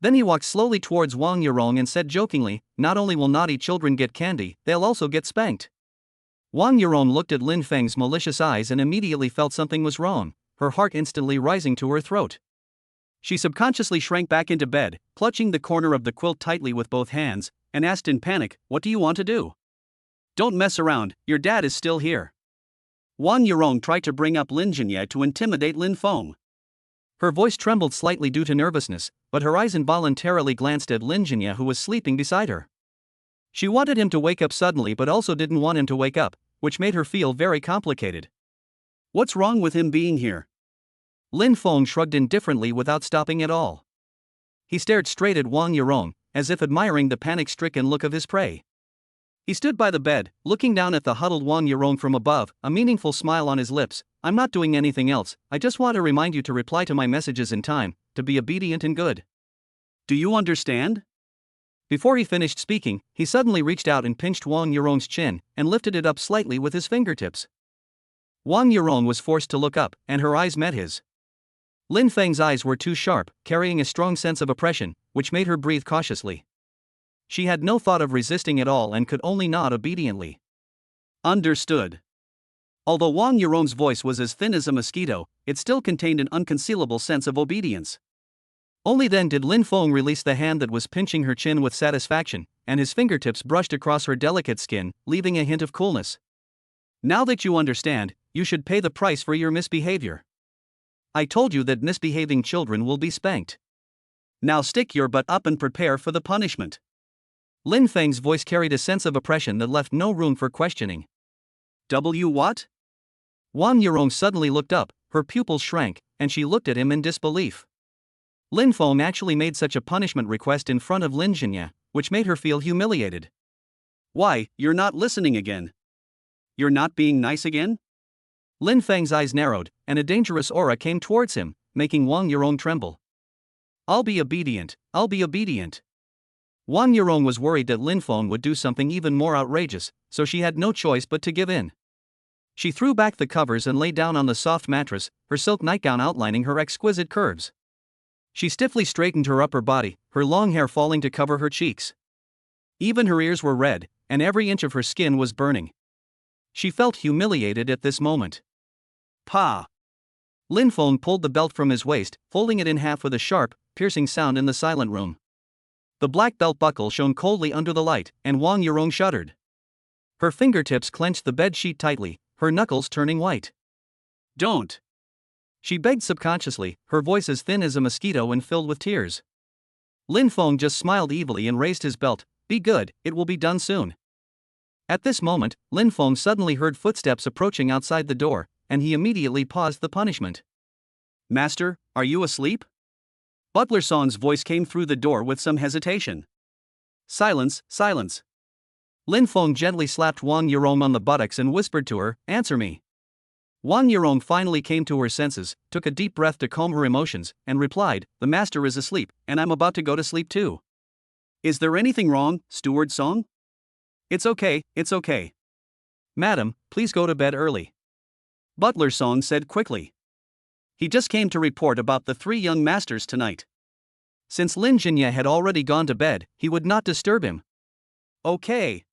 A: Then he walked slowly towards Wang Yurong and said jokingly, not only will naughty children get candy, they'll also get spanked. Wang Yurong looked at Lin Feng's malicious eyes and immediately felt something was wrong, her heart instantly rising to her throat. She subconsciously shrank back into bed, clutching the corner of the quilt tightly with both hands, and asked in panic, "What do you want to do?" "Don't mess around, your dad is still here." Wang Yurong tried to bring up Lin Jinye to intimidate Lin Feng. Her voice trembled slightly due to nervousness, but her eyes involuntarily glanced at Lin Jinye, who was sleeping beside her. She wanted him to wake up suddenly but also didn't want him to wake up, which made her feel very complicated. What's wrong with him being here? Lin Feng shrugged indifferently without stopping at all. He stared straight at Wang Yurong, as if admiring the panic-stricken look of his prey. He stood by the bed, looking down at the huddled Wang Yurong from above, a meaningful smile on his lips. "I'm not doing anything else, I just want to remind you to reply to my messages in time, to be obedient and good. Do you understand?" Before he finished speaking, he suddenly reached out and pinched Wang Yurong's chin, and lifted it up slightly with his fingertips. Wang Yurong was forced to look up, and her eyes met his. Lin Feng's eyes were too sharp, carrying a strong sense of oppression, which made her breathe cautiously. She had no thought of resisting at all and could only nod obediently. Understood. Although Wang Yurong's voice was as thin as a mosquito, it still contained an unconcealable sense of obedience. Only then did Lin Feng release the hand that was pinching her chin with satisfaction, and his fingertips brushed across her delicate skin, leaving a hint of coolness. "Now that you understand, you should pay the price for your misbehavior. I told you that misbehaving children will be spanked. Now stick your butt up and prepare for the punishment." Lin Feng's voice carried a sense of oppression that left no room for questioning. What? Wang Yurong suddenly looked up, her pupils shrank, and she looked at him in disbelief. Lin Feng actually made such a punishment request in front of Lin Jinye, which made her feel humiliated. "Why, you're not listening again? You're not being nice again?" Lin Feng's eyes narrowed, and a dangerous aura came towards him, making Wang Yurong tremble. I'll be obedient. Wang Yurong was worried that Lin Feng would do something even more outrageous, so she had no choice but to give in. She threw back the covers and lay down on the soft mattress, her silk nightgown outlining her exquisite curves. She stiffly straightened her upper body, her long hair falling to cover her cheeks. Even her ears were red, and every inch of her skin was burning. She felt humiliated at this moment. Pa! Lin Feng pulled the belt from his waist, folding it in half with a sharp, piercing sound in the silent room. The black belt buckle shone coldly under the light, and Wang Yurong shuddered. Her fingertips clenched the bed sheet tightly, her knuckles turning white. "Don't!" she begged subconsciously, her voice as thin as a mosquito and filled with tears. Lin Feng just smiled evilly and raised his belt. "Be good, it will be done soon." At this moment, Lin Feng suddenly heard footsteps approaching outside the door, and he immediately paused the punishment. "Master, are you asleep?" Butler Song's voice came through the door with some hesitation. Silence. Lin Feng gently slapped Wang Yurong on the buttocks and whispered to her, "Answer me." Wang Yurong finally came to her senses, took a deep breath to calm her emotions, and replied, "The master is asleep, and I'm about to go to sleep too." "Is there anything wrong, Steward Song?" It's okay. "Madam, please go to bed early," Butler Song said quickly. He just came to report about the 3 young masters tonight. Since Lin Jinye had already gone to bed, he would not disturb him. "Okay,"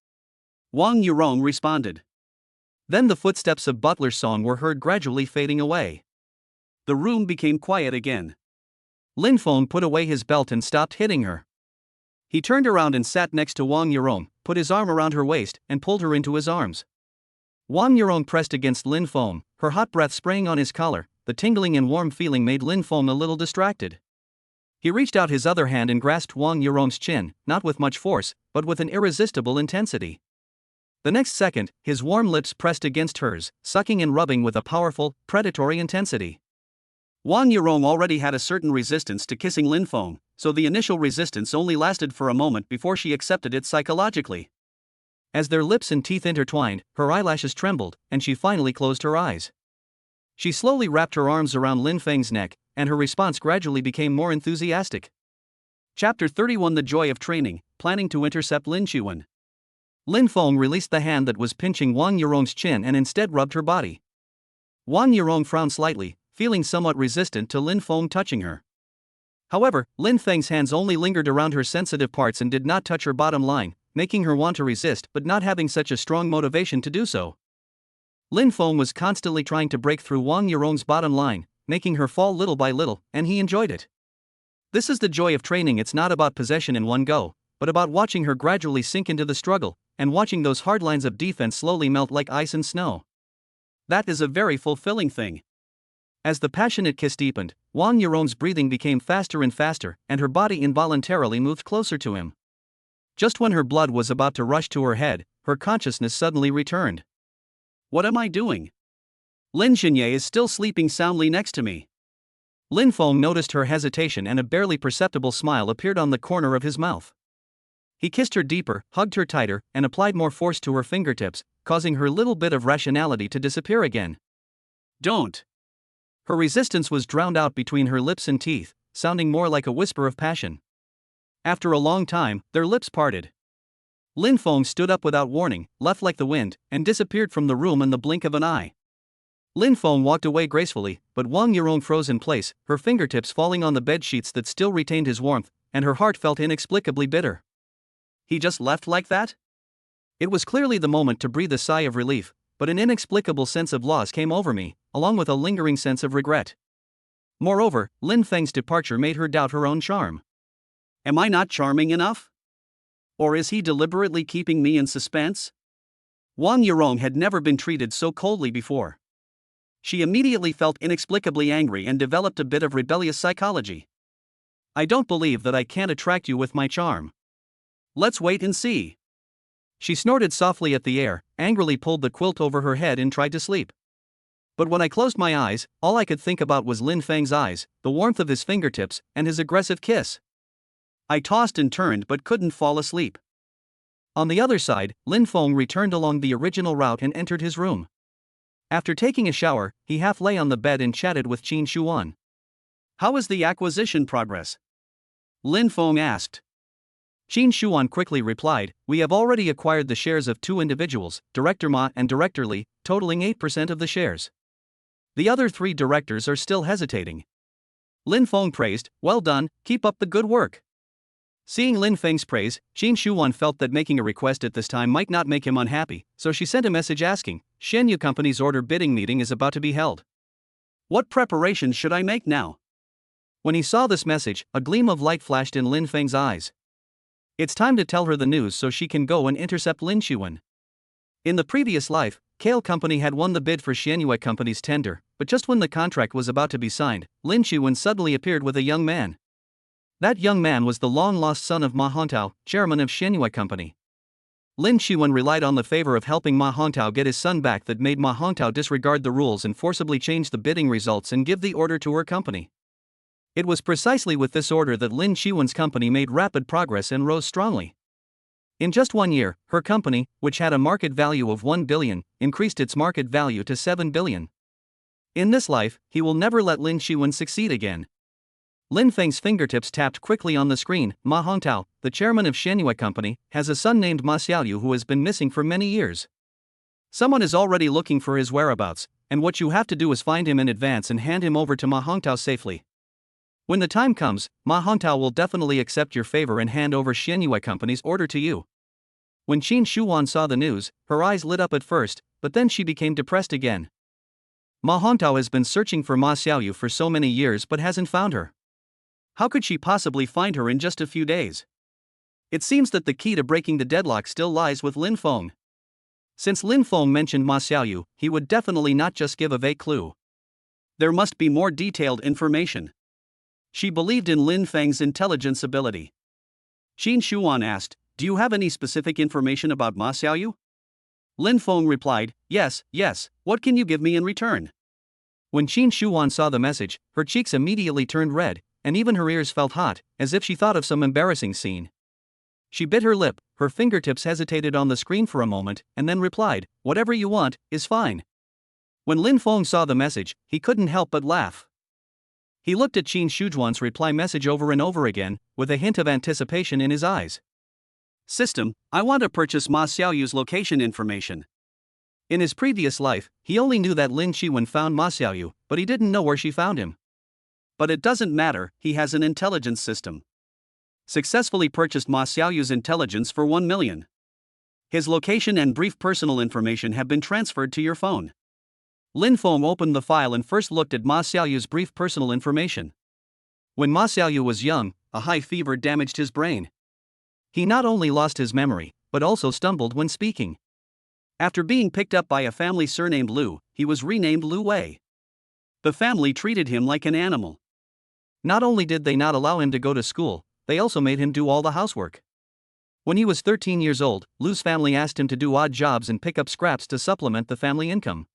A: Wang Yurong responded. Then the footsteps of Butler Song were heard gradually fading away. The room became quiet again. Lin Feng put away his belt and stopped hitting her. He turned around and sat next to Wang Yurong, put his arm around her waist, and pulled her into his arms. Wang Yurong pressed against Lin Feng, her hot breath spraying on his collar. The tingling and warm feeling made Lin Feng a little distracted. He reached out his other hand and grasped Wang Yurong's chin, not with much force, but with an irresistible intensity. The next second, his warm lips pressed against hers, sucking and rubbing with a powerful, predatory intensity. Wang Yurong already had a certain resistance to kissing Lin Feng, so the initial resistance only lasted for a moment before she accepted it psychologically. As their lips and teeth intertwined, her eyelashes trembled, and she finally closed her eyes. She slowly wrapped her arms around Lin Feng's neck, and her response gradually became more enthusiastic. Chapter 31: The Joy of Training, planning to intercept Lin Chuan. Lin Feng released the hand that was pinching Wang Yurong's chin and instead rubbed her body. Wang Yurong frowned slightly, feeling somewhat resistant to Lin Feng touching her. However, Lin Feng's hands only lingered around her sensitive parts and did not touch her bottom line, making her want to resist but not having such a strong motivation to do so. Lin Feng was constantly trying to break through Wang Yurong's bottom line, making her fall little by little, and he enjoyed it. This is the joy of training. It's not about possession in one go, but about watching her gradually sink into the struggle, and watching those hard lines of defense slowly melt like ice and snow. That is a very fulfilling thing. As the passionate kiss deepened, Wang Yurong's breathing became faster and faster, and her body involuntarily moved closer to him. Just when her blood was about to rush to her head, her consciousness suddenly returned. What am I doing? Lin Xinye is still sleeping soundly next to me. Lin Feng noticed her hesitation and a barely perceptible smile appeared on the corner of his mouth. He kissed her deeper, hugged her tighter, and applied more force to her fingertips, causing her little bit of rationality to disappear again. Don't. Her resistance was drowned out between her lips and teeth, sounding more like a whisper of passion. After a long time, their lips parted. Lin Feng stood up without warning, left like the wind, and disappeared from the room in the blink of an eye. Lin Feng walked away gracefully, but Wang Yurong froze in place, her fingertips falling on the bed sheets that still retained his warmth, and her heart felt inexplicably bitter. He just left like that? It was clearly the moment to breathe a sigh of relief, but an inexplicable sense of loss came over me, along with a lingering sense of regret. Moreover, Lin Feng's departure made her doubt her own charm. Am I not charming enough? Or is he deliberately keeping me in suspense? Wang Yurong had never been treated so coldly before. She immediately felt inexplicably angry and developed a bit of rebellious psychology. I don't believe that I can't attract you with my charm. Let's wait and see. She snorted softly at the air, angrily pulled the quilt over her head and tried to sleep. But when I closed my eyes, all I could think about was Lin Feng's eyes, the warmth of his fingertips, and his aggressive kiss. I tossed and turned but couldn't fall asleep. On the other side, Lin Feng returned along the original route and entered his room. After taking a shower, he half lay on the bed and chatted with Qin Shuan. How is the acquisition progress? Lin Feng asked. Qin Shuan quickly replied, we have already acquired the shares of two individuals, Director Ma and Director Li, totaling 8% of the shares. The other 3 directors are still hesitating. Lin Feng praised, well done, keep up the good work. Seeing Lin Feng's praise, Qin Shuan felt that making a request at this time might not make him unhappy, so she sent a message asking, Shenyu Company's order bidding meeting is about to be held. What preparations should I make now? When he saw this message, a gleam of light flashed in Lin Feng's eyes. It's time to tell her the news so she can go and intercept Lin Chuan. In the previous life, Kale Company had won the bid for Shenyu Company's tender, but just when the contract was about to be signed, Lin Chuan suddenly appeared with a young man. That young man was the long-lost son of Ma Hongtao, chairman of Shenyu Company. Lin Chuan relied on the favor of helping Ma Hongtao get his son back that made Ma Hongtao disregard the rules and forcibly change the bidding results and give the order to her company. It was precisely with this order that Lin Chuan's company made rapid progress and rose strongly. In just 1 year, her company, which had a market value of 1 billion, increased its market value to 7 billion. In this life, he will never let Lin Chuan succeed again. Lin Feng's fingertips tapped quickly on the screen. Ma Hongtao, the chairman of Shenyu Company, has a son named Ma Xiaoyu who has been missing for many years. Someone is already looking for his whereabouts, and what you have to do is find him in advance and hand him over to Ma Hongtao safely. When the time comes, Ma Hongtao will definitely accept your favor and hand over Shenyu Company's order to you. When Qin Shuan saw the news, her eyes lit up at first, but then she became depressed again. Ma Hongtao has been searching for Ma Xiaoyu for so many years but hasn't found her. How could she possibly find her in just a few days? It seems that the key to breaking the deadlock still lies with Lin Feng. Since Lin Feng mentioned Ma Xiaoyu, he would definitely not just give a vague clue. There must be more detailed information. She believed in Lin Feng's intelligence ability. Qin Shuan asked, "Do you have any specific information about Ma Xiaoyu?" Lin Feng replied, yes, what can you give me in return?" When Qin Shuan saw the message, her cheeks immediately turned red, and even her ears felt hot, as if she thought of some embarrassing scene. She bit her lip, her fingertips hesitated on the screen for a moment, and then replied, "Whatever you want, is fine." When Lin Feng saw the message, he couldn't help but laugh. He looked at Qin Shujuan's reply message over and over again, with a hint of anticipation in his eyes. "System, I want to purchase Ma Xiaoyu's location information." In his previous life, he only knew that Lin Shiwen found Ma Xiaoyu, but he didn't know where she found him. But it doesn't matter, he has an intelligence system. Successfully purchased Ma Xiaoyu's intelligence for 1 million. His location and brief personal information have been transferred to your phone. Lin Feng opened the file and first looked at Ma Xiaoyu's brief personal information. When Ma Xiaoyu was young, a high fever damaged his brain. He not only lost his memory, but also stumbled when speaking. After being picked up by a family surnamed Lu, he was renamed Lu Wei. The family treated him like an animal. Not only did they not allow him to go to school, they also made him do all the housework. When he was 13 years old, Lu's family asked him to do odd jobs and pick up scraps to supplement the family income.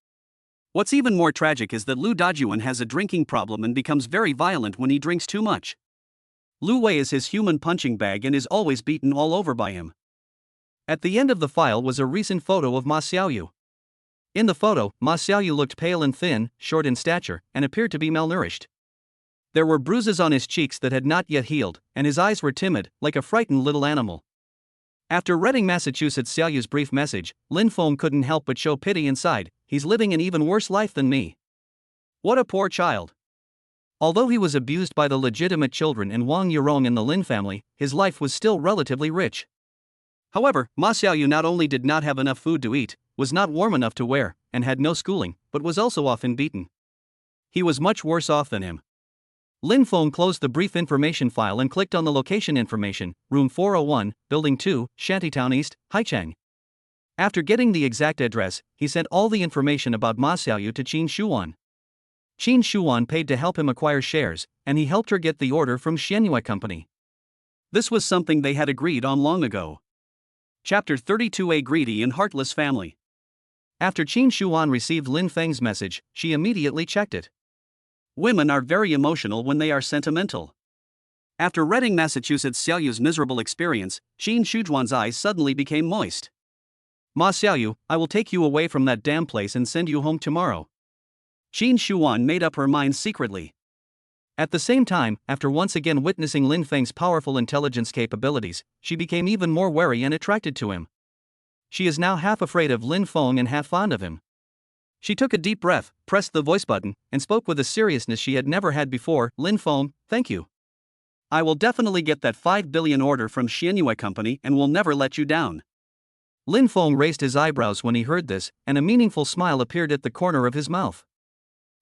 A: What's even more tragic is that Lu Dajuan has a drinking problem and becomes very violent when he drinks too much. Lu Wei is his human punching bag and is always beaten all over by him. At the end of the file was a recent photo of Ma Xiaoyu. In the photo, Ma Xiaoyu looked pale and thin, short in stature, and appeared to be malnourished. There were bruises on his cheeks that had not yet healed, and his eyes were timid, like a frightened little animal. After reading Massachusetts Xiaoyu's brief message, Lin Feng couldn't help but show pity and sighed, "He's living an even worse life than me. What a poor child." Although he was abused by the legitimate children in Wang Yurong and the Lin family, his life was still relatively rich. However, Ma Xiaoyu not only did not have enough food to eat, was not warm enough to wear, and had no schooling, but was also often beaten. He was much worse off than him. Lin Feng closed the brief information file and clicked on the location information, room 401, building 2, Shantytown East, Haicheng. After getting the exact address, he sent all the information about Ma Xiaoyu to Qin Shuan. Qin Shuan paid to help him acquire shares, and he helped her get the order from Xianyue Company. This was something they had agreed on long ago. Chapter 32: A Greedy and Heartless Family. After Qin Shuan received Lin Feng's message, she immediately checked it. Women are very emotional when they are sentimental. After reading Massachusetts Xiaoyu's miserable experience, Qin Shujuan's eyes suddenly became moist. "Ma Xiaoyu, I will take you away from that damn place and send you home tomorrow." Qin Shuan made up her mind secretly. At the same time, after once again witnessing Lin Feng's powerful intelligence capabilities, she became even more wary and attracted to him. She is now half afraid of Lin Feng and half fond of him. She took a deep breath, pressed the voice button, and spoke with a seriousness she had never had before. "Lin Feng, thank you. I will definitely get that 5 billion order from Xianyue Company and will never let you down." Lin Feng raised his eyebrows when he heard this, and a meaningful smile appeared at the corner of his mouth.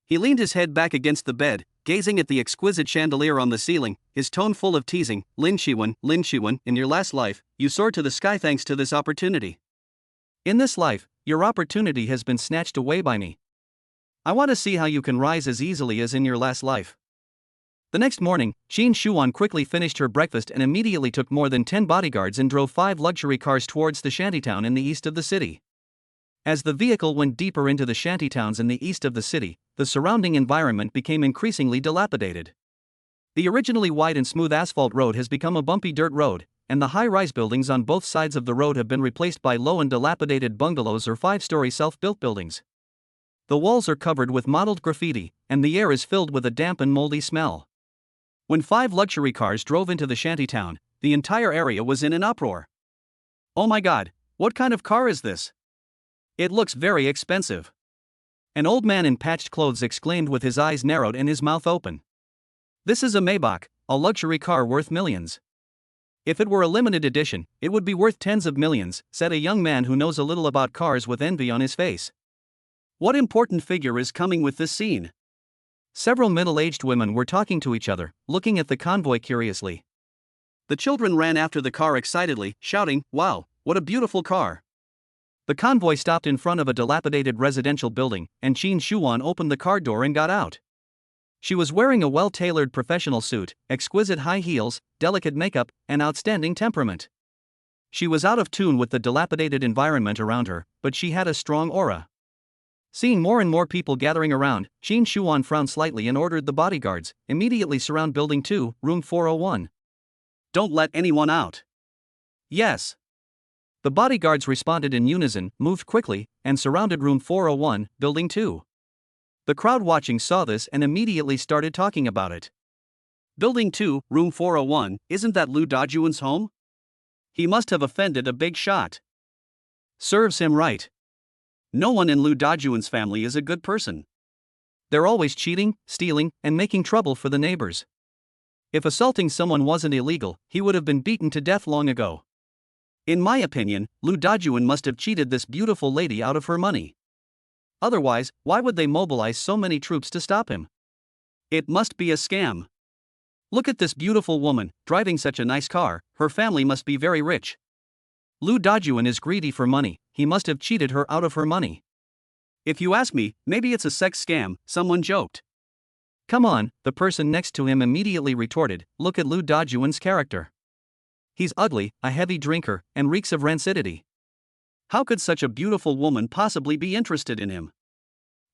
A: He leaned his head back against the bed, gazing at the exquisite chandelier on the ceiling, his tone full of teasing. Lin Shiwen, in your last life, you soared to the sky thanks to this opportunity. In this life, your opportunity has been snatched away by me. I want to see how you can rise as easily as in your last life." The next morning, Qin Shuan quickly finished her breakfast and immediately took more than 10 bodyguards and drove 5 luxury cars towards the shantytown in the east of the city. As the vehicle went deeper into the shantytowns in the east of the city, the surrounding environment became increasingly dilapidated. The originally wide and smooth asphalt road has become a bumpy dirt road, and the high-rise buildings on both sides of the road have been replaced by low and dilapidated bungalows or 5-story self-built buildings. The walls are covered with mottled graffiti, and the air is filled with a damp and moldy smell. When 5 luxury cars drove into the shantytown, the entire area was in an uproar. "Oh my god, what kind of car is this? It looks very expensive." An old man in patched clothes exclaimed with his eyes narrowed and his mouth open. "This is a Maybach, a luxury car worth millions. If it were a limited edition, it would be worth tens of millions," said a young man who knows a little about cars with envy on his face. What important figure is coming with this scene? Several middle-aged women were talking to each other, looking at the convoy curiously. The children ran after the car excitedly, shouting, "Wow, what a beautiful car!" The convoy stopped in front of a dilapidated residential building, and Qin Shuan opened the car door and got out. She was wearing a well-tailored professional suit, exquisite high heels, delicate makeup, and outstanding temperament. She was out of tune with the dilapidated environment around her, but she had a strong aura. Seeing more and more people gathering around, Qin Shuan frowned slightly and ordered the bodyguards, "Immediately surround Building 2, Room 401. Don't let anyone out." "Yes." The bodyguards responded in unison, moved quickly, and surrounded Room 401, Building 2. The crowd watching saw this and immediately started talking about it. "Building 2, Room 401, isn't that Lu Dajuan's home? He must have offended a big shot. Serves him right. No one in Lu Dajuan's family is a good person. They're always cheating, stealing, and making trouble for the neighbors. If assaulting someone wasn't illegal, he would have been beaten to death long ago. In my opinion, Lu Dajuan must have cheated this beautiful lady out of her money. Otherwise, why would they mobilize so many troops to stop him? It must be a scam. Look at this beautiful woman, driving such a nice car, her family must be very rich. Lu Dajuan is greedy for money, he must have cheated her out of her money. If you ask me, maybe it's a sex scam," someone joked. "Come on," the person next to him immediately retorted, "look at Lu Dajuan's character. He's ugly, a heavy drinker, and reeks of rancidity. How could such a beautiful woman possibly be interested in him?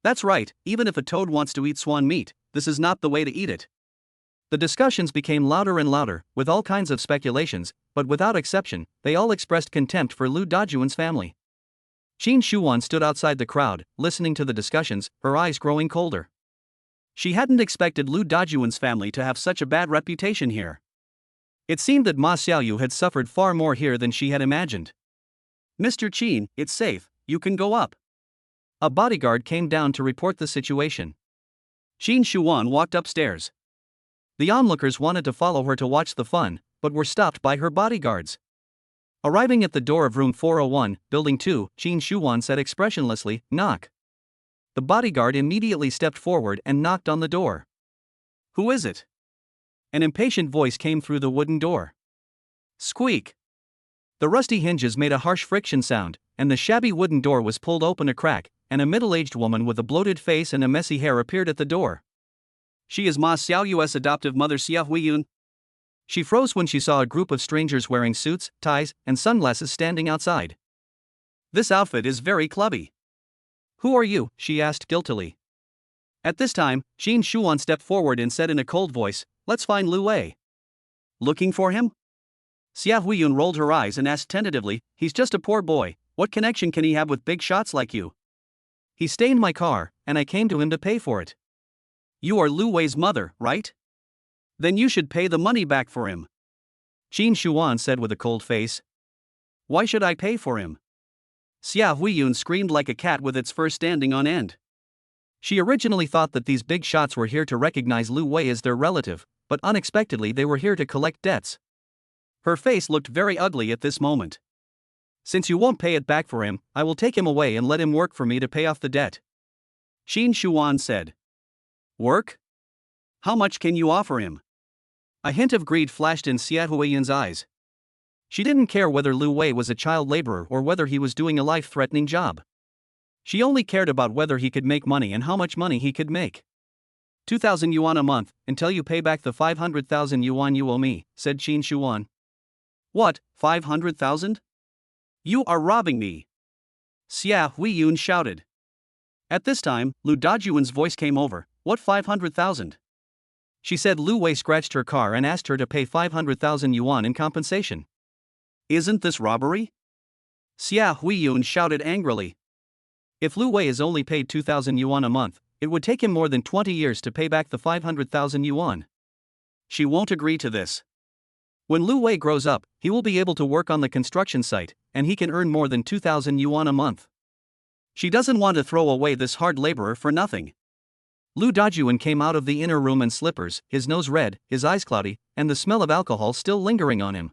A: That's right, even if a toad wants to eat swan meat, this is not the way to eat it." The discussions became louder and louder, with all kinds of speculations, but without exception, they all expressed contempt for Lu Dajuan's family. Qin Shuan stood outside the crowd, listening to the discussions, her eyes growing colder. She hadn't expected Lu Dajuan's family to have such a bad reputation here. It seemed that Ma Xiaoyu had suffered far more here than she had imagined. "Mr. Qin, it's safe, you can go up." A bodyguard came down to report the situation. Qin Shuan walked upstairs. The onlookers wanted to follow her to watch the fun, but were stopped by her bodyguards. Arriving at the door of room 401, building 2, Qin Shuan said expressionlessly, "Knock." The bodyguard immediately stepped forward and knocked on the door. "Who is it?" An impatient voice came through the wooden door. Squeak. The rusty hinges made a harsh friction sound, and the shabby wooden door was pulled open a crack, and a middle-aged woman with a bloated face and a messy hair appeared at the door. "She is Ma Xiaoyu's adoptive mother Xia Huiyun." She froze when she saw a group of strangers wearing suits, ties, and sunglasses standing outside. "This outfit is very clubby." "Who are you?" she asked guiltily. At this time, Qin Shuan stepped forward and said in a cold voice, "Let's find Lu Wei." "Looking for him?" Xia Huiyun rolled her eyes and asked tentatively, "He's just a poor boy, what connection can he have with big shots like you?" "He stained my car, and I came to him to pay for it." "You are Lu Wei's mother, right? Then you should pay the money back for him." Qin Shuan said with a cold face. "Why should I pay for him?" Xia Huiyun screamed like a cat with its fur standing on end. She originally thought that these big shots were here to recognize Lu Wei as their relative, but unexpectedly they were here to collect debts. Her face looked very ugly at this moment. "Since you won't pay it back for him, I will take him away and let him work for me to pay off the debt," Qin Shuan said. "Work? How much can you offer him?" A hint of greed flashed in Xia Huiyun's eyes. She didn't care whether Lu Wei was a child laborer or whether he was doing a life-threatening job. She only cared about whether he could make money and how much money he could make. 2,000 yuan a month, until you pay back the 500,000 yuan you owe me, said Qin Shuan. "What, 500,000? You are robbing me!" Xia Huiyun shouted. At this time, Lu Dajuan's voice came over, "What 500,000? She said Lu Wei scratched her car and asked her to pay 500,000 yuan in compensation. Isn't this robbery? Xia Huiyun shouted angrily. If Lu Wei is only paid 2,000 yuan a month, it would take him more than 20 years to pay back the 500,000 yuan. She won't agree to this. When Lu Wei grows up, he will be able to work on the construction site, and he can earn more than 2,000 yuan a month. She doesn't want to throw away this hard laborer for nothing. Lu Dajuan came out of the inner room in slippers, his nose red, his eyes cloudy, and the smell of alcohol still lingering on him.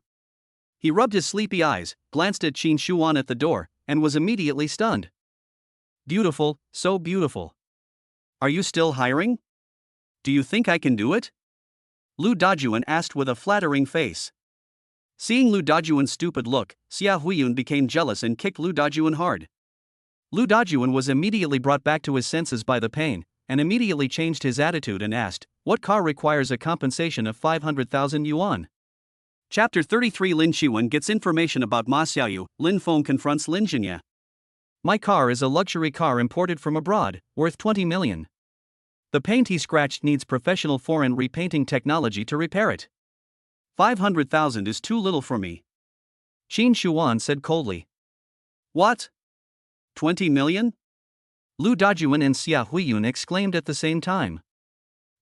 A: He rubbed his sleepy eyes, glanced at Qin Shuan at the door, and was immediately stunned. Beautiful, so beautiful. Are you still hiring? Do you think I can do it? Lu Dajuan asked with a flattering face. Seeing Lu Dajuan's stupid look, Xia Huiyun became jealous and kicked Lu Dajuan hard. Lu Dajuan was immediately brought back to his senses by the pain, and immediately changed his attitude and asked, "What car requires a compensation of 500,000 yuan?" Chapter 33. Lin Qiwen gets information about Ma Xiaoyu. Lin Feng confronts Lin Jinya. "My car is a luxury car imported from abroad, worth 20 million. The paint he scratched needs professional foreign repainting technology to repair it. 500,000 is too little for me," Qin Shuan said coldly. "What? 20 million? Lu Dajuan and Xia Huiyun exclaimed at the same time.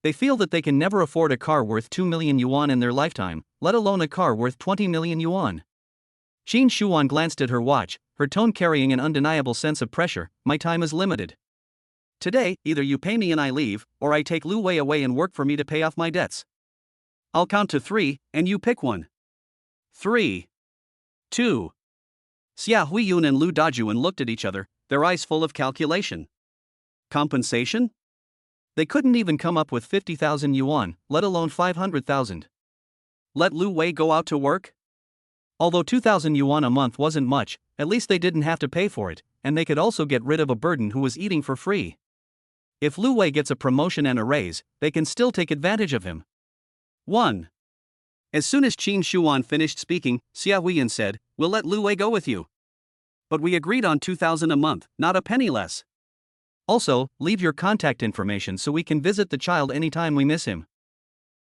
A: They feel that they can never afford a car worth 2 million yuan in their lifetime, let alone a car worth 20 million yuan. Qin Shuan glanced at her watch, her tone carrying an undeniable sense of pressure. "My time is limited. Today, either you pay me and I leave, or I take Lu Wei away and work for me to pay off my debts. I'll count to 3, and you pick one. 3. 2. Xia Huiyun and Lu Dajuan looked at each other, their eyes full of calculation. Compensation? They couldn't even come up with 50,000 yuan, let alone 500,000. Let Lu Wei go out to work? Although 2,000 yuan a month wasn't much, at least they didn't have to pay for it, and they could also get rid of a burden who was eating for free. If Lu Wei gets a promotion and a raise, they can still take advantage of him." 1. As soon as Qin Shuan finished speaking, Xia Huiyun said, "We'll let Lu Wei go with you. But we agreed on 2,000 a month, not a penny less. Also, leave your contact information so we can visit the child anytime we miss him."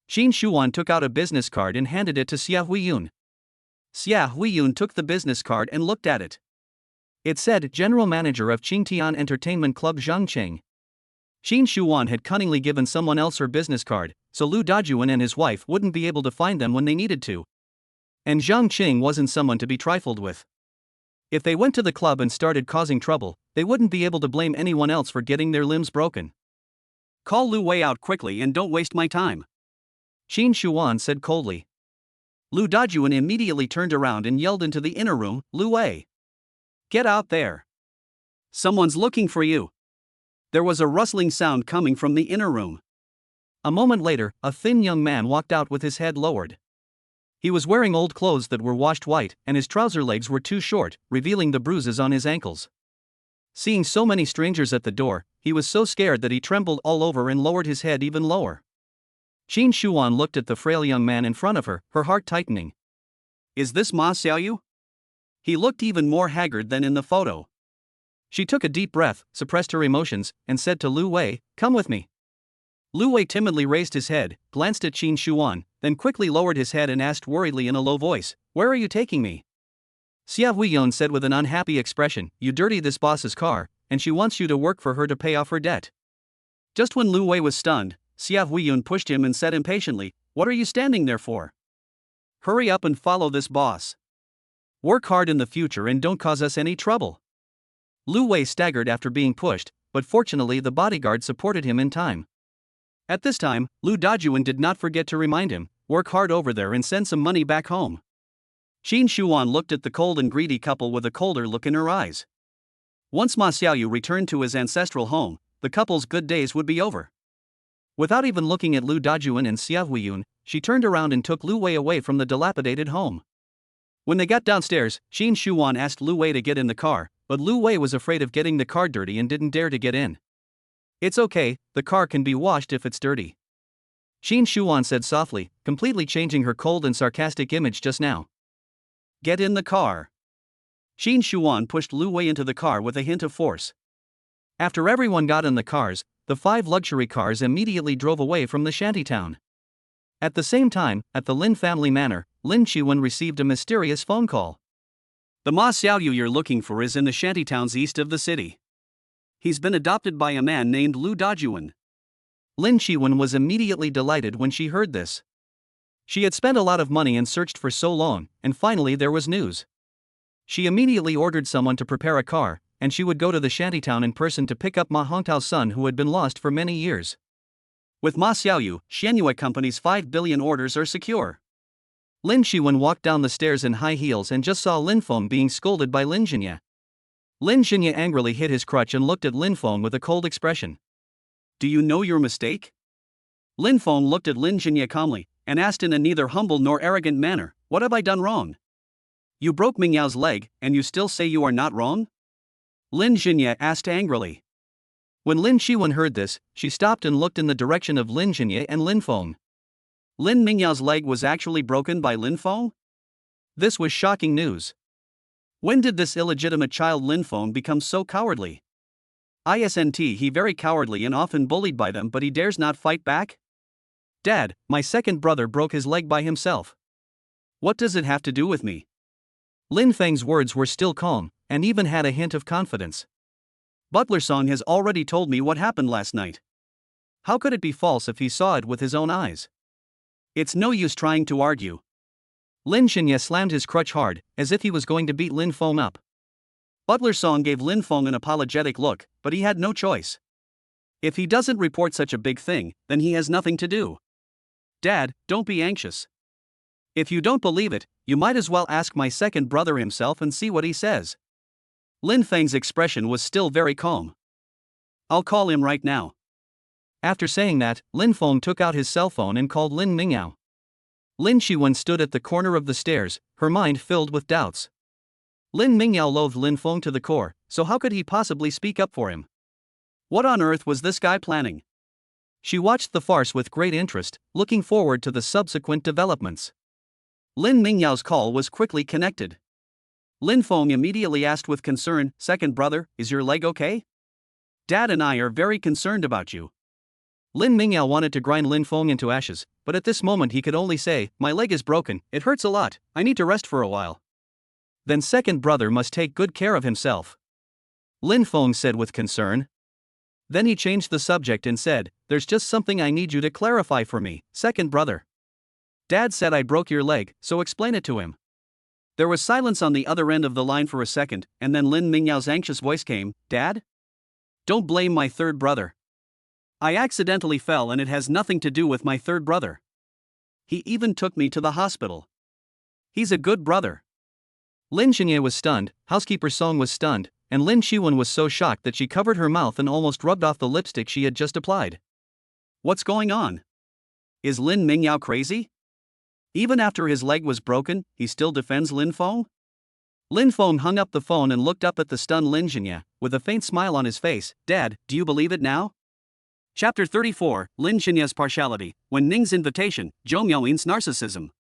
A: Qin Shuan took out a business card and handed it to Xia Huiyun. Xia Huiyun took the business card and looked at it. It said General Manager of Qingtian Entertainment Club Zhang Qing. Qin Shuan had cunningly given someone else her business card, so Lu Dajuan and his wife wouldn't be able to find them when they needed to. And Zhang Qing wasn't someone to be trifled with. If they went to the club and started causing trouble, they wouldn't be able to blame anyone else for getting their limbs broken. "Call Lu Wei out quickly and don't waste my time," Qin Shuan said coldly. Lu Dajuan immediately turned around and yelled into the inner room, "Lu Wei! Get out there! Someone's looking for you!" There was a rustling sound coming from the inner room. A moment later, a thin young man walked out with his head lowered. He was wearing old clothes that were washed white, and his trouser legs were too short, revealing the bruises on his ankles. Seeing so many strangers at the door, he was so scared that he trembled all over and lowered his head even lower. Qin Shuan looked at the frail young man in front of her, her heart tightening. "Is this Ma Xiaoyu?" He looked even more haggard than in the photo. She took a deep breath, suppressed her emotions, and said to Lu Wei, "Come with me." Lu Wei timidly raised his head, glanced at Qin Shuan, then quickly lowered his head and asked worriedly in a low voice, "Where are you taking me?" Xia Huiyun said with an unhappy expression, "You dirty this boss's car, and she wants you to work for her to pay off her debt." Just when Lu Wei was stunned, Xia Huiyun pushed him and said impatiently, "What are you standing there for? Hurry up and follow this boss. Work hard in the future and don't cause us any trouble." Lu Wei staggered after being pushed, but fortunately the bodyguard supported him in time. At this time, Lu Dajuan did not forget to remind him, "Work hard over there and send some money back home." Qin Shuan looked at the cold and greedy couple with a colder look in her eyes. Once Ma Xiaoyu returned to his ancestral home, the couple's good days would be over. Without even looking at Lu Dajuan and Xia Huiyun, she turned around and took Lu Wei away from the dilapidated home. When they got downstairs, Qin Shuan asked Lu Wei to get in the car, but Lu Wei was afraid of getting the car dirty and didn't dare to get in. "It's okay, the car can be washed if it's dirty," Qin Shuan said softly, completely changing her cold and sarcastic image just now. "Get in the car." Qin Shuan pushed Lu Wei into the car with a hint of force. After everyone got in the cars, the 5 luxury cars immediately drove away from the shantytown. At the same time, at the Lin family manor, Lin Qiwen received a mysterious phone call. "The Ma Xiaoyu you're looking for is in the shantytowns east of the city. He's been adopted by a man named Lu Dajuan." Lin Qiwen was immediately delighted when she heard this. She had spent a lot of money and searched for so long, and finally there was news. She immediately ordered someone to prepare a car, and she would go to the shantytown in person to pick up Ma Hongtao's son who had been lost for many years. With Ma Xiaoyu, Xianyue Company's 5 billion orders are secure. Lin Qiwen walked down the stairs in high heels and just saw Lin Feng being scolded by Lin Jinya. Lin Jinya angrily hit his crutch and looked at Lin Feng with a cold expression. "Do you know your mistake?" Lin Feng looked at Lin Jinya calmly, and asked in a neither humble nor arrogant manner, What have I done wrong? You broke Mingyao's leg, and you still say you are not wrong? Lin Jinye asked angrily. When Lin Shiwen heard this, she stopped and looked in the direction of Lin Jinye and Lin Feng. Lin Mingyao's leg was actually broken by Lin Feng? This was shocking news. When did this illegitimate child Lin Feng become so cowardly? Isn't he very cowardly and often bullied by them, but he dares not fight back? Dad, my second brother broke his leg by himself. What does it have to do with me? Lin Feng's words were still calm, and even had a hint of confidence. Butler Song has already told me what happened last night. How could it be false if he saw it with his own eyes? It's no use trying to argue. Lin Xinye slammed his crutch hard, as if he was going to beat Lin Feng up. Butler Song gave Lin Feng an apologetic look, but he had no choice. If he doesn't report such a big thing, then he has nothing to do. Dad, don't be anxious. If you don't believe it, you might as well ask my second brother himself and see what he says. Lin Feng's expression was still very calm. I'll call him right now. After saying that, Lin Feng took out his cell phone and called Lin Mingyao. Lin Shiwen stood at the corner of the stairs, her mind filled with doubts. Lin Mingyao loathed Lin Feng to the core, so how could he possibly speak up for him? What on earth was this guy planning? She watched the farce with great interest, looking forward to the subsequent developments. Lin Mingyao's call was quickly connected. Lin Feng immediately asked with concern, "Second brother, is your leg okay? Dad and I are very concerned about you." Lin Mingyao wanted to grind Lin Feng into ashes, but at this moment he could only say, "My leg is broken, it hurts a lot, I need to rest for a while." Then second brother must take good care of himself. Lin Feng said with concern. Then he changed the subject and said, "There's just something I need you to clarify for me, second brother. Dad said I broke your leg, so explain it to him." There was silence on the other end of the line for a second, and then Lin Mingyao's anxious voice came, "Dad? Don't blame my third brother. I accidentally fell and it has nothing to do with my third brother. He even took me to the hospital. He's a good brother." Lin Xinye was stunned, housekeeper Song was stunned, and Lin Shiwen was so shocked that she covered her mouth and almost rubbed off the lipstick she had just applied. What's going on? Is Lin Mingyao crazy? Even after his leg was broken, he still defends Lin Feng? Lin Feng hung up the phone and looked up at the stunned Lin Xinye, with a faint smile on his face. "Dad, do you believe it now?" Chapter 34, Lin Xinye's partiality, When Ning's invitation, Zhou Miaoyin's narcissism.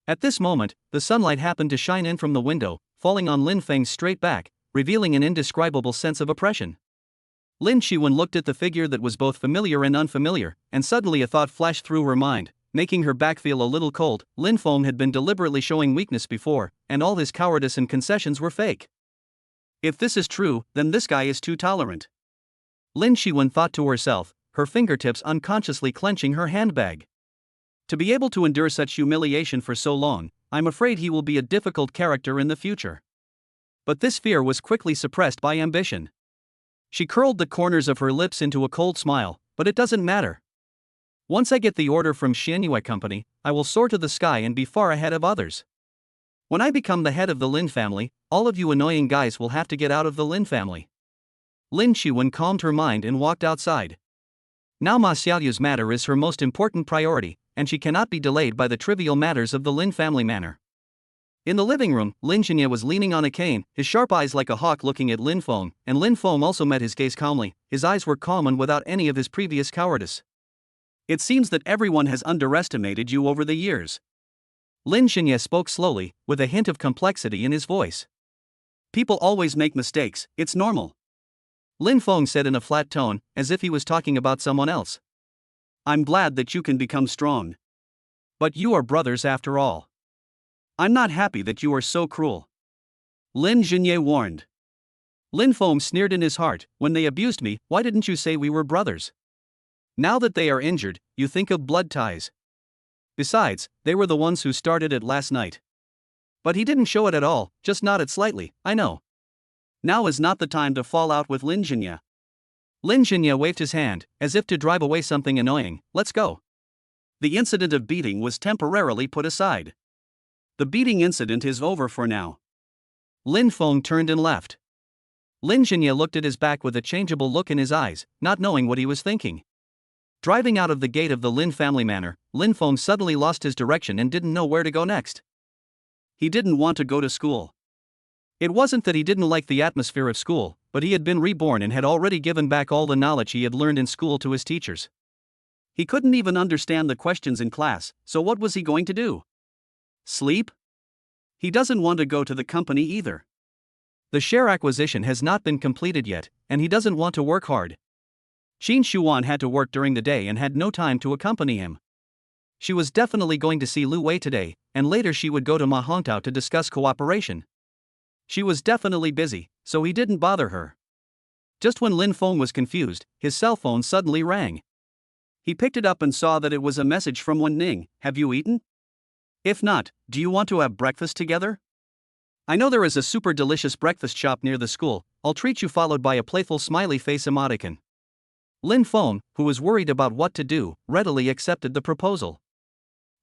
A: At this moment, the sunlight happened to shine in from the window, falling on Lin Feng's straight back, revealing an indescribable sense of oppression. Lin Shiwen looked at the figure that was both familiar and unfamiliar, and suddenly a thought flashed through her mind, making her back feel a little cold. Lin Feng had been deliberately showing weakness before, and all his cowardice and concessions were fake. If this is true, then this guy is too tolerant. Lin Shiwen thought to herself, her fingertips unconsciously clenching her handbag. To be able to endure such humiliation for so long, I'm afraid he will be a difficult character in the future. But this fear was quickly suppressed by ambition. She curled the corners of her lips into a cold smile, but it doesn't matter. Once I get the order from Xianyue Company, I will soar to the sky and be far ahead of others. When I become the head of the Lin family, all of you annoying guys will have to get out of the Lin family. Lin Shiwen calmed her mind and walked outside. Now Ma Xiaoyu's matter is her most important priority, and she cannot be delayed by the trivial matters of the Lin family manor. In the living room, Lin Xinye was leaning on a cane, his sharp eyes like a hawk looking at Lin Feng, and Lin Feng also met his gaze calmly. His eyes were calm and without any of his previous cowardice. "It seems that everyone has underestimated you over the years." Lin Xinye spoke slowly, with a hint of complexity in his voice. "People always make mistakes, it's normal." Lin Feng said in a flat tone, as if he was talking about someone else. "I'm glad that you can become strong. But you are brothers after all. I'm not happy that you are so cruel." Lin Xinye warned. Lin Feng sneered in his heart, "When they abused me, why didn't you say we were brothers? Now that they are injured, you think of blood ties. Besides, they were the ones who started it last night." But he didn't show it at all, just nodded slightly. "I know. Now is not the time to fall out with Lin Xinye." Lin Xinye waved his hand, as if to drive away something annoying. "Let's go." The incident of beating was temporarily put aside. The beating incident is over for now. Lin Feng turned and left. Lin Xinye looked at his back with a changeable look in his eyes, not knowing what he was thinking. Driving out of the gate of the Lin family manor, Lin Feng suddenly lost his direction and didn't know where to go next. He didn't want to go to school. It wasn't that he didn't like the atmosphere of school, but he had been reborn and had already given back all the knowledge he had learned in school to his teachers. He couldn't even understand the questions in class, so what was he going to do? Sleep? He doesn't want to go to the company either. The share acquisition has not been completed yet, and he doesn't want to work hard. Qin Shuan had to work during the day and had no time to accompany him. She was definitely going to see Lu Wei today, and later she would go to Ma Hongtao to discuss cooperation. She was definitely busy, so he didn't bother her. Just when Lin Feng was confused, his cell phone suddenly rang. He picked it up and saw that it was a message from Wen Ning. Have you eaten? If not, do you want to have breakfast together? I know there is a super delicious breakfast shop near the school. I'll treat you, followed by a playful smiley face emoticon. Lin Feng, who was worried about what to do, readily accepted the proposal.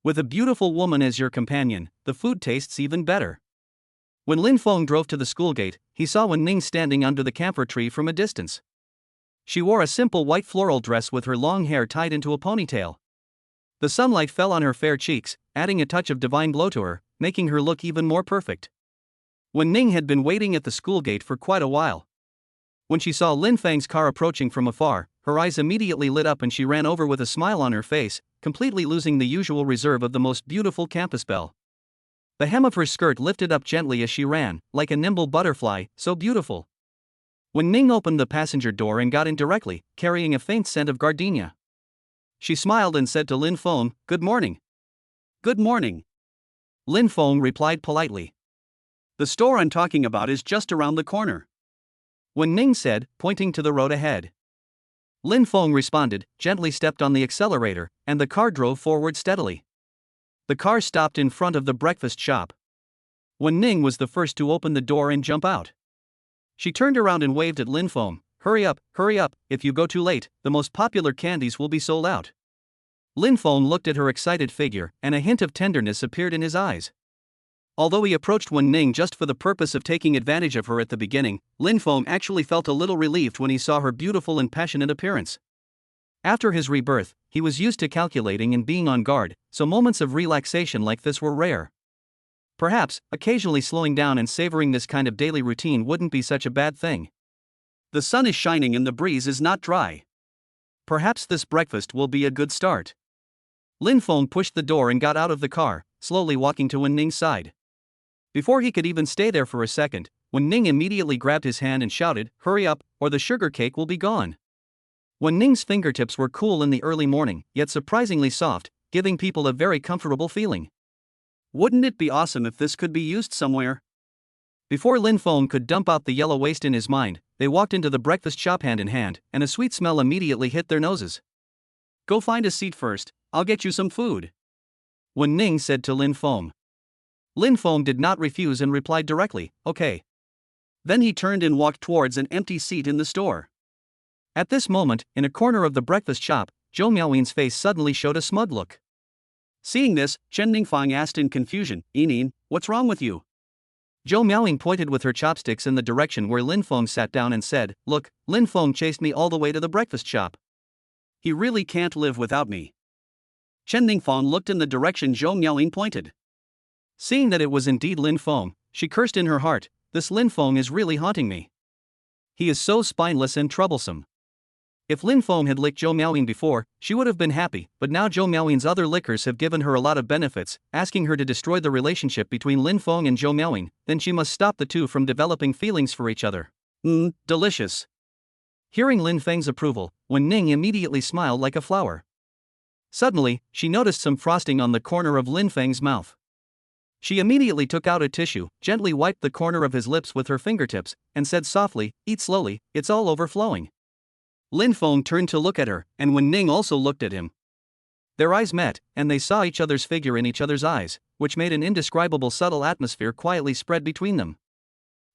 A: With a beautiful woman as your companion, the food tastes even better. When Lin Feng drove to the school gate, he saw Wen Ning standing under the camphor tree from a distance. She wore a simple white floral dress with her long hair tied into a ponytail. The sunlight fell on her fair cheeks, adding a touch of divine glow to her, making her look even more perfect. Wen Ning had been waiting at the school gate for quite a while. When she saw Lin Feng's car approaching from afar, her eyes immediately lit up and she ran over with a smile on her face, completely losing the usual reserve of the most beautiful campus belle. The hem of her skirt lifted up gently as she ran, like a nimble butterfly, so beautiful. Wen Ning opened the passenger door and got in directly, carrying a faint scent of gardenia. She smiled and said to Lin Feng, "Good morning." "Good morning." Lin Feng replied politely. "The store I'm talking about is just around the corner," Wen Ning said, pointing to the road ahead. Lin Feng responded, gently stepped on the accelerator, and the car drove forward steadily. The car stopped in front of the breakfast shop. Wen Ning was the first to open the door and jump out. She turned around and waved at Lin Feng. Hurry up, if you go too late, the most popular candies will be sold out." Lin Feng looked at her excited figure, and a hint of tenderness appeared in his eyes. Although he approached Wen Ning just for the purpose of taking advantage of her at the beginning, Lin Feng actually felt a little relieved when he saw her beautiful and passionate appearance. After his rebirth, he was used to calculating and being on guard, so moments of relaxation like this were rare. Perhaps, occasionally slowing down and savoring this kind of daily routine wouldn't be such a bad thing. The sun is shining and the breeze is not dry. Perhaps this breakfast will be a good start. Lin Feng pushed the door and got out of the car, slowly walking to Wen Ning's side. Before he could even stay there for a second, Wen Ning immediately grabbed his hand and shouted, "Hurry up, or the sugar cake will be gone." Wen Ning's fingertips were cool in the early morning, yet surprisingly soft, giving people a very comfortable feeling. Wouldn't it be awesome if this could be used somewhere? Before Lin Feng could dump out the yellow waste in his mind, they walked into the breakfast shop hand in hand, and a sweet smell immediately hit their noses. "Go find a seat first, I'll get you some food," Wen Ning said to Lin Feng. Lin Feng did not refuse and replied directly, "Okay." Then he turned and walked towards an empty seat in the store. At this moment, in a corner of the breakfast shop, Zhou Miaoyin's face suddenly showed a smug look. Seeing this, Chen Ningfang asked in confusion, "Yinin, what's wrong with you?" Zhou Miaoyin pointed with her chopsticks in the direction where Lin Feng sat down and said, "Look, Lin Feng chased me all the way to the breakfast shop. He really can't live without me." Chen Ningfang looked in the direction Zhou Miaoyin pointed. Seeing that it was indeed Lin Feng, she cursed in her heart, "This Lin Feng is really haunting me. He is so spineless and troublesome." If Lin Feng had licked Zhou Miaoyin before, she would have been happy, but now Zhou Miaoyin's other lickers have given her a lot of benefits, asking her to destroy the relationship between Lin Feng and Zhou Miaoyin, then she must stop the two from developing feelings for each other. Delicious. Hearing Lin Feng's approval, Wen Ning immediately smiled like a flower. Suddenly, she noticed some frosting on the corner of Lin Feng's mouth. She immediately took out a tissue, gently wiped the corner of his lips with her fingertips, and said softly, "Eat slowly, it's all overflowing." Lin Feng turned to look at her, and Wen Ning also looked at him. Their eyes met, and they saw each other's figure in each other's eyes, which made an indescribable subtle atmosphere quietly spread between them.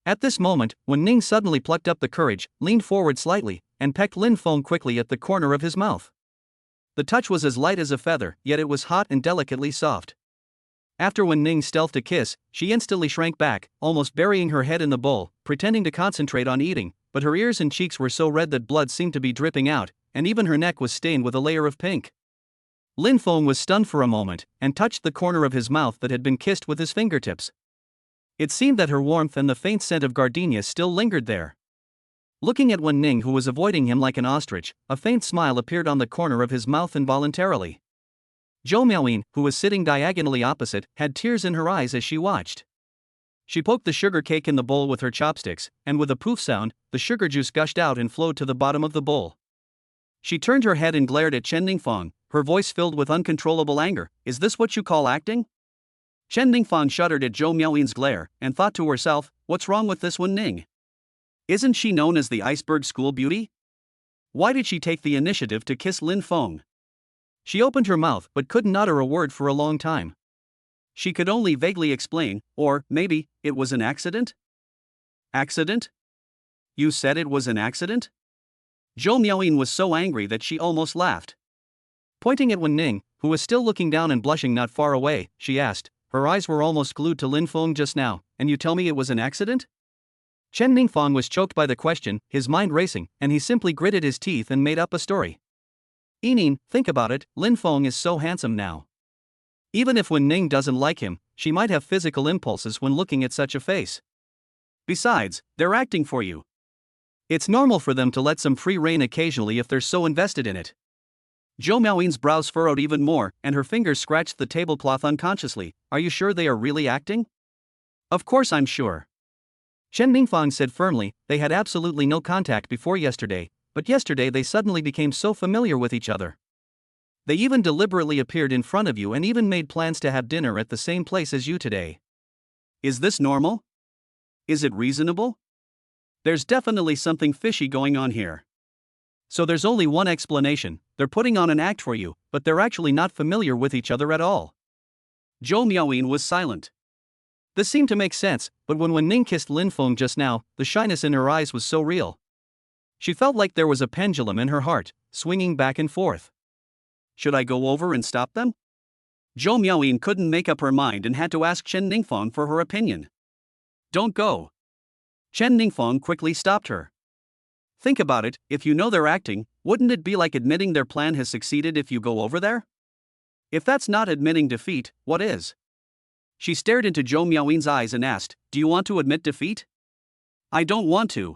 A: At this moment, Wen Ning suddenly plucked up the courage, leaned forward slightly, and pecked Lin Feng quickly at the corner of his mouth. The touch was as light as a feather, yet it was hot and delicately soft. After Wen Ning stealthed a kiss, she instantly shrank back, almost burying her head in the bowl, pretending to concentrate on eating, but her ears and cheeks were so red that blood seemed to be dripping out, and even her neck was stained with a layer of pink. Lin Feng was stunned for a moment, and touched the corner of his mouth that had been kissed with his fingertips. It seemed that her warmth and the faint scent of gardenia still lingered there. Looking at Wen Ning, who was avoiding him like an ostrich, a faint smile appeared on the corner of his mouth involuntarily. Zhou Miaoyin, who was sitting diagonally opposite, had tears in her eyes as she watched. She poked the sugar cake in the bowl with her chopsticks, and with a poof sound, the sugar juice gushed out and flowed to the bottom of the bowl. She turned her head and glared at Chen Ningfang, her voice filled with uncontrollable anger. "Is this what you call acting?" Chen Ningfang shuddered at Zhou Miaoyin's glare, and thought to herself, what's wrong with this Wen Ning? Isn't she known as the iceberg school beauty? Why did she take the initiative to kiss Lin Feng? She opened her mouth but couldn't utter a word for a long time. She could only vaguely explain, or maybe, it was an accident? Accident? You said it was an accident? Zhou Miaoyin was so angry that she almost laughed. Pointing at Wen Ning, who was still looking down and blushing not far away, she asked, her eyes were almost glued to Lin Feng just now, and you tell me it was an accident? Chen Ningfang was choked by the question, his mind racing, and he simply gritted his teeth and made up a story. Yining, think about it, Lin Feng is so handsome now. Even if Wen Ning doesn't like him, she might have physical impulses when looking at such a face. Besides, they're acting for you. It's normal for them to let some free rein occasionally if they're so invested in it. Zhou Miaoyin's brows furrowed even more, and her fingers scratched the tablecloth unconsciously. Are you sure they are really acting? Of course I'm sure. Chen Ningfang said firmly, they had absolutely no contact before yesterday, but yesterday they suddenly became so familiar with each other. They even deliberately appeared in front of you and even made plans to have dinner at the same place as you today. Is this normal? Is it reasonable? There's definitely something fishy going on here. So there's only one explanation, they're putting on an act for you, but they're actually not familiar with each other at all. Zhou Miaoyin was silent. This seemed to make sense, but when Wen Ning kissed Lin Feng just now, the shyness in her eyes was so real. She felt like there was a pendulum in her heart, swinging back and forth. Should I go over and stop them? Zhou Miaoyin couldn't make up her mind and had to ask Chen Ningfang for her opinion. Don't go. Chen Ningfang quickly stopped her. Think about it, if you know they're acting, wouldn't it be like admitting their plan has succeeded if you go over there? If that's not admitting defeat, what is? She stared into Zhou Miaoyin's eyes and asked, do you want to admit defeat? I don't want to.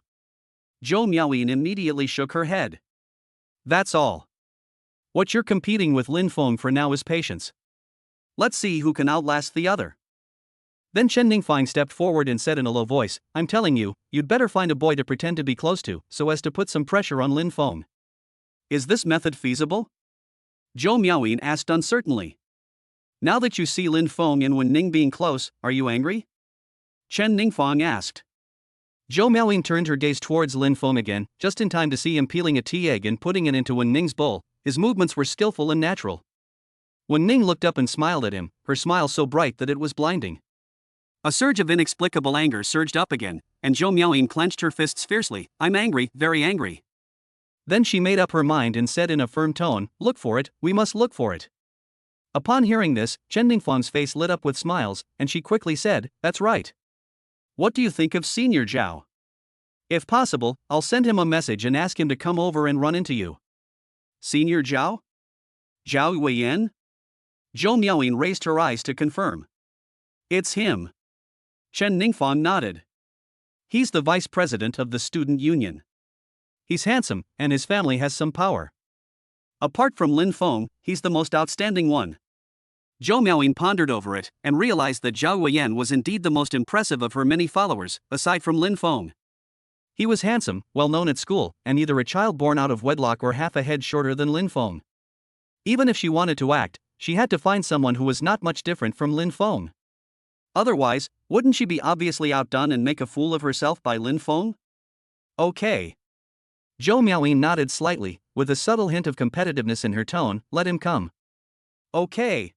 A: Zhou Miaoyin immediately shook her head. That's all. What you're competing with Lin Feng for now is patience. Let's see who can outlast the other. Then Chen Ningfang stepped forward and said in a low voice, I'm telling you, you'd better find a boy to pretend to be close to, so as to put some pressure on Lin Feng. Is this method feasible? Zhou Miaoyin asked uncertainly. Now that you see Lin Feng and Wen Ning being close, are you angry? Chen Ningfang asked. Zhou Miaoyin turned her gaze towards Lin Feng again, just in time to see him peeling a tea egg and putting it into Wen Ning's bowl. His movements were skillful and natural. Wen Ning looked up and smiled at him, her smile so bright that it was blinding. A surge of inexplicable anger surged up again, and Zhou Miaoyin clenched her fists fiercely. I'm angry, very angry. Then she made up her mind and said in a firm tone, look for it, we must look for it. Upon hearing this, Chen Ningfang's face lit up with smiles, and she quickly said, that's right. What do you think of Senior Zhao? If possible, I'll send him a message and ask him to come over and run into you. Senior Zhao? Zhao Weiyan? Zhou Miaoyin raised her eyes to confirm. It's him. Chen Ningfang nodded. He's the vice president of the student union. He's handsome, and his family has some power. Apart from Lin Feng, he's the most outstanding one. Zhou Miaoyin pondered over it, and realized that Zhao Weiyan was indeed the most impressive of her many followers, aside from Lin Feng. He was handsome, well known at school, and either a child born out of wedlock or half a head shorter than Lin Feng. Even if she wanted to act, she had to find someone who was not much different from Lin Feng. Otherwise, wouldn't she be obviously outdone and make a fool of herself by Lin Feng? Okay. Zhou Miaoyin nodded slightly, with a subtle hint of competitiveness in her tone. Let him come. Okay.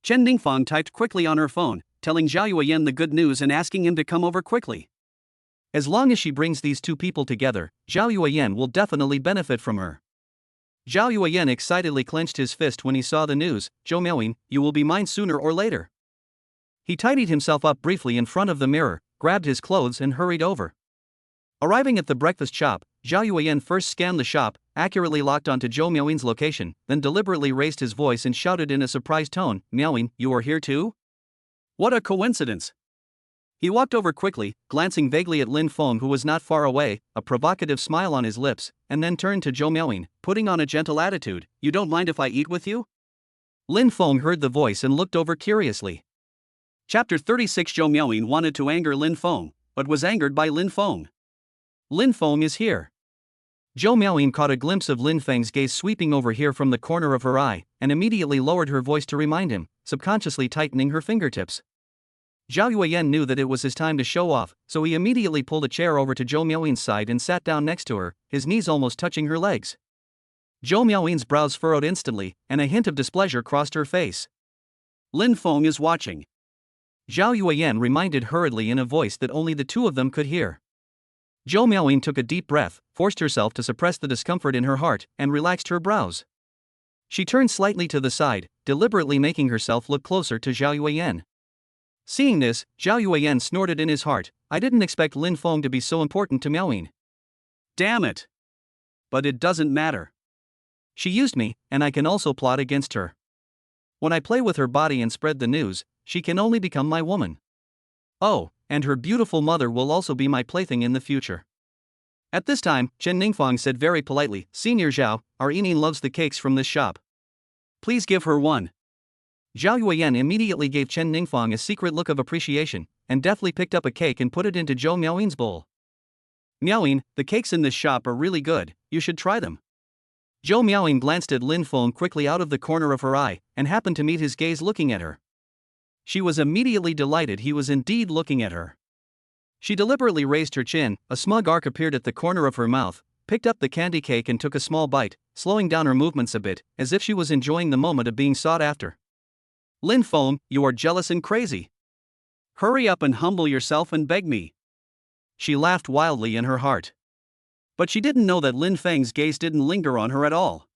A: Chen Ningfang typed quickly on her phone, telling Zhao Yuan the good news and asking him to come over quickly. As long as she brings these two people together, Zhao Yuan will definitely benefit from her. Zhao Yuan excitedly clenched his fist when he saw the news. Zhou Miaoyin, you will be mine sooner or later. He tidied himself up briefly in front of the mirror, grabbed his clothes and hurried over. Arriving at the breakfast shop, Zhao Yuan first scanned the shop, accurately locked onto Zhou Miaoyin's location, then deliberately raised his voice and shouted in a surprised tone, Miaoyin, you are here too? What a coincidence! He walked over quickly, glancing vaguely at Lin Feng, who was not far away, a provocative smile on his lips, and then turned to Zhou Miaoying, putting on a gentle attitude. "You don't mind if I eat with you?" Lin Feng heard the voice and looked over curiously. Chapter 36. Zhou Miaoying wanted to anger Lin Feng, but was angered by Lin Feng. "Lin Feng is here." Zhou Miaoying caught a glimpse of Lin Feng's gaze sweeping over here from the corner of her eye, and immediately lowered her voice to remind him, subconsciously tightening her fingertips. Zhao Yueyan knew that it was his time to show off, so he immediately pulled a chair over to Zhou Miaoying's side and sat down next to her, his knees almost touching her legs. Zhou Miaoying's brows furrowed instantly, and a hint of displeasure crossed her face. "Lin Feng is watching," Zhao Yueyan reminded hurriedly in a voice that only the two of them could hear. Zhou Miaoying took a deep breath, forced herself to suppress the discomfort in her heart, and relaxed her brows. She turned slightly to the side, deliberately making herself look closer to Zhao Yueyan. Seeing this, Zhao Yueyan snorted in his heart. "I didn't expect Lin Feng to be so important to Miaoying. Damn it! But it doesn't matter. She used me, and I can also plot against her. When I play with her body and spread the news, she can only become my woman. Oh, and her beautiful mother will also be my plaything in the future." At this time, Chen Ningfang said very politely, "Senior Zhao, our Yining loves the cakes from this shop. Please give her one." Zhao Yueyan immediately gave Chen Ningfang a secret look of appreciation, and deftly picked up a cake and put it into Zhou Miaoying's bowl. "Miaoying, the cakes in this shop are really good, you should try them." Zhou Miaoying glanced at Lin Feng quickly out of the corner of her eye, and happened to meet his gaze looking at her. She was immediately delighted he was indeed looking at her. She deliberately raised her chin, a smug arc appeared at the corner of her mouth, picked up the candy cake and took a small bite, slowing down her movements a bit, as if she was enjoying the moment of being sought after. "Lin Feng, you are jealous and crazy. Hurry up and humble yourself and beg me." She laughed wildly in her heart. But she didn't know that Lin Feng's gaze didn't linger on her at all.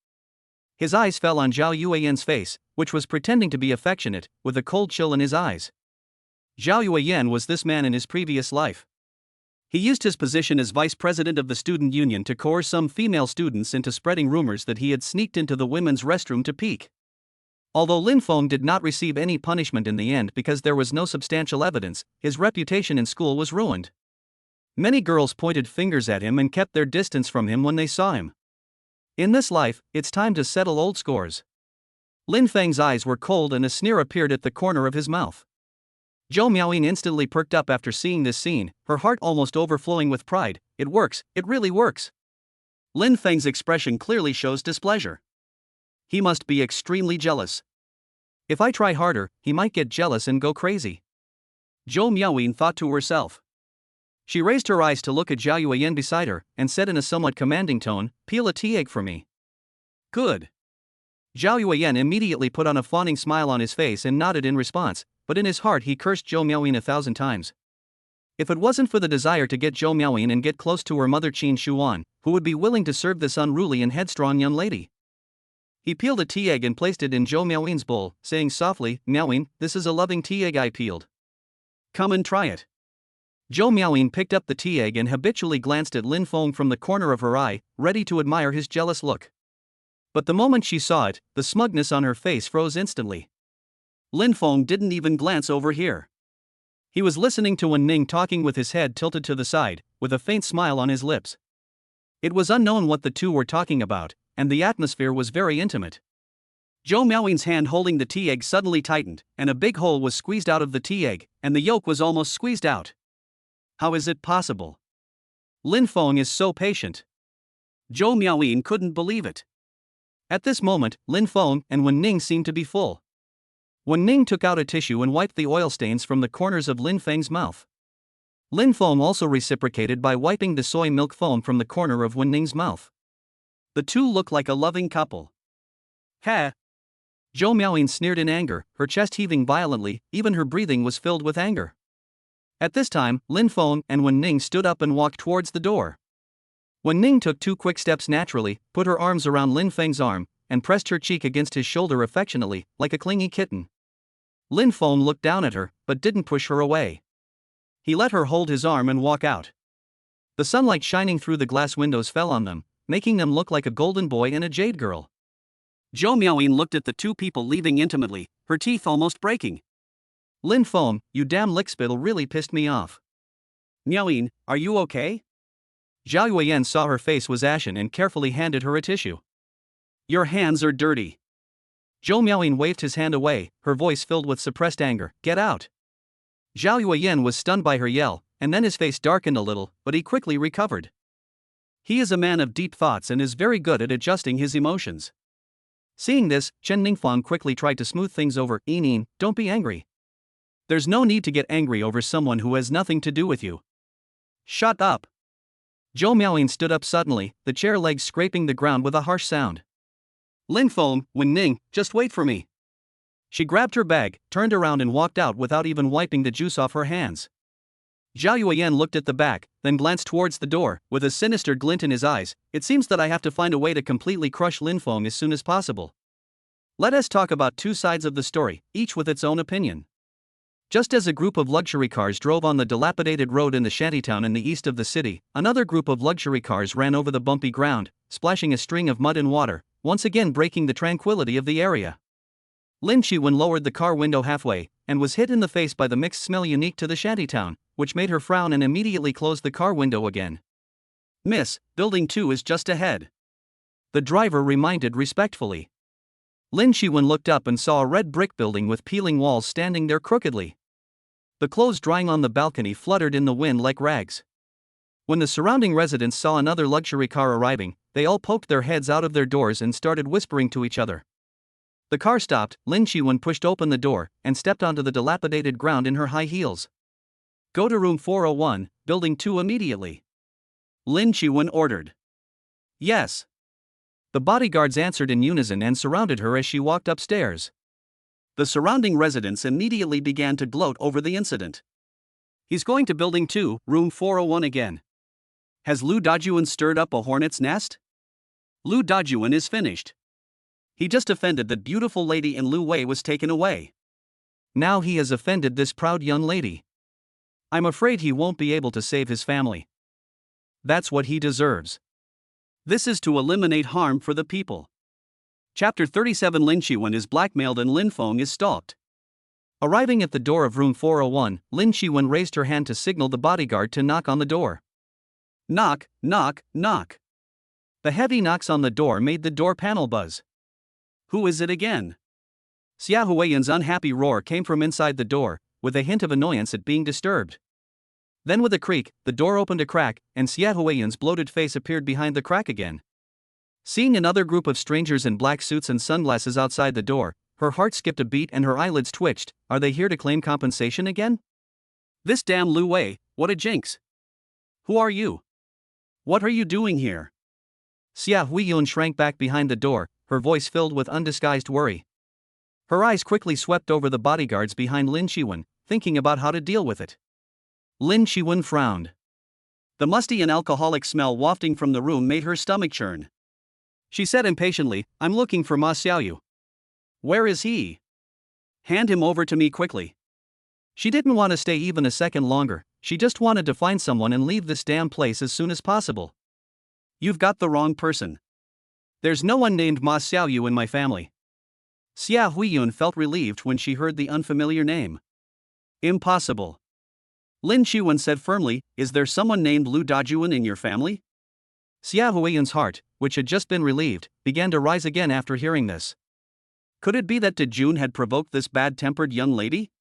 A: His eyes fell on Zhao Yueyan's face, which was pretending to be affectionate, with a cold chill in his eyes. Zhao Yueyan was this man in his previous life. He used his position as vice president of the student union to coerce some female students into spreading rumors that he had sneaked into the women's restroom to peek. Although Lin Feng did not receive any punishment in the end because there was no substantial evidence, his reputation in school was ruined. Many girls pointed fingers at him and kept their distance from him when they saw him. In this life, it's time to settle old scores. Lin Feng's eyes were cold and a sneer appeared at the corner of his mouth. Zhou Miaoying instantly perked up after seeing this scene, her heart almost overflowing with pride. "It works, it really works." Lin Feng's expression clearly shows displeasure. He must be extremely jealous. If I try harder, he might get jealous and go crazy. Zhou Miaoying thought to herself. She raised her eyes to look at Zhao Yueyan beside her, and said in a somewhat commanding tone, "Peel a tea egg for me." "Good." Zhao Yueyan immediately put on a fawning smile on his face and nodded in response, but in his heart he cursed Zhou Miaoying 1,000 times. If it wasn't for the desire to get Zhou Miaoying and get close to her mother Qin Shuan, who would be willing to serve this unruly and headstrong young lady? He peeled a tea egg and placed it in Zhou Miaoying's bowl, saying softly, "Miaoying, this is a loving tea egg I peeled. Come and try it." Zhou Miaoying picked up the tea egg and habitually glanced at Lin Feng from the corner of her eye, ready to admire his jealous look. But the moment she saw it, the smugness on her face froze instantly. Lin Feng didn't even glance over here. He was listening to Wen Ning talking with his head tilted to the side, with a faint smile on his lips. It was unknown what the two were talking about, and the atmosphere was very intimate. Zhou Miaoying's hand holding the tea egg suddenly tightened, and a big hole was squeezed out of the tea egg, and the yolk was almost squeezed out. How is it possible? Lin Feng is so patient. Zhou Miaoying couldn't believe it. At this moment, Lin Feng and Wen Ning seemed to be full. Wen Ning took out a tissue and wiped the oil stains from the corners of Lin Feng's mouth. Lin Feng also reciprocated by wiping the soy milk foam from the corner of Wen Ning's mouth. The two looked like a loving couple. "Ha!" Zhou Miaoying sneered in anger, her chest heaving violently, even her breathing was filled with anger. At this time, Lin Feng and Wen Ning stood up and walked towards the door. Wen Ning took 2 quick steps naturally, put her arms around Lin Feng's arm, and pressed her cheek against his shoulder affectionately, like a clingy kitten. Lin Feng looked down at her, but didn't push her away. He let her hold his arm and walk out. The sunlight shining through the glass windows fell on them, making them look like a golden boy and a jade girl. Zhou Miaoying looked at the two people leaving intimately, her teeth almost breaking. Lin Feng, you damn lickspittle really pissed me off. Miaoyin, are you okay? Zhao Yuan saw her face was ashen and carefully handed her a tissue. Your hands are dirty. Zhou Miaoyin waved his hand away, her voice filled with suppressed anger. Get out. Zhao Yuan was stunned by her yell, and then his face darkened a little, but he quickly recovered. He is a man of deep thoughts and is very good at adjusting his emotions. Seeing this, Chen Ningfang quickly tried to smooth things over. Yin, don't be angry. There's no need to get angry over someone who has nothing to do with you. Shut up. Zhou Miaoyin stood up suddenly, the chair legs scraping the ground with a harsh sound. Lin Feng, Wen Ning, just wait for me. She grabbed her bag, turned around and walked out without even wiping the juice off her hands. Zhao Yuan looked at the back, then glanced towards the door, with a sinister glint in his eyes. It seems that I have to find a way to completely crush Lin Feng as soon as possible. Let us talk about two sides of the story, each with its own opinion. Just as a group of luxury cars drove on the dilapidated road in the shantytown in the east of the city, another group of luxury cars ran over the bumpy ground, splashing a string of mud and water, once again breaking the tranquility of the area. Lin Shiwen lowered the car window halfway, and was hit in the face by the mixed smell unique to the shantytown, which made her frown and immediately close the car window again. Miss, Building 2 is just ahead. The driver reminded respectfully. Lin Shiwen looked up and saw a red brick building with peeling walls standing there crookedly. The clothes drying on the balcony fluttered in the wind like rags. When the surrounding residents saw another luxury car arriving, they all poked their heads out of their doors and started whispering to each other. The car stopped, Lin Shiwen pushed open the door, and stepped onto the dilapidated ground in her high heels. Go to room 401, Building 2 immediately. Lin Shiwen ordered. Yes. The bodyguards answered in unison and surrounded her as she walked upstairs. The surrounding residents immediately began to gloat over the incident. He's going to Building 2, room 401 again. Has Lu Dajuan stirred up a hornet's nest? Lu Dajuan is finished. He just offended that beautiful lady and Lu Wei was taken away. Now he has offended this proud young lady. I'm afraid he won't be able to save his family. That's what he deserves. This is to eliminate harm for the people. Chapter 37 Lin Shiwen is blackmailed and Lin Feng is stalked. Arriving at the door of room 401, Lin Shiwen raised her hand to signal the bodyguard to knock on the door. Knock, knock, knock. The heavy knocks on the door made the door panel buzz. Who is it again? Xia Huiyan's unhappy roar came from inside the door, with a hint of annoyance at being disturbed. Then with a creak, the door opened a crack, and Xia Huiyan's bloated face appeared behind the crack again. Seeing another group of strangers in black suits and sunglasses outside the door, her heart skipped a beat and her eyelids twitched. Are they here to claim compensation again? This damn Lu Wei, what a jinx. Who are you? What are you doing here? Xia Huiyun shrank back behind the door, her voice filled with undisguised worry. Her eyes quickly swept over the bodyguards behind Lin Shiwen, thinking about how to deal with it. Lin Shiwen frowned. The musty and alcoholic smell wafting from the room made her stomach churn. She said impatiently, I'm looking for Ma Xiaoyu. Where is he? Hand him over to me quickly. She didn't want to stay even a second longer, she just wanted to find someone and leave this damn place as soon as possible. You've got the wrong person. There's no one named Ma Xiaoyu in my family. Xia Huiyun felt relieved when she heard the unfamiliar name. Impossible. Lin Shiwen said firmly, is there someone named Lu Dajuan in your family? Xia Huiyun's heart, which had just been relieved, began to rise again after hearing this. Could it be that Dajun had provoked this bad-tempered young lady?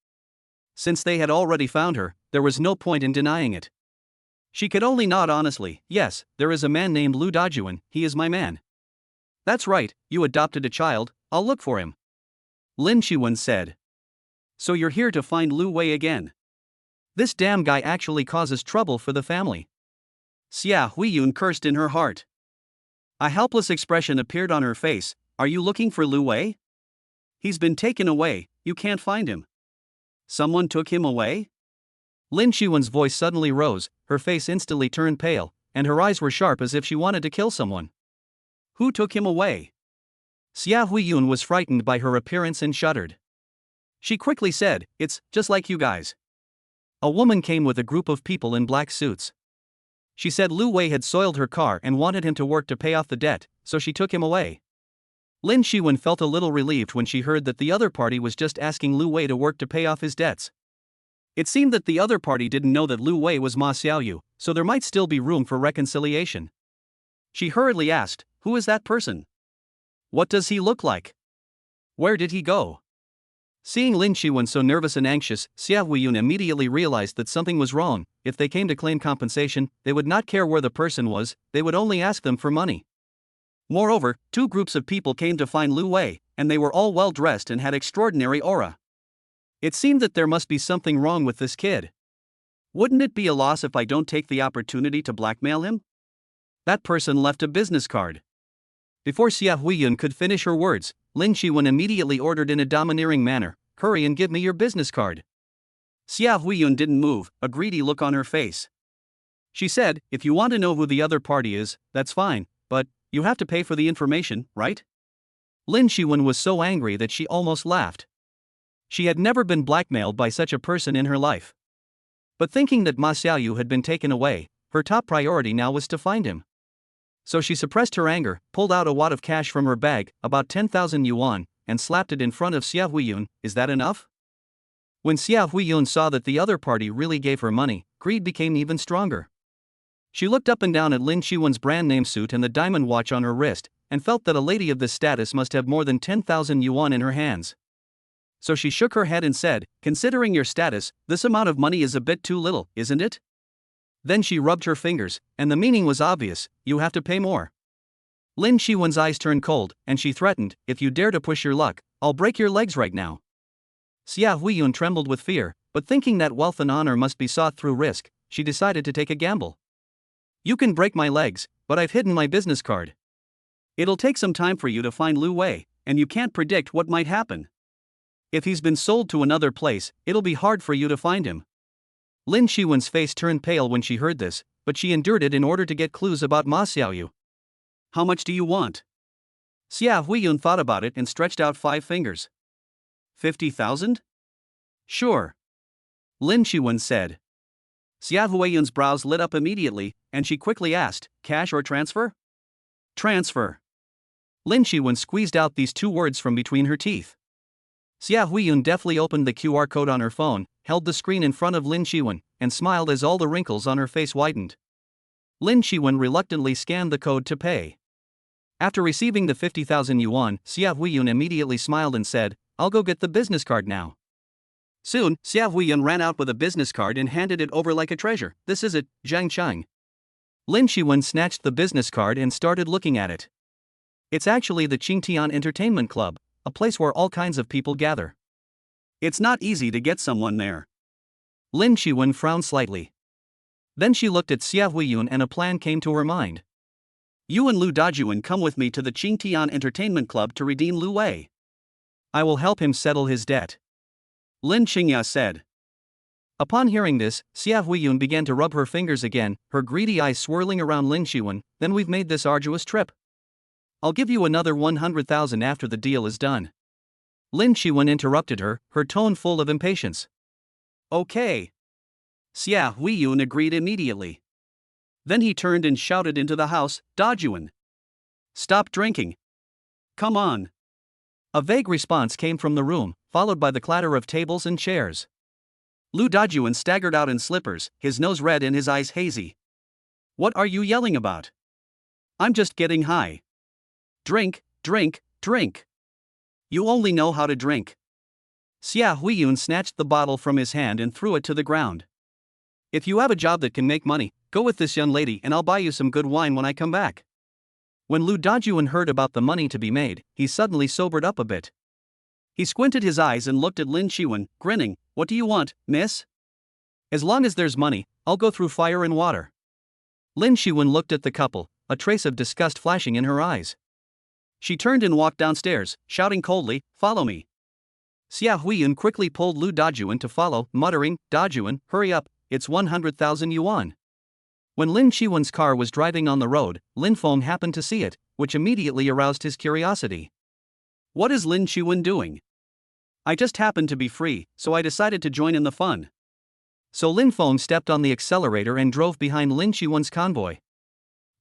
A: Since they had already found her, there was no point in denying it. She could only nod honestly. Yes, there is a man named Lu Dajuan, he is my man. That's right, you adopted a child, I'll look for him. Lin Shiwen said. So you're here to find Lu Wei again? This damn guy actually causes trouble for the family. Xia Huiyun cursed in her heart. A helpless expression appeared on her face. Are you looking for Lu Wei? He's been taken away, you can't find him. Someone took him away? Lin Shiwen's voice suddenly rose, her face instantly turned pale, and her eyes were sharp as if she wanted to kill someone. Who took him away? Xia Huiyun was frightened by her appearance and shuddered. She quickly said, it's just like you guys. A woman came with a group of people in black suits. She said Lu Wei had soiled her car and wanted him to work to pay off the debt, so she took him away. Lin Shiwen felt a little relieved when she heard that the other party was just asking Lu Wei to work to pay off his debts. It seemed that the other party didn't know that Lu Wei was Ma Xiaoyu, so there might still be room for reconciliation. She hurriedly asked, "Who is that person? What does he look like? Where did he go?" Seeing Lin Shiwen so nervous and anxious, Xia Huiyun immediately realized that something was wrong. If they came to claim compensation, they would not care where the person was, they would only ask them for money. Moreover, two groups of people came to find Lu Wei, and they were all well dressed and had extraordinary aura. It seemed that there must be something wrong with this kid. Wouldn't it be a loss if I don't take the opportunity to blackmail him? That person left a business card. Before Xia Huiyun could finish her words, Lin Shiwen immediately ordered in a domineering manner, "Hurry and give me your business card." Xia Huiyun didn't move, a greedy look on her face. She said, "If you want to know who the other party is, that's fine, but you have to pay for the information, right?" Lin Shiwen was so angry that she almost laughed. She had never been blackmailed by such a person in her life. But thinking that Ma Xiaoyu had been taken away, her top priority now was to find him. So she suppressed her anger, pulled out a wad of cash from her bag, about 10,000 yuan, and slapped it in front of Xia Huiyun. "Is that enough?" When Xia Huiyun saw that the other party really gave her money, greed became even stronger. She looked up and down at Lin Shiwen's brand name suit and the diamond watch on her wrist, and felt that a lady of this status must have more than 10,000 yuan in her hands. So she shook her head and said, "Considering your status, this amount of money is a bit too little, isn't it?" Then she rubbed her fingers, and the meaning was obvious: "You have to pay more." Lin Shiwen's eyes turned cold, and she threatened, "If you dare to push your luck, I'll break your legs right now." Xia Huiyun trembled with fear, but thinking that wealth and honor must be sought through risk, she decided to take a gamble. "You can break my legs, but I've hidden my business card. It'll take some time for you to find Lu Wei, and you can't predict what might happen. If he's been sold to another place, it'll be hard for you to find him." Lin Shiwen's face turned pale when she heard this, but she endured it in order to get clues about Ma Xiaoyu. "How much do you want?" Xia Huiyun thought about it and stretched out 5 fingers. 50,000? "Sure," Lin Shiwen said. Xia Huiyun's brows lit up immediately, and she quickly asked, "Cash or transfer?" "Transfer." Lin Shiwen squeezed out these 2 words from between her teeth. Xia Huiyun deftly opened the QR code on her phone, held the screen in front of Lin Shiwen, and smiled as all the wrinkles on her face widened. Lin Shiwen reluctantly scanned the code to pay. After receiving the 50,000 yuan, Xia Huiyun immediately smiled and said, "I'll go get the business card now." Soon, Xia Huiyun ran out with a business card and handed it over like a treasure. "This is it, Zhang Chang." Lin Shiwen snatched the business card and started looking at it. It's actually the Qingtian Entertainment Club, a place where all kinds of people gather. It's not easy to get someone there. Lin Shiwen frowned slightly. Then she looked at Xia Huiyun and a plan came to her mind. "You and Lu Dajuan come with me to the Qingtian Entertainment Club to redeem Lu Wei. I will help him settle his debt," Lin Qingya said. Upon hearing this, Xia Huiyun began to rub her fingers again, her greedy eyes swirling around Lin Shiwen. "Then we've made this arduous trip. I'll give you another 100,000 after the deal is done." Lin Shiwen interrupted her, her tone full of impatience. "Okay." Xia Huiyun agreed immediately. Then he turned and shouted into the house, "Dajuan! Stop drinking! Come on!" A vague response came from the room, followed by the clatter of tables and chairs. Lu Dajuan staggered out in slippers, his nose red and his eyes hazy. "What are you yelling about? I'm just getting high. Drink, drink, drink. You only know how to drink." Xia Huiyun snatched the bottle from his hand and threw it to the ground. "If you have a job that can make money, go with this young lady and I'll buy you some good wine when I come back." When Lu Dajuan heard about the money to be made, he suddenly sobered up a bit. He squinted his eyes and looked at Lin Shiwen, grinning. "What do you want, miss?" "As long as there's money, I'll go through fire and water." Lin Shiwen looked at the couple, a trace of disgust flashing in her eyes. She turned and walked downstairs, shouting coldly, "Follow me." Xia Huiyun quickly pulled Lu Dajuan to follow, muttering, "Dajuan, hurry up, it's 100,000 yuan." When Lin Shiwen's car was driving on the road, Lin Feng happened to see it, which immediately aroused his curiosity. "What is Lin Shiwen doing?" "I just happened to be free, so I decided to join in the fun." So Lin Feng stepped on the accelerator and drove behind Lin Shiwen's convoy.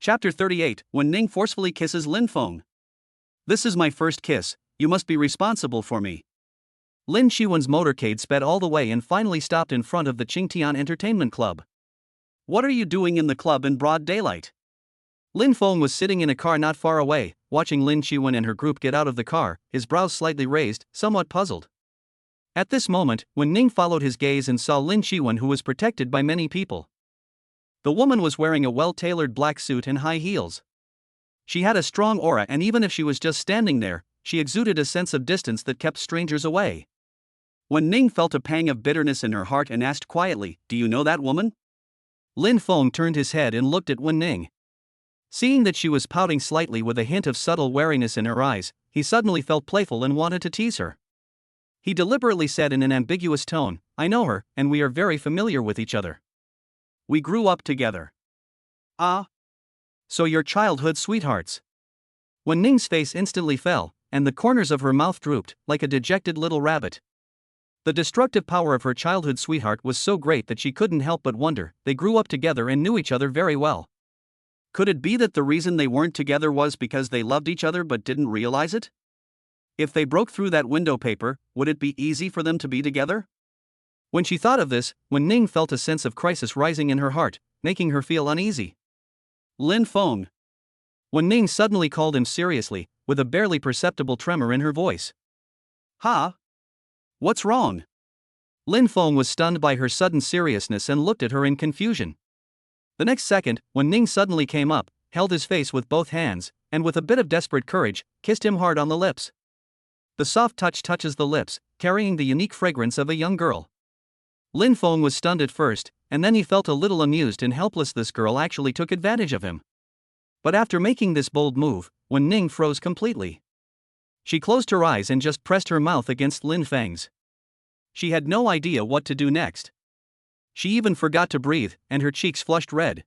A: Chapter 38, when Ning forcefully kisses Lin Feng. This is my first kiss, you must be responsible for me. Lin Shiwen's motorcade sped all the way and finally stopped in front of the Qingtian Entertainment Club. What are you doing in the club in broad daylight? Lin Feng was sitting in a car not far away, watching Lin Shiwen and her group get out of the car, his brows slightly raised, somewhat puzzled. At this moment, Wen Ning followed his gaze and saw Lin Shiwen, who was protected by many people. The woman was wearing a well-tailored black suit and high heels. She had a strong aura, and even if she was just standing there, she exuded a sense of distance that kept strangers away. Wen Ning felt a pang of bitterness in her heart and asked quietly, "Do you know that woman?" Lin Feng turned his head and looked at Wen Ning. Seeing that she was pouting slightly with a hint of subtle wariness in her eyes, he suddenly felt playful and wanted to tease her. He deliberately said in an ambiguous tone, "I know her, and we are very familiar with each other. We grew up together." "Ah? So you're childhood sweethearts?" Wen Ning's face instantly fell, and the corners of her mouth drooped, like a dejected little rabbit. The destructive power of her childhood sweetheart was so great that she couldn't help but wonder. They grew up together and knew each other very well. Could it be that the reason they weren't together was because they loved each other but didn't realize it? If they broke through that window paper, would it be easy for them to be together? When she thought of this, Wen Ning felt a sense of crisis rising in her heart, making her feel uneasy. "Lin Feng." Wen Ning suddenly called him seriously, with a barely perceptible tremor in her voice. "Ha? What's wrong?" Lin Feng was stunned by her sudden seriousness and looked at her in confusion. The next second, Wen Ning suddenly came up, held his face with both hands, and with a bit of desperate courage, kissed him hard on the lips. The soft touch touches the lips, carrying the unique fragrance of a young girl. Lin Feng was stunned at first, and then he felt a little amused and helpless. This girl actually took advantage of him. But after making this bold move, Wen Ning froze completely. She closed her eyes and just pressed her mouth against Lin Feng's. She had no idea what to do next. She even forgot to breathe, and her cheeks flushed red.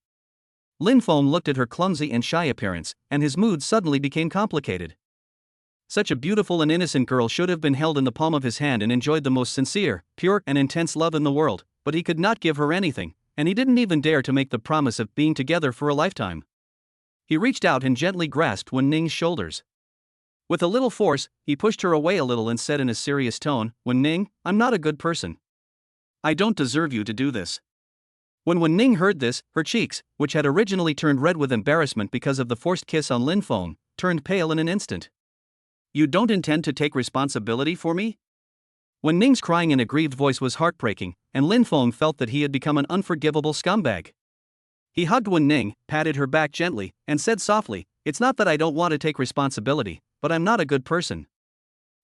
A: Lin Feng looked at her clumsy and shy appearance, and his mood suddenly became complicated. Such a beautiful and innocent girl should have been held in the palm of his hand and enjoyed the most sincere, pure, and intense love in the world, but he could not give her anything, and he didn't even dare to make the promise of being together for a lifetime. He reached out and gently grasped Wen Ning's shoulders. With a little force, he pushed her away a little and said in a serious tone, "Wen Ning, I'm not a good person. I don't deserve you to do this." When Wen Ning heard this, her cheeks, which had originally turned red with embarrassment because of the forced kiss on Lin Feng, turned pale in an instant. "You don't intend to take responsibility for me?" Wen Ning's crying in a grieved voice was heartbreaking, and Lin Feng felt that he had become an unforgivable scumbag. He hugged Wen Ning, patted her back gently, and said softly, "It's not that I don't want to take responsibility, but I'm not a good person.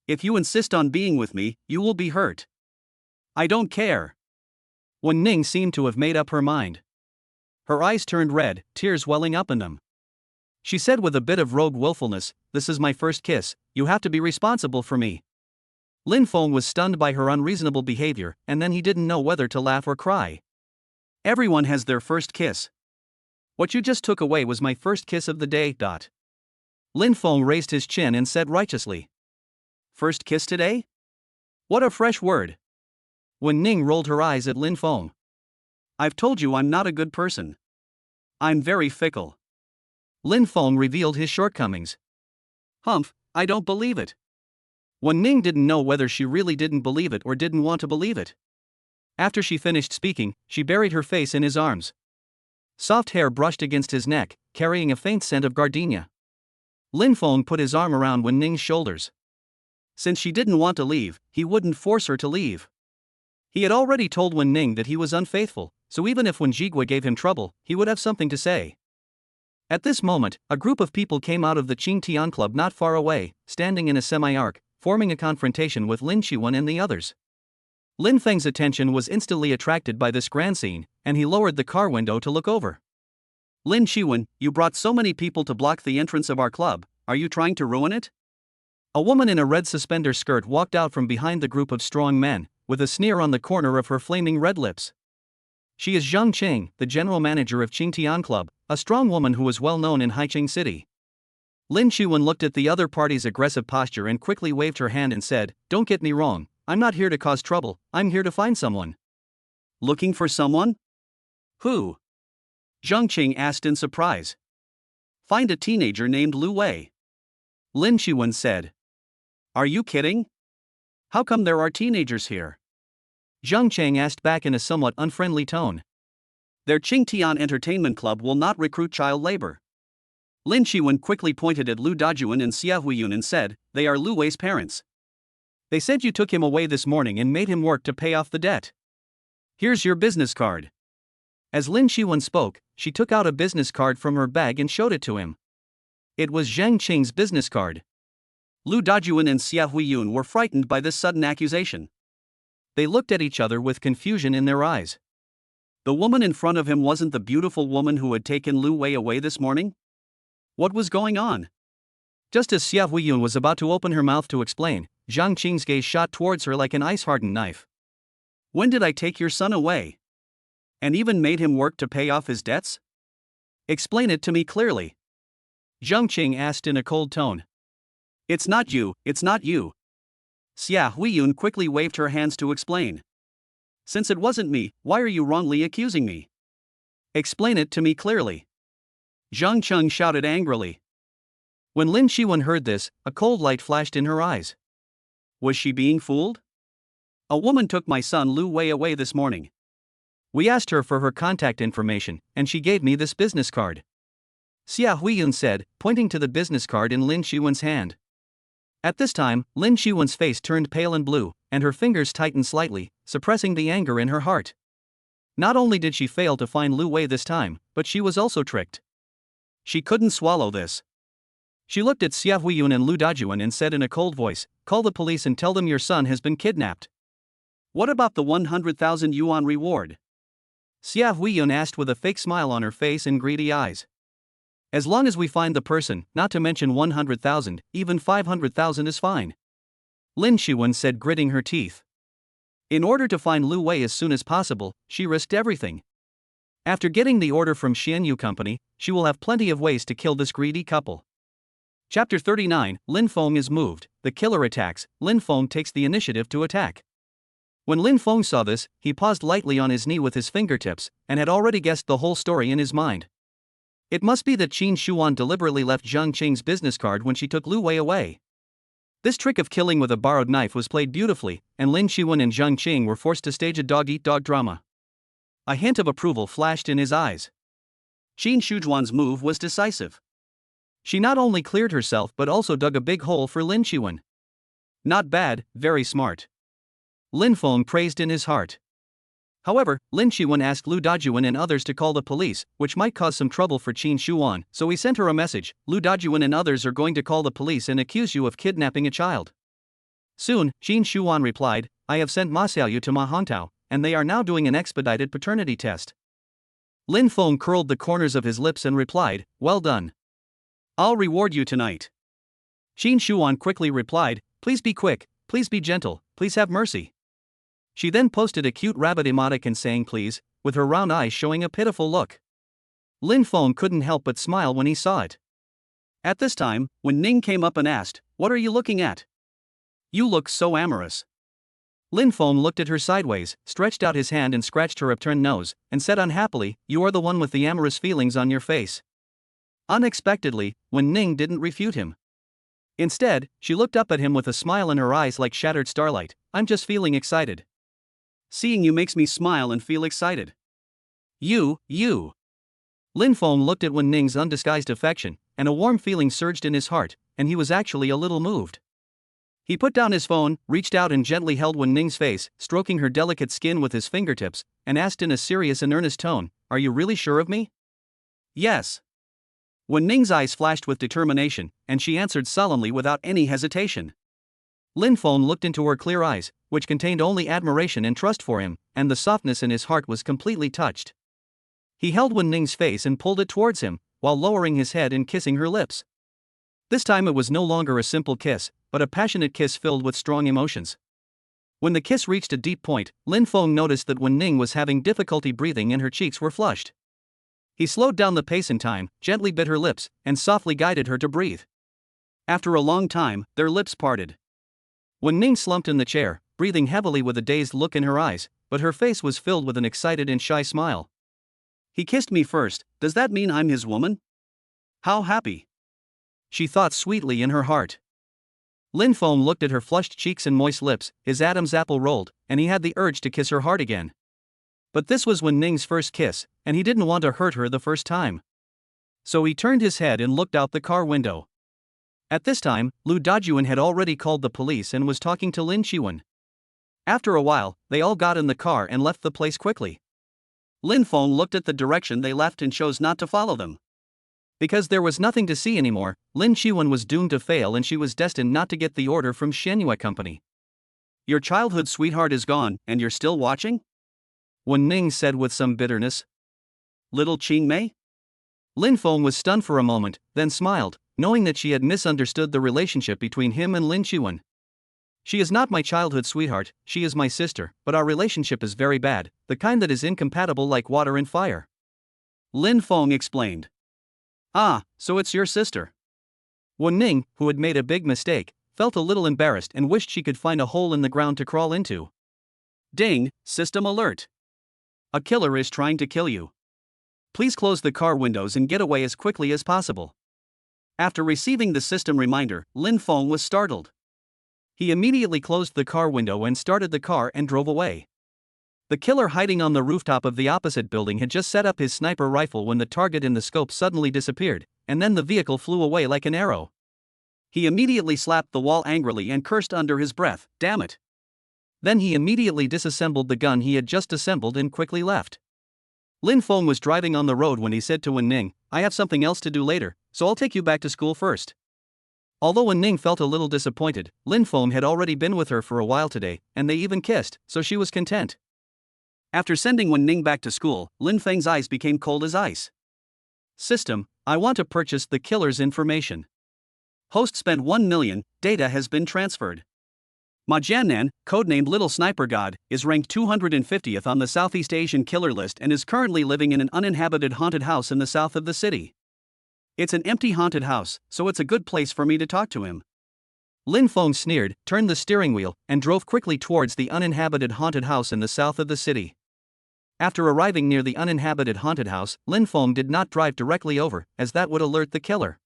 A: If you insist on being with me, you will be hurt. I don't care." Wen Ning seemed to have made up her mind. Her eyes turned red, tears welling up in them. She said with a bit of rogue willfulness, "This is my first kiss, you have to be responsible for me." Lin Feng was stunned by her unreasonable behavior, and then he didn't know whether to laugh or cry. Everyone has their first kiss. What you just took away was my first kiss of the day. Lin Feng raised his chin and said righteously. "First kiss today? What a fresh word." Wen Ning rolled her eyes at Lin Feng. "I've told you I'm not a good person. I'm very fickle." Lin Feng revealed his shortcomings. "Humph, I don't believe it." Wen Ning didn't know whether she really didn't believe it or didn't want to believe it. After she finished speaking, she buried her face in his arms. Soft hair brushed against his neck, carrying a faint scent of gardenia. Lin Feng put his arm around Wen Ning's shoulders. Since she didn't want to leave, he wouldn't force her to leave. He had already told Wen Ning that he was unfaithful, so even if Wen Jigui gave him trouble, he would have something to say. At this moment, a group of people came out of the Qingtian Club not far away, standing in a semi-arc, forming a confrontation with Lin Shiwen and the others. Lin Feng's attention was instantly attracted by this grand scene, and he lowered the car window to look over. "Lin Shiwen, you brought so many people to block the entrance of our club, are you trying to ruin it?" A woman in a red suspender skirt walked out from behind the group of strong men, with a sneer on the corner of her flaming red lips. She is Zhang Qing, the general manager of Qingtian Club, a strong woman who was well known in Haicheng City. Lin Shiwen looked at the other party's aggressive posture and quickly waved her hand and said, "Don't get me wrong, I'm not here to cause trouble, I'm here to find someone." "Looking for someone? Who?" Zhang Qing asked in surprise. "Find a teenager named Lu Wei." Lin Shiwen said. Are you kidding? How come there are teenagers here? Zhang Cheng asked back in a somewhat unfriendly tone. Their Qingtian Entertainment Club will not recruit child labor. Lin Shiwen quickly pointed at Lu Dajuan and Xia Huiyun and said, they are Lu Wei's parents. They said you took him away this morning and made him work to pay off the debt. Here's your business card. As Lin Shiwen spoke, she took out a business card from her bag and showed it to him. It was Zhang Qing's business card. Lu Dajuan and Xia Huiyun were frightened by this sudden accusation. They looked at each other with confusion in their eyes. The woman in front of him wasn't the beautiful woman who had taken Lu Wei away this morning? What was going on? Just as Xia Huiyun was about to open her mouth to explain, Zhang Qing's gaze shot towards her like an ice-hardened knife. When did I take your son away? And even made him work to pay off his debts? Explain it to me clearly. Zhang Qing asked in a cold tone. It's not you, it's not you. Xia Huiyun quickly waved her hands to explain. Since it wasn't me, why are you wrongly accusing me? Explain it to me clearly. Zhang Cheng shouted angrily. When Lin Shiwen heard this, a cold light flashed in her eyes. Was she being fooled? A woman took my son Lu Wei away this morning. We asked her for her contact information, and she gave me this business card. Xia Huiyun said, pointing to the business card in Lin Shiwen's hand. At this time, Lin Shiwen's face turned pale and blue, and her fingers tightened slightly, suppressing the anger in her heart. Not only did she fail to find Lu Wei this time, but she was also tricked. She couldn't swallow this. She looked at Xia Huiyun and Lu Dajuan and said in a cold voice, call the police and tell them your son has been kidnapped. What about the 100,000 yuan reward? Xia Huiyun asked with a fake smile on her face and greedy eyes. As long as we find the person, not to mention 100,000, even 500,000 is fine. Lin Shiwen said, gritting her teeth. In order to find Lu Wei as soon as possible, she risked everything. After getting the order from Xianyu Company, she will have plenty of ways to kill this greedy couple. Chapter 39, Lin Feng is moved, the killer attacks. Lin Feng takes the initiative to attack. When Lin Feng saw this, he paused lightly on his knee with his fingertips, and had already guessed the whole story in his mind. It must be that Qin Shuan deliberately left Zhang Qing's business card when she took Lu Wei away. This trick of killing with a borrowed knife was played beautifully, and Lin Shiwen and Zhang Qing were forced to stage a dog-eat-dog drama. A hint of approval flashed in his eyes. Qin Shujuan's move was decisive. She not only cleared herself but also dug a big hole for Lin Shiwen. Not bad, very smart. Lin Feng praised in his heart. However, Lin Shiwen asked Lu Dajuan and others to call the police, which might cause some trouble for Qin Shuan, so he sent her a message. Lu Dajuan and others are going to call the police and accuse you of kidnapping a child. Soon, Qin Shuan replied, I have sent Ma Xiaoyu to Ma Hongtao, and they are now doing an expedited paternity test. Lin Feng curled the corners of his lips and replied, well done. I'll reward you tonight. Qin Shuan quickly replied, please be quick, please be gentle, please have mercy. She then posted a cute rabbit emoticon saying please, with her round eyes showing a pitiful look. Lin Feng couldn't help but smile when he saw it. At this time, when Ning came up and asked, what are you looking at? You look so amorous. Lin Feng looked at her sideways, stretched out his hand and scratched her upturned nose, and said unhappily, you are the one with the amorous feelings on your face. Unexpectedly, when Ning didn't refute him. Instead, she looked up at him with a smile in her eyes like shattered starlight, I'm just feeling excited. Seeing you makes me smile and feel excited. You. Lin Feng looked at Wen Ning's undisguised affection, and a warm feeling surged in his heart, and he was actually a little moved. He put down his phone, reached out and gently held Wen Ning's face, stroking her delicate skin with his fingertips, and asked in a serious and earnest tone, are you really sure of me? Yes. Wen Ning's eyes flashed with determination, and she answered solemnly without any hesitation. Lin Feng looked into her clear eyes, which contained only admiration and trust for him, and the softness in his heart was completely touched. He held Wen Ning's face and pulled it towards him, while lowering his head and kissing her lips. This time it was no longer a simple kiss, but a passionate kiss filled with strong emotions. When the kiss reached a deep point, Lin Feng noticed that Wen Ning was having difficulty breathing and her cheeks were flushed. He slowed down the pace in time, gently bit her lips, and softly guided her to breathe. After a long time, their lips parted. Wen Ning slumped in the chair, breathing heavily with a dazed look in her eyes, but her face was filled with an excited and shy smile. He kissed me first, does that mean I'm his woman? How happy. she thought sweetly in her heart. Lin Feng looked at her flushed cheeks and moist lips, his Adam's apple rolled, and he had the urge to kiss her heart again. But this was Wen Ning's first kiss, and he didn't want to hurt her the first time. So he turned his head and looked out the car window. At this time, Lu Dajuan had already called the police and was talking to Lin Qiwen. After a while, they all got in the car and left the place quickly. Lin Feng looked at the direction they left and chose not to follow them. Because there was nothing to see anymore, Lin Qiwen was doomed to fail and she was destined not to get the order from Shenyue Company. Your childhood sweetheart is gone, and you're still watching? Wen Ning said with some bitterness. Little Qing Mei? Lin Feng was stunned for a moment, then smiled, knowing that she had misunderstood the relationship between him and Lin Qiwen. She is not my childhood sweetheart, she is my sister, but our relationship is very bad, the kind that is incompatible like water and fire. Lin Feng explained. Ah, so it's your sister. Wen Ning, who had made a big mistake, felt a little embarrassed and wished she could find a hole in the ground to crawl into. Ding, system alert. A killer is trying to kill you. Please close the car windows and get away as quickly as possible. After receiving the system reminder, Lin Feng was startled. He immediately closed the car window and started the car and drove away. The killer hiding on the rooftop of the opposite building had just set up his sniper rifle when the target in the scope suddenly disappeared, and then the vehicle flew away like an arrow. He immediately slapped the wall angrily and cursed under his breath, "Damn it." Then he immediately disassembled the gun he had just assembled and quickly left. Lin Feng was driving on the road when he said to Wen Ning, I have something else to do later, so I'll take you back to school first. Although Wen Ning felt a little disappointed, Lin Feng had already been with her for a while today, and they even kissed, so she was content. After sending Wen Ning back to school, Lin Feng's eyes became cold as ice. System, I want to purchase the killer's information. Host spent 1 million, data has been transferred. Ma Jiannan, codenamed Little Sniper God, is ranked 250th on the Southeast Asian killer list and is currently living in an uninhabited haunted house in the south of the city. It's an empty haunted house, so it's a good place for me to talk to him. Lin Feng sneered, turned the steering wheel, and drove quickly towards the uninhabited haunted house in the south of the city. After arriving near the uninhabited haunted house, Lin Feng did not drive directly over, as that would alert the killer.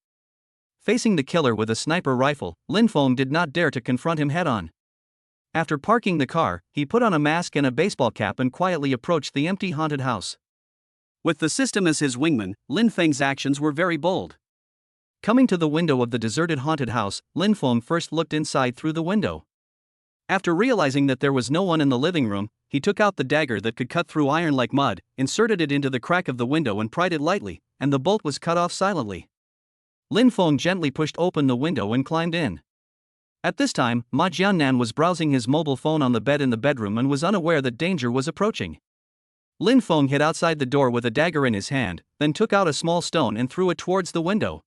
A: Facing the killer with a sniper rifle, Lin Feng did not dare to confront him head-on. After parking the car, he put on a mask and a baseball cap and quietly approached the empty haunted house. With the system as his wingman, Lin Feng's actions were very bold. Coming to the window of the deserted haunted house, Lin Feng first looked inside through the window. After realizing that there was no one in the living room, he took out the dagger that could cut through iron like mud, inserted it into the crack of the window and pried it lightly, and the bolt was cut off silently. Lin Feng gently pushed open the window and climbed in. At this time, Ma Jiannan was browsing his mobile phone on the bed in the bedroom and was unaware that danger was approaching. Lin Feng hid outside the door with a dagger in his hand, then took out a small stone and threw it towards the window.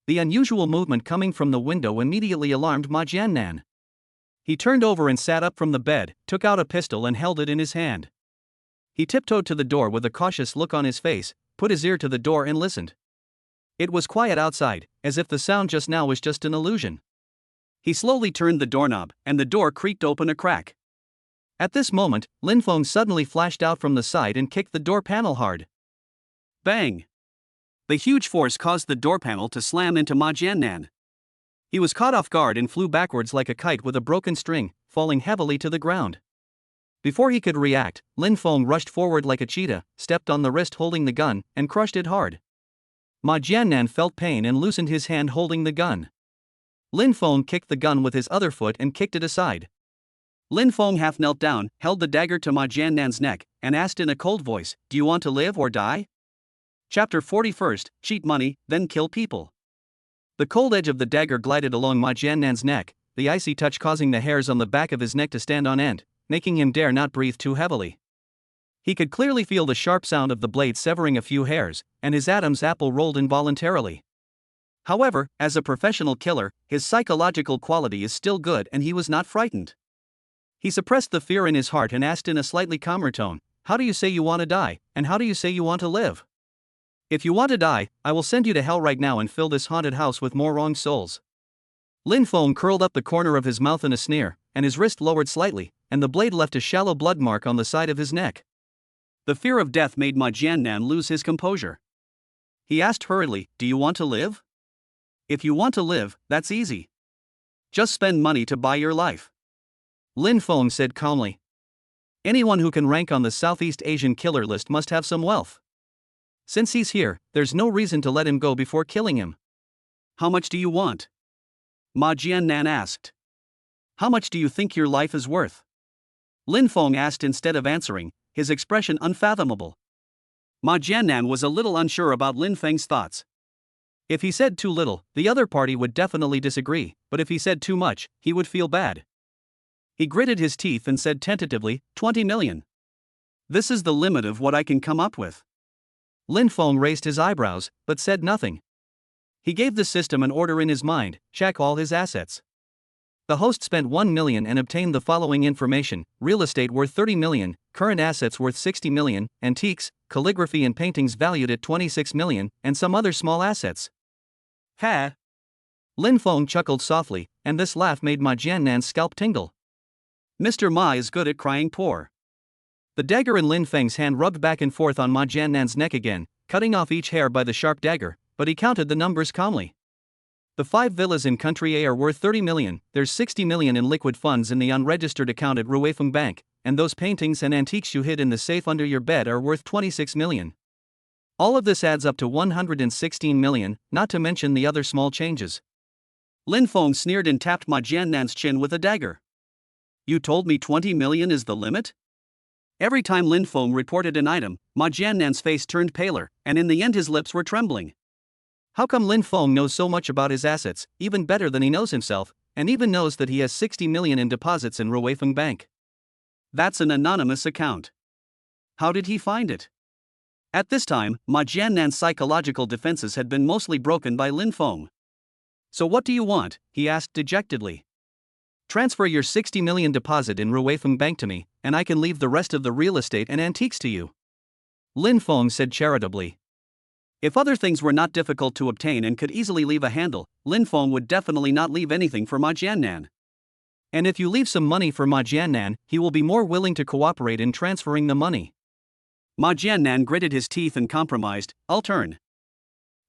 A: The unusual movement coming from the window immediately alarmed Ma Jiannan. He turned over and sat up from the bed, took out a pistol and held it in his hand. He tiptoed to the door with a cautious look on his face, put his ear to the door and listened. It was quiet outside, as if the sound just now was just an illusion. He slowly turned the doorknob, and the door creaked open a crack. At this moment, Lin Feng suddenly flashed out from the side and kicked the door panel hard. Bang! The huge force caused the door panel to slam into Ma Jiannan. He was caught off guard and flew backwards like a kite with a broken string, falling heavily to the ground. Before he could react, Lin Feng rushed forward like a cheetah, stepped on the wrist holding the gun, and crushed it hard. Ma Jiannan felt pain and loosened his hand holding the gun. Lin Feng kicked the gun with his other foot and kicked it aside. Lin Feng half knelt down, held the dagger to Ma Jiannan's neck, and asked in a cold voice, Do you want to live or die? Chapter 41, Cheat money, then kill people. The cold edge of the dagger glided along Ma Jiannan's neck, the icy touch causing the hairs on the back of his neck to stand on end, making him dare not breathe too heavily. He could clearly feel the sharp sound of the blade severing a few hairs, and his Adam's apple rolled involuntarily. However, as a professional killer, his psychological quality is still good and he was not frightened. He suppressed the fear in his heart and asked in a slightly calmer tone, How do you say you want to die, and how do you say you want to live? If you want to die, I will send you to hell right now and fill this haunted house with more wronged souls. Lin Feng curled up the corner of his mouth in a sneer, and his wrist lowered slightly, and the blade left a shallow blood mark on the side of his neck. The fear of death made Ma Jiannan lose his composure. He asked hurriedly, Do you want to live? If you want to live, that's easy. Just spend money to buy your life. Lin Feng said calmly. Anyone who can rank on the Southeast Asian killer list must have some wealth. Since he's here, there's no reason to let him go before killing him. How much do you want? Ma Jiannan asked. How much do you think your life is worth? Lin Feng asked instead of answering, his expression unfathomable. Ma Jiannan was a little unsure about Lin Feng's thoughts. If he said too little, the other party would definitely disagree, but if he said too much, he would feel bad. He gritted his teeth and said tentatively, 20 million. This is the limit of what I can come up with. Lin Feng raised his eyebrows, but said nothing. He gave the system an order in his mind: check all his assets. The host spent 1 million and obtained the following information: real estate worth 30 million, current assets worth 60 million, antiques, calligraphy and paintings valued at 26 million, and some other small assets. Ha! Lin Feng chuckled softly, and this laugh made Ma Jiannan's scalp tingle. Mr. Ma is good at crying poor. The dagger in Lin Feng's hand rubbed back and forth on Ma Jiannan's neck again, cutting off each hair by the sharp dagger, but he counted the numbers calmly. The 5 villas in Country A are worth 30 million, there's 60 million in liquid funds in the unregistered account at Ruifeng Bank, and those paintings and antiques you hid in the safe under your bed are worth 26 million. All of this adds up to 116 million, not to mention the other small changes. Lin Feng sneered and tapped Ma Jiannan's chin with a dagger. You told me 20 million is the limit? Every time Lin Feng reported an item, Ma Jiannan's face turned paler, and in the end his lips were trembling. How come Lin Feng knows so much about his assets, even better than he knows himself, and even knows that he has 60 million in deposits in Ruifeng Bank? That's an anonymous account. How did he find it? At this time, Ma Jiannan's psychological defenses had been mostly broken by Lin Feng. So what do you want? He asked dejectedly. Transfer your 60 million deposit in Ruifeng Bank to me, and I can leave the rest of the real estate and antiques to you. Lin Feng said charitably. If other things were not difficult to obtain and could easily leave a handle, Lin Feng would definitely not leave anything for Ma Jiannan. And if you leave some money for Ma Jiannan, he will be more willing to cooperate in transferring the money. Ma Jiannan gritted his teeth and compromised, I'll turn.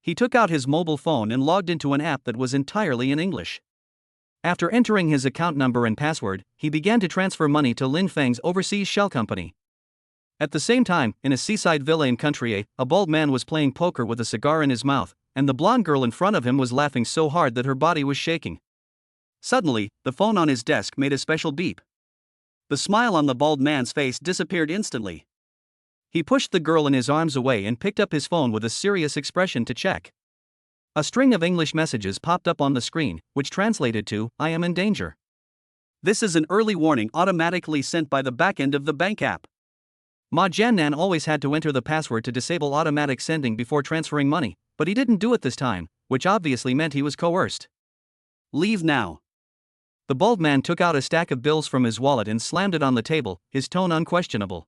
A: He took out his mobile phone and logged into an app that was entirely in English. After entering his account number and password, he began to transfer money to Lin Feng's overseas shell company. At the same time, in a seaside villa in Country A bald man was playing poker with a cigar in his mouth, and the blonde girl in front of him was laughing so hard that her body was shaking. Suddenly, the phone on his desk made a special beep. The smile on the bald man's face disappeared instantly. He pushed the girl in his arms away and picked up his phone with a serious expression to check. A string of English messages popped up on the screen, which translated to, I am in danger. This is an early warning automatically sent by the backend of the bank app. Ma Jiannan always had to enter the password to disable automatic sending before transferring money, but he didn't do it this time, which obviously meant he was coerced. Leave now. The bald man took out a stack of bills from his wallet and slammed it on the table, his tone unquestionable.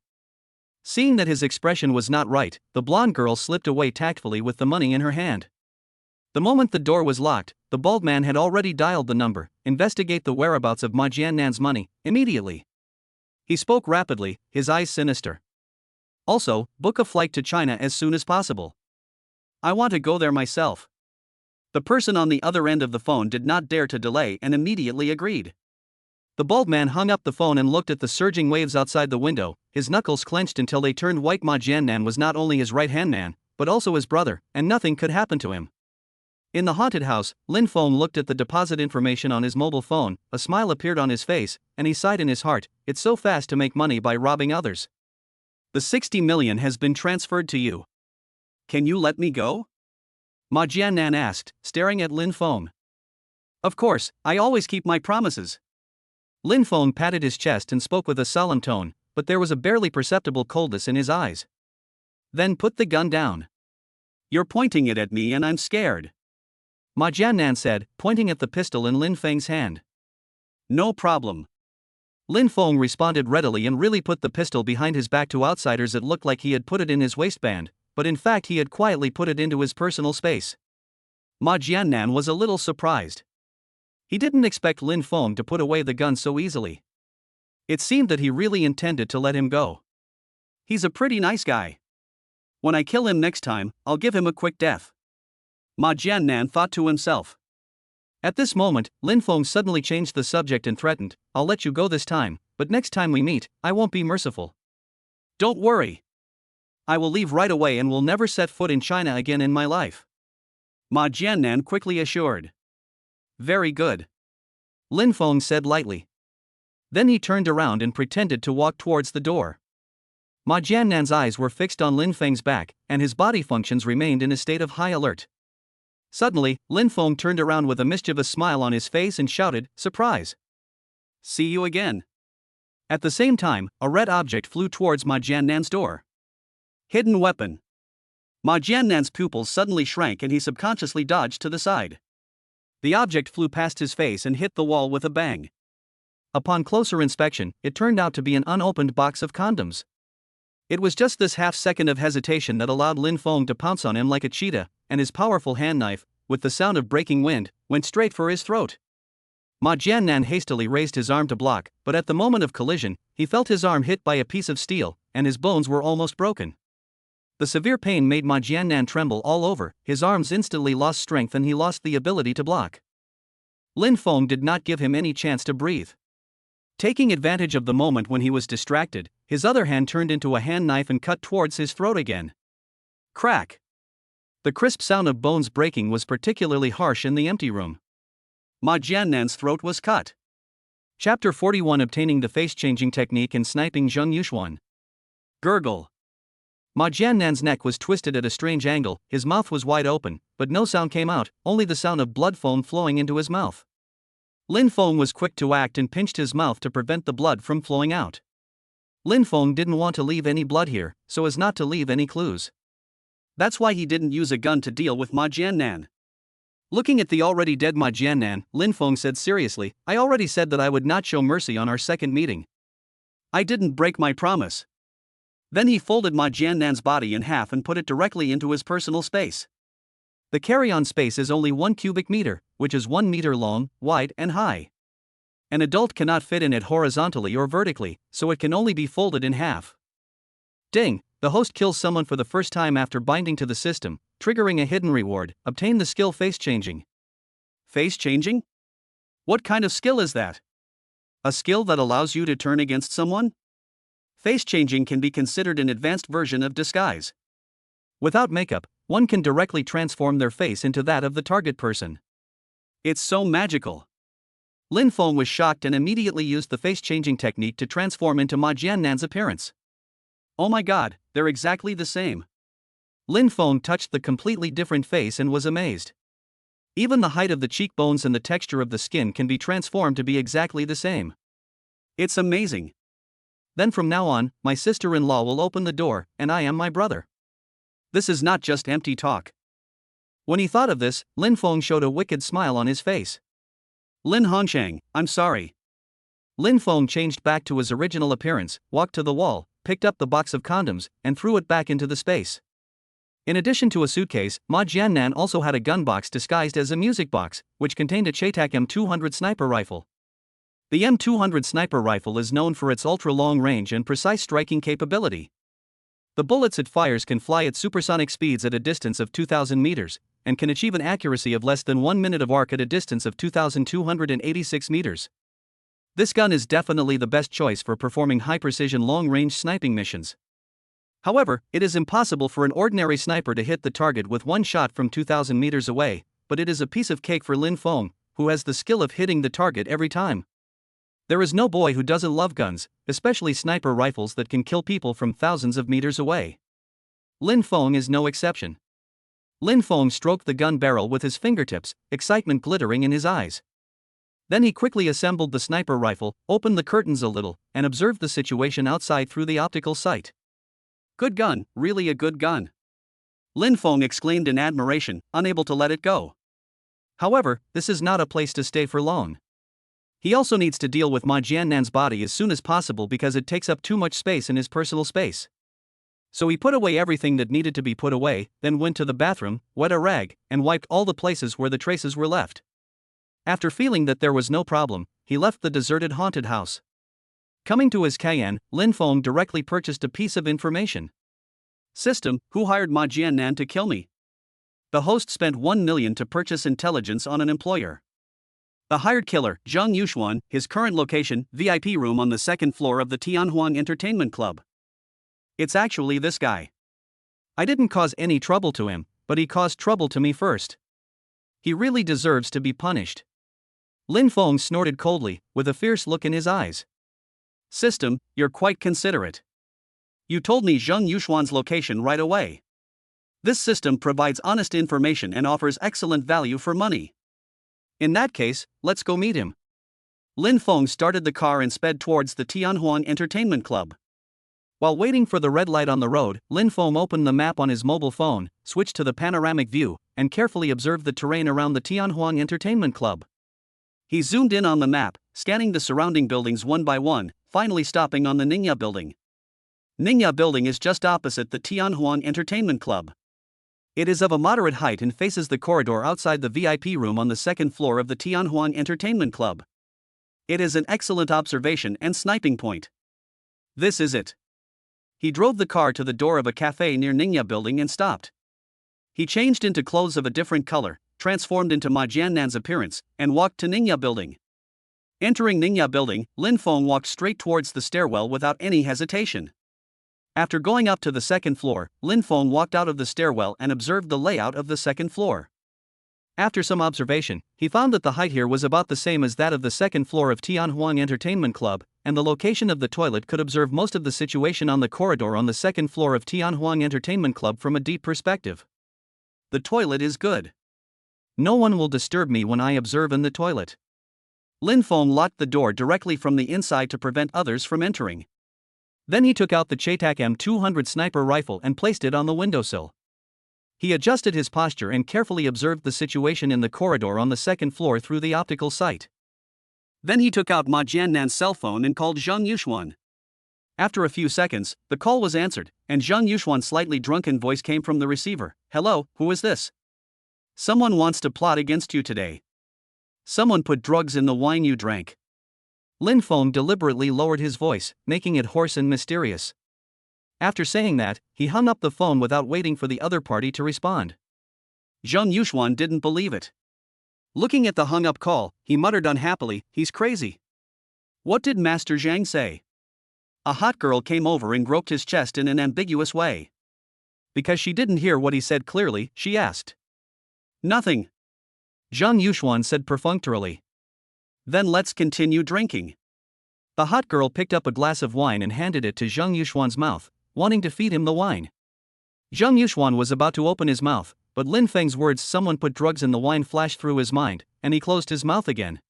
A: Seeing that his expression was not right, the blonde girl slipped away tactfully with the money in her hand. The moment the door was locked, the bald man had already dialed the number, investigate the whereabouts of Ma Jiannan's money, immediately. He spoke rapidly, his eyes sinister. Also, book a flight to China as soon as possible. I want to go there myself. The person on the other end of the phone did not dare to delay and immediately agreed. The bald man hung up the phone and looked at the surging waves outside the window, his knuckles clenched until they turned white. Ma Jiannan was not only his right-hand man, but also his brother, and nothing could happen to him. In the haunted house, Lin Feng looked at the deposit information on his mobile phone, a smile appeared on his face, and he sighed in his heart, it's so fast to make money by robbing others. The 60 million has been transferred to you. Can you let me go? Ma Jiannan asked, staring at Lin Feng. Of course, I always keep my promises. Lin Feng patted his chest and spoke with a solemn tone, but there was a barely perceptible coldness in his eyes. Then put the gun down. You're pointing it at me and I'm scared. Ma Jiannan said, pointing at the pistol in Lin Feng's hand. No problem. Lin Feng responded readily and really put the pistol behind his back. To outsiders it looked like he had put it in his waistband, but in fact he had quietly put it into his personal space. Ma Jiannan was a little surprised. He didn't expect Lin Feng to put away the gun so easily. It seemed that he really intended to let him go. He's a pretty nice guy. When I kill him next time, I'll give him a quick death. Ma Jiannan thought to himself. At this moment, Lin Feng suddenly changed the subject and threatened, "I'll let you go this time, but next time we meet, I won't be merciful. Don't worry. I will leave right away and will never set foot in China again in my life," Ma Jiannan quickly assured. "Very good," Lin Feng said lightly. Then he turned around and pretended to walk towards the door. Ma Jiannan's eyes were fixed on Lin Feng's back, and his body functions remained in a state of high alert. Suddenly, Lin Feng turned around with a mischievous smile on his face and shouted, "Surprise! See you again." At the same time, a red object flew towards Ma Jiannan's door. Hidden weapon. Ma Jiannan's pupils suddenly shrank and he subconsciously dodged to the side. The object flew past his face and hit the wall with a bang. Upon closer inspection, it turned out to be an unopened box of condoms. It was just this half-second of hesitation that allowed Lin Feng to pounce on him like a cheetah, and his powerful hand knife, with the sound of breaking wind, went straight for his throat. Ma Jiannan hastily raised his arm to block, but at the moment of collision, he felt his arm hit by a piece of steel, and his bones were almost broken. The severe pain made Ma Jiannan tremble all over, his arms instantly lost strength and he lost the ability to block. Lin Feng did not give him any chance to breathe. Taking advantage of the moment when he was distracted, his other hand turned into a hand knife and cut towards his throat again. Crack! The crisp sound of bones breaking was particularly harsh in the empty room. Ma Jiannan's throat was cut. Chapter 41: Obtaining the Face-Changing Technique and Sniping Zheng Yuxuan. Gurgle. Ma Jiannan's neck was twisted at a strange angle, his mouth was wide open, but no sound came out, only the sound of blood foam flowing into his mouth. Lin Feng was quick to act and pinched his mouth to prevent the blood from flowing out. Lin Feng didn't want to leave any blood here, so as not to leave any clues. That's why he didn't use a gun to deal with Ma Jiannan. Looking at the already dead Ma Jiannan, Lin Feng said seriously, "I already said that I would not show mercy on our second meeting. I didn't break my promise." Then he folded Ma Jiannan's body in half and put it directly into his personal space. The carry-on space is only 1 cubic meter, which is 1 meter long, wide, and high. An adult cannot fit in it horizontally or vertically, so it can only be folded in half. Ding! The host kills someone for the first time after binding to the system, triggering a hidden reward. Obtain the skill face-changing. Face-changing? What kind of skill is that? A skill that allows you to turn against someone? Face-changing can be considered an advanced version of disguise. Without makeup, one can directly transform their face into that of the target person. It's so magical. Lin Feng was shocked and immediately used the face-changing technique to transform into Ma Jiannan's appearance. Oh my god, they're exactly the same. Lin Feng touched the completely different face and was amazed. Even the height of the cheekbones and the texture of the skin can be transformed to be exactly the same. It's amazing. Then from now on, my sister-in-law will open the door, and I am my brother. This is not just empty talk. When he thought of this, Lin Feng showed a wicked smile on his face. Lin Hongshang, I'm sorry. Lin Feng changed back to his original appearance, walked to the wall, picked up the box of condoms, and threw it back into the space. In addition to a suitcase, Ma Jiannan also had a gun box disguised as a music box, which contained a Chaitak M200 sniper rifle. The M200 sniper rifle is known for its ultra-long range and precise striking capability. The bullets it fires can fly at supersonic speeds at a distance of 2,000 meters, and can achieve an accuracy of less than 1 minute of arc at a distance of 2,286 meters. This gun is definitely the best choice for performing high-precision long-range sniping missions. However, it is impossible for an ordinary sniper to hit the target with one shot from 2,000 meters away, but it is a piece of cake for Lin Feng, who has the skill of hitting the target every time. There is no boy who doesn't love guns, especially sniper rifles that can kill people from thousands of meters away. Lin Feng is no exception. Lin Feng stroked the gun barrel with his fingertips, excitement glittering in his eyes. Then he quickly assembled the sniper rifle, opened the curtains a little, and observed the situation outside through the optical sight. Good gun, really a good gun. Lin Feng exclaimed in admiration, unable to let it go. However, this is not a place to stay for long. He also needs to deal with Ma Jiannan's body as soon as possible because it takes up too much space in his personal space. So he put away everything that needed to be put away, then went to the bathroom, wet a rag, and wiped all the places where the traces were left. After feeling that there was no problem, he left the deserted haunted house. Coming to his Cayenne, Lin Feng directly purchased a piece of information. System: who hired Ma Jiannan to kill me? The host spent 1 million to purchase intelligence on an employer. The hired killer, Zhang Yuxuan, his current location, VIP room on the second floor of the Tianhuang Entertainment Club. It's actually this guy. I didn't cause any trouble to him, but he caused trouble to me first. He really deserves to be punished. Lin Feng snorted coldly, with a fierce look in his eyes. System, you're quite considerate. You told me Zhang Yuxuan's location right away. This system provides honest information and offers excellent value for money. In that case, let's go meet him. Lin Feng started the car and sped towards the Tianhuang Entertainment Club. While waiting for the red light on the road, Lin Feng opened the map on his mobile phone, switched to the panoramic view, and carefully observed the terrain around the Tianhuang Entertainment Club. He zoomed in on the map, scanning the surrounding buildings one by one, finally stopping on the Ningya Building. Ningya Building is just opposite the Tianhuang Entertainment Club. It is of a moderate height and faces the corridor outside the VIP room on the second floor of the Tianhuang Entertainment Club. It is an excellent observation and sniping point. This is it. He drove the car to the door of a cafe near Ningya Building and stopped. He changed into clothes of a different color, transformed into Ma Jiannan's appearance, and walked to Ningya Building. Entering Ningya Building, Lin Feng walked straight towards the stairwell without any hesitation. After going up to the second floor, Lin Feng walked out of the stairwell and observed the layout of the second floor. After some observation, he found that the height here was about the same as that of the second floor of Tianhuang Entertainment Club, and the location of the toilet could observe most of the situation on the corridor on the second floor of Tianhuang Entertainment Club from a deep perspective. The toilet is good. No one will disturb me when I observe in the toilet. Lin Feng locked the door directly from the inside to prevent others from entering. Then he took out the Chetak M200 sniper rifle and placed it on the windowsill. He adjusted his posture and carefully observed the situation in the corridor on the second floor through the optical sight. Then he took out Ma Jiannan's cell phone and called Zhang Yuxuan. After a few seconds, the call was answered, and Zhang Yuxuan's slightly drunken voice came from the receiver. Hello, who is this? Someone wants to plot against you today. Someone put drugs in the wine you drank. Lin Feng deliberately lowered his voice, making it hoarse and mysterious. After saying that, he hung up the phone without waiting for the other party to respond. Zhang Yuxuan didn't believe it. Looking at the hung-up call, he muttered unhappily, he's crazy. What did Master Zhang say? A hot girl came over and groped his chest in an ambiguous way. Because she didn't hear what he said clearly, she asked. Nothing. Zhang Yuxuan said perfunctorily. Then let's continue drinking. The hot girl picked up a glass of wine and handed it to Zhang Yuxuan's mouth, wanting to feed him the wine. Zhang Yuxuan was about to open his mouth, but Lin Feng's words "someone put drugs in the wine" flashed through his mind, and he closed his mouth again.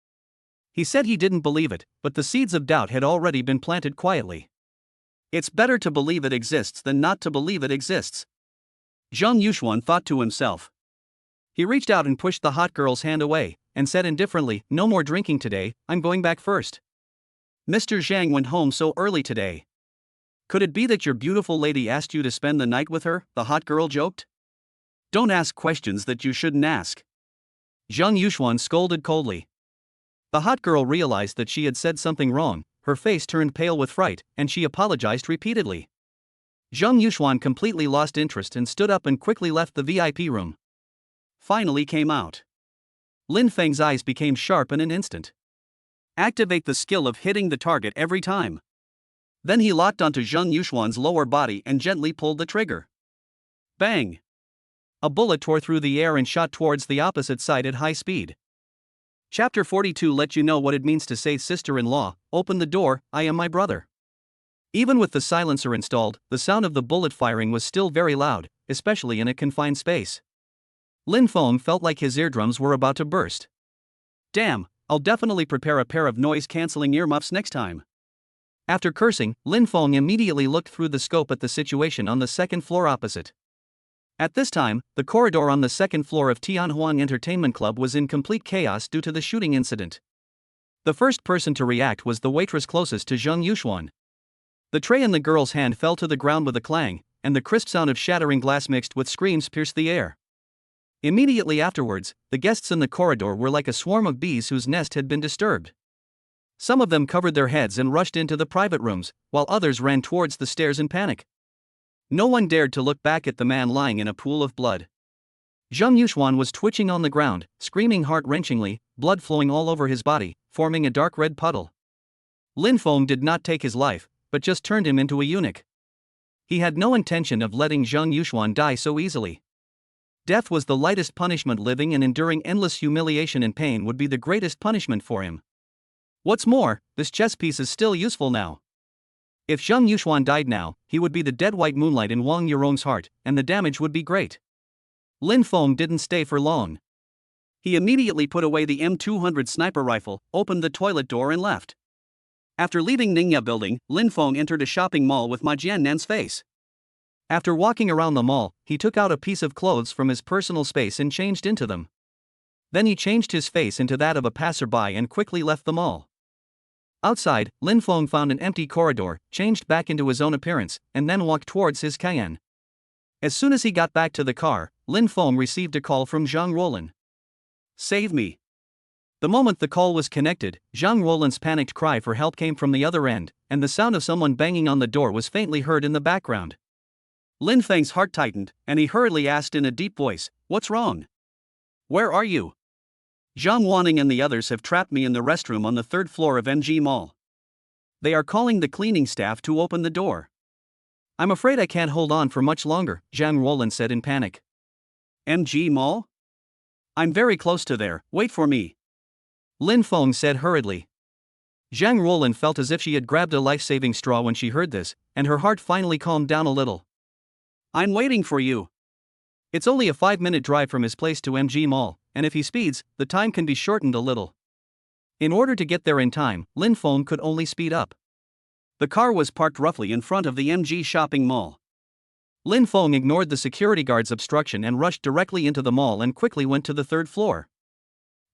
A: He said he didn't believe it, but the seeds of doubt had already been planted quietly. It's better to believe it exists than not to believe it exists. Zhang Yuxuan thought to himself. He reached out and pushed the hot girl's hand away, and said indifferently, no more drinking today, I'm going back first. Mr. Zhang went home so early today. Could it be that your beautiful lady asked you to spend the night with her? The hot girl joked. Don't ask questions that you shouldn't ask. Zhang Yuxuan scolded coldly. The hot girl realized that she had said something wrong, her face turned pale with fright, and she apologized repeatedly. Zhang Yuxuan completely lost interest and stood up and quickly left the VIP room. Finally came out. Lin Feng's eyes became sharp in an instant. Activate the skill of hitting the target every time. Then he locked onto Zhang Yuxuan's lower body and gently pulled the trigger. Bang! A bullet tore through the air and shot towards the opposite side at high speed. Chapter 42 let you know what it means to say sister-in-law, open the door, I am my brother. Even with the silencer installed, the sound of the bullet firing was still very loud, especially in a confined space. Lin Feng felt like his eardrums were about to burst. Damn, I'll definitely prepare a pair of noise-canceling earmuffs next time. After cursing, Lin Feng immediately looked through the scope at the situation on the second floor opposite. At this time, the corridor on the second floor of Tianhuang Entertainment Club was in complete chaos due to the shooting incident. The first person to react was the waitress closest to Zhang Yuxuan. The tray in the girl's hand fell to the ground with a clang, and the crisp sound of shattering glass mixed with screams pierced the air. Immediately afterwards, the guests in the corridor were like a swarm of bees whose nest had been disturbed. Some of them covered their heads and rushed into the private rooms, while others ran towards the stairs in panic. No one dared to look back at the man lying in a pool of blood. Zhang Yuxuan was twitching on the ground, screaming heart-wrenchingly, blood flowing all over his body, forming a dark red puddle. Lin Feng did not take his life, but just turned him into a eunuch. He had no intention of letting Zhang Yuxuan die so easily. Death was the lightest punishment living, and enduring endless humiliation and pain would be the greatest punishment for him. What's more, this chess piece is still useful now. If Zhang Yuxuan died now, he would be the dead white moonlight in Wang Yurong's heart, and the damage would be great. Lin Feng didn't stay for long. He immediately put away the M200 sniper rifle, opened the toilet door and left. After leaving Ningya building, Lin Feng entered a shopping mall with Ma Jiannan's face. After walking around the mall, he took out a piece of clothes from his personal space and changed into them. Then he changed his face into that of a passerby and quickly left the mall. Outside, Lin Feng found an empty corridor, changed back into his own appearance, and then walked towards his Cayenne. As soon as he got back to the car, Lin Feng received a call from Zhang Roland. "Save me." The moment the call was connected, Zhang Roland's panicked cry for help came from the other end, and the sound of someone banging on the door was faintly heard in the background. Lin Feng's heart tightened, and he hurriedly asked in a deep voice, "What's wrong? Where are you?" "Zhang Wanning and the others have trapped me in the restroom on the 3rd floor of MG Mall. They are calling the cleaning staff to open the door." "I'm afraid I can't hold on for much longer," Zhang Roland said in panic. "MG Mall? I'm very close to there, wait for me," Lin Feng said hurriedly. Zhang Roland felt as if she had grabbed a life-saving straw when she heard this, and her heart finally calmed down a little. "I'm waiting for you." It's only a 5-minute drive from his place to MG Mall, and if he speeds, the time can be shortened a little. In order to get there in time, Lin Feng could only speed up. The car was parked roughly in front of the MG shopping mall. Lin Feng ignored the security guard's obstruction and rushed directly into the mall and quickly went to the 3rd floor.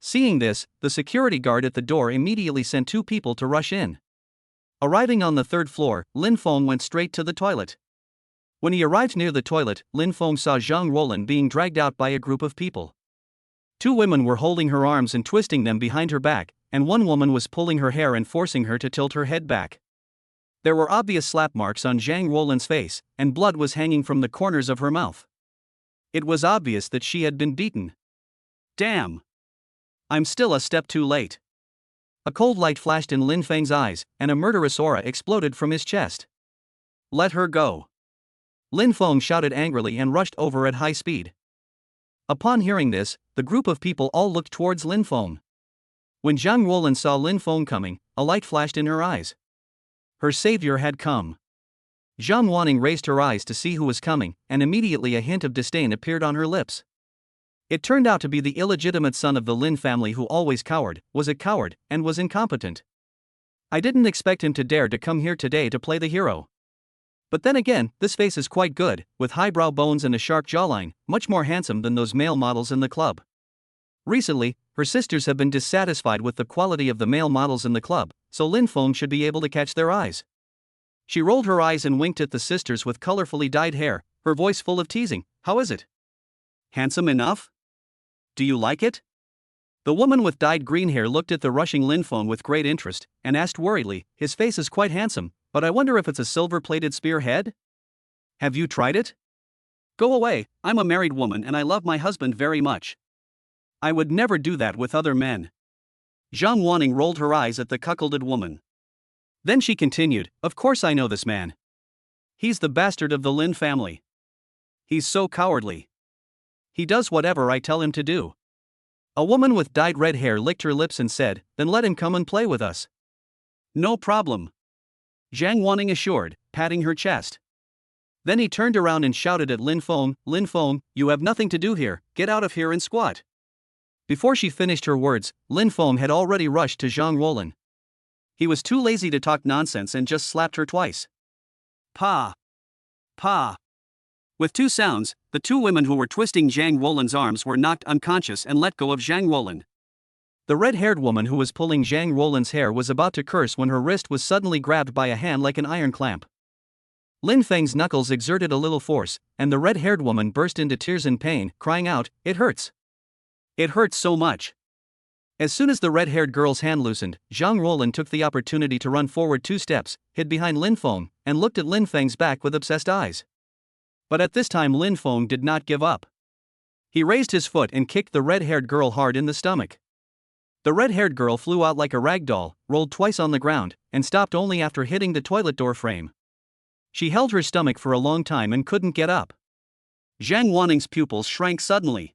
A: Seeing this, the security guard at the door immediately sent 2 people to rush in. Arriving on the 3rd floor, Lin Feng went straight to the toilet. When he arrived near the toilet, Lin Feng saw Zhang Roland being dragged out by a group of people. 2 women were holding her arms and twisting them behind her back, and 1 woman was pulling her hair and forcing her to tilt her head back. There were obvious slap marks on Zhang Roland's face, and blood was hanging from the corners of her mouth. It was obvious that she had been beaten. "Damn! I'm still a step too late." A cold light flashed in Lin Feng's eyes, and a murderous aura exploded from his chest. "Let her go!" Lin Feng shouted angrily and rushed over at high speed. Upon hearing this, the group of people all looked towards Lin Feng. When Zhang Roland saw Lin Feng coming, a light flashed in her eyes. Her savior had come. Zhang Wanning raised her eyes to see who was coming, and immediately a hint of disdain appeared on her lips. It turned out to be the illegitimate son of the Lin family who always cowered, was a coward, and was incompetent. "I didn't expect him to dare to come here today to play the hero. But then again, this face is quite good, with highbrow bones and a sharp jawline, much more handsome than those male models in the club." Recently, her sisters have been dissatisfied with the quality of the male models in the club, so Lin Feng should be able to catch their eyes. She rolled her eyes and winked at the sisters with colorfully dyed hair, her voice full of teasing. "How is it? Handsome enough? Do you like it?" The woman with dyed green hair looked at the rushing Lin Feng with great interest, and asked worriedly, "His face is quite handsome, but I wonder if it's a silver-plated spear head? Have you tried it?" "Go away, I'm a married woman and I love my husband very much. I would never do that with other men." Zhang Wanning rolled her eyes at the cuckolded woman. Then she continued, "Of course I know this man. He's the bastard of the Lin family. He's so cowardly. He does whatever I tell him to do." A woman with dyed red hair licked her lips and said, "Then let him come and play with us." "No problem," Zhang Wanning assured, patting her chest. Then he turned around and shouted at Lin Feng, "Lin Feng, you have nothing to do here, get out of here and squat." Before she finished her words, Lin Feng had already rushed to Zhang Roland. He was too lazy to talk nonsense and just slapped her twice. Pa! Pa! With 2 sounds, the 2 women who were twisting Zhang Roland's arms were knocked unconscious and let go of Zhang Roland. The red-haired woman who was pulling Zhang Roland's hair was about to curse when her wrist was suddenly grabbed by a hand like an iron clamp. Lin Feng's knuckles exerted a little force, and the red-haired woman burst into tears in pain, crying out, "It hurts! It hurts so much!" As soon as the red-haired girl's hand loosened, Zhang Roland took the opportunity to run forward 2 steps, hid behind Lin Feng, and looked at Lin Feng's back with obsessed eyes. But at this time Lin Feng did not give up. He raised his foot and kicked the red-haired girl hard in the stomach. The red-haired girl flew out like a rag doll, rolled twice on the ground, and stopped only after hitting the toilet door frame. She held her stomach for a long time and couldn't get up. Zhang Waning's pupils shrank suddenly.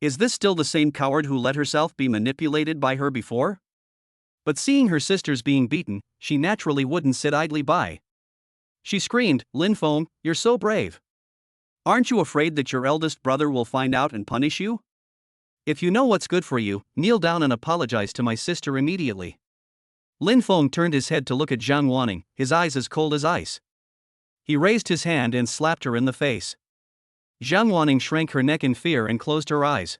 A: Is this still the same coward who let herself be manipulated by her before? But seeing her sisters being beaten, she naturally wouldn't sit idly by. She screamed, "Lin Feng, you're so brave. Aren't you afraid that your eldest brother will find out and punish you? If you know what's good for you, kneel down and apologize to my sister immediately." Lin Feng turned his head to look at Zhang Wanning, his eyes as cold as ice. He raised his hand and slapped her in the face. Zhang Wanning shrank her neck in fear and closed her eyes.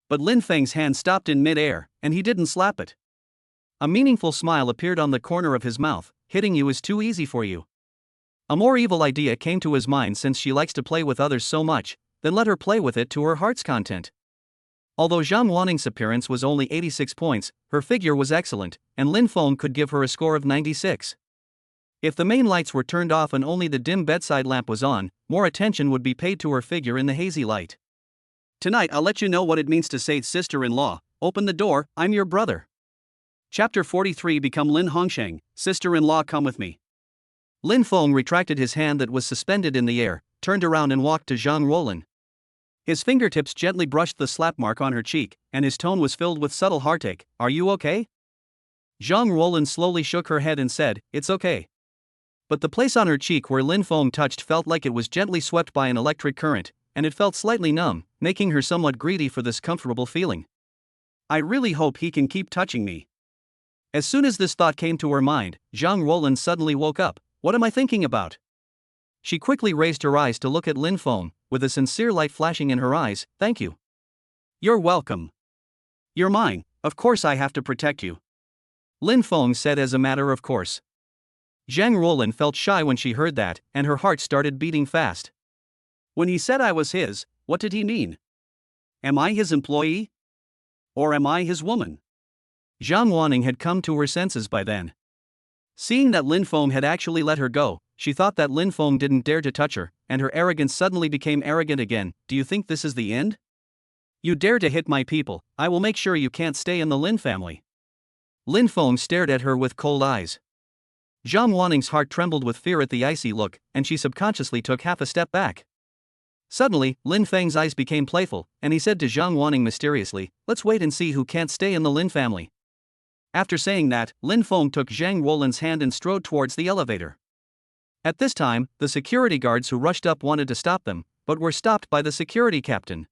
A: But Lin Feng's hand stopped in mid-air, and he didn't slap it. A meaningful smile appeared on the corner of his mouth. "Hitting you is too easy for you." A more evil idea came to his mind. Since she likes to play with others so much, then let her play with it to her heart's content. Although Zhang Wanning's appearance was only 86 points, her figure was excellent, and Lin Feng could give her a score of 96. If the main lights were turned off and only the dim bedside lamp was on, more attention would be paid to her figure in the hazy light. "Tonight I'll let you know what it means to say sister-in-law. Open the door, I'm your brother." Chapter 43. Become Lin Hongsheng, sister-in-law, come with me. Lin Feng retracted his hand that was suspended in the air, turned around and walked to Zhang Roland. His fingertips gently brushed the slap mark on her cheek, and his tone was filled with subtle heartache. "Are you okay?" Zhang Roland slowly shook her head and said, "It's okay." But the place on her cheek where Lin Feng touched felt like it was gently swept by an electric current, and it felt slightly numb, making her somewhat greedy for this comfortable feeling. "I really hope he can keep touching me." As soon as this thought came to her mind, Zhang Roland suddenly woke up. "What am I thinking about?" She quickly raised her eyes to look at Lin Feng, with a sincere light flashing in her eyes. "Thank you." "You're welcome. You're mine, of course I have to protect you," Lin Feng said as a matter of course. Zhang Roland felt shy when she heard that, and her heart started beating fast. When he said I was his, what did he mean? Am I his employee? Or am I his woman? Zhang Wanning had come to her senses by then. Seeing that Lin Feng had actually let her go, she thought that Lin Feng didn't dare to touch her, and her arrogance suddenly became arrogant again. "Do you think this is the end? You dare to hit my people, I will make sure you can't stay in the Lin family." Lin Feng stared at her with cold eyes. Zhang Wanning's heart trembled with fear at the icy look, and she subconsciously took half a step back. Suddenly, Lin Feng's eyes became playful, and he said to Zhang Wanning mysteriously, "Let's wait and see who can't stay in the Lin family." After saying that, Lin Feng took Zhang Roland's hand and strode towards the elevator. At this time, the security guards who rushed up wanted to stop them, but were stopped by the security captain.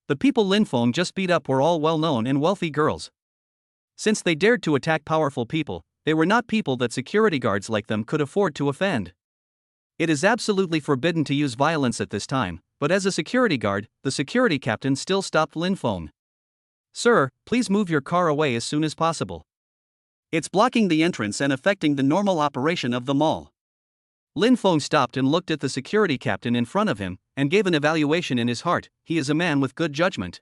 A: The people Lin Feng just beat up were all well-known and wealthy girls. Since they dared to attack powerful people, they were not people that security guards like them could afford to offend. It is absolutely forbidden to use violence at this time, but as a security guard, the security captain still stopped Lin Feng. "Sir, please move your car away as soon as possible. It's blocking the entrance and affecting the normal operation of the mall." Lin Feng stopped and looked at the security captain in front of him, and gave an evaluation in his heart. He is a man with good judgment.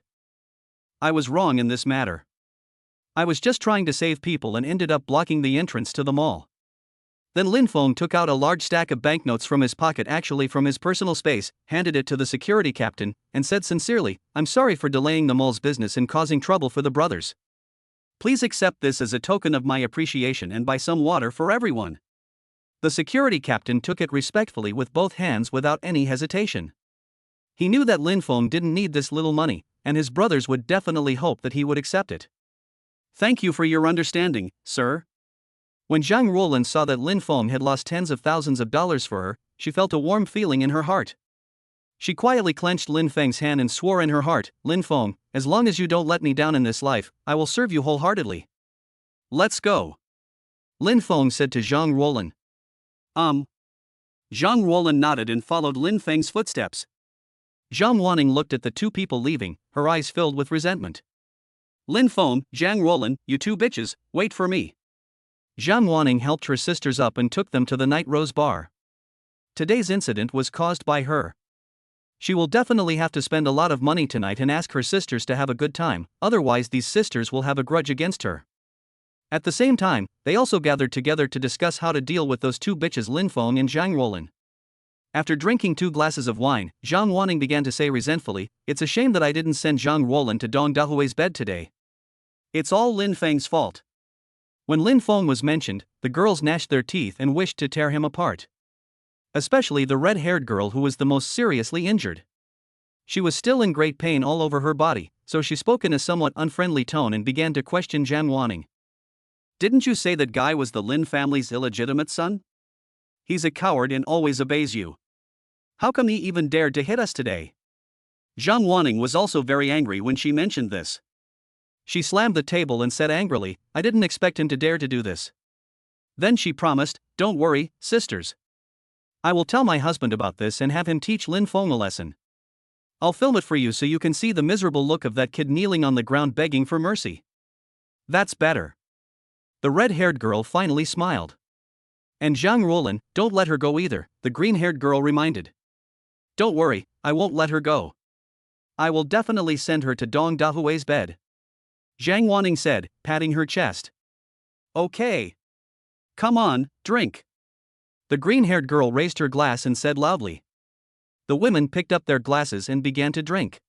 A: I was wrong in this matter. I was just trying to save people and ended up blocking the entrance to the mall. Then Lin Feng took out a large stack of banknotes from his pocket, actually from his personal space, handed it to the security captain, and said sincerely, "I'm sorry for delaying the mall's business and causing trouble for the brothers. Please accept this as a token of my appreciation and buy some water for everyone." The security captain took it respectfully with both hands without any hesitation. He knew that Lin Feng didn't need this little money, and his brothers would definitely hope that he would accept it. "Thank you for your understanding, sir." When Zhang Roland saw that Lin Feng had lost tens of thousands of dollars for her, she felt a warm feeling in her heart. She quietly clenched Lin Feng's hand and swore in her heart, "Lin Feng, as long as you don't let me down in this life, I will serve you wholeheartedly. Let's go," Lin Feng said to Zhang Roland. Zhang Roland nodded and followed Lin Feng's footsteps. Zhang Wanning looked at the two people leaving, her eyes filled with resentment. "Lin Feng, Zhang Roland, you two bitches, wait for me." Zhang Wanning helped her sisters up and took them to the Night Rose bar. Today's incident was caused by her. She will definitely have to spend a lot of money tonight and ask her sisters to have a good time, otherwise these sisters will have a grudge against her. At the same time, they also gathered together to discuss how to deal with those two bitches, Lin Feng and Zhang Roland. After drinking 2 glasses of wine, Zhang Wanning began to say resentfully, "It's a shame that I didn't send Zhang Ruolin to Dong Dahui's bed today. It's all Lin Feng's fault." When Lin Feng was mentioned, the girls gnashed their teeth and wished to tear him apart. Especially the red-haired girl who was the most seriously injured. She was still in great pain all over her body, so she spoke in a somewhat unfriendly tone and began to question Zhang Wanning. "Didn't you say that guy was the Lin family's illegitimate son? He's a coward and always obeys you. How come he even dared to hit us today?" Zhang Wanning was also very angry when she mentioned this. She slammed the table and said angrily, "I didn't expect him to dare to do this." Then she promised, "Don't worry, sisters. I will tell my husband about this and have him teach Lin Feng a lesson. I'll film it for you so you can see the miserable look of that kid kneeling on the ground begging for mercy." "That's better." The red-haired girl finally smiled. "And Zhang Ruolin, don't let her go either," the green-haired girl reminded. "Don't worry, I won't let her go. I will definitely send her to Dong Dahui's bed," Zhang Wanning said, patting her chest. "Okay. Come on, drink." The green-haired girl raised her glass and said loudly. The women picked up their glasses and began to drink.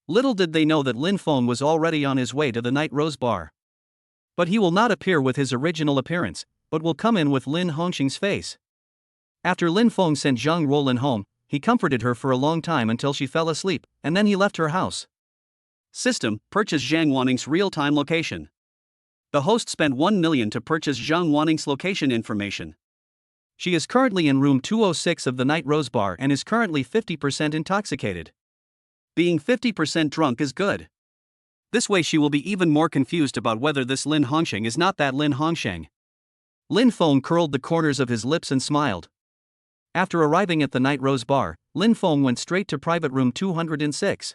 A: Little did they know that Lin Feng was already on his way to the Night Rose Bar. But he will not appear with his original appearance, but will come in with Lin Hongqing's face. After Lin Feng sent Zhang Ruolin home, he comforted her for a long time until she fell asleep, and then he left her house. System, purchase Zhang Wanning's real-time location. The host spent 1 million to purchase Zhang Wanning's location information. She is currently in room 206 of the Night Rose Bar and is currently 50% intoxicated. Being 50% drunk is good. This way she will be even more confused about whether this Lin Hongqing is not that Lin Hongqing. Lin Feng curled the corners of his lips and smiled. After arriving at the Night Rose Bar, Lin Feng went straight to private room 206.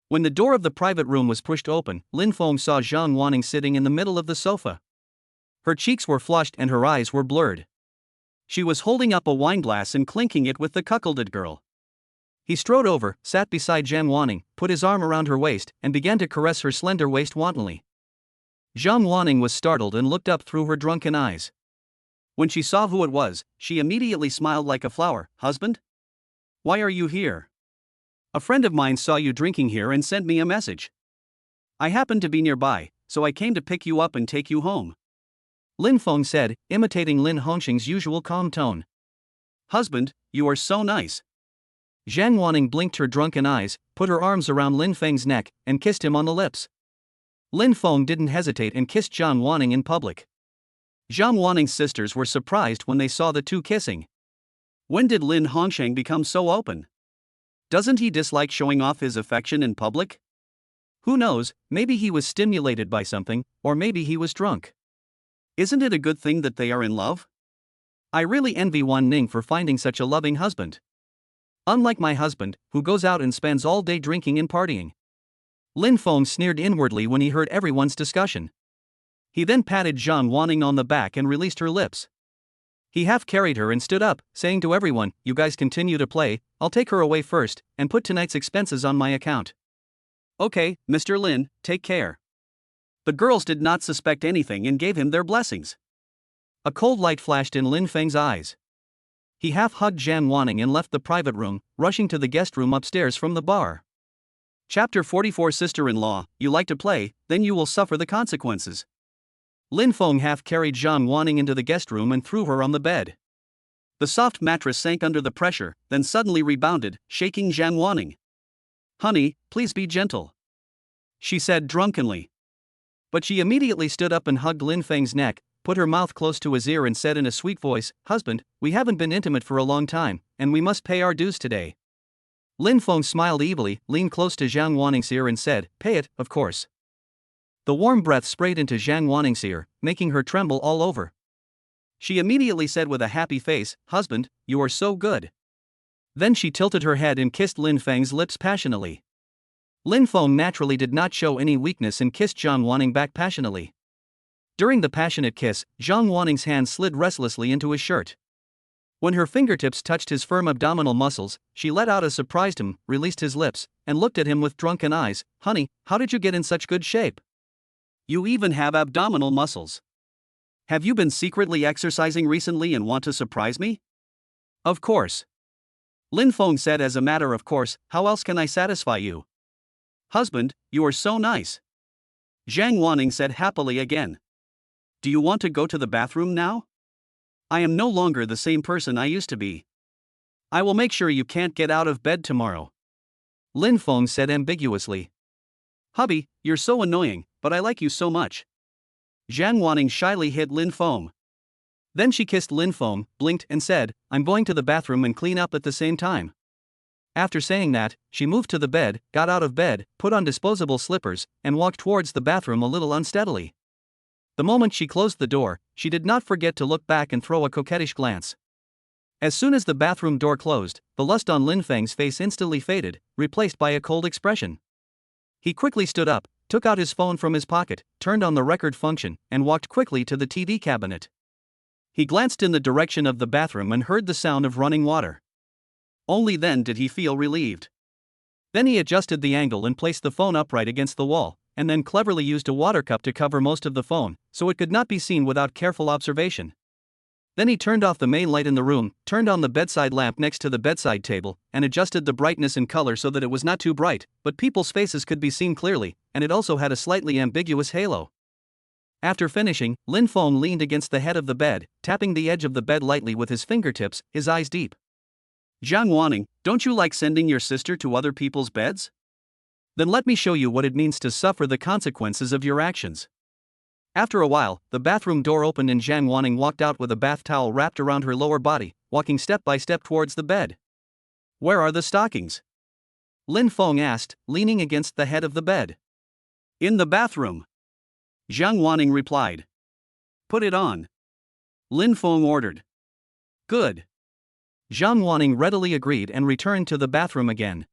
A: When the door of the private room was pushed open, Lin Feng saw Zhang Wanning sitting in the middle of the sofa. Her cheeks were flushed and her eyes were blurred. She was holding up a wineglass and clinking it with the cuckolded girl. He strode over, sat beside Zhang Wanning, put his arm around her waist, and began to caress her slender waist wantonly. Zhang Wanning was startled and looked up through her drunken eyes. When she saw who it was, she immediately smiled like a flower. "Husband? Why are you here?" "A friend of mine saw you drinking here and sent me a message. I happened to be nearby, so I came to pick you up and take you home," Lin Feng said, imitating Lin Hongqing's usual calm tone. "Husband, you are so nice." Zhang Wanning blinked her drunken eyes, put her arms around Lin Feng's neck, and kissed him on the lips. Lin Feng didn't hesitate and kissed Zhang Wanning in public. Zhang Wanning's sisters were surprised when they saw the two kissing. When did Lin Hongqing become so open? Doesn't he dislike showing off his affection in public? Who knows, maybe he was stimulated by something, or maybe he was drunk. Isn't it a good thing that they are in love? I really envy Wan Ning for finding such a loving husband. Unlike my husband, who goes out and spends all day drinking and partying. Lin Feng sneered inwardly when he heard everyone's discussion. He then patted Zhang Wanning on the back and released her lips. He half carried her and stood up, saying to everyone, "You guys continue to play, I'll take her away first, and put tonight's expenses on my account." "Okay, Mr. Lin, take care." The girls did not suspect anything and gave him their blessings. A cold light flashed in Lin Feng's eyes. He half hugged Zhang Wanning and left the private room, rushing to the guest room upstairs from the bar. Chapter 44 Sister-in-law, you like to play, then you will suffer the consequences. Lin Feng half carried Zhang Wanning into the guest room and threw her on the bed. The soft mattress sank under the pressure, then suddenly rebounded, shaking Zhang Wanning. "Honey, please be gentle," she said drunkenly. But she immediately stood up and hugged Lin Feng's neck, put her mouth close to his ear and said in a sweet voice, "Husband, we haven't been intimate for a long time, and we must pay our dues today." Lin Feng smiled evilly, leaned close to Zhang Wanning's ear and said, "Pay it, of course." The warm breath sprayed into Zhang Wanning's ear, making her tremble all over. She immediately said with a happy face, "Husband, you are so good." Then she tilted her head and kissed Lin Feng's lips passionately. Lin Feng naturally did not show any weakness and kissed Zhang Wanning back passionately. During the passionate kiss, Zhang Wanning's hand slid restlessly into his shirt. When her fingertips touched his firm abdominal muscles, she let out a surprised him, released his lips, and looked at him with drunken eyes. "Honey, how did you get in such good shape? You even have abdominal muscles. Have you been secretly exercising recently and want to surprise me?" "Of course. Lin Feng said as a matter of course, how else can I satisfy you? Husband, you are so nice. Zhang Wanning said happily again. Do you want to go to the bathroom now? I am no longer the same person I used to be. I will make sure you can't get out of bed tomorrow. Lin Feng said ambiguously. Hubby, you're so annoying, but I like you so much. Zhang Wanning shyly hit Lin Feng. Then she kissed Lin Feng, blinked and said, I'm going to the bathroom and clean up at the same time. After saying that, she moved to the bed, got out of bed, put on disposable slippers, and walked towards the bathroom a little unsteadily. The moment she closed the door, she did not forget to look back and throw a coquettish glance. As soon as the bathroom door closed, the lust on Lin Feng's face instantly faded, replaced by a cold expression. He quickly stood up, took out his phone from his pocket, turned on the record function, and walked quickly to the TV cabinet. He glanced in the direction of the bathroom and heard the sound of running water. Only then did he feel relieved. Then he adjusted the angle and placed the phone upright against the wall, and then cleverly used a water cup to cover most of the phone, so it could not be seen without careful observation. Then he turned off the main light in the room, turned on the bedside lamp next to the bedside table, and adjusted the brightness and color so that it was not too bright, but people's faces could be seen clearly, and it also had a slightly ambiguous halo. After finishing, Lin Feng leaned against the head of the bed, tapping the edge of the bed lightly with his fingertips, his eyes deep. Zhang Wanning, don't you like sending your sister to other people's beds? Then let me show you what it means to suffer the consequences of your actions. After a while, the bathroom door opened and Zhang Wanning walked out with a bath towel wrapped around her lower body, walking step by step towards the bed. Where are the stockings? Lin Feng asked, leaning against the head of the bed. In the bathroom. Zhang Wanning replied. Put it on. Lin Feng ordered. Good. Zhang Wanning readily agreed and returned to the bathroom again.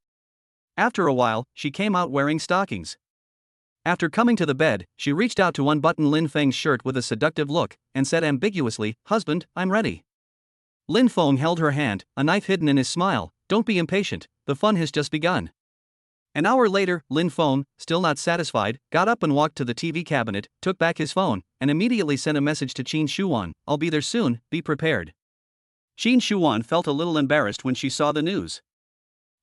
A: After a while, she came out wearing stockings. After coming to the bed, she reached out to unbutton Lin Feng's shirt with a seductive look, and said ambiguously, Husband, I'm ready. Lin Feng held her hand, a knife hidden in his smile. Don't be impatient, the fun has just begun. An hour later, Lin Feng, still not satisfied, got up and walked to the TV cabinet, took back his phone, and immediately sent a message to Qin Shuan, I'll be there soon, be prepared. Qin Shuan felt a little embarrassed when she saw the news.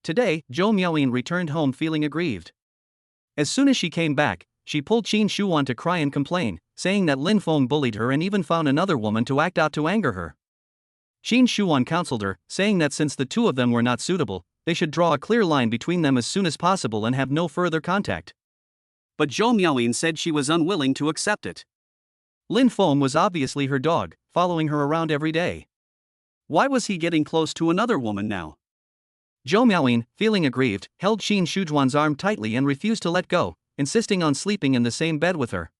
A: Today, Zhou Miaoyin returned home feeling aggrieved. As soon as she came back, she pulled Qin Shuan to cry and complain, saying that Lin Feng bullied her and even found another woman to act out to anger her. Qin Shuan counseled her, saying that since the two of them were not suitable, they should draw a clear line between them as soon as possible and have no further contact. But Zhou Miaoyin said she was unwilling to accept it. Lin Feng was obviously her dog, following her around every day. Why was he getting close to another woman now? Zhou Miaoyin, feeling aggrieved, held Qin Shujuan's arm tightly and refused to let go, insisting on sleeping in the same bed with her.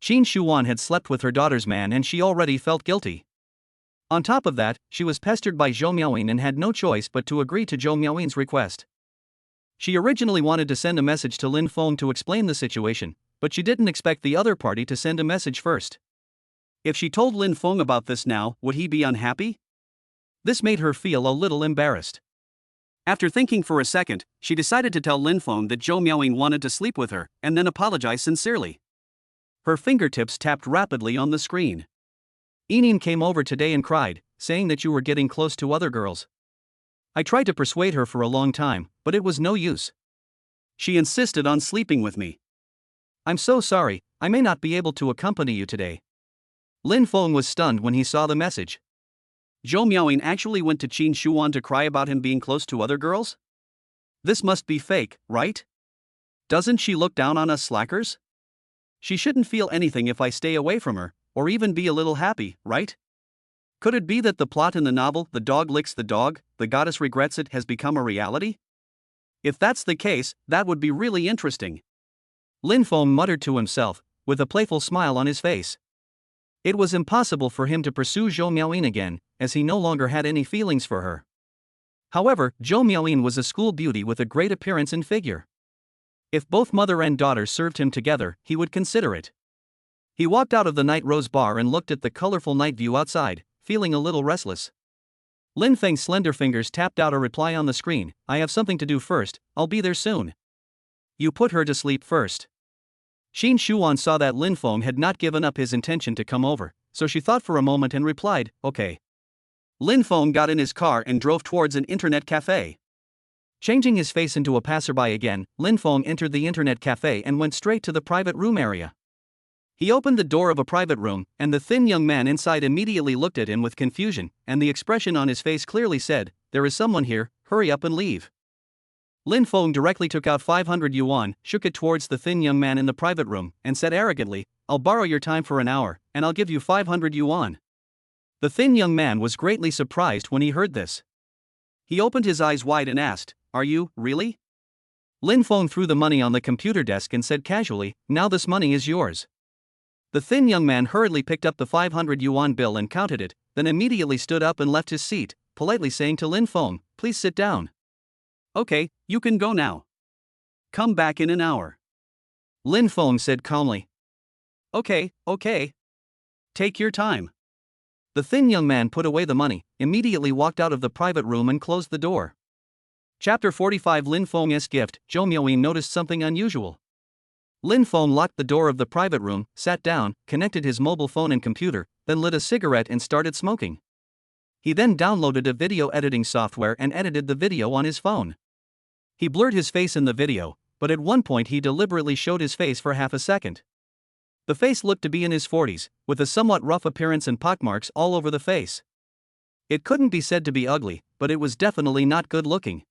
A: Qin Shuan had slept with her daughter's man and she already felt guilty. On top of that, she was pestered by Zhou Miaoyin and had no choice but to agree to Zhou Miaoyin's request. She originally wanted to send a message to Lin Feng to explain the situation, but she didn't expect the other party to send a message first. If she told Lin Feng about this now, would he be unhappy? This made her feel a little embarrassed. After thinking for a second, she decided to tell Lin Feng that Zhou Miaoyin wanted to sleep with her, and then apologize sincerely. Her fingertips tapped rapidly on the screen. Enin came over today and cried, saying that you were getting close to other girls. I tried to persuade her for a long time, but it was no use. She insisted on sleeping with me. I'm so sorry, I may not be able to accompany you today. Lin Feng was stunned when he saw the message. Zhou Miaoyin actually went to Qin Shuan to cry about him being close to other girls? This must be fake, right? Doesn't she look down on us slackers? She shouldn't feel anything if I stay away from her, or even be a little happy, right? Could it be that the plot in the novel, The Dog Licks the Dog, the goddess regrets it, has become a reality? If that's the case, that would be really interesting. Lin Feng muttered to himself, with a playful smile on his face. It was impossible for him to pursue Zhou Miaoyin again, as he no longer had any feelings for her. However, Zhou Miaoyin was a school beauty with a great appearance and figure. If both mother and daughter served him together, he would consider it. He walked out of the Night Rose bar and looked at the colorful night view outside, feeling a little restless. Lin Feng's slender fingers tapped out a reply on the screen, I have something to do first, I'll be there soon. You put her to sleep first. Qin Shuan saw that Lin Feng had not given up his intention to come over, so she thought for a moment and replied, okay. Lin Feng got in his car and drove towards an internet cafe. Changing his face into a passerby again, Lin Feng entered the internet cafe and went straight to the private room area. He opened the door of a private room, and the thin young man inside immediately looked at him with confusion, and the expression on his face clearly said, "There is someone here, hurry up and leave." Lin Feng directly took out 500 yuan, shook it towards the thin young man in the private room, and said arrogantly, "I'll borrow your time for an hour, and I'll give you 500 yuan. The thin young man was greatly surprised when he heard this. He opened his eyes wide and asked, "Are you, really?" Lin Feng threw the money on the computer desk and said casually, "Now this money is yours." The thin young man hurriedly picked up the 500 yuan bill and counted it, then immediately stood up and left his seat, politely saying to Lin Feng, "Please sit down." "Okay, you can go now. Come back in an hour." Lin Feng said calmly. Okay. Take your time." The thin young man put away the money, immediately walked out of the private room and closed the door. Chapter 45 Lin Feng's gift. Zhou Miaoyin noticed something unusual. Lin Feng locked the door of the private room, sat down, connected his mobile phone and computer, then lit a cigarette and started smoking. He then downloaded a video editing software and edited the video on his phone. He blurred his face in the video, but at one point he deliberately showed his face for half a second. The face looked to be in his 40s, with a somewhat rough appearance and pockmarks all over the face. It couldn't be said to be ugly, but it was definitely not good looking.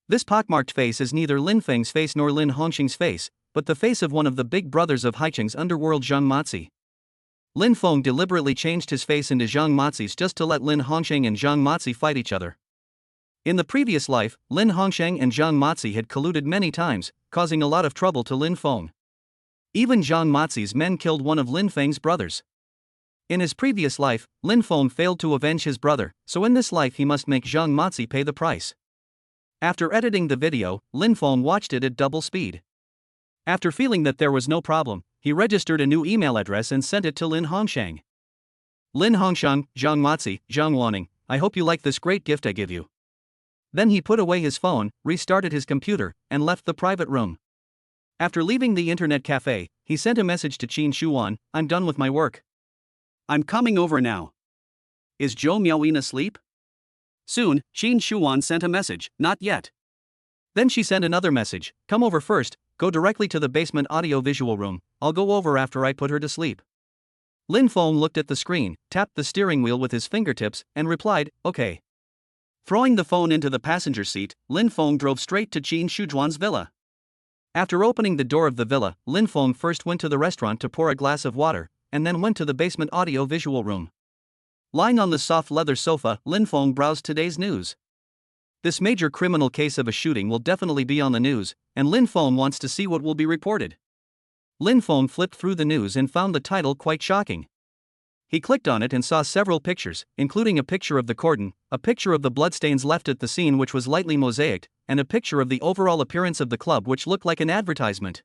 A: This pockmarked face is neither Lin Feng's face nor Lin Hongxing's face, but the face of one of the big brothers of Haicheng's underworld, Zhang Matzi. Lin Feng deliberately changed his face into Zhang Matzi's just to let Lin Hongxing and Zhang Matzi fight each other. In the previous life, Lin Hongxing and Zhang Matzi had colluded many times, causing a lot of trouble to Lin Feng. Even Zhang Matzi's men killed one of Lin Feng's brothers. In his previous life, Lin Feng failed to avenge his brother, so in this life he must make Zhang Matzi pay the price. After editing the video, Lin Feng watched it at double speed. After feeling that there was no problem, he registered a new email address and sent it to Lin Hongxiang. "Lin Hongxiang, Zhang Matzi, Zhang Wanning, I hope you like this great gift I give you." Then he put away his phone, restarted his computer, and left the private room. After leaving the internet cafe, he sent a message to Qin Shuan, "I'm done with my work. I'm coming over now. Is Zhou Miaoyin asleep?" Soon, Qin Shuan sent a message, "Not yet." Then she sent another message, "Come over first, go directly to the basement audio-visual room, I'll go over after I put her to sleep." Lin Feng looked at the screen, tapped the steering wheel with his fingertips, and replied, "Okay." Throwing the phone into the passenger seat, Lin Feng drove straight to Qin Shujuan's villa. After opening the door of the villa, Lin Feng first went to the restaurant to pour a glass of water, and then went to the basement audio-visual room. Lying on the soft leather sofa, Lin Feng browsed today's news. This major criminal case of a shooting will definitely be on the news, and Lin Feng wants to see what will be reported. Lin Feng flipped through the news and found the title quite shocking. He clicked on it and saw several pictures, including a picture of the cordon, a picture of the bloodstains left at the scene which was lightly mosaicked, and a picture of the overall appearance of the club which looked like an advertisement.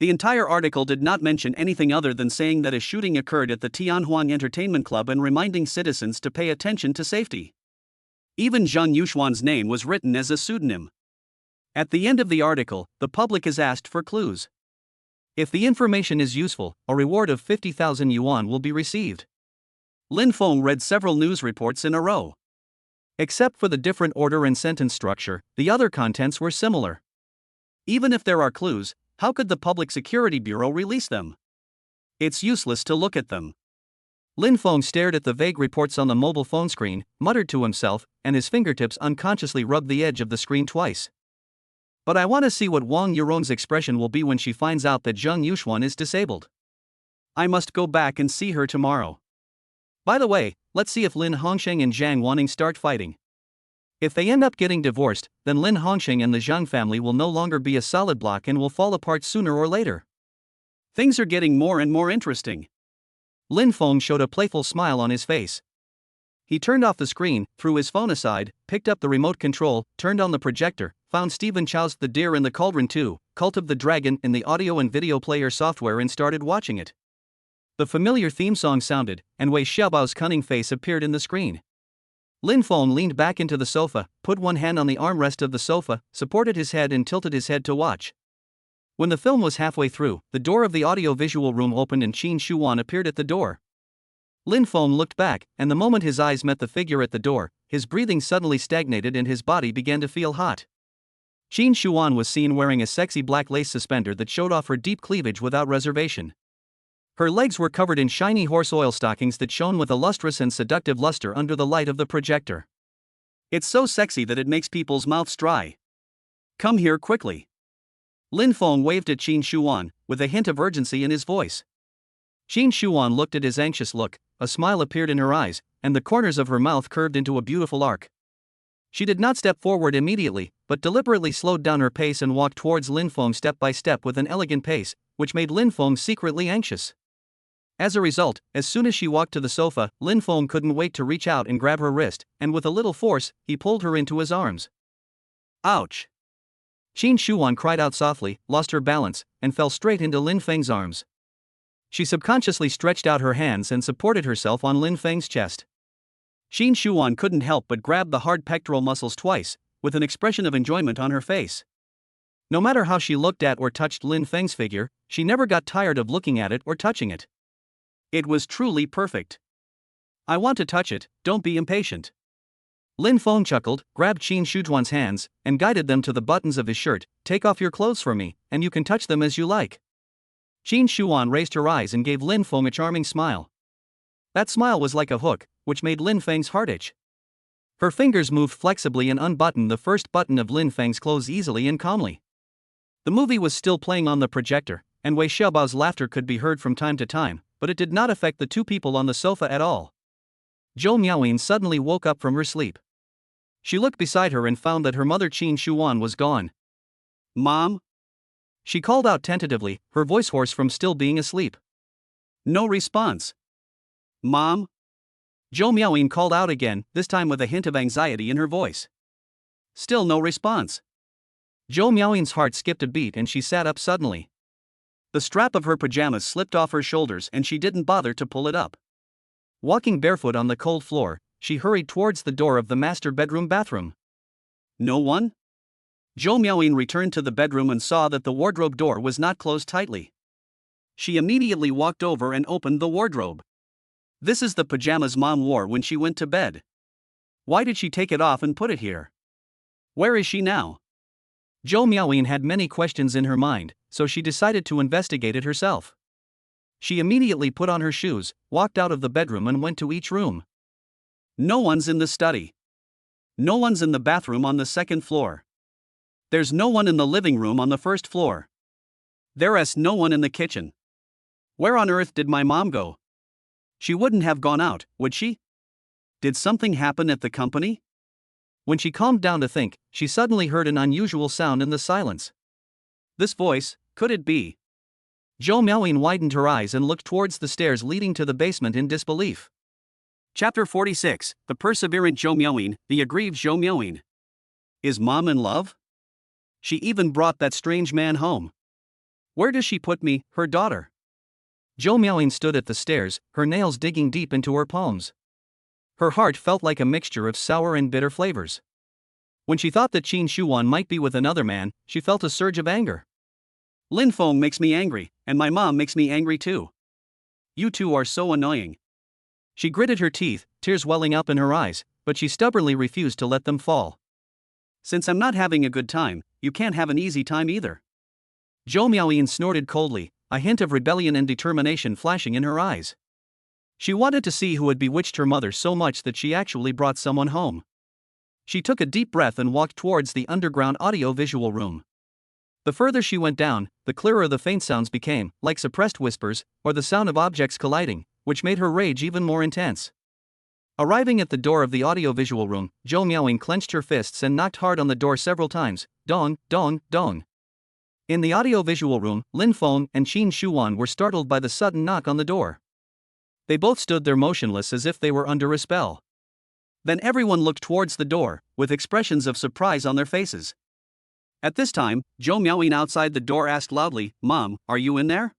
A: The entire article did not mention anything other than saying that a shooting occurred at the Tianhuang Entertainment Club and reminding citizens to pay attention to safety. Even Zhang Yuxuan's name was written as a pseudonym. At the end of the article, the public is asked for clues. If the information is useful, a reward of 50,000 yuan will be received. Lin Feng read several news reports in a row. Except for the different order and sentence structure, the other contents were similar. Even if there are clues, how could the Public Security Bureau release them? It's useless to look at them. Lin Feng stared at the vague reports on the mobile phone screen, muttered to himself, and his fingertips unconsciously rubbed the edge of the screen twice. But I want to see what Wang Yuron's expression will be when she finds out that Zhang Yuxuan is disabled. I must go back and see her tomorrow. By the way, let's see if Lin Hongxing and Zhang Wanning start fighting. If they end up getting divorced, then Lin Hongxing and the Zhang family will no longer be a solid block and will fall apart sooner or later. Things are getting more and more interesting. Lin Feng showed a playful smile on his face. He turned off the screen, threw his phone aside, picked up the remote control, turned on the projector, found Stephen Chow's The Deer in the Cauldron 2, Cult of the Dragon in the audio and video player software and started watching it. The familiar theme song sounded, and Wei Xiaobao's cunning face appeared in the screen. Lin Feng leaned back into the sofa, put one hand on the armrest of the sofa, supported his head and tilted his head to watch. When the film was halfway through, the door of the audio-visual room opened and Qin Shuan appeared at the door. Lin Feng looked back, and the moment his eyes met the figure at the door, his breathing suddenly stagnated and his body began to feel hot. Qin Shuan was seen wearing a sexy black lace suspender that showed off her deep cleavage without reservation. Her legs were covered in shiny horse oil stockings that shone with a lustrous and seductive luster under the light of the projector. It's so sexy that it makes people's mouths dry. Come here quickly. Lin Feng waved at Qin Shuan, with a hint of urgency in his voice. Qin Shuan looked at his anxious look, a smile appeared in her eyes, and the corners of her mouth curved into a beautiful arc. She did not step forward immediately, but deliberately slowed down her pace and walked towards Lin Feng step by step with an elegant pace, which made Lin Feng secretly anxious. As a result, as soon as she walked to the sofa, Lin Feng couldn't wait to reach out and grab her wrist, and with a little force, he pulled her into his arms. Ouch! Qin Shuan cried out softly, lost her balance, and fell straight into Lin Feng's arms. She subconsciously stretched out her hands and supported herself on Lin Feng's chest. Qin Shuan couldn't help but grab the hard pectoral muscles twice, with an expression of enjoyment on her face. No matter how she looked at or touched Lin Feng's figure, she never got tired of looking at it or touching it. It was truly perfect. I want to touch it, don't be impatient. Lin Feng chuckled, grabbed Qin Shujuan's hands, and guided them to the buttons of his shirt. Take off your clothes for me, and you can touch them as you like. Qin Shuan raised her eyes and gave Lin Feng a charming smile. That smile was like a hook, which made Lin Feng's heart itch. Her fingers moved flexibly and unbuttoned the first button of Lin Feng's clothes easily and calmly. The movie was still playing on the projector, and Wei Xiaobao's laughter could be heard from time to time, but it did not affect the two people on the sofa at all. Zhou Miaoyin suddenly woke up from her sleep. She looked beside her and found that her mother Qin Shuan was gone. Mom? She called out tentatively, her voice hoarse from still being asleep. No response. Mom? Zhou Miaoyin called out again, this time with a hint of anxiety in her voice. Still no response. Zhou Miaoyin's heart skipped a beat and she sat up suddenly. The strap of her pajamas slipped off her shoulders and she didn't bother to pull it up. Walking barefoot on the cold floor, she hurried towards the door of the master bedroom bathroom. No one? Zhou Miaoyin returned to the bedroom and saw that the wardrobe door was not closed tightly. She immediately walked over and opened the wardrobe. This is the pajamas Mom wore when she went to bed. Why did she take it off and put it here? Where is she now? Zhou Miaoyin had many questions in her mind, so she decided to investigate it herself. She immediately put on her shoes, walked out of the bedroom and went to each room. No one's in the study. No one's in the bathroom on the second floor. There's no one in the living room on the first floor. There's no one in the kitchen. Where on earth did my mom go? She wouldn't have gone out, would she? Did something happen at the company? When she calmed down to think, she suddenly heard an unusual sound in the silence. This voice, could it be? Zhou Miaoyin widened her eyes and looked towards the stairs leading to the basement in disbelief. Chapter 46, The Perseverant Zhou Miaoyin, The Aggrieved Zhou Miaoyin. Is Mom in love? She even brought that strange man home. Where does she put me, her daughter? Zhou Miaoyin stood at the stairs, her nails digging deep into her palms. Her heart felt like a mixture of sour and bitter flavors. When she thought that Qin Shuan might be with another man, she felt a surge of anger. Lin Feng makes me angry, and my mom makes me angry too. You two are so annoying. She gritted her teeth, tears welling up in her eyes, but she stubbornly refused to let them fall. Since I'm not having a good time, you can't have an easy time either. Zhou Miaoyin snorted coldly, a hint of rebellion and determination flashing in her eyes. She wanted to see who had bewitched her mother so much that she actually brought someone home. She took a deep breath and walked towards the underground audio-visual room. The further she went down, the clearer the faint sounds became, like suppressed whispers, or the sound of objects colliding, which made her rage even more intense. Arriving at the door of the audio-visual room, Zhou Miaoyin clenched her fists and knocked hard on the door several times, dong, dong, dong. In the audio-visual room, Lin Feng and Qin Shuan were startled by the sudden knock on the door. They both stood there motionless as if they were under a spell. Then everyone looked towards the door, with expressions of surprise on their faces. At this time, Zhou Miaoyin outside the door asked loudly, Mom, are you in there?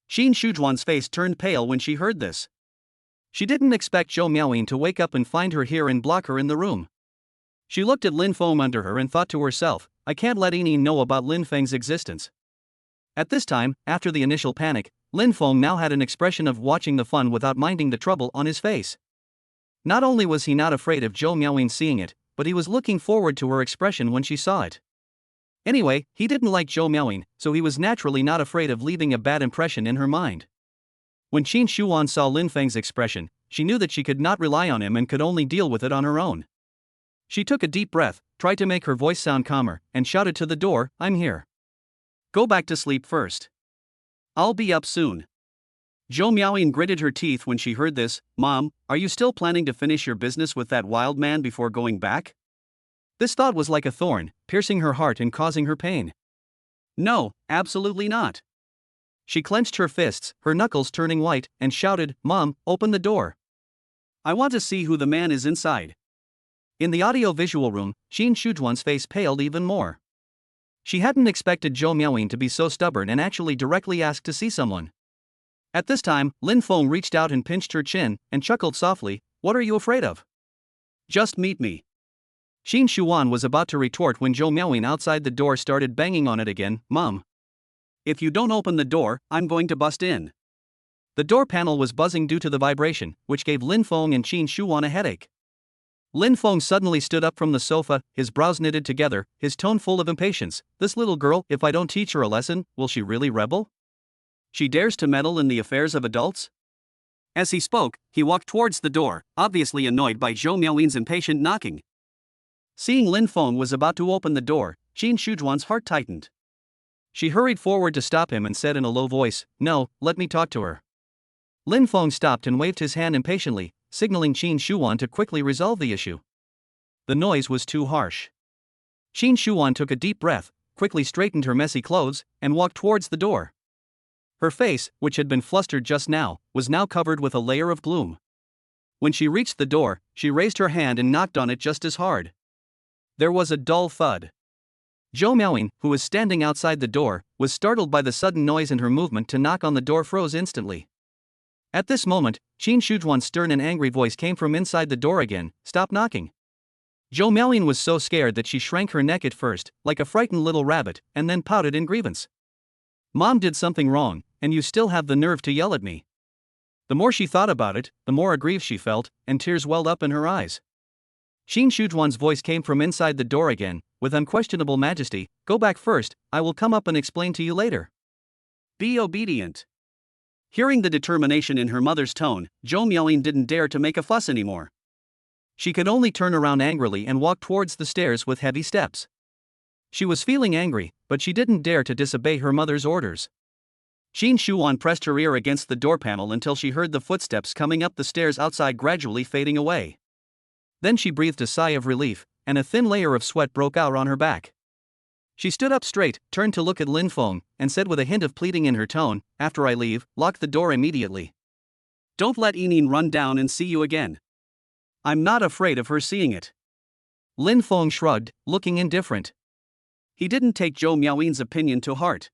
A: Qin Shujuan's face turned pale when she heard this. She didn't expect Zhou Miaoyin to wake up and find her here and block her in the room. She looked at Lin Feng under her and thought to herself, I can't let Yinyin know about Lin Feng's existence. At this time, after the initial panic, Lin Feng now had an expression of watching the fun without minding the trouble on his face. Not only was he not afraid of Zhou Miaoyin seeing it, but he was looking forward to her expression when she saw it. Anyway, he didn't like Zhou Miaoyin, so he was naturally not afraid of leaving a bad impression in her mind. When Qin Shuan saw Lin Feng's expression, she knew that she could not rely on him and could only deal with it on her own. She took a deep breath, tried to make her voice sound calmer, and shouted to the door, "I'm here. Go back to sleep first. I'll be up soon." Zhou Miaoyin gritted her teeth when she heard this. "Mom, are you still planning to finish your business with that wild man before going back?" This thought was like a thorn, piercing her heart and causing her pain. "No, absolutely not." She clenched her fists, her knuckles turning white, and shouted, "Mom, open the door. I want to see who the man is inside." In the audio-visual room, Qin Shujuan's face paled even more. She hadn't expected Zhou Miaoyin to be so stubborn and actually directly ask to see someone. At this time, Lin Feng reached out and pinched her chin, and chuckled softly, "What are you afraid of? Just meet me." Qin Shuan was about to retort when Zhou Miaoyin outside the door started banging on it again. "Mom, if you don't open the door, I'm going to bust in." The door panel was buzzing due to the vibration, which gave Lin Feng and Qin Shuan a headache. Lin Feng suddenly stood up from the sofa, his brows knitted together, his tone full of impatience. "This little girl, if I don't teach her a lesson, will she really rebel? She dares to meddle in the affairs of adults?" As he spoke, he walked towards the door, obviously annoyed by Zhou Miaoyin's impatient knocking. Seeing Lin Feng was about to open the door, Qin Shujuan's heart tightened. She hurried forward to stop him and said in a low voice, "No, let me talk to her." Lin Feng stopped and waved his hand impatiently, signaling Qin Shuan to quickly resolve the issue. The noise was too harsh. Qin Shuan took a deep breath, quickly straightened her messy clothes, and walked towards the door. Her face, which had been flustered just now, was now covered with a layer of gloom. When she reached the door, she raised her hand and knocked on it just as hard. There was a dull thud. Zhou Miaoyin, who was standing outside the door, was startled by the sudden noise, and her movement to knock on the door froze instantly. At this moment, Qin Shujuan's stern and angry voice came from inside the door again, "Stop knocking." Zhou Miaoyin was so scared that she shrank her neck at first, like a frightened little rabbit, and then pouted in grievance. "Mom did something wrong, and you still have the nerve to yell at me." The more she thought about it, the more aggrieved she felt, and tears welled up in her eyes. Qin Shujuan's voice came from inside the door again, with unquestionable majesty, "Go back first, I will come up and explain to you later. Be obedient." Hearing the determination in her mother's tone, Zhou Miaoyin didn't dare to make a fuss anymore. She could only turn around angrily and walk towards the stairs with heavy steps. She was feeling angry, but she didn't dare to disobey her mother's orders. Qin Shuan pressed her ear against the door panel until she heard the footsteps coming up the stairs outside gradually fading away. Then she breathed a sigh of relief, and a thin layer of sweat broke out on her back. She stood up straight, turned to look at Lin Feng, and said with a hint of pleading in her tone, "After I leave, lock the door immediately. Don't let Yining run down and see you again. I'm not afraid of her seeing it." Lin Feng shrugged, looking indifferent. He didn't take Zhou Miaoyin's opinion to heart.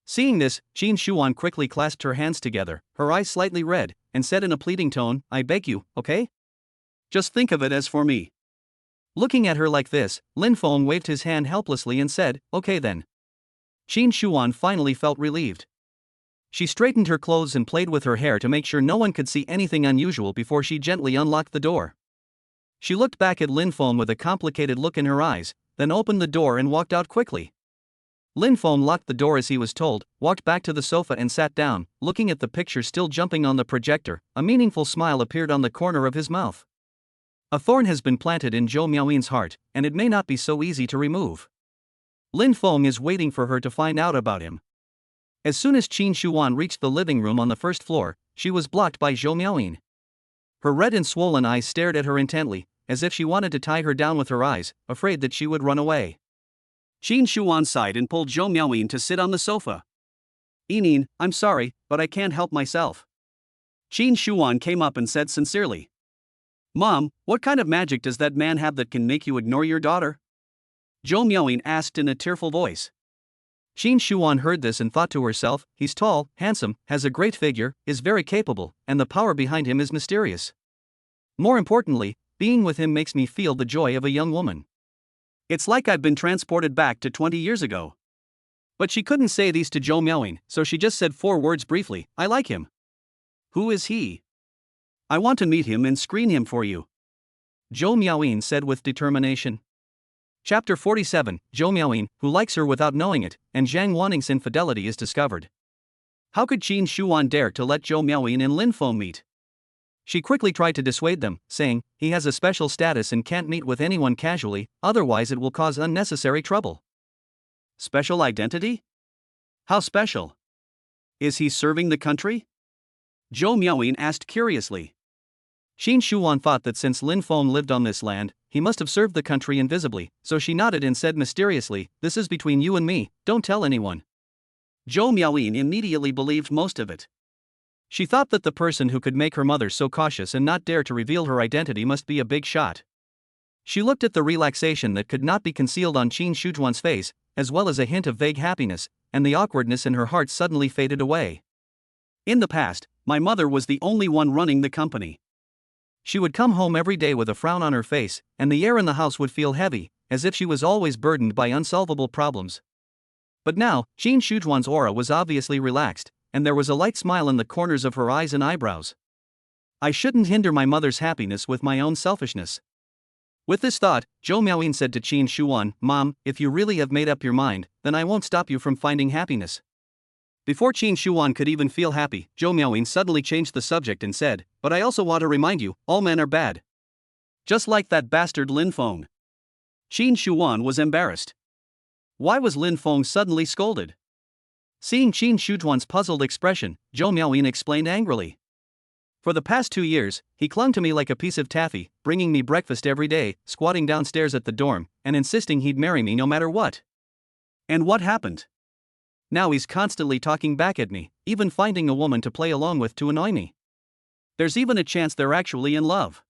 A: Seeing this, Qin Shuan quickly clasped her hands together, her eyes slightly red, and said in a pleading tone, "I beg you, okay? Just think of it as for me." Looking at her like this, Lin Feng waved his hand helplessly and said, "Okay then." Qin Shuan finally felt relieved. She straightened her clothes and played with her hair to make sure no one could see anything unusual before she gently unlocked the door. She looked back at Lin Feng with a complicated look in her eyes, then opened the door and walked out quickly. Lin Feng locked the door as he was told, walked back to the sofa and sat down, looking at the picture still jumping on the projector. A meaningful smile appeared on the corner of his mouth. A thorn has been planted in Zhou Miaoyin's heart, and it may not be so easy to remove. Lin Feng is waiting for her to find out about him. As soon as Qin Shuan reached the living room on the first floor, she was blocked by Zhou Miaoyin. Her red and swollen eyes stared at her intently, as if she wanted to tie her down with her eyes, afraid that she would run away. Qin Shuan sighed and pulled Zhou Miaoyin to sit on the sofa. "Yining, I'm sorry, but I can't help myself." Qin Shuan came up and said sincerely, "Mom, what kind of magic does that man have that can make you ignore your daughter?" Zhou Miaoyin asked in a tearful voice. Qin Shuan heard this and thought to herself, "He's tall, handsome, has a great figure, is very capable, and the power behind him is mysterious. More importantly, being with him makes me feel the joy of a young woman. It's like I've been transported back to 20 years ago." But she couldn't say these to Zhou Miaoying, so she just said 4 words briefly: I like him. Who is he? I want to meet him and screen him for you, Zhou Miaoying said with determination. Chapter 47, Zhou Miaoying, who likes her without knowing it, and Zhang Wanning's infidelity is discovered. How could Qin Shuan dare to let Zhou Miaoying and Lin Feng meet? She quickly tried to dissuade them, saying, he has a special status and can't meet with anyone casually, otherwise it will cause unnecessary trouble. Special identity? How special? Is he serving the country? Zhou Miaoying asked curiously. Qin Shuan thought that since Lin Feng lived on this land, he must have served the country invisibly, so she nodded and said mysteriously, this is between you and me, don't tell anyone. Zhou Miaoying immediately believed most of it. She thought that the person who could make her mother so cautious and not dare to reveal her identity must be a big shot. She looked at the relaxation that could not be concealed on Qin Shujuan's face, as well as a hint of vague happiness, and the awkwardness in her heart suddenly faded away. In the past, my mother was the only one running the company. She would come home every day with a frown on her face, and the air in the house would feel heavy, as if she was always burdened by unsolvable problems. But now, Qin Shujuan's aura was obviously relaxed, and there was a light smile in the corners of her eyes and eyebrows. I shouldn't hinder my mother's happiness with my own selfishness. With this thought, Zhou Miaoying said to Qin Shuan, Mom, if you really have made up your mind, then I won't stop you from finding happiness. Before Qin Shuan could even feel happy, Zhou Miaoying suddenly changed the subject and said, but I also want to remind you, all men are bad. Just like that bastard Lin Feng. Qin Shuan was embarrassed. Why was Lin Feng suddenly scolded? Seeing Qin Shujuan's puzzled expression, Zhou Miaoying explained angrily. For the past 2 years, he clung to me like a piece of taffy, bringing me breakfast every day, squatting downstairs at the dorm, and insisting he'd marry me no matter what. And what happened? Now he's constantly talking back at me, even finding a woman to play along with to annoy me. There's even a chance they're actually in love.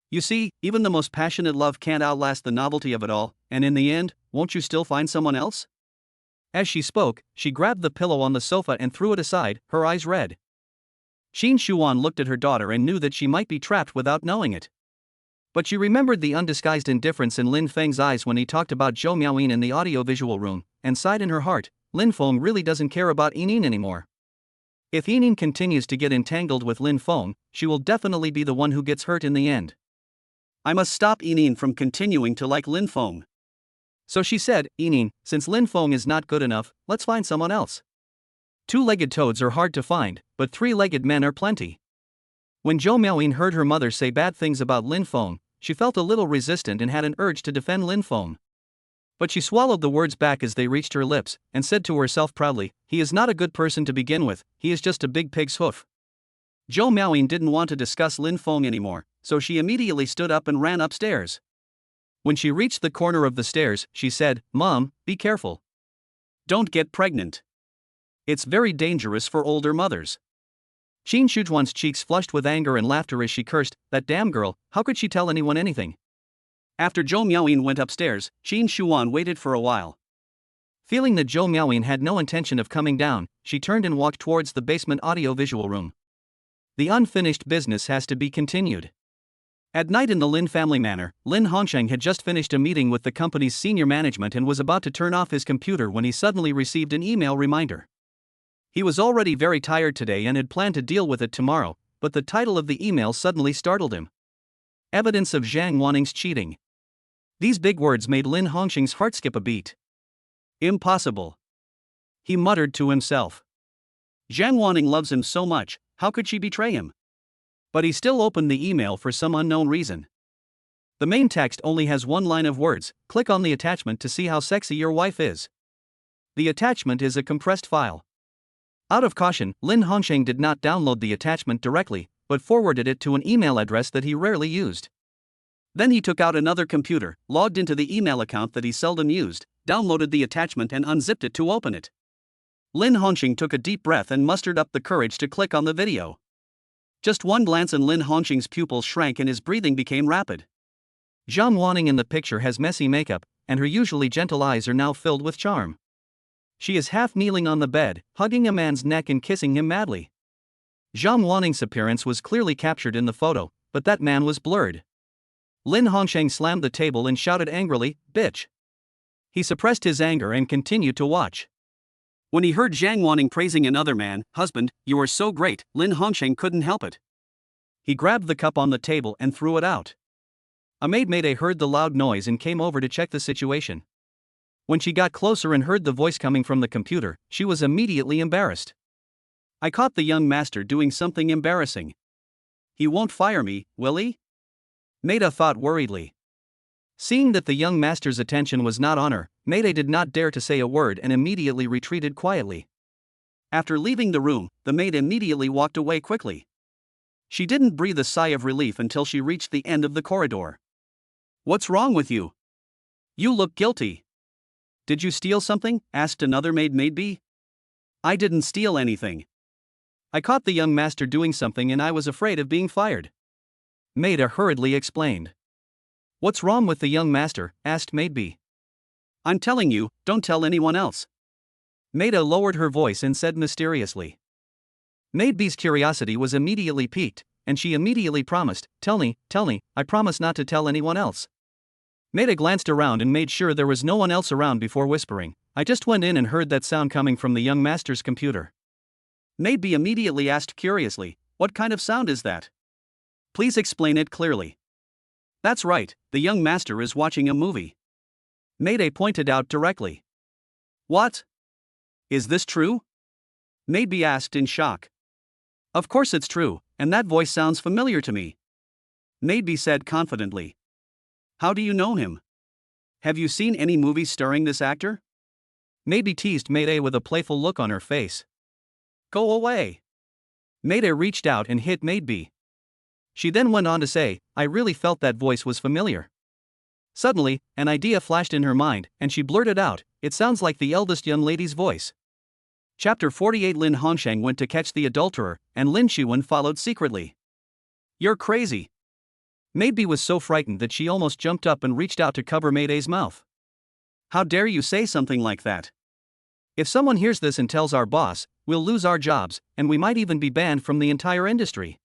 A: You see, even the most passionate love can't outlast the novelty of it all, and in the end, won't you still find someone else? As she spoke, she grabbed the pillow on the sofa and threw it aside, her eyes red. Qin Shuan looked at her daughter and knew that she might be trapped without knowing it. But she remembered the undisguised indifference in Lin Feng's eyes when he talked about Zhou Miaoying in the audiovisual room, and sighed in her heart, Lin Feng really doesn't care about Yining anymore. If Yining continues to get entangled with Lin Feng, she will definitely be the one who gets hurt in the end. I must stop Yining from continuing to like Lin Feng. So she said, Yining, since Lin Feng is not good enough, let's find someone else. 2-legged toads are hard to find, but 3-legged men are plenty. When Zhou Miaoying heard her mother say bad things about Lin Feng, she felt a little resistant and had an urge to defend Lin Feng. But she swallowed the words back as they reached her lips, and said to herself proudly, he is not a good person to begin with, he is just a big pig's hoof. Zhou Miaoying didn't want to discuss Lin Feng anymore, so she immediately stood up and ran upstairs. When she reached the corner of the stairs, she said, Mom, be careful. Don't get pregnant. It's very dangerous for older mothers. Qin Shujuan's cheeks flushed with anger and laughter as she cursed, that damn girl, how could she tell anyone anything? After Zhou Miaoying went upstairs, Qin Shuan waited for a while. Feeling that Zhou Miaoying had no intention of coming down, she turned and walked towards the basement audio-visual room. The unfinished business has to be continued. At night in the Lin family manor, Lin Hongsheng had just finished a meeting with the company's senior management and was about to turn off his computer when he suddenly received an email reminder. He was already very tired today and had planned to deal with it tomorrow, but the title of the email suddenly startled him. Evidence of Zhang Wanning's cheating. These big words made Lin Hongsheng's heart skip a beat. Impossible. He muttered to himself. Zhang Wanning loves him so much, how could she betray him? But he still opened the email for some unknown reason. The main text only has one line of words, click on the attachment to see how sexy your wife is. The attachment is a compressed file. Out of caution, Lin Hongsheng did not download the attachment directly, but forwarded it to an email address that he rarely used. Then he took out another computer, logged into the email account that he seldom used, downloaded the attachment and unzipped it to open it. Lin Hongsheng took a deep breath and mustered up the courage to click on the video. Just one glance and Lin Hongsheng's pupils shrank and his breathing became rapid. Zhang Wanning in the picture has messy makeup, and her usually gentle eyes are now filled with charm. She is half kneeling on the bed, hugging a man's neck and kissing him madly. Zhang Wanning's appearance was clearly captured in the photo, but that man was blurred. Lin Hongsheng slammed the table and shouted angrily, bitch. He suppressed his anger and continued to watch. When he heard Zhang Wanning praising another man, husband, "You are so great," Lin Hongsheng couldn't help it. He grabbed the cup on the table and threw it out. A maid heard the loud noise and came over to check the situation. When she got closer and heard the voice coming from the computer, she was immediately embarrassed. "I caught the young master doing something embarrassing. He won't fire me, will he?" Maida thought worriedly. Seeing that the young master's attention was not on her, Maida did not dare to say a word and immediately retreated quietly. After leaving the room, the maid immediately walked away quickly. She didn't breathe a sigh of relief until she reached the end of the corridor. "What's wrong with you? You look guilty." "Did you steal something?" asked another maid B. "I didn't steal anything. I caught the young master doing something and I was afraid of being fired," Maida hurriedly explained. "What's wrong with the young master?" asked maid B. "I'm telling you, don't tell anyone else." Maida lowered her voice and said mysteriously. Maid B's curiosity was immediately piqued, and she immediately promised, Tell me, I promise not to tell anyone else." Maida glanced around and made sure there was no one else around before whispering, "I just went in and heard that sound coming from the young master's computer." Maid B immediately asked curiously, "What kind of sound is that? Please explain it clearly." "That's right, the young master is watching a movie," Maid A pointed out directly. "What? Is this true?" Maid B asked in shock. "Of course it's true, and that voice sounds familiar to me," Maid B said confidently. "How do you know him? Have you seen any movies starring this actor?" Maid B teased Maid A with a playful look on her face. "Go away." Maid A reached out and hit Maid B. She then went on to say, "I really felt that voice was familiar." Suddenly, an idea flashed in her mind, and she blurted out, "It sounds like the eldest young lady's voice." Chapter 48. Lin Hongsheng went to catch the adulterer, and Lin Shiwen followed secretly. "You're crazy." Maid B was so frightened that she almost jumped up and reached out to cover Maid A's mouth. "How dare you say something like that? If someone hears this and tells our boss, we'll lose our jobs, and we might even be banned from the entire industry."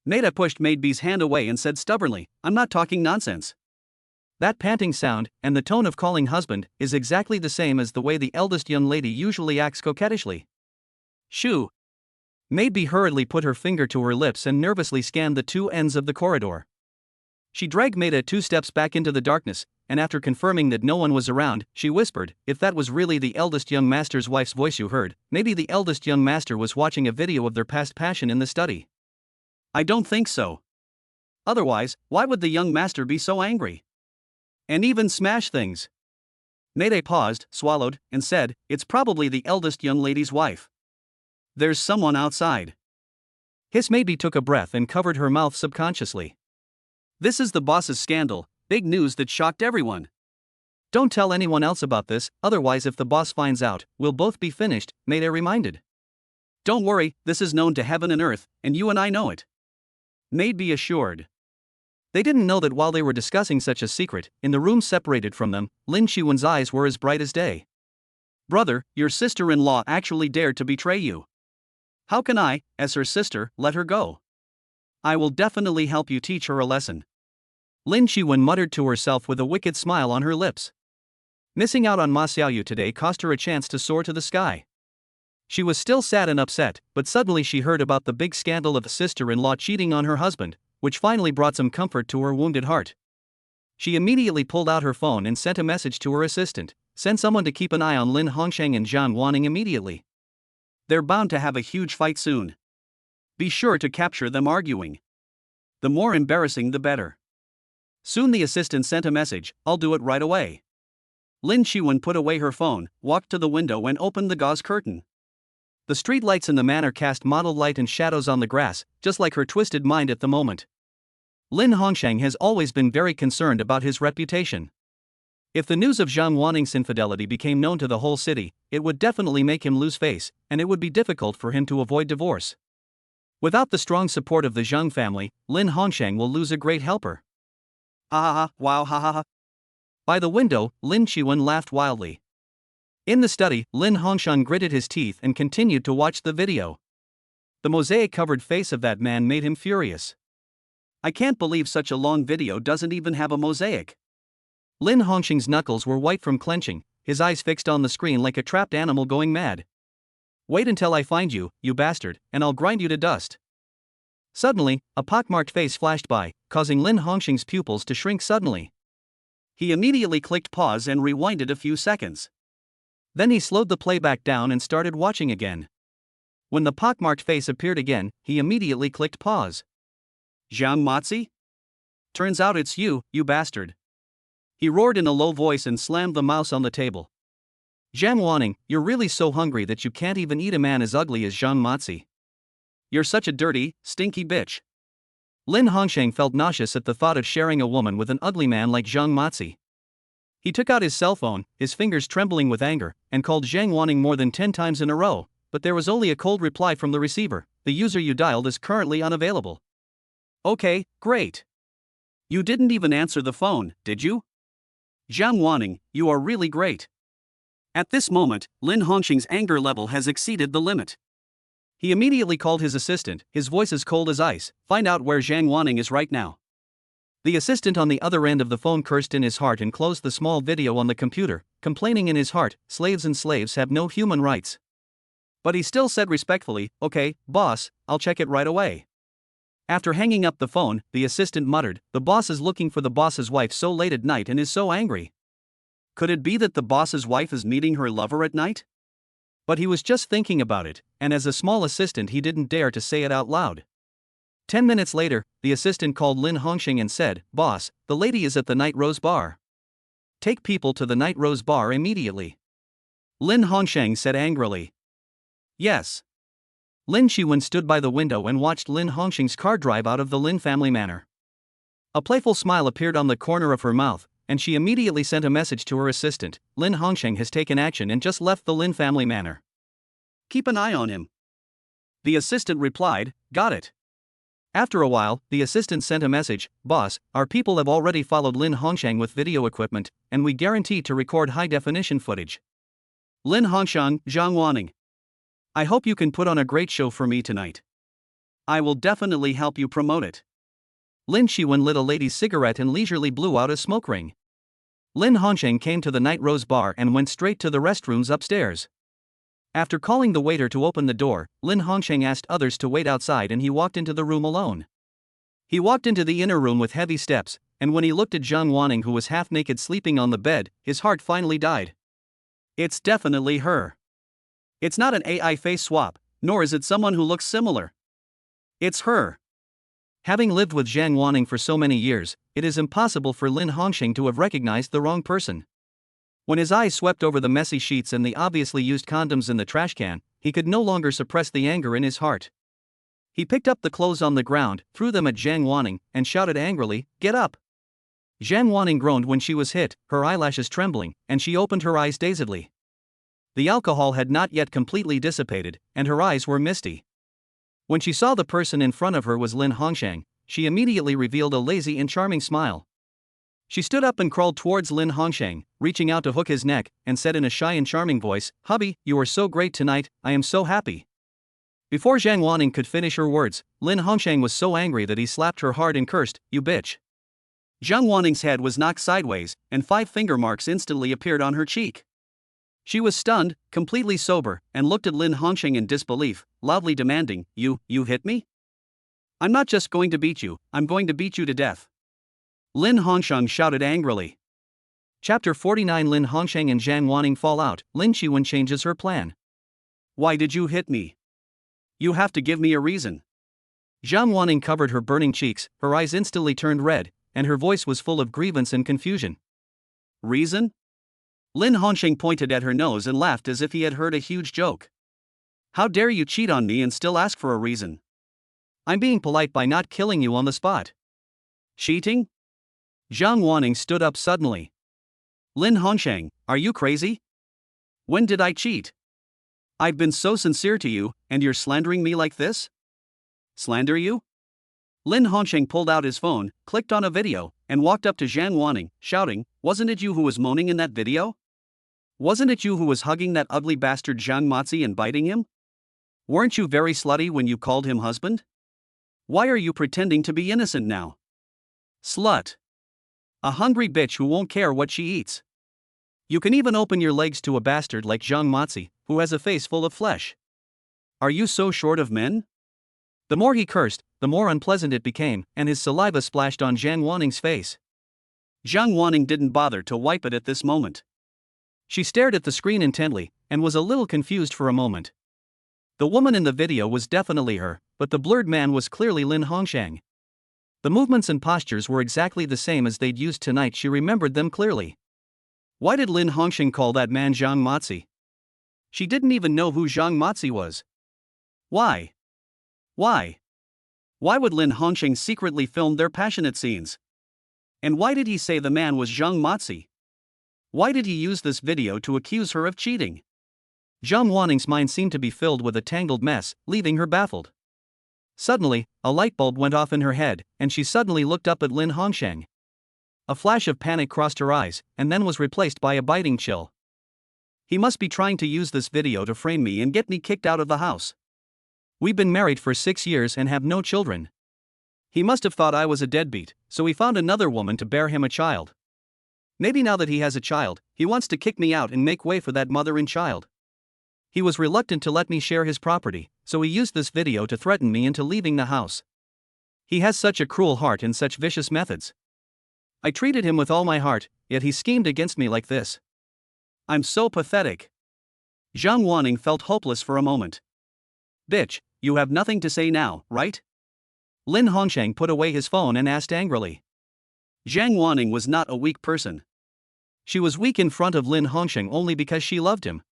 A: Maida pushed Maid B's hand away and said stubbornly, "I'm not talking nonsense. That panting sound, and the tone of calling husband, is exactly the same as the way the eldest young lady usually acts coquettishly." "Shoo." Maid B hurriedly put her finger to her lips and nervously scanned the two ends of the corridor. She dragged Maida 2 steps back into the darkness, and after confirming that no one was around, she whispered, "If that was really the eldest young master's wife's voice you heard, maybe the eldest young master was watching a video of their past passion in the study." "I don't think so. Otherwise, why would the young master be so angry? And even smash things?" Maida paused, swallowed, and said, "It's probably the eldest young lady's wife. There's someone outside." His Maid B took a breath and covered her mouth subconsciously. "This is the boss's scandal, big news that shocked everyone. Don't tell anyone else about this, otherwise if the boss finds out, we'll both be finished," Maida reminded. "Don't worry, this is known to heaven and earth, and you and I know it," Maid B assured. They didn't know that while they were discussing such a secret, in the room separated from them, Lin Shiwen's eyes were as bright as day. "Brother, your sister-in-law actually dared to betray you. How can I, as her sister, let her go? I will definitely help you teach her a lesson." Lin Shiwen muttered to herself with a wicked smile on her lips. Missing out on Ma Xiaoyu today cost her a chance to soar to the sky. She was still sad and upset, but suddenly she heard about the big scandal of the sister-in-law cheating on her husband, which finally brought some comfort to her wounded heart. She immediately pulled out her phone and sent a message to her assistant, "Send someone to keep an eye on Lin Hongsheng and Zhang Wanning immediately. They're bound to have a huge fight soon. Be sure to capture them arguing. The more embarrassing the better." Soon the assistant sent a message, "I'll do it right away." Lin Shiwen put away her phone, walked to the window and opened the gauze curtain. The street lights in the manor cast mottled light and shadows on the grass, just like her twisted mind at the moment. Lin Hongsheng has always been very concerned about his reputation. If the news of Zhang Wanning's infidelity became known to the whole city, it would definitely make him lose face, and it would be difficult for him to avoid divorce. Without the strong support of the Zhang family, Lin Hongsheng will lose a great helper. "Ah, wow, ha ha ha." By the window, Lin Shiwen laughed wildly. In the study, Lin Hongsheng gritted his teeth and continued to watch the video. The mosaic-covered face of that man made him furious. "I can't believe such a long video doesn't even have a mosaic." Lin Hongsheng's knuckles were white from clenching, his eyes fixed on the screen like a trapped animal going mad. Wait until I find you, you bastard, and I'll grind you to dust. Suddenly, a pockmarked face flashed by, causing Lin Hongxing's pupils to shrink suddenly. He immediately clicked pause and rewinded a few seconds. Then he slowed the playback down and started watching again. When the pockmarked face appeared again, he immediately clicked pause. Zhang Mozi? Turns out it's you, you bastard. He roared in a low voice and slammed the mouse on the table. Zhang Wanning, you're really so hungry that you can't even eat a man as ugly as Zhang Mozi. You're such a dirty, stinky bitch. Lin Hongsheng felt nauseous at the thought of sharing a woman with an ugly man like Zhang Mozi. He took out his cell phone, his fingers trembling with anger, and called Zhang Wanning more than 10 times in a row, but there was only a cold reply from the receiver. The user you dialed is currently unavailable. Okay, great. You didn't even answer the phone, did you? Zhang Wanning, you are really great. At this moment, Lin Hongxing's anger level has exceeded the limit. He immediately called his assistant, his voice as cold as ice, find out where Zhang Wanning is right now. The assistant on the other end of the phone cursed in his heart and closed the small video on the computer, complaining in his heart, slaves have no human rights. But he still said respectfully, okay, boss, I'll check it right away. After hanging up the phone, the assistant muttered, the boss is looking for the boss's wife so late at night and is so angry. Could it be that the boss's wife is meeting her lover at night? But he was just thinking about it, and as a small assistant he didn't dare to say it out loud. 10 minutes later, the assistant called Lin Hongxing and said, boss, the lady is at the Night Rose Bar. Take people to the Night Rose Bar immediately. Lin Hongxing said angrily. Yes. Lin Shiwen stood by the window and watched Lin Hongxing's car drive out of the Lin family manor. A playful smile appeared on the corner of her mouth, and she immediately sent a message to her assistant, Lin Hongxing has taken action and just left the Lin family manor. Keep an eye on him. The assistant replied, got it. After a while, the assistant sent a message, boss, our people have already followed Lin Hongxing with video equipment, and we guarantee to record high-definition footage. Lin Hongxing, Zhang Wanning. I hope you can put on a great show for me tonight. I will definitely help you promote it. Lin Shiwen lit a lady's cigarette and leisurely blew out a smoke ring. Lin Hongxing came to the Night Rose Bar and went straight to the restrooms upstairs. After calling the waiter to open the door, Lin Hongxing asked others to wait outside and he walked into the room alone. He walked into the inner room with heavy steps, and when he looked at Zhang Wanning who was half naked sleeping on the bed, his heart finally died. It's definitely her. It's not an AI face swap, nor is it someone who looks similar. It's her. Having lived with Zhang Wanning for so many years, it is impossible for Lin Hongxing to have recognized the wrong person. When his eyes swept over the messy sheets and the obviously used condoms in the trash can, he could no longer suppress the anger in his heart. He picked up the clothes on the ground, threw them at Zhang Wanning, and shouted angrily, get up! Zhang Wanning groaned when she was hit, her eyelashes trembling, and she opened her eyes dazedly. The alcohol had not yet completely dissipated, and her eyes were misty. When she saw the person in front of her was Lin Hongxing, she immediately revealed a lazy and charming smile. She stood up and crawled towards Lin Hongxing, reaching out to hook his neck, and said in a shy and charming voice, hubby, you are so great tonight, I am so happy. Before Zhang Wanning could finish her words, Lin Hongxing was so angry that he slapped her hard and cursed, you bitch. Zhang Wanning's head was knocked sideways, and 5 finger marks instantly appeared on her cheek. She was stunned, completely sober, and looked at Lin Hongxing in disbelief, loudly demanding, you hit me? I'm not just going to beat you, I'm going to beat you to death. Lin Hongxing shouted angrily. Chapter 49 Lin Hongxing and Zhang Wanning fall out, Lin Shiwen changes her plan. Why did you hit me? You have to give me a reason. Zhang Wanning covered her burning cheeks, her eyes instantly turned red, and her voice was full of grievance and confusion. Reason? Lin Hongxing pointed at her nose and laughed as if he had heard a huge joke. How dare you cheat on me and still ask for a reason? I'm being polite by not killing you on the spot. Cheating? Zhang Wanning stood up suddenly. Lin Hongxing, are you crazy? When did I cheat? I've been so sincere to you, and you're slandering me like this? Slander you? Lin Hongxing pulled out his phone, clicked on a video, and walked up to Zhang Wanning, shouting, wasn't it you who was moaning in that video? Wasn't it you who was hugging that ugly bastard Zhang Mozi and biting him? Weren't you very slutty when you called him husband? Why are you pretending to be innocent now? Slut. A hungry bitch who won't care what she eats. You can even open your legs to a bastard like Zhang Matzi, who has a face full of flesh. Are you so short of men? The more he cursed, the more unpleasant it became, and his saliva splashed on Zhang Wanning's face. Zhang Wanning didn't bother to wipe it at this moment. She stared at the screen intently, and was a little confused for a moment. The woman in the video was definitely her, but the blurred man was clearly Lin Hongshang. The movements and postures were exactly the same as they'd used tonight. She remembered them clearly. Why did Lin Hongshang call that man Zhang Matzi? She didn't even know who Zhang Matzi was. Why? Why would Lin Hongshang secretly film their passionate scenes? And why did he say the man was Zhang Matzi? Why did he use this video to accuse her of cheating? Zhang Wanning's mind seemed to be filled with a tangled mess, leaving her baffled. Suddenly, a light bulb went off in her head, and she suddenly looked up at Lin Hongshang. A flash of panic crossed her eyes, and then was replaced by a biting chill. He must be trying to use this video to frame me and get me kicked out of the house. We've been married for 6 years and have no children. He must have thought I was a deadbeat, so he found another woman to bear him a child. Maybe now that he has a child, he wants to kick me out and make way for that mother and child. He was reluctant to let me share his property, so he used this video to threaten me into leaving the house. He has such a cruel heart and such vicious methods. I treated him with all my heart, yet he schemed against me like this. I'm so pathetic. Zhang Wanning felt hopeless for a moment. Bitch, you have nothing to say now, right? Lin Hongshang put away his phone and asked angrily. Zhang Wanning was not a weak person. She was weak in front of Lin Hongshang only because she loved him.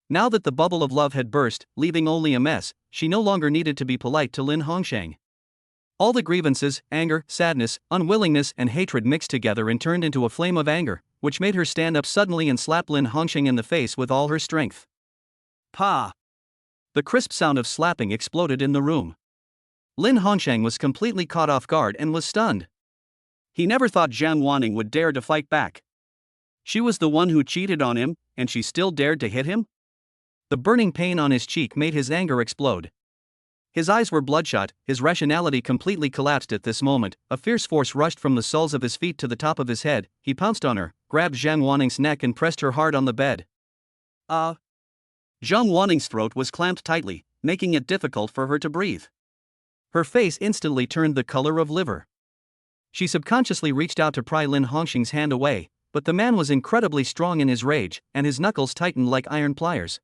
A: Now that the bubble of love had burst, leaving only a mess, she no longer needed to be polite to Lin Hongshang. All the grievances, anger, sadness, unwillingness, and hatred mixed together and turned into a flame of anger, which made her stand up suddenly and slap Lin Hongshang in the face with all her strength. Pa! The crisp sound of slapping exploded in the room. Lin Hongshang was completely caught off guard and was stunned. He never thought Zhang Wanning would dare to fight back. She was the one who cheated on him, and she still dared to hit him? The burning pain on his cheek made his anger explode. His eyes were bloodshot, his rationality completely collapsed at this moment. A fierce force rushed from the soles of his feet to the top of his head. He pounced on her, grabbed Zhang Wanning's neck and pressed her hard on the bed. Zhang Wanning's throat was clamped tightly, making it difficult for her to breathe. Her face instantly turned the color of liver. She subconsciously reached out to pry Lin Hongshang's hand away, but the man was incredibly strong in his rage, and his knuckles tightened like iron pliers.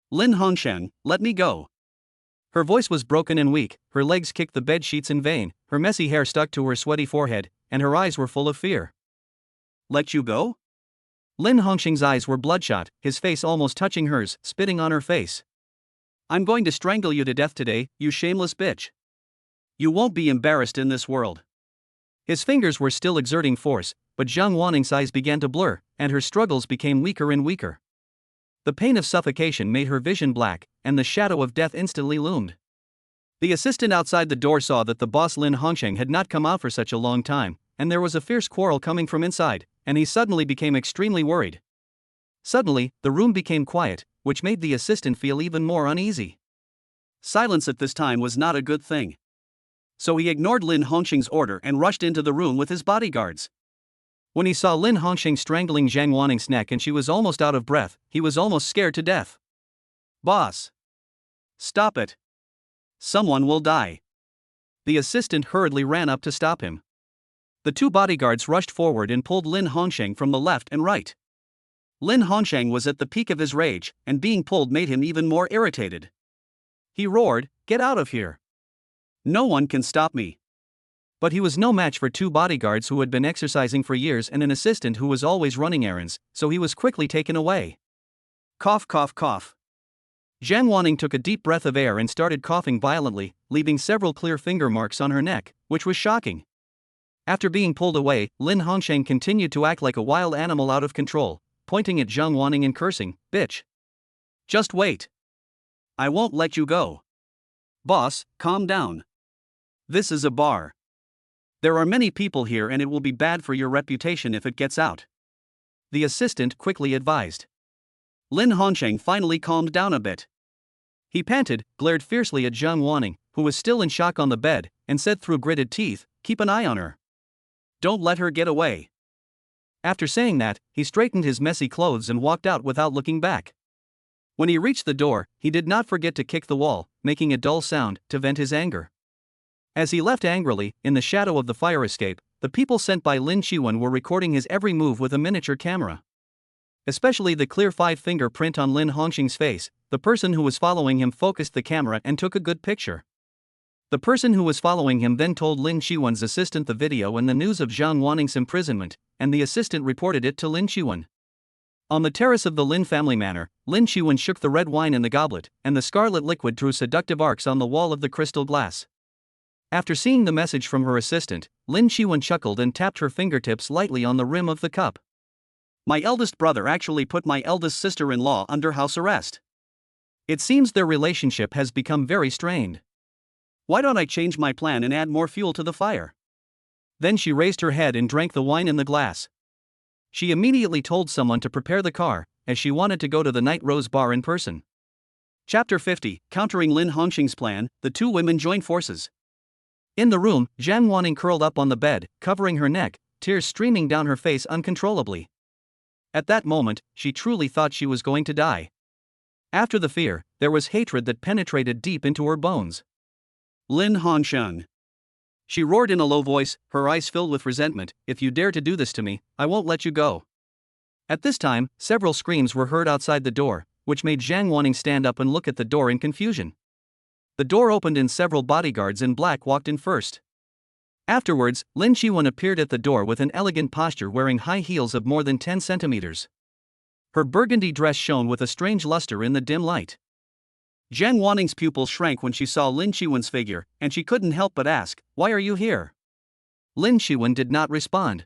A: Lin Hongshang, let me go. Her voice was broken and weak, her legs kicked the bed sheets in vain, her messy hair stuck to her sweaty forehead, and her eyes were full of fear. Let you go? Lin Hongshang's eyes were bloodshot, his face almost touching hers, spitting on her face. I'm going to strangle you to death today, you shameless bitch. You won't be embarrassed in this world. His fingers were still exerting force, but Zhang Wanning's eyes began to blur, and her struggles became weaker and weaker. The pain of suffocation made her vision black, and the shadow of death instantly loomed. The assistant outside the door saw that the boss Lin Hongshang had not come out for such a long time, and there was a fierce quarrel coming from inside, and he suddenly became extremely worried. Suddenly, the room became quiet, which made the assistant feel even more uneasy. Silence at this time was not a good thing. So he ignored Lin Hongshang's order and rushed into the room with his bodyguards. When he saw Lin Hongshang strangling Zhang Wanning's neck and she was almost out of breath, he was almost scared to death. Boss! Stop it! Someone will die. The assistant hurriedly ran up to stop him. The two bodyguards rushed forward and pulled Lin Hongshang from the left and right. Lin Hongshang was at the peak of his rage, and being pulled made him even more irritated. He roared, "Get out of here! No one can stop me!" But he was no match for two bodyguards who had been exercising for years and an assistant who was always running errands, so he was quickly taken away. Cough, cough, cough. Zhang Wanning took a deep breath of air and started coughing violently, leaving several clear finger marks on her neck, which was shocking. After being pulled away, Lin Hongshang continued to act like a wild animal out of control, pointing at Zhang Wanning and cursing, "Bitch! Just wait! I won't let you go! Boss, calm down! This is a bar. There are many people here and it will be bad for your reputation if it gets out," the assistant quickly advised. Lin Hongshang finally calmed down a bit. He panted, glared fiercely at Zhang Wanning, who was still in shock on the bed, and said through gritted teeth, "Keep an eye on her. Don't let her get away." After saying that, he straightened his messy clothes and walked out without looking back. When he reached the door, he did not forget to kick the wall, making a dull sound to vent his anger. As he left angrily, in the shadow of the fire escape, the people sent by Lin Shiwen were recording his every move with a miniature camera. Especially the clear 5-finger print on Lin Hongxing's face, the person who was following him focused the camera and took a good picture. The person who was following him then told Lin Shiwen's assistant the video and the news of Zhang Wanning's imprisonment, and the assistant reported it to Lin Shiwen. On the terrace of the Lin family manor, Lin Shiwen shook the red wine in the goblet, and the scarlet liquid drew seductive arcs on the wall of the crystal glass. After seeing the message from her assistant, Lin Shiwen chuckled and tapped her fingertips lightly on the rim of the cup. My eldest brother actually put my eldest sister-in-law under house arrest. It seems their relationship has become very strained. Why don't I change my plan and add more fuel to the fire? Then she raised her head and drank the wine in the glass. She immediately told someone to prepare the car, as she wanted to go to the Night Rose bar in person. Chapter 50, Countering Lin Hongxing's plan, the two women joined forces. In the room, Zhang Wanning curled up on the bed, covering her neck, tears streaming down her face uncontrollably. At that moment, she truly thought she was going to die. After the fear, there was hatred that penetrated deep into her bones. Lin Hongxing. She roared in a low voice, her eyes filled with resentment, if you dare to do this to me, I won't let you go. At this time, several screams were heard outside the door, which made Zhang Wanning stand up and look at the door in confusion. The door opened and several bodyguards in black walked in first. Afterwards, Lin Shiwen appeared at the door with an elegant posture wearing high heels of more than 10 centimeters. Her burgundy dress shone with a strange luster in the dim light. Zhang Wanning's pupils shrank when she saw Lin Shiwen's figure, and she couldn't help but ask, "Why are you here?" Lin Shiwen did not respond.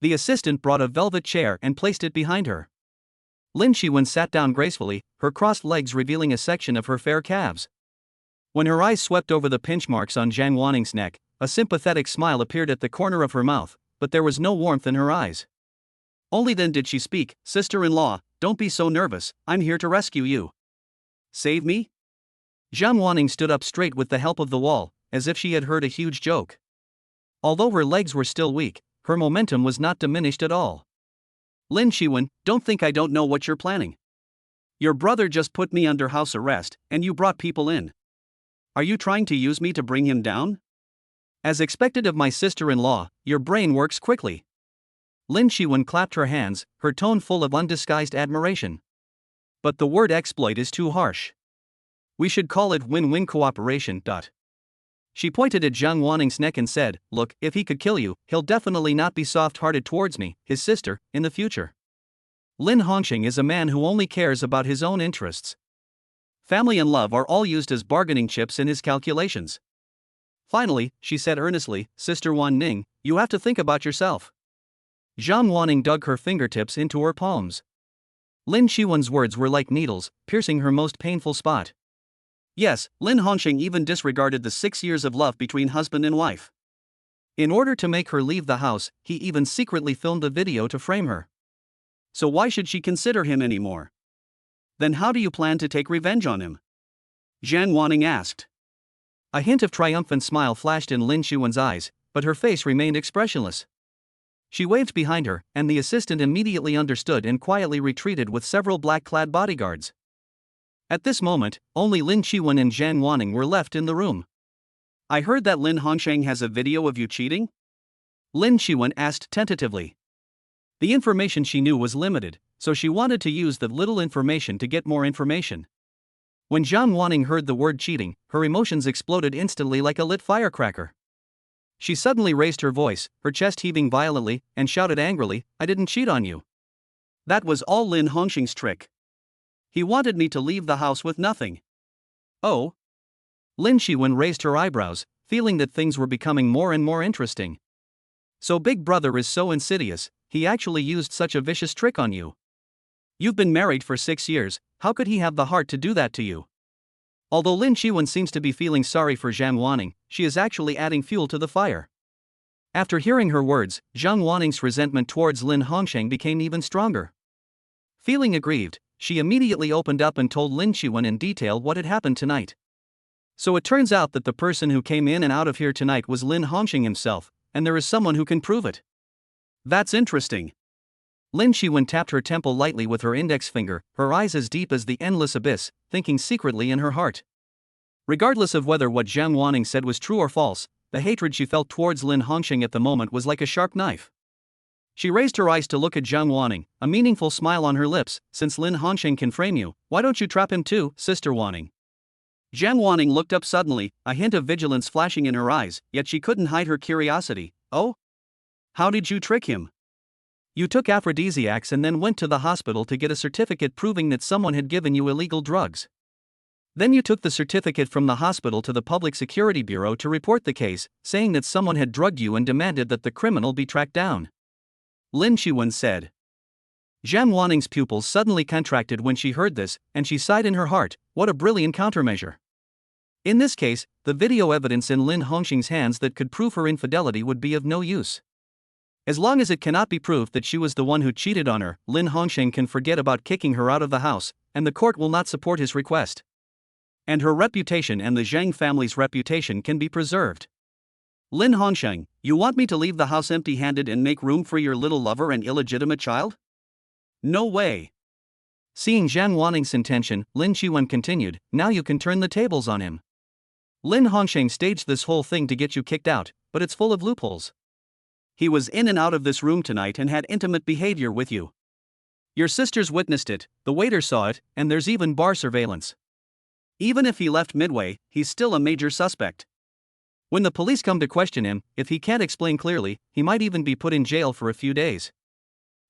A: The assistant brought a velvet chair and placed it behind her. Lin Shiwen sat down gracefully, her crossed legs revealing a section of her fair calves. When her eyes swept over the pinch marks on Zhang Wanning's neck, a sympathetic smile appeared at the corner of her mouth, but there was no warmth in her eyes. Only then did she speak, "Sister-in-law, don't be so nervous, I'm here to rescue you." "Save me?" Zhang Wanning stood up straight with the help of the wall, as if she had heard a huge joke. Although her legs were still weak, her momentum was not diminished at all. "Lin Shiwen, don't think I don't know what you're planning. Your brother just put me under house arrest, and you brought people in. Are you trying to use me to bring him down? As expected of my sister-in-law, your brain works quickly." Lin Shiwen clapped her hands, her tone full of undisguised admiration. "But the word exploit is too harsh. We should call it win-win cooperation." She pointed at Zhang Wanning's neck and said, "Look, if he could kill you, he'll definitely not be soft-hearted towards me, his sister, in the future. Lin Hongxing is a man who only cares about his own interests. Family and love are all used as bargaining chips in his calculations." Finally, she said earnestly, "Sister Wan Ning, you have to think about yourself." Zhang Wanning dug her fingertips into her palms. Lin Shiwen's words were like needles, piercing her most painful spot. Yes, Lin Hongxing even disregarded the 6 years of love between husband and wife. In order to make her leave the house, he even secretly filmed a video to frame her. So why should she consider him anymore? Then how do you plan to take revenge on him? Zhang Wanning asked. A hint of triumphant smile flashed in Lin Shiwen's eyes, but her face remained expressionless. She waved behind her, and the assistant immediately understood and quietly retreated with several black-clad bodyguards. At this moment, only Lin Shiwen and Zhang Wanning were left in the room. "I heard that Lin Hongxing has a video of you cheating?" Lin Shiwen asked tentatively. The information she knew was limited, so she wanted to use the little information to get more information. When Zhang Wanning heard the word cheating, her emotions exploded instantly like a lit firecracker. She suddenly raised her voice, her chest heaving violently, and shouted angrily, "I didn't cheat on you. That was all Lin Hongxing's trick. He wanted me to leave the house with nothing." "Oh?" Lin Shiwen raised her eyebrows, feeling that things were becoming more and more interesting. "So Big Brother is so insidious, he actually used such a vicious trick on you. You've been married for 6 years, how could he have the heart to do that to you?" Although Lin Shiwen seems to be feeling sorry for Zhang Wanning, she is actually adding fuel to the fire. After hearing her words, Zhang Wanning's resentment towards Lin Hongxing became even stronger. Feeling aggrieved, she immediately opened up and told Lin Shiwen in detail what had happened tonight. "So it turns out that the person who came in and out of here tonight was Lin Hongxing himself, and there is someone who can prove it." "That's interesting. Lin Shiwen tapped her temple lightly with her index finger, her eyes as deep as the endless abyss, thinking secretly in her heart. Regardless of whether what Zhang Wanning said was true or false, the hatred she felt towards Lin Hongsheng at the moment was like a sharp knife. She raised her eyes to look at Zhang Wanning, a meaningful smile on her lips. Since Lin Hongsheng can frame you, why don't you trap him too, Sister Wanning? Zhang Wanning looked up suddenly, a hint of vigilance flashing in her eyes, yet she couldn't hide her curiosity. Oh? How did you trick him? You took aphrodisiacs and then went to the hospital to get a certificate proving that someone had given you illegal drugs. Then you took the certificate from the hospital to the Public Security Bureau to report the case, saying that someone had drugged you and demanded that the criminal be tracked down. Lin Shiwen said. Zhang Wanning's pupils suddenly contracted when she heard this, and she sighed in her heart. What a brilliant countermeasure. In this case, the video evidence in Lin Hongsheng's hands that could prove her infidelity would be of no use. As long as it cannot be proved that she was the one who cheated on her, Lin Hongsheng can forget about kicking her out of the house, and the court will not support his request. And her reputation and the Zhang family's reputation can be preserved. Lin Hongsheng, you want me to leave the house empty-handed and make room for your little lover and illegitimate child? No way. Seeing Zhang Wanning's intention, Lin Shiwen continued, now you can turn the tables on him. Lin Hongsheng staged this whole thing to get you kicked out, but it's full of loopholes. He was in and out of this room tonight and had intimate behavior with you. Your sisters witnessed it, the waiter saw it, and there's even bar surveillance. Even if he left midway, he's still a major suspect. When the police come to question him, if he can't explain clearly, he might even be put in jail for a few days.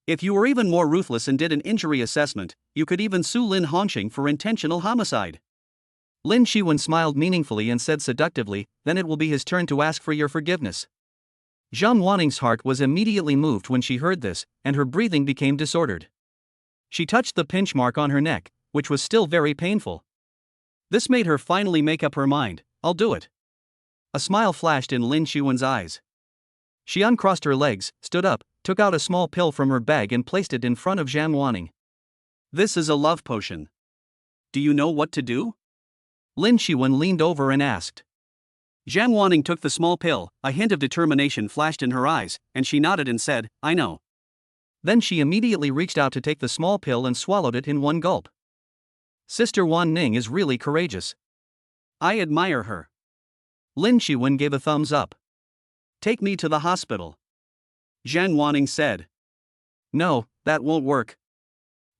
A: If you were even more ruthless and did an injury assessment, you could even sue Lin Hongsheng for intentional homicide. Lin Shiwen smiled meaningfully and said seductively, then it will be his turn to ask for your forgiveness. Zhang Wanning's heart was immediately moved when she heard this, and her breathing became disordered. She touched the pinch mark on her neck, which was still very painful. This made her finally make up her mind. I'll do it. A smile flashed in Lin Shiwen's eyes. She uncrossed her legs, stood up, took out a small pill from her bag and placed it in front of Zhang Wanning. This is a love potion. Do you know what to do? Lin Shiwen leaned over and asked. Zhang Wanning took the small pill, a hint of determination flashed in her eyes, and she nodded and said, I know. Then she immediately reached out to take the small pill and swallowed it in one gulp. Sister Wan Ning is really courageous. I admire her. Lin Shiwen gave a thumbs up. Take me to the hospital. Zhang Wanning said. No, that won't work.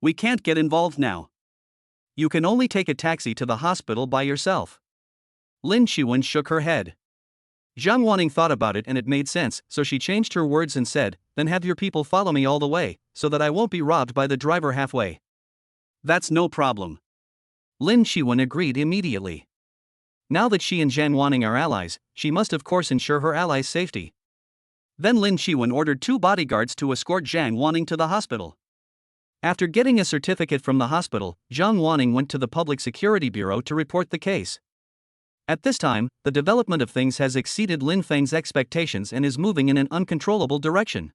A: We can't get involved now. You can only take a taxi to the hospital by yourself. Lin Shiwen shook her head. Zhang Wanning thought about it and it made sense, so she changed her words and said, then have your people follow me all the way, so that I won't be robbed by the driver halfway. That's no problem. Lin Shiwen agreed immediately. Now that she and Zhang Wanning are allies, she must of course ensure her allies' safety. Then Lin Shiwen ordered 2 bodyguards to escort Zhang Wanning to the hospital. After getting a certificate from the hospital, Zhang Wanning went to the Public Security Bureau to report the case. At this time, the development of things has exceeded Lin Feng's expectations and is moving in an uncontrollable direction.